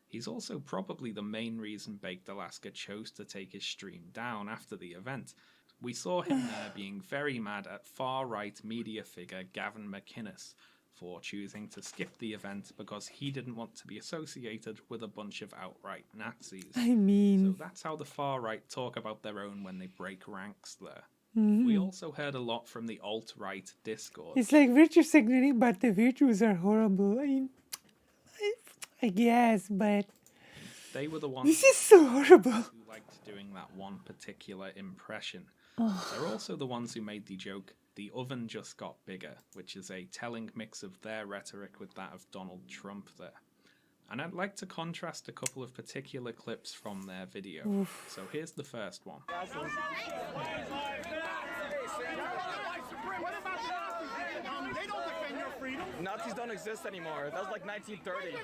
He's also probably the main reason Baked Alaska chose to take his stream down after the event. We saw him there being very mad at far-right media figure Gavin McInnes for choosing to skip the event because he didn't want to be associated with a bunch of outright Nazis. I mean... So that's how the far-right talk about their own when they break ranks there. Mhm. We also heard a lot from the alt-right Discord. It's like virtue signaling, but the virtues are horrible. I mean, I guess, but They were the ones this is so horrible. who liked doing that one particular impression. Ugh. They're also the ones who made the joke, "The oven just got bigger," which is a telling mix of their rhetoric with that of Donald Trump there. And I'd like to contrast a couple of particular clips from their video. Oof. So here's the first one. Nazis don't exist anymore. That was like 1930.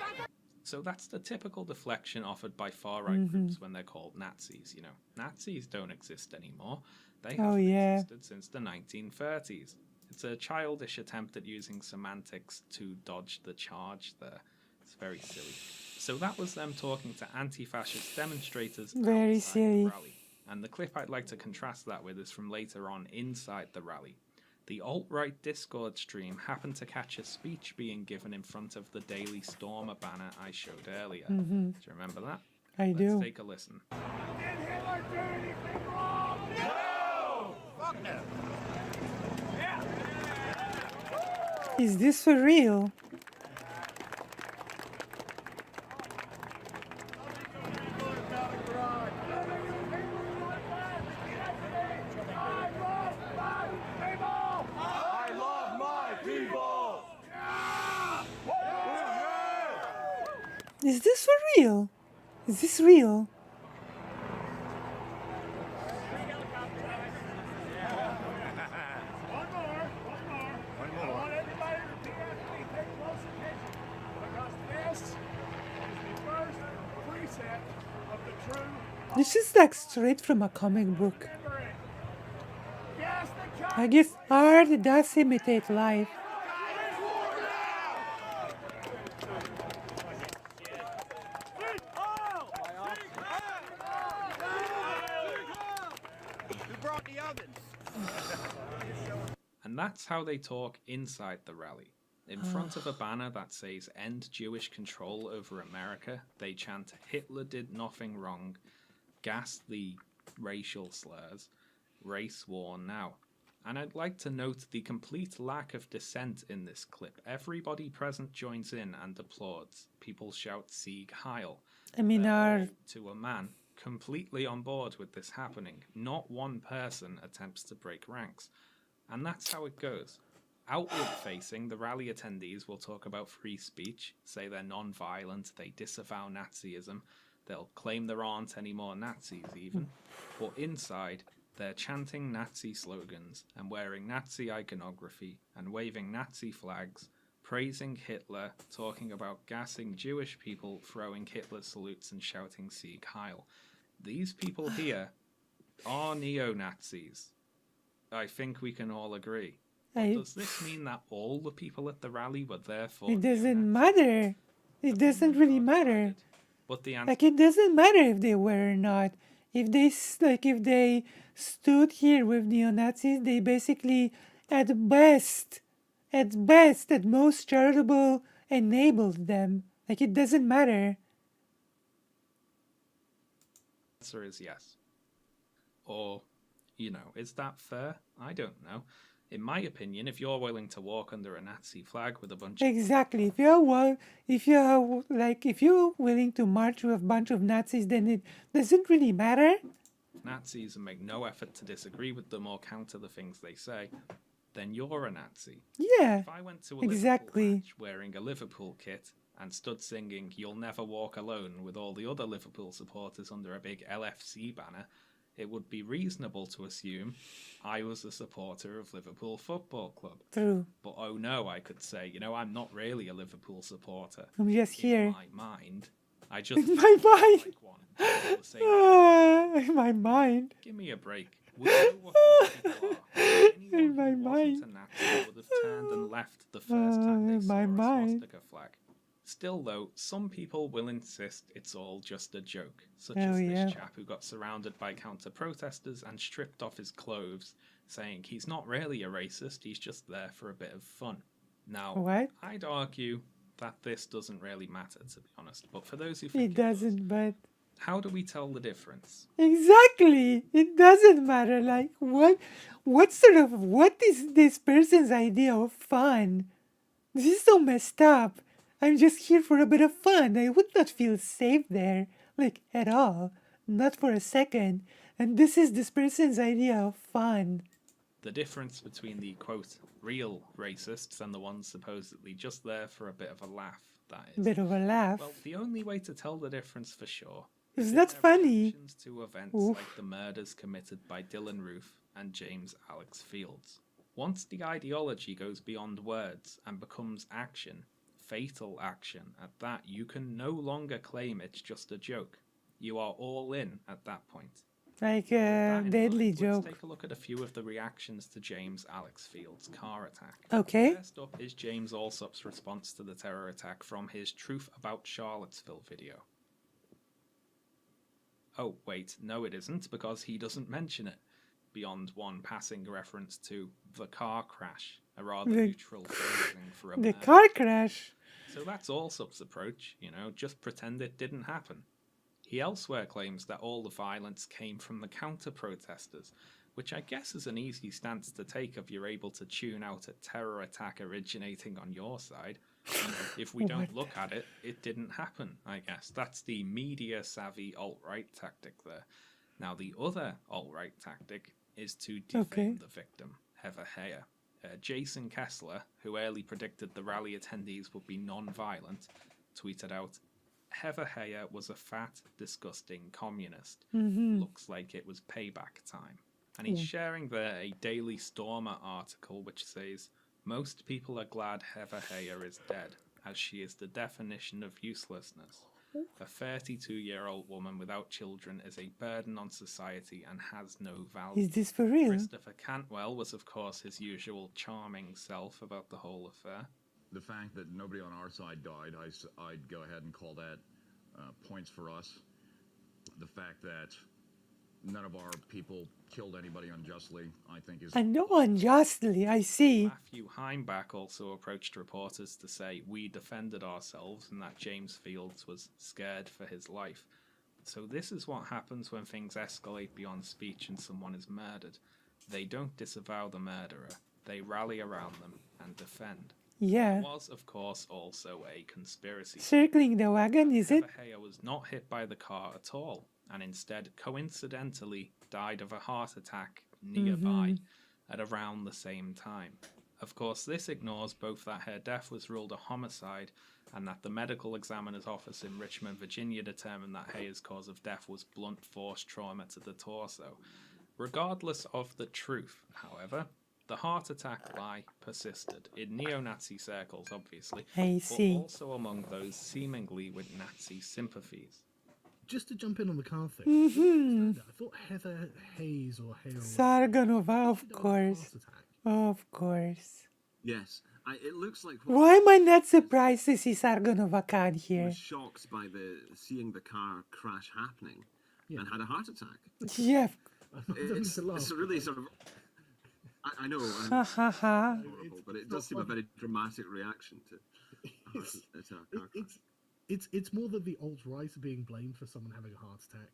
So that's the typical deflection offered by far-right Mhm. groups when they're called Nazis, you know. Nazis don't exist anymore. They Oh, haven't yeah. existed since the 1930s. It's a childish attempt at using semantics to dodge the charge there. It's very silly. So that was them talking to anti-fascist demonstrators Very outside silly. the rally. And the clip I'd like to contrast that with is from later on inside the rally. The alt-right Discord stream happened to catch a speech being given in front of the Daily Stormer banner I showed earlier. Mhm. Do you remember that? I Let's do. take a listen. Is this for real? I love my people. Is this for real? Is this real? This is like straight from a comic book. I guess art does imitate life. And that's how they talk inside the rally. In front of a banner that says "End Jewish Control Over America," they chant "Hitler did nothing wrong," ghastly racial slurs, "Race war now." And I'd like to note the complete lack of dissent in this clip. Everybody present joins in and applauds. People shout "Sieg Heil." I mean, our To a man, completely on board with this happening. Not one person attempts to break ranks. And that's how it goes. Outward facing, the rally attendees will talk about free speech, say they're non-violent, they disavow Nazism, they'll claim there aren't any more Nazis even. But inside, they're chanting Nazi slogans and wearing Nazi iconography and waving Nazi flags, praising Hitler, talking about gassing Jewish people, throwing Hitler salutes and shouting Sieg Heil. These people here are neo-Nazis. I think we can all agree. But does this mean that all the people at the rally were there for It doesn't matter. It doesn't really matter. But the answer Like, it doesn't matter if they were or not. If they if they stood here with neo-Nazis, they basically, at most charitable, enabled them. Like, it doesn't matter. answer is yes. Or, is that fair? I don't know. In my opinion, if you're willing to walk under a Nazi flag with a bunch of Exactly. If you're willing to march with a bunch of Nazis, then it doesn't really matter. Nazis and make no effort to disagree with them or counter the things they say, then you're a Nazi. Yeah. If I went to a exactly. Liverpool match wearing a Liverpool kit and stood singing "You'll Never Walk Alone" with all the other Liverpool supporters under a big LFC banner, it would be reasonable to assume I was a supporter of Liverpool Football Club. True. But oh no, I could say, I'm not really a Liverpool supporter. I'm just here. In my mind, I just In my mind. like one. All the same. In my mind. Give me a break. We know what these people are. Anyone In my who mind. wasn't a Nazi would have turned and left the first time they In saw my a mind. swastika flag. Still, though, some people will insist it's all just a joke, such Oh, as this yeah. chap who got surrounded by counter-protesters and stripped off his clothes, saying he's not really a racist, he's just there for a bit of fun. Now, What? I'd argue that this doesn't really matter, to be honest, but for those who think It doesn't, but how do we tell the difference? exactly. It doesn't matter. Like, what is this person's idea of fun? This is so messed up. I'm just here for a bit of fun. I would not feel safe there, like, at all. Not for a second. And this is this person's idea of fun. The difference between the, quote, real racists and the ones supposedly just there for a bit of a laugh, that is. Bit of a laugh. Well, the only way to tell the difference for sure It's in not their funny. reactions to events Oof. like the murders committed by Dylan Roof and James Alex Fields. Once the ideology goes beyond words and becomes action, fatal action, at that, you can no longer claim it's just a joke. You are all in at that point. Like That in deadly mind, joke. Let's take a look at a few of the reactions to James Alex Field's car attack. Okay. First up is James Allsop's response to the terror attack from his Truth About Charlottesville video. Oh, wait, no it isn't, because he doesn't mention it, beyond one passing reference to the car crash, a rather The- neutral phrasing for a The murder. car crash. So that's Allsop's approach, just pretend it didn't happen. He elsewhere claims that all the violence came from the counter-protesters, which I guess is an easy stance to take if you're able to tune out a terror attack originating on your side. If we don't look at it, it didn't happen, I guess. That's the media-savvy alt-right tactic there. Now, the other alt-right tactic is to defame the victim, Heather Heyer. Jason Kessler, who early predicted the rally attendees would be non-violent, tweeted out, Heather Heyer was a fat, disgusting communist. Mhm. Looks like it was payback time. And he's sharing there a Daily Stormer article which says, most people are glad Heather Heyer is dead, as she is the definition of uselessness. A 32-year-old woman without children is a burden on society and has no value. Is this for real? Christopher Cantwell was, of course, his usual charming self about the whole affair. The fact that nobody on our side died, I'd go ahead and call that points for us. The fact that none of our people killed anybody unjustly, I think is... I know unjustly, I see. Matthew Heimbach also approached reporters to say we defended ourselves and that James Fields was scared for his life. So this is what happens when things escalate beyond speech and someone is murdered. They don't disavow the murderer, they rally around them and defend. Yeah. There was, of course, also a conspiracy. Circling the wagon, is it? Heather Heyer was not hit by the car at all, and instead coincidentally died of a heart attack nearby at around the same time. Of course, this ignores both that her death was ruled a homicide and that the medical examiner's office in Richmond, Virginia determined that Heyer's cause of death was blunt force trauma to the torso. Regardless of the truth, however, the heart attack lie persisted in neo-Nazi circles, obviously, I see. but also among those seemingly with Nazi sympathies. Just to jump in on the car thing, Mhm. I thought Heather Hayes or Hale Sargonova, of course. Of course. Yes, it looks like Why am I not surprised to see Sargonova card he here? was shocked by seeing the car crash happening and had a heart attack. Yeah. It's a really sort of... I know, Ha ha ha. horrible, but it does seem a very dramatic reaction to a car crash. It's more that the alt-right are being blamed for someone having a heart attack.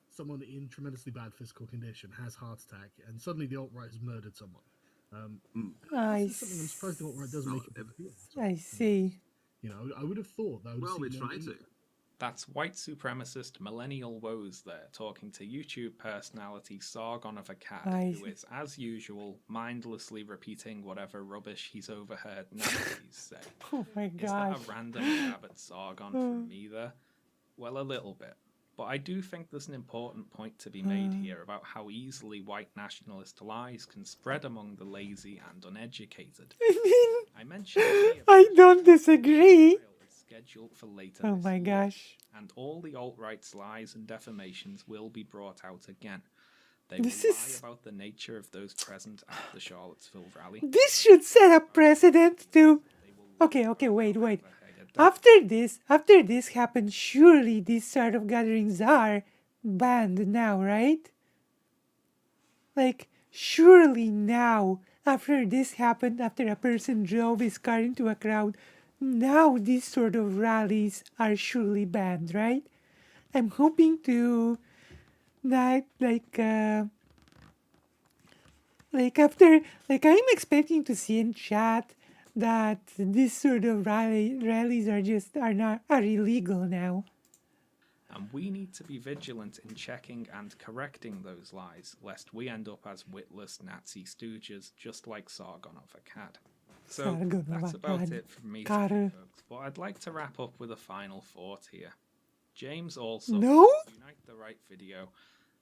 Someone in tremendously bad physical condition has heart attack, and suddenly the alt-right has murdered someone. This is something I'm surprised the alt-right doesn't make a big deal. I see. I would have thought that would Well, we seem try more to. That's white supremacist Millennial Woes there, talking to YouTube personality Sargon of Akkad, I who is, as usual, mindlessly repeating whatever rubbish he's overheard Nazis say. Oh my Is that gosh. a random jab at Sargon from me there? Well, a little bit. But I do think there's an important point to be made here about how easily white nationalist lies can spread among the lazy and uneducated. I mentioned earlier I don't disagree. scheduled for later Oh this my year, gosh. and all the alt-right's lies and defamations will be brought out again. They This will is- lie about the nature of those present at the Charlottesville rally. This should set a precedent to... Okay, wait. After this happens, surely these sort of gatherings are banned now, right? Like, surely now, after this happened, after a person drove his car into a crowd, now these sort of rallies are surely banned, right? I'm hoping to not I'm expecting to see in chat that this sort of rallies are illegal now. And we need to be vigilant in checking and correcting those lies, lest we end up as witless Nazi stooges, just like Sargon of Akkad. So Sargon of that's about Akkad. it from me, Karl. today, folks. But I'd like to wrap up with a final thought here. James also, No? Unite the Right video,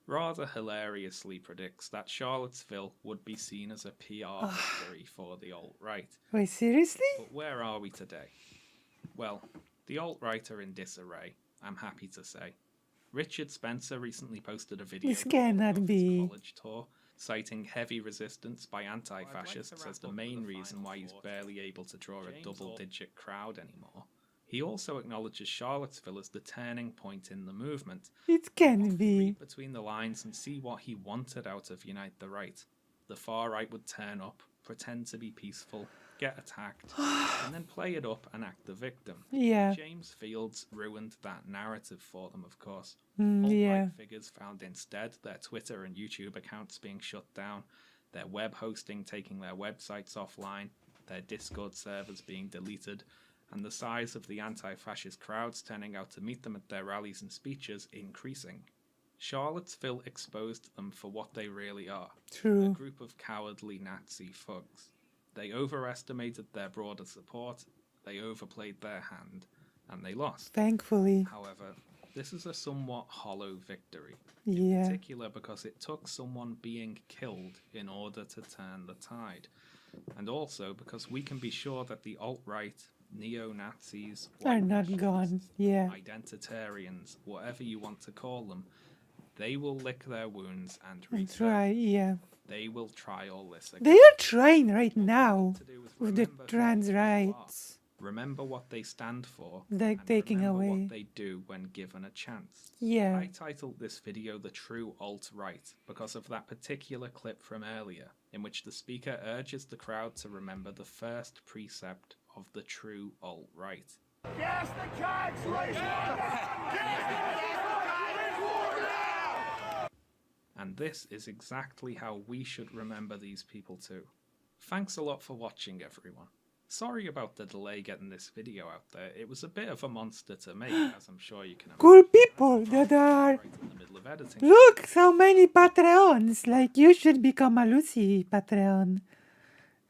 rather hilariously predicts that Charlottesville would be seen as a PR victory for the alt-right. Wait, seriously? But where are we today? Well, the alt-right are in disarray, I'm happy to say. Richard Spencer recently posted a video This cannot of his be. college tour, citing heavy resistance by anti-fascists as the main reason why he's barely able to draw a double-digit crowd anymore. He also acknowledges Charlottesville as the turning point in the movement. It can be. Read between the lines and see what he wanted out of Unite the Right. The far right would turn up, pretend to be peaceful, get attacked, and then play it up and act the victim. Yeah. James Fields ruined that narrative for them, of course. Yeah. Alt-right figures found instead their Twitter and YouTube accounts being shut down, their web hosting taking their websites offline, their Discord servers being deleted, and the size of the anti-fascist crowds turning out to meet them at their rallies and speeches increasing. Charlottesville exposed them for what they really are. True. A group of cowardly Nazi thugs. They overestimated their broader support, they overplayed their hand, and they lost. Thankfully. However, this is a somewhat hollow victory. Yeah. In particular because it took someone being killed in order to turn the tide. And also because we can be sure that the alt-right, neo-Nazis, Are not gone. Yeah. identitarians, whatever you want to call them, they will lick their wounds and That's right. Yeah. they will try all this again. They are trying right now with the trans rights. Remember what they stand for. They're and taking remember away. what they do when given a chance. Yeah. I titled this video The True Alt-Right because of that particular clip from earlier, in which the speaker urges the crowd to remember the first precept of the true alt-right. Gas the cocks, raise And this is exactly how we should remember these people too. Thanks a lot for watching, everyone. Sorry about the delay getting this video out there. It was a bit of a monster to make, as I'm sure you can imagine. Cool people that are. In the middle of editing. Look, so many Patreons. Like, you should become a Lucy Patreon.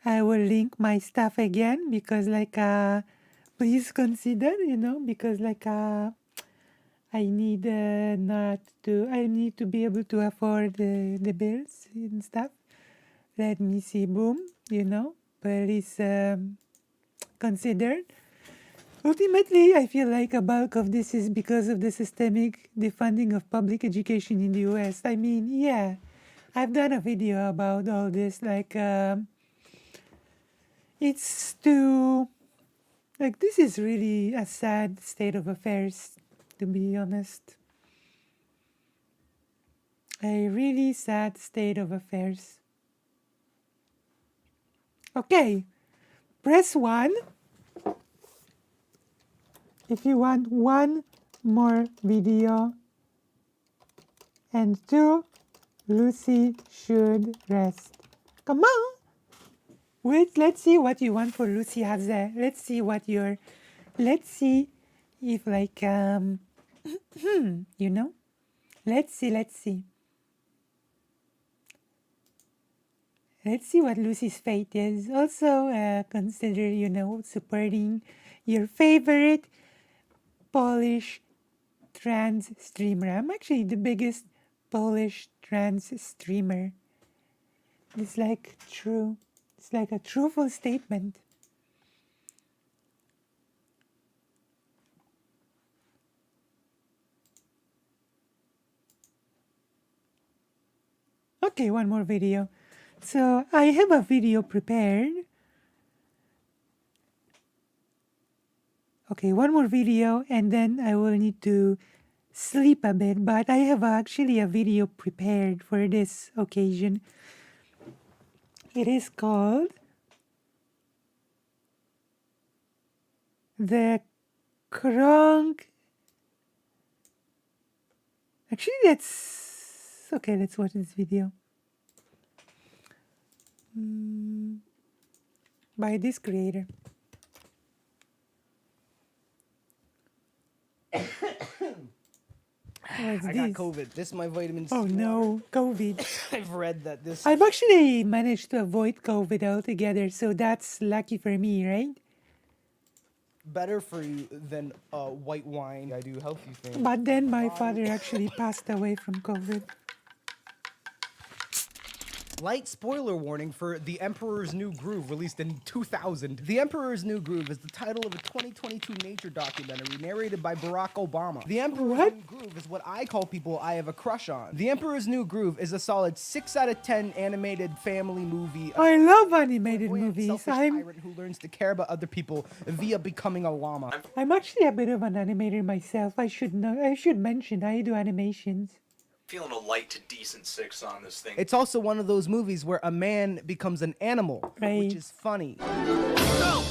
I will link my stuff again because, like, please consider, because, like, I need I need to be able to afford the bills and stuff. Let me see, boom, please consider. Ultimately, I feel like a bulk of this is because of the systemic defunding of public education in the US. I mean, yeah, I've done a video about all this, like, it's too, like, this is really a sad state of affairs, to be honest. A really sad state of affairs. Okay, press 1 if you want one more video, and 2, Lucy should rest. Come on! Wait, let's see what you want for Lucy Haze. Let's see what you're... Let's see if, like, Let's see. Let's see what Lucy's fate is. Also, consider, supporting your favorite Polish trans streamer. I'm actually the biggest Polish trans streamer. It's like true. It's like a truthful statement. Okay, one more video. So I have a video prepared. Okay, one more video and then I will need to sleep a bit, but I have actually a video prepared for this occasion. It is called The Krong. Actually, okay, let's watch this video. By this creator. I got COVID. This is my vitamin C. Oh no, COVID. I've read that this. I've actually managed to avoid COVID altogether, so that's lucky for me, right? Better for you than white wine. I do healthy things. But then my father actually passed away from COVID. Light spoiler warning for The Emperor's New Groove, released in 2000. The Emperor's New Groove is the title of a 2022 nature documentary narrated by Barack Obama. The Emperor's New Groove is what I call people I have a crush on. The Emperor's New Groove is a solid 6 out of 10 animated family movie. I love animated movies. Selfish tyrant who learns to care about other people via becoming a llama. I'm actually a bit of an animator myself. I should know. I should mention I do animations. Feeling a light to decent 6 on this thing. It's also one of those movies where a man becomes an animal, which is funny. All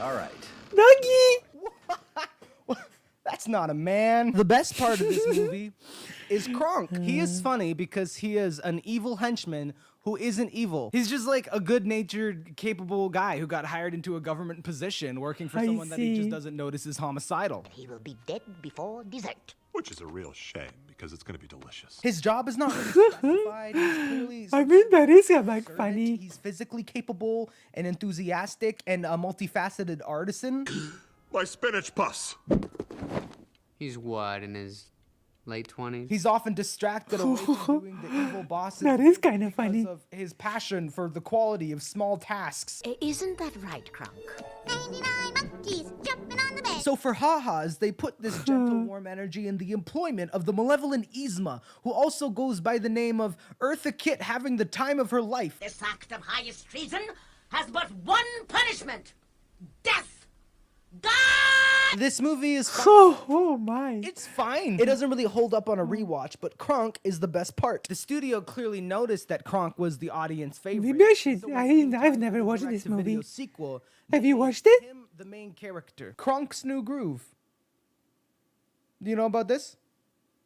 right. Doggy! That's not a man. The best part of this movie is Kronk. He is funny because he is an evil henchman who isn't evil. He's just like a good-natured, capable guy who got hired into a government position working for someone that he just doesn't notice is homicidal. He will be dead before dessert. Which is a real shame, because it's going to be delicious. His job is not really specified. He's clearly I mean, that is like funny. He's physically capable and enthusiastic and a multifaceted artisan. My spinach pus. He's what, in his late 20s? He's often distracted away from doing the evil bosses. That is kind of funny. Because of his passion for the quality of small tasks. Isn't that right, Kronk? 99 monkeys jumping on the bed. So for ha-has, they put this gentle, warm energy in the employment of the malevolent Yzma, who also goes by the name of Eartha Kitt, having the time of her life. This act of highest treason has but one punishment. Death! God! This movie is fine. Oh my. It's fine. It doesn't really hold up on a rewatch, but Kronk is the best part. The studio clearly noticed that Kronk was the audience favorite. Maybe I should. I've never watched this movie. Sequel, Have you watched it? him the main character. Kronk's New Groove. Do you know about this?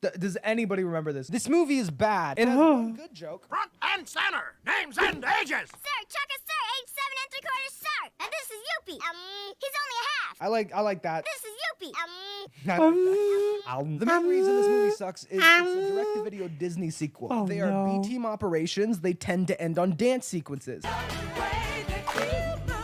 Does anybody remember this? This movie is bad. It has one good joke. Front and center, names and ages. Sir, Chuck is sir, age 7 3/4, sir. And this is Youpie. He's only a half. I like that. This is Youpie. The main reason this movie sucks is it's a direct-to-video Disney sequel. Oh, they are B-team operations. They tend to end on dance sequences.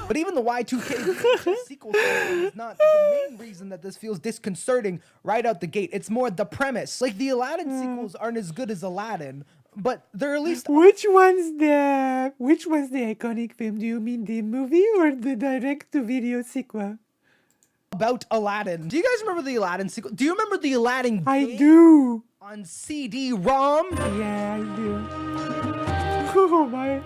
But even the Y2K sequel is not the main reason that this feels disconcerting right out the gate. It's more the premise. Like, the Aladdin sequels aren't as good as Aladdin, but they're at least... Which one's the iconic film? Do you mean the movie or the direct-to-video sequel? About Aladdin. Do you guys remember the Aladdin sequel? Do you remember the Aladdin game? I do. On CD-ROM? Yeah, I do. Oh my.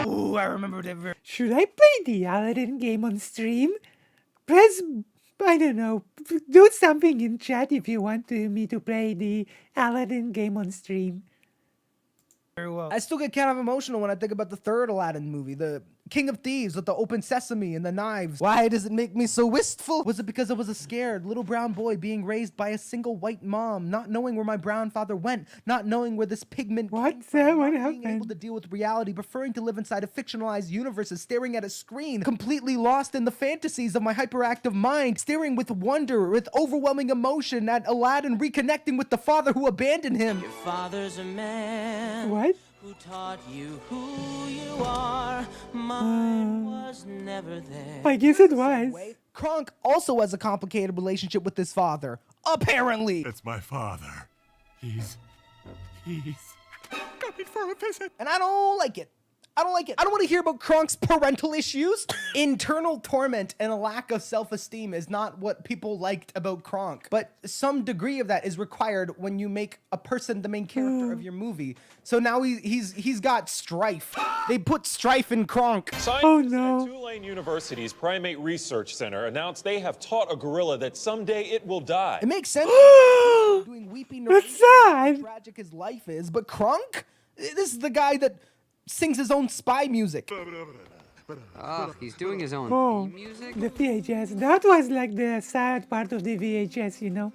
Ooh, I remember that. Should I play the Aladdin game on stream? Press, I don't know, do something in chat if you want me to play the Aladdin game on stream. Very well. I still get kind of emotional when I think about the third Aladdin movie, the King of Thieves with the open sesame and the knives. Why does it make me so wistful? Was it because I was a scared little brown boy being raised by a single white mom, not knowing where my brown father went, not knowing where this pigment What's that? What being happened? able to deal with reality, preferring to live inside a fictionalized universe, staring at a screen, completely lost in the fantasies of my hyperactive mind, staring with wonder, with overwhelming emotion at Aladdin reconnecting with the father who abandoned him. Your father's a man. What? Who taught you who you are? Mine was never there. I guess it was. Kronk also has a complicated relationship with his father. Apparently. It's my father. He's coming for a visit. And I don't like it. I don't like it. I don't want to hear about Kronk's parental issues. Internal torment and a lack of self-esteem is not what people liked about Kronk. But some degree of that is required when you make a person the main character of your movie. So now he's got strife. They put strife in Kronk. Scientists at Tulane University's Primate Research Center announced they have taught a gorilla that someday it will die. It makes sense. Doing weepy That's sad. how tragic his life is. But Kronk? This is the guy that sings his own spy music. Oh, he's doing his own theme music? The VHS. That was like the sad part of the VHS, you know?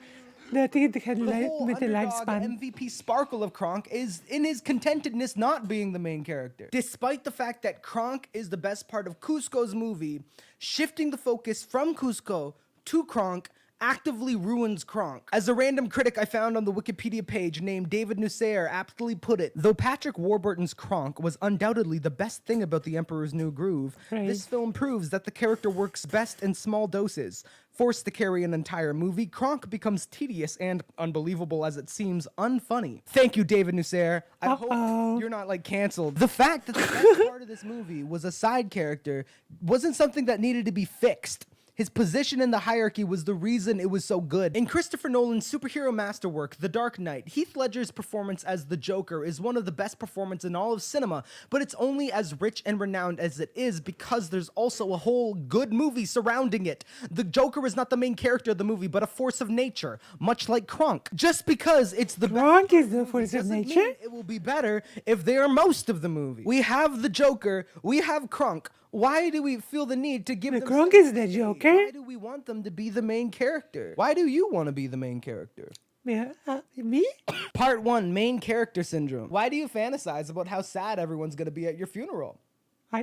That it had The whole with the underdog lifespan. MVP sparkle of Kronk is in his contentedness not being the main character. Despite the fact that Kronk is the best part of Kuzco's movie, shifting the focus from Kuzco to Kronk actively ruins Kronk. As a random critic I found on the Wikipedia page named David Nussair aptly put it, though Patrick Warburton's Kronk was undoubtedly the best thing about The Emperor's New Groove, this film proves that the character works best in small doses. Forced to carry an entire movie, Kronk becomes tedious and, unbelievable as it seems, unfunny. Thank you, David Nussair. I hope you're not, like, canceled. The fact that the best part of this movie was a side character wasn't something that needed to be fixed. His position in the hierarchy was the reason it was so good. In Christopher Nolan's superhero masterwork, The Dark Knight, Heath Ledger's performance as the Joker is one of the best performances in all of cinema, but it's only as rich and renowned as it is because there's also a whole good movie surrounding it. The Joker is not the main character of the movie, but a force of nature, much like Kronk. Just because it's the Kronk is the force of nature? It will be better if they are most of the movie. We have the Joker, we have Kronk. Why do we feel the need to give them Kronk is the Joker? Why do we want them to be the main character? Why do you want to be the main character? Yeah, me? Part 1, main character syndrome. Why do you fantasize about how sad everyone's going to be at your funeral?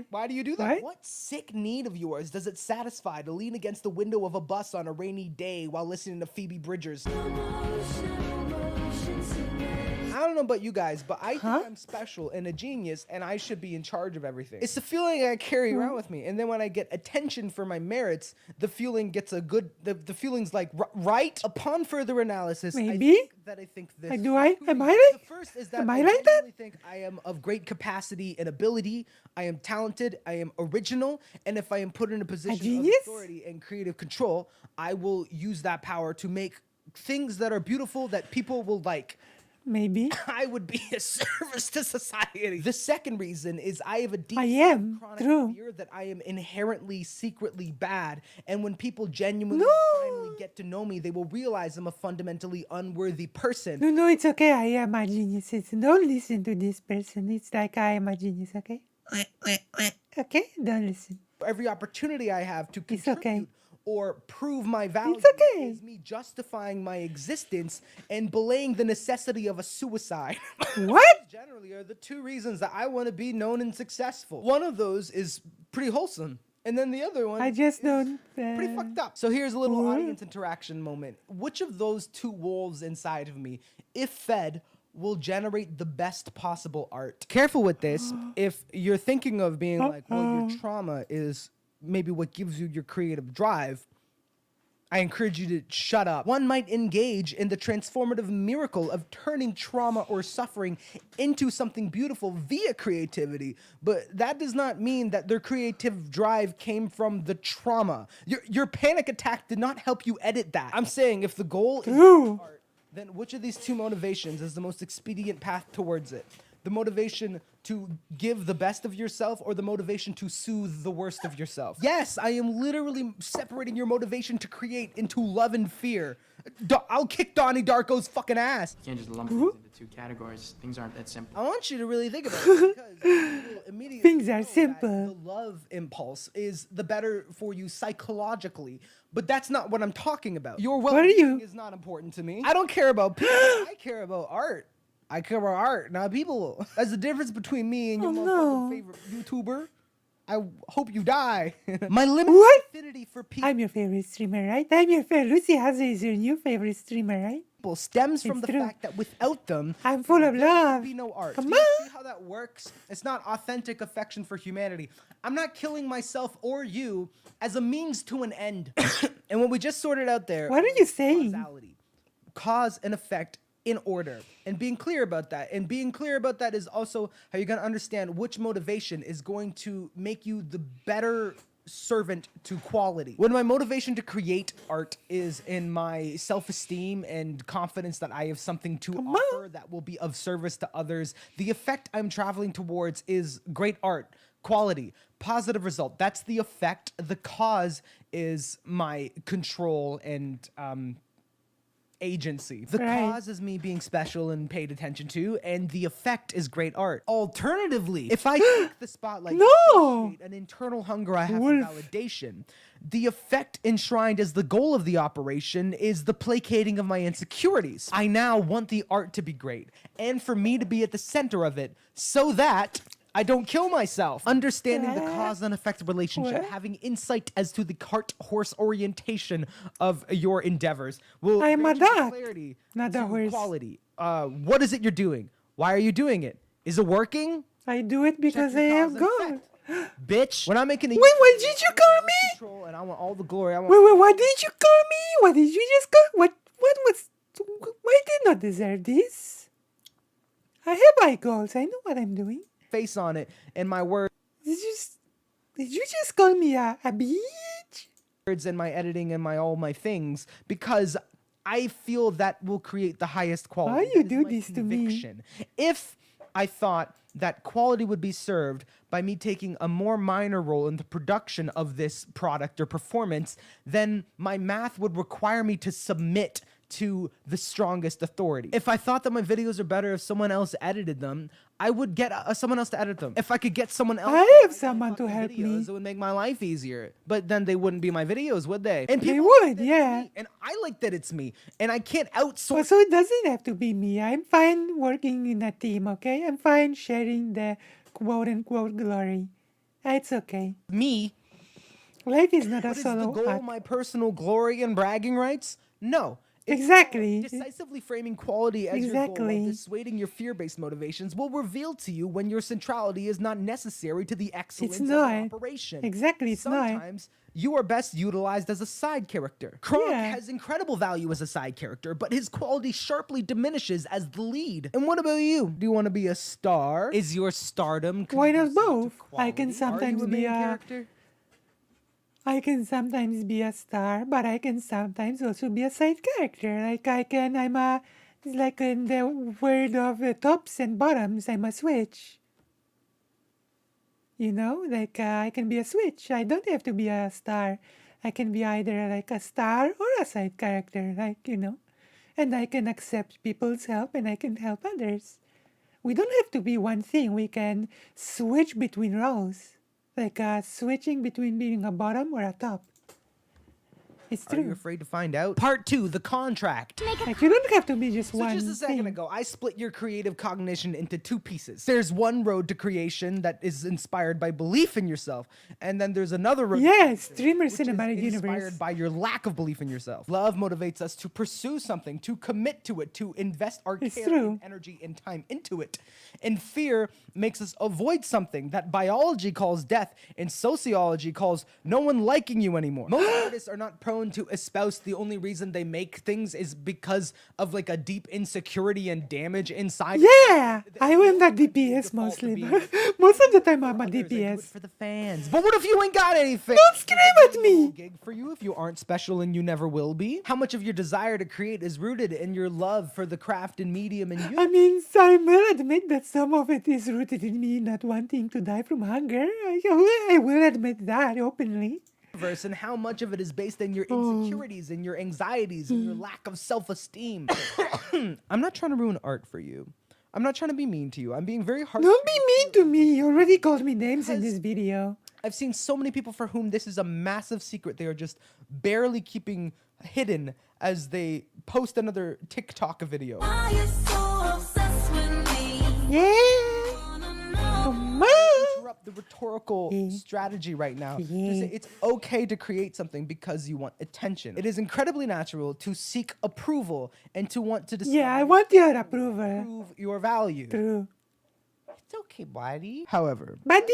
Why do you do that? What sick need of yours does it satisfy to lean against the window of a bus on a rainy day while listening to Phoebe Bridgers? I don't know about you guys, but I think I'm special and a genius and I should be in charge of everything. It's the feeling I carry around with me. And then when I get attention for my merits, the feeling gets a good, the feeling's like, right? Upon further analysis, I think this. Am I like? The first is that am I I like that? genuinely think I am of great capacity and ability. I am talented. I am original. And if I am put in a position of authority and creative control, I will use that power to make things that are beautiful that people will like. Maybe. I would be a service to society. The second reason is I have a deep chronic fear that I am inherently, secretly bad. And when people genuinely finally get to know me, they will realize I'm a fundamentally unworthy person. No, it's okay. I am a genius. Don't listen to this person. It's like I am a genius, okay? Okay? Don't listen. Every opportunity I have to contribute or prove my value is me justifying my existence and belaying the necessity of a suicide. What? Generally are the two reasons that I want to be known and successful. One of those is pretty wholesome. And then the other one just don't pretty fucked up. So here's a little audience interaction moment. Which of those two wolves inside of me, if fed, will generate the best possible art? Careful with this. If you're thinking of being like, well, your trauma is maybe what gives you your creative drive, I encourage you to shut up. One might engage in the transformative miracle of turning trauma or suffering into something beautiful via creativity, but that does not mean that their creative drive came from the trauma. Your panic attack did not help you edit that. I'm saying if the goal is art, then which of these two motivations is the most expedient path towards it? The motivation to give the best of yourself or the motivation to soothe the worst of yourself? Yes, I am literally separating your motivation to create into love and fear. I'll kick Donnie Darko's fucking ass. You can't just lump things into two categories. Things aren't that simple. I want you to really think about it because people immediately things are simple. The love impulse is the better for you psychologically, but that's not what I'm talking about. Your well-being is not important to me. I don't care about people. I care about art. I care about art, not people. That's the difference between me and your motherfucking favorite YouTuber. I hope you die. My limited affinity for people. I'm your favorite streamer, right? I'm your favorite. Lucy Hazel is your new favorite streamer, right? Stems from the fact that without them, I'm full of love. There would be no art. Come Do you on. see how that works? It's not authentic affection for humanity. I'm not killing myself or you as a means to an end. And what we just sorted out there. What are you saying? Causality. Cause and effect in order, and being clear about that. And being clear about that is also how you're going to understand which motivation is going to make you the better servant to quality. When my motivation to create art is in my self-esteem and confidence that I have something to offer that will be of service to others, the effect I'm traveling towards is great art, quality, positive result. That's the effect. The cause is my control and agency. The cause is me being special and paid attention to, and the effect is great art. Alternatively, if I take the spotlight, an internal hunger I have for validation, the effect enshrined as the goal of the operation is the placating of my insecurities. I now want the art to be great, and for me to be at the center of it, so that I don't kill myself. Understanding the cause and effect relationship, What? having insight as to the cart-horse orientation of your endeavors will I'm a grant you duck, clarity not a to horse. quality. What is it you're doing? Why are you doing it? Is it working? I do it because I your have cause and gold. Bitch, when I'm making a Wait, what did you call me? control and I want all the glory. I want Wait, what did you call me? What did you just call? What was? I did not deserve this. I have my goals. I know what I'm doing. face on it and my words Did you just call me a bitch? and my editing and all my things because I feel that will create the highest quality. Why you That is do my this to me? conviction. If I thought that quality would be served by me taking a more minor role in the production of this product or performance, then my math would require me to submit to the strongest authority. If I thought that my videos are better if someone else edited them, I would get someone else to edit them. If I could get someone else I have someone to help me. videos, it would make my life easier. But then they wouldn't be my videos, would they? And They people would, yeah. and I like that it's me. And I can't outsource Well, so it doesn't have to be me. I'm fine working in a team, okay? I'm fine sharing the quote-unquote glory. It's okay. me. Life is not a What is the solo goal act. of my personal glory and bragging rights? No. It's Exactly. decisively framing quality as your goal Exactly. while dissuading your fear-based motivations will reveal to you when your centrality is not necessary to the excellence of not. an operation. Exactly, it's not. Sometimes you are best utilized as a side character. Kronk Yeah. has incredible value as a side character, but his quality sharply diminishes as the lead. And what about you? Do you want to be a star? Is your stardom Why not conducive to both? I quality? can Are sometimes you a be main a character? I can sometimes be a star, but I can sometimes also be a side character. Like it's like in the word of tops and bottoms, I'm a switch. You know, like I can be a switch. I don't have to be a star. I can be either like a star or a side character, and I can accept people's help and I can help others. We don't have to be one thing. We can switch between roles. Like switching between being a bottom or a top. It's Are you true. afraid to find out? Part 2, the contract. Like you don't have to be just So one just a second thing. ago, I split your creative cognition into 2 pieces. There's one road to creation that is inspired by belief in yourself, and then there's another road. Yes, to Dreamer creation, which Cinematic is Universe. inspired by your lack of belief in yourself. Love motivates us to pursue something, to commit to it, to invest our It's care true. and energy and time into it. And fear makes us avoid something that biology calls death and sociology calls no one liking you anymore. Most artists are not prone to espouse the only reason they make things is because of like a deep insecurity and damage inside. Yeah, I am the DPS mostly. Most of the time I'm a DPS. For the fans. But what if you ain't got anything? Don't scream at me! Gig for you if you aren't special and you never will be. How much of your desire to create is rooted in your love for the craft and medium and you? I mean, I will admit that some of it is rooted in me not wanting to die from hunger. I will admit that openly. And how much of it is based on your insecurities and your anxieties and your lack of self-esteem. I'm not trying to ruin art for you. I'm not trying to be mean to you. I'm being very hard. Don't be mean to me. You already called me names in this video. I've seen so many people for whom this is a massive secret. They are just barely keeping hidden as they post another TikTok video. Yeah. Interrupt the rhetorical strategy right now. Just say it's okay to create something because you want attention. It is incredibly natural to seek approval and to want to discover Yeah, I want your approval. prove your value. True. It's okay, buddy. However, Buddy?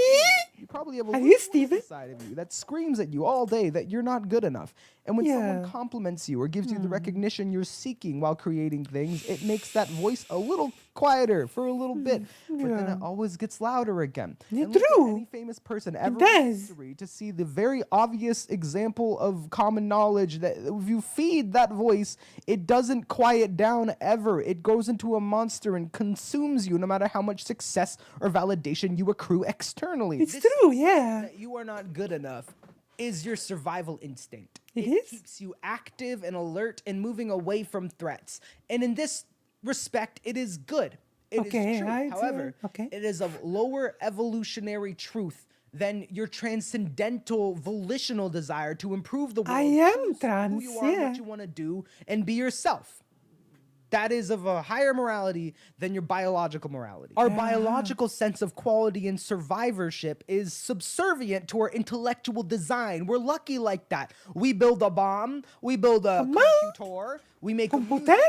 you probably have a Are little you voice Steven? inside of you that screams at you all day that you're not good enough. And when someone Yeah. compliments you or gives you the recognition you're seeking while creating things, it makes that voice a little quieter for a little bit, but then Yeah. it always gets louder again. Yeah, And look at true. any famous person ever in does. history to see the very obvious example of common knowledge that if you feed that voice, it doesn't quiet down ever. It goes into a monster and consumes you no matter how much success or validation you accrue externally. It's This true, yeah. that you are not good enough is your survival instinct. It is? Keeps you active and alert and moving away from threats. And in this respect, it is good. It is Okay, true. right, However, okay. it is of lower evolutionary truth than your transcendental volitional desire to improve the world. I am choose trans, who you are, yeah. what you want to do, and be yourself. that is of a higher morality than your biological morality. Our biological sense of quality and survivorship is subservient to our intellectual design. We're lucky like that. We build a bomb, we build a computer, we make a music,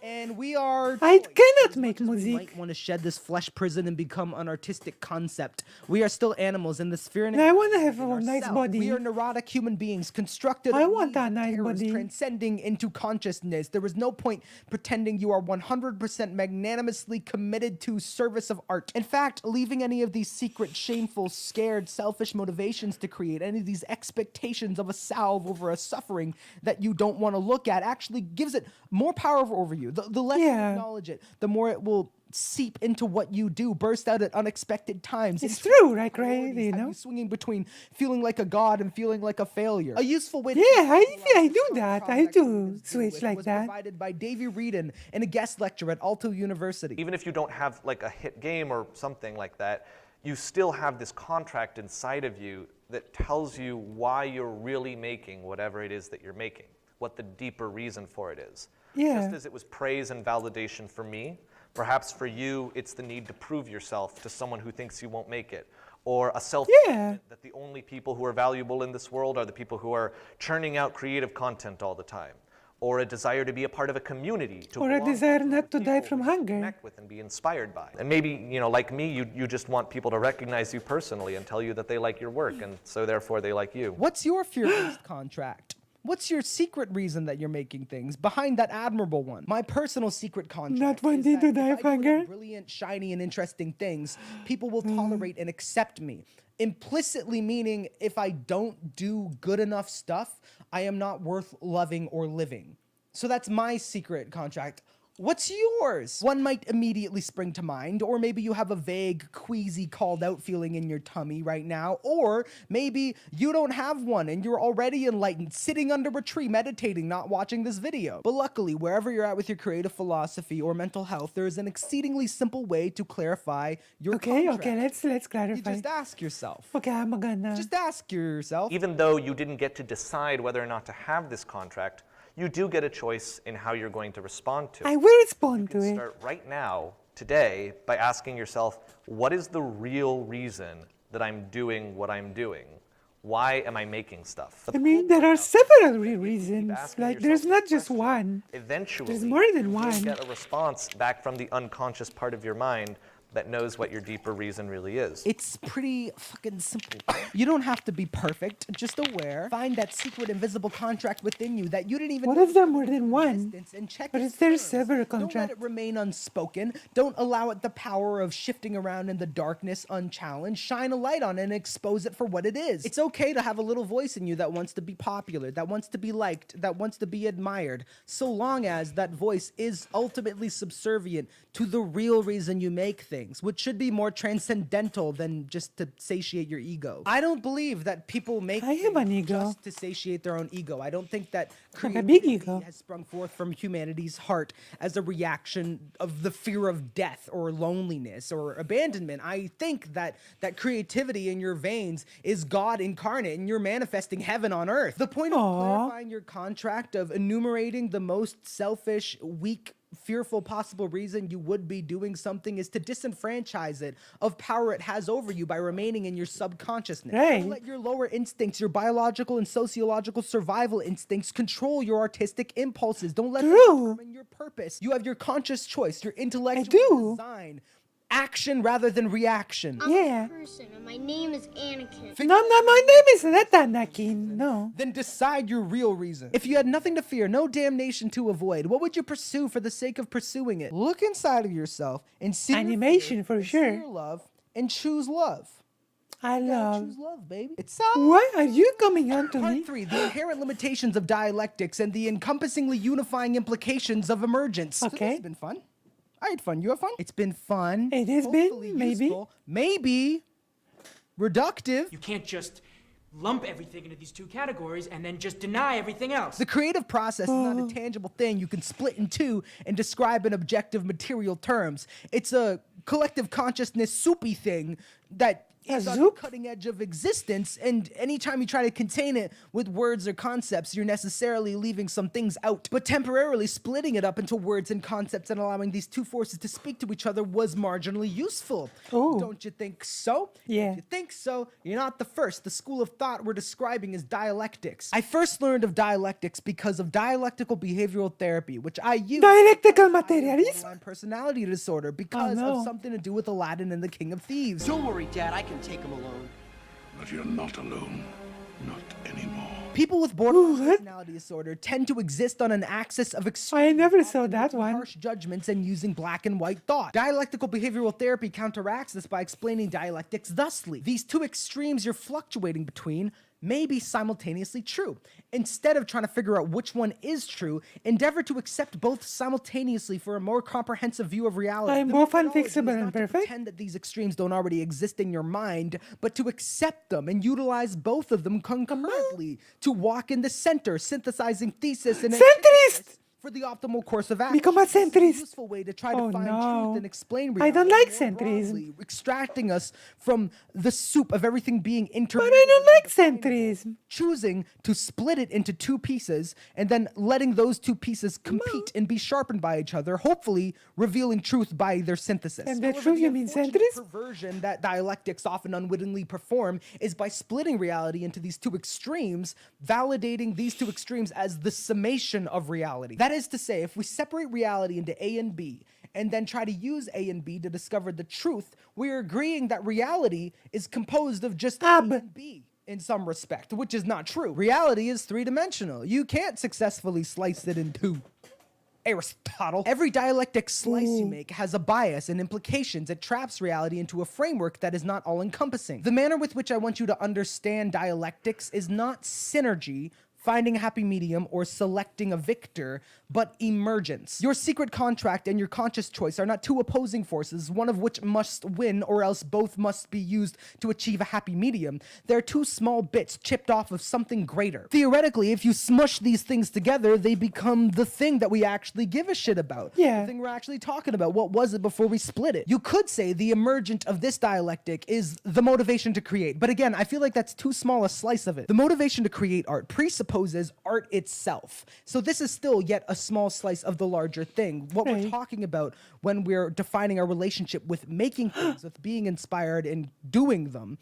and we are... I cannot make music. We might want to shed this flesh prison and become an artistic concept. We are still animals in the sphere. I want to have a nice body. We are neurotic human beings constructed. I want a nice body. Transcending into consciousness. There is no point pretending you are 100% magnanimously committed to service of art. In fact, leaving any of these secret, shameful, scared, selfish motivations to create any of these expectations of a salve over a suffering that you don't want to look at actually gives it more power over you. The less you acknowledge it, the more it will seep into what you do, burst out at unexpected times. It's true, right, you know? Swinging between feeling like a god and feeling like a failure. A useful way to I do that. I do switch like was that. provided by Davy Reedon in a guest lecture at Alto University. Even if you don't have like a hit game or something like that, you still have this contract inside of you that tells you why you're really making whatever it is that you're making, what the deeper reason for it is. Just as it was praise and validation for me, perhaps for you, it's the need to prove yourself to someone who thinks you won't make it. Or a self-commitment that the only people who are valuable in this world are the people who are churning out creative content all the time. Or a desire to be a part of a community. Or a desire not to die from hunger. Connect with and be inspired by. And maybe, you know, like me, you just want people to recognize you personally and tell you that they like your work, and so therefore they like you. What's your fear-based contract? What's your secret reason that you're making things behind that admirable one? My personal secret contract Not wanting to die of hunger. Brilliant, shiny, and interesting things, people will tolerate and accept me. Implicitly meaning if I don't do good enough stuff, I am not worth loving or living. So that's my secret contract. What's yours? One might immediately spring to mind, or maybe you have a vague, queasy, called out feeling in your tummy right now, or maybe you don't have one and you're already enlightened, sitting under a tree, meditating, not watching this video. But luckily, wherever you're at with your creative philosophy or mental health, there is an exceedingly simple way to clarify your contract. Okay, let's clarify. You just ask yourself. Okay, I'm gonna... Just ask yourself. Even though you didn't get to decide whether or not to have this contract, you do get a choice in how you're going to respond to it. I will respond to it. Start right now, today, by asking yourself, what is the real reason that I'm doing what I'm doing? Why am I making stuff? I mean, there are several reasons. Like, there's not just one. Eventually, there's more than one. You'll get a response back from the unconscious part of your mind that knows what your deeper reason really is. It's pretty fucking simple. You don't have to be perfect, just aware. Find that secret invisible contract within you that you didn't even What know if there more than one? And check But its is there terms. several Don't let contracts? it remain unspoken. Don't allow it the power of shifting around in the darkness unchallenged. Shine a light on it and expose it for what it is. It's okay to have a little voice in you that wants to be popular, that wants to be liked, that wants to be admired, so long as that voice is ultimately subservient to the real reason you make things, which should be more transcendental than just to satiate your ego. I don't believe that people make things just to satiate their own ego. I don't think that Like a big creativity ego. has sprung forth from humanity's heart as a reaction of the fear of death or loneliness or abandonment. I think that creativity in your veins is God incarnate and you're manifesting heaven on earth. The point of clarifying your contract, of enumerating the most selfish, weak, fearful possible reason you would be doing something, is to disenfranchise it of power it has over you by remaining in your subconsciousness. Right. Don't let your lower instincts, your biological and sociological survival instincts, control your artistic impulses. Don't let them determine your purpose. You have your conscious choice, your intellectual design. Action rather than reaction. I'm a person, and my name is Anakin. No, my name is not Anakin. No. Then decide your real reason. If you had nothing to fear, no damnation to avoid, what would you pursue for the sake of pursuing it? Look inside of yourself and see Animation for sure. your love and choose love. I love. Choose love, baby. It's Why are you coming on to me? Part 3, the inherent limitations of dialectics and the encompassingly unifying implications of emergence. So this has been fun. I had fun. You have fun? It's been fun. It has been, maybe. Useful, maybe reductive. You can't just lump everything into these two categories and then just deny everything else. The creative process is not a tangible thing you can split in two and describe in objective material terms. It's a collective consciousness soupy thing that is on the cutting edge of existence, and anytime you try to contain it with words or concepts, you're necessarily leaving some things out. But temporarily splitting it up into words and concepts and allowing these two forces to speak to each other was marginally useful. Ooh. Don't you think so? Yeah. If you think so, you're not the first. The school of thought we're describing is dialectics. I first learned of dialectics because of dialectical behavioral therapy, which I use. Dialectical materialism? Borderline personality disorder because of something to do with Aladdin and the King of Thieves. Don't worry, Dad. I can take him alone. But you're not alone. Not anymore. People with borderline personality disorder tend to exist on an axis of extreme. I never saw that one. Harsh judgments and using black and white thought. Dialectical behavioral therapy counteracts this by explaining dialectics thusly. These two extremes you're fluctuating between may be simultaneously true. Instead of trying to figure out which one is true, endeavor to accept both simultaneously for a more comprehensive view of reality. I'm both unfixable and perfect. Pretend that these extremes don't already exist in your mind, but to accept them and utilize both of them concurrently to walk in the center, synthesizing thesis and centrist for the optimal course of action. Become a centrist. It's a useful way to try to find truth and explain reality. I don't like more centrism. broadly, extracting us from the soup of everything being intermingled. But I don't like centrism. Choosing to split it into two pieces and then letting those two pieces compete and be sharpened by each other, hopefully revealing truth by their synthesis. And the truth, you mean centrism? Perversion that dialectics often unwittingly perform is by splitting reality into these two extremes, validating these two extremes as the summation of reality. That is to say, if we separate reality into A and B, and then try to use A and B to discover the truth, we're agreeing that reality is composed of just A and B in some respect, which is not true. Reality is three-dimensional. You can't successfully slice it in two. Aristotle. Every dialectic slice you make has a bias and implications. It traps reality into a framework that is not all-encompassing. The manner with which I want you to understand dialectics is not synergy, finding a happy medium, or selecting a victor, but emergence. Your secret contract and your conscious choice are not two opposing forces, one of which must win or else both must be used to achieve a happy medium. They're two small bits chipped off of something greater. Theoretically, if you smush these things together, they become the thing that we actually give a shit about. Yeah. The thing we're actually talking about. What was it before we split it? You could say the emergent of this dialectic is the motivation to create, but again, I feel like that's too small a slice of it. The motivation to create art presupposes art itself. So this is still yet a small slice of the larger thing. What we're talking about when we're defining our relationship with making things, with being inspired and doing them,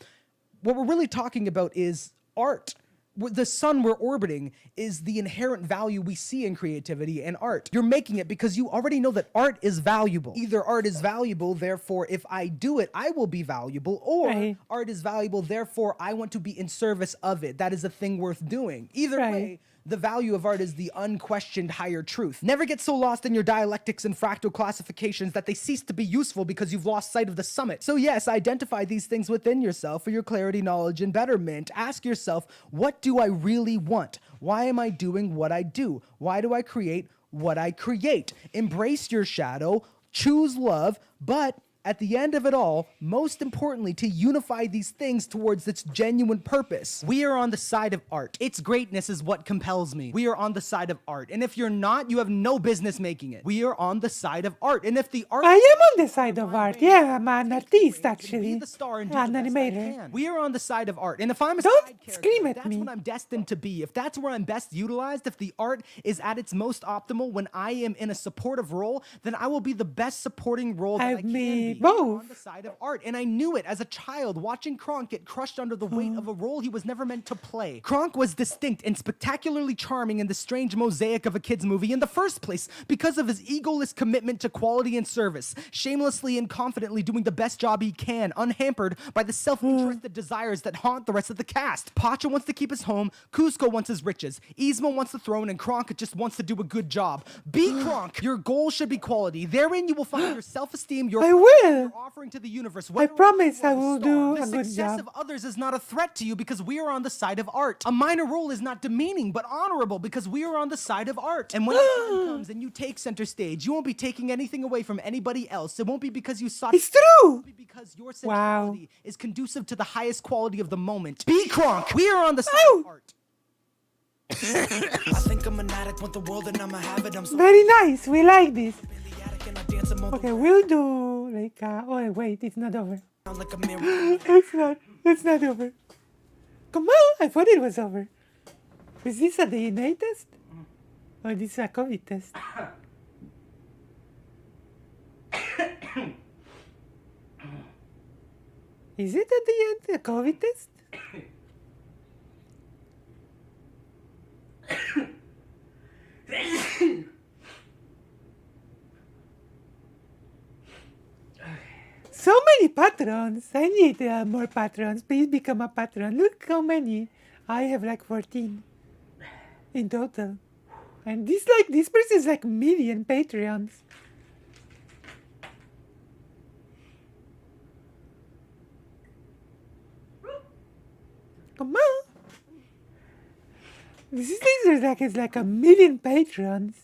what we're really talking about is art. The sun we're orbiting is the inherent value we see in creativity and art. You're making it because you already know that art is valuable. Either art is valuable, therefore if I do it, I will be valuable, or art is valuable, therefore I want to be in service of it. That is a thing worth doing. Either way, the value of art is the unquestioned higher truth. Never get so lost in your dialectics and fractal classifications that they cease to be useful because you've lost sight of the summit. So yes, identify these things within yourself for your clarity, knowledge, and betterment. Ask yourself, what do I really want? Why am I doing what I do? Why do I create what I create? Embrace your shadow, choose love, but at the end of it all, most importantly, to unify these things towards its genuine purpose. We are on the side of art. Its greatness is what compels me. We are on the side of art. And if you're not, you have no business making it. We are on the side of art. And if the art... I am on the side of art. Yeah, I'm an artist, actually. The star and an animator. We are on the side of art. And if I'm a Don't side scream at that's me. what I'm destined to be. If that's where I'm best utilized, if the art is at its most optimal when I am in a supportive role, then I will be the best supporting role that I can be. Both. On the side of art. And I knew it as a child watching Kronk get crushed under the weight of a role he was never meant to play. Kronk was distinct and spectacularly charming in the strange mosaic of a kid's movie in the first place because of his egoless commitment to quality and service, shamelessly and confidently doing the best job he can, unhampered by the self-interested desires that haunt the rest of the cast. Pacha wants to keep his home, Kuzco wants his riches, Yzma wants the throne, and Kronk just wants to do a good job. Be Kronk. Your goal should be quality. Therein you will find your self-esteem, your I will. offering to the universe. I promise I will do a The good success job. of others is not a threat to you because we are on the side of art. A minor role is not demeaning but honorable because we are on the side of art. And when the time comes and you take center stage, you won't be taking anything away from anybody else. It won't be because you sought. It's true. It will be because your sensuality is conducive to the highest quality of the moment. Be Kronk. We are on the side of art. I think I'm an addict, want the world and I'ma have it. I'm so Very nice. We like this. Okay, we'll do like. Oh wait, it's not over. Like a mirror. It's not over. Come on, I thought it was over. Is this a DNA test? Or this is a COVID test? Is it at the end a COVID test? So many patrons. I need more patrons. Please become a patron. Look how many. I have like 14 in total. And this person is like million Patreons. Come on. This is like a million patrons.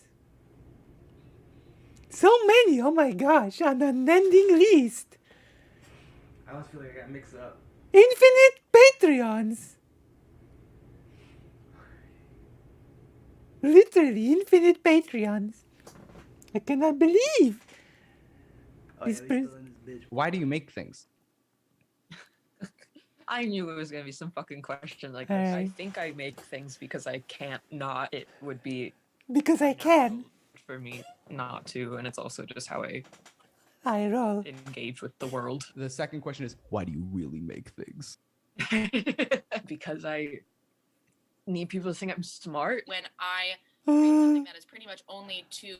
So many, oh my gosh, an unending list. I always feel like I got mixed up. Infinite Patreons. Literally, infinite Patreons. I cannot believe. This person. Why do you make things? I knew it was gonna be some fucking question like this. I think I make things because I can't not. It would be Because I can. for me not to, and it's also just how I roll. engage with the world. The second question is, why do you really make things? Because I need people to think I'm smart. When I read something that is pretty much only to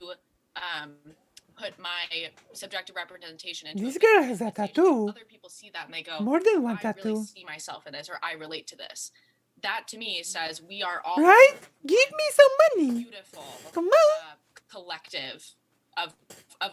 put my subjective representation into This a girl picture, has a tattoo. other people see that and they go, More than one I tattoo. really see myself in this, or I relate to this. That to me says we are all Right? Give me some money. beautiful Come on. collective of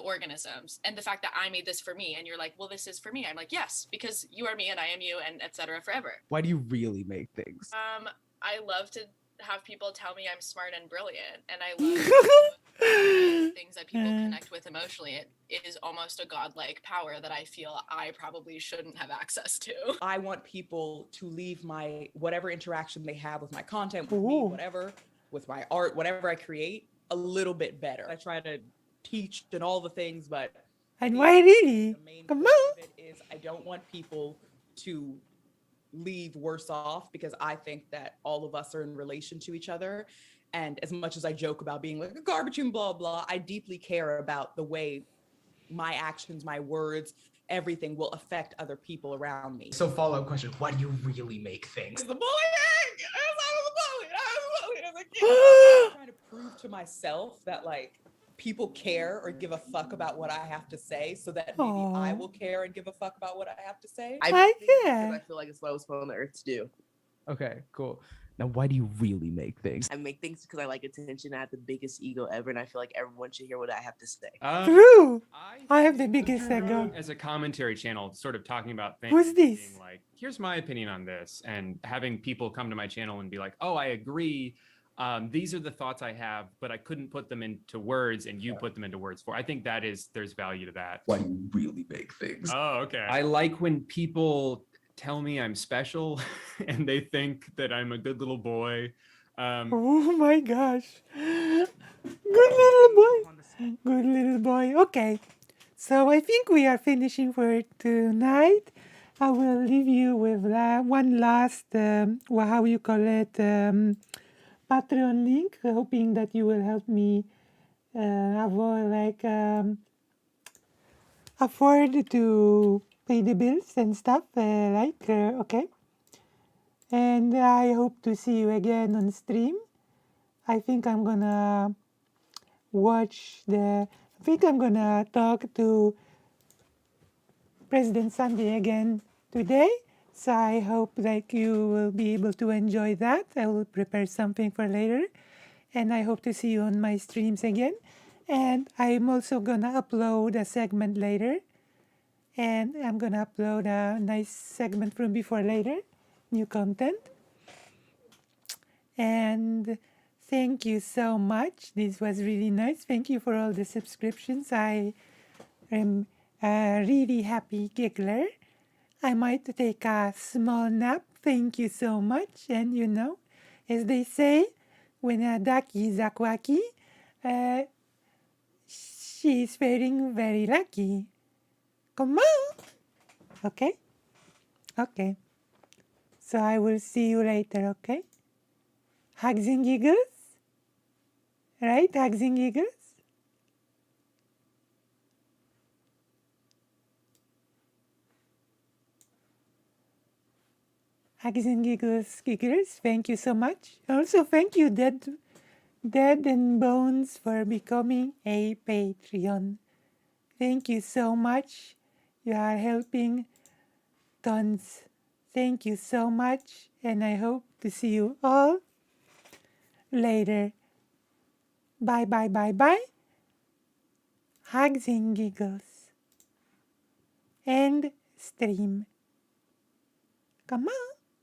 organisms, and the fact that I made this for me, and you're like, well, this is for me. I'm like, yes, because you are me and I am you, and etc. forever. Why do you really make things? I love to have people tell me I'm smart and brilliant, and I love things that people connect with emotionally. It is almost a godlike power that I feel I probably shouldn't have access to. I want people to leave my whatever interaction they have with my content, with me, whatever, with my art, whatever I create, a little bit better. I try to teach and all the things, but And why really? Come on. of it is I don't want people to leave worse off, because I think that all of us are in relation to each other. And as much as I joke about being like a garbage and blah, blah, I deeply care about the way my actions, my words, everything will affect other people around me. So follow-up question, why do you really make things? The bullying! I'm trying to prove to myself that like people care or give a fuck about what I have to say, so that maybe I will care and give a fuck about what I have to say. I make things because I feel like it's what I was put on the earth to do. Okay, cool. Now, why do you really make things? I make things because I like attention. I have the biggest ego ever, and I feel like everyone should hear what I have to say. True. I have the biggest ego. As a commentary channel, sort of talking about things. Who's this? Being like, here's my opinion on this, and having people come to my channel and be like, oh, I agree. These are the thoughts I have, but I couldn't put them into words, and you put them into words for. I think there's value to that. Why do you really make things? Oh, okay. I like when people tell me I'm special and they think that I'm a good little boy. Oh my gosh. Good little boy. Good little boy. Okay. So I think we are finishing for tonight. I will leave you with one last, how you call it, Patreon link, hoping that you will help me afford to pay the bills and stuff, okay. And I hope to see you again on stream. I think I'm gonna talk to President Sunday again today. So I hope that you will be able to enjoy that. I will prepare something for later. And I hope to see you on my streams again. And I'm also gonna upload a segment later. And I'm gonna upload a nice segment from before later. New content. And thank you so much. This was really nice. Thank you for all the subscriptions. I am a really happy giggler. I might take a small nap. Thank you so much. And you know, as they say, when a ducky is a quacky, she's feeling very lucky. Come on. Okay? Okay. So I will see you later, okay? Hugs and giggles? Right? Hugs and giggles? Hugs and giggles, giggles. Thank you so much. Also, thank you, Dead and Bones, for becoming a Patreon. Thank you so much. You are helping tons. Thank you so much, and I hope to see you all later. Bye, bye, bye, bye. Hugs and giggles. End stream. Come on.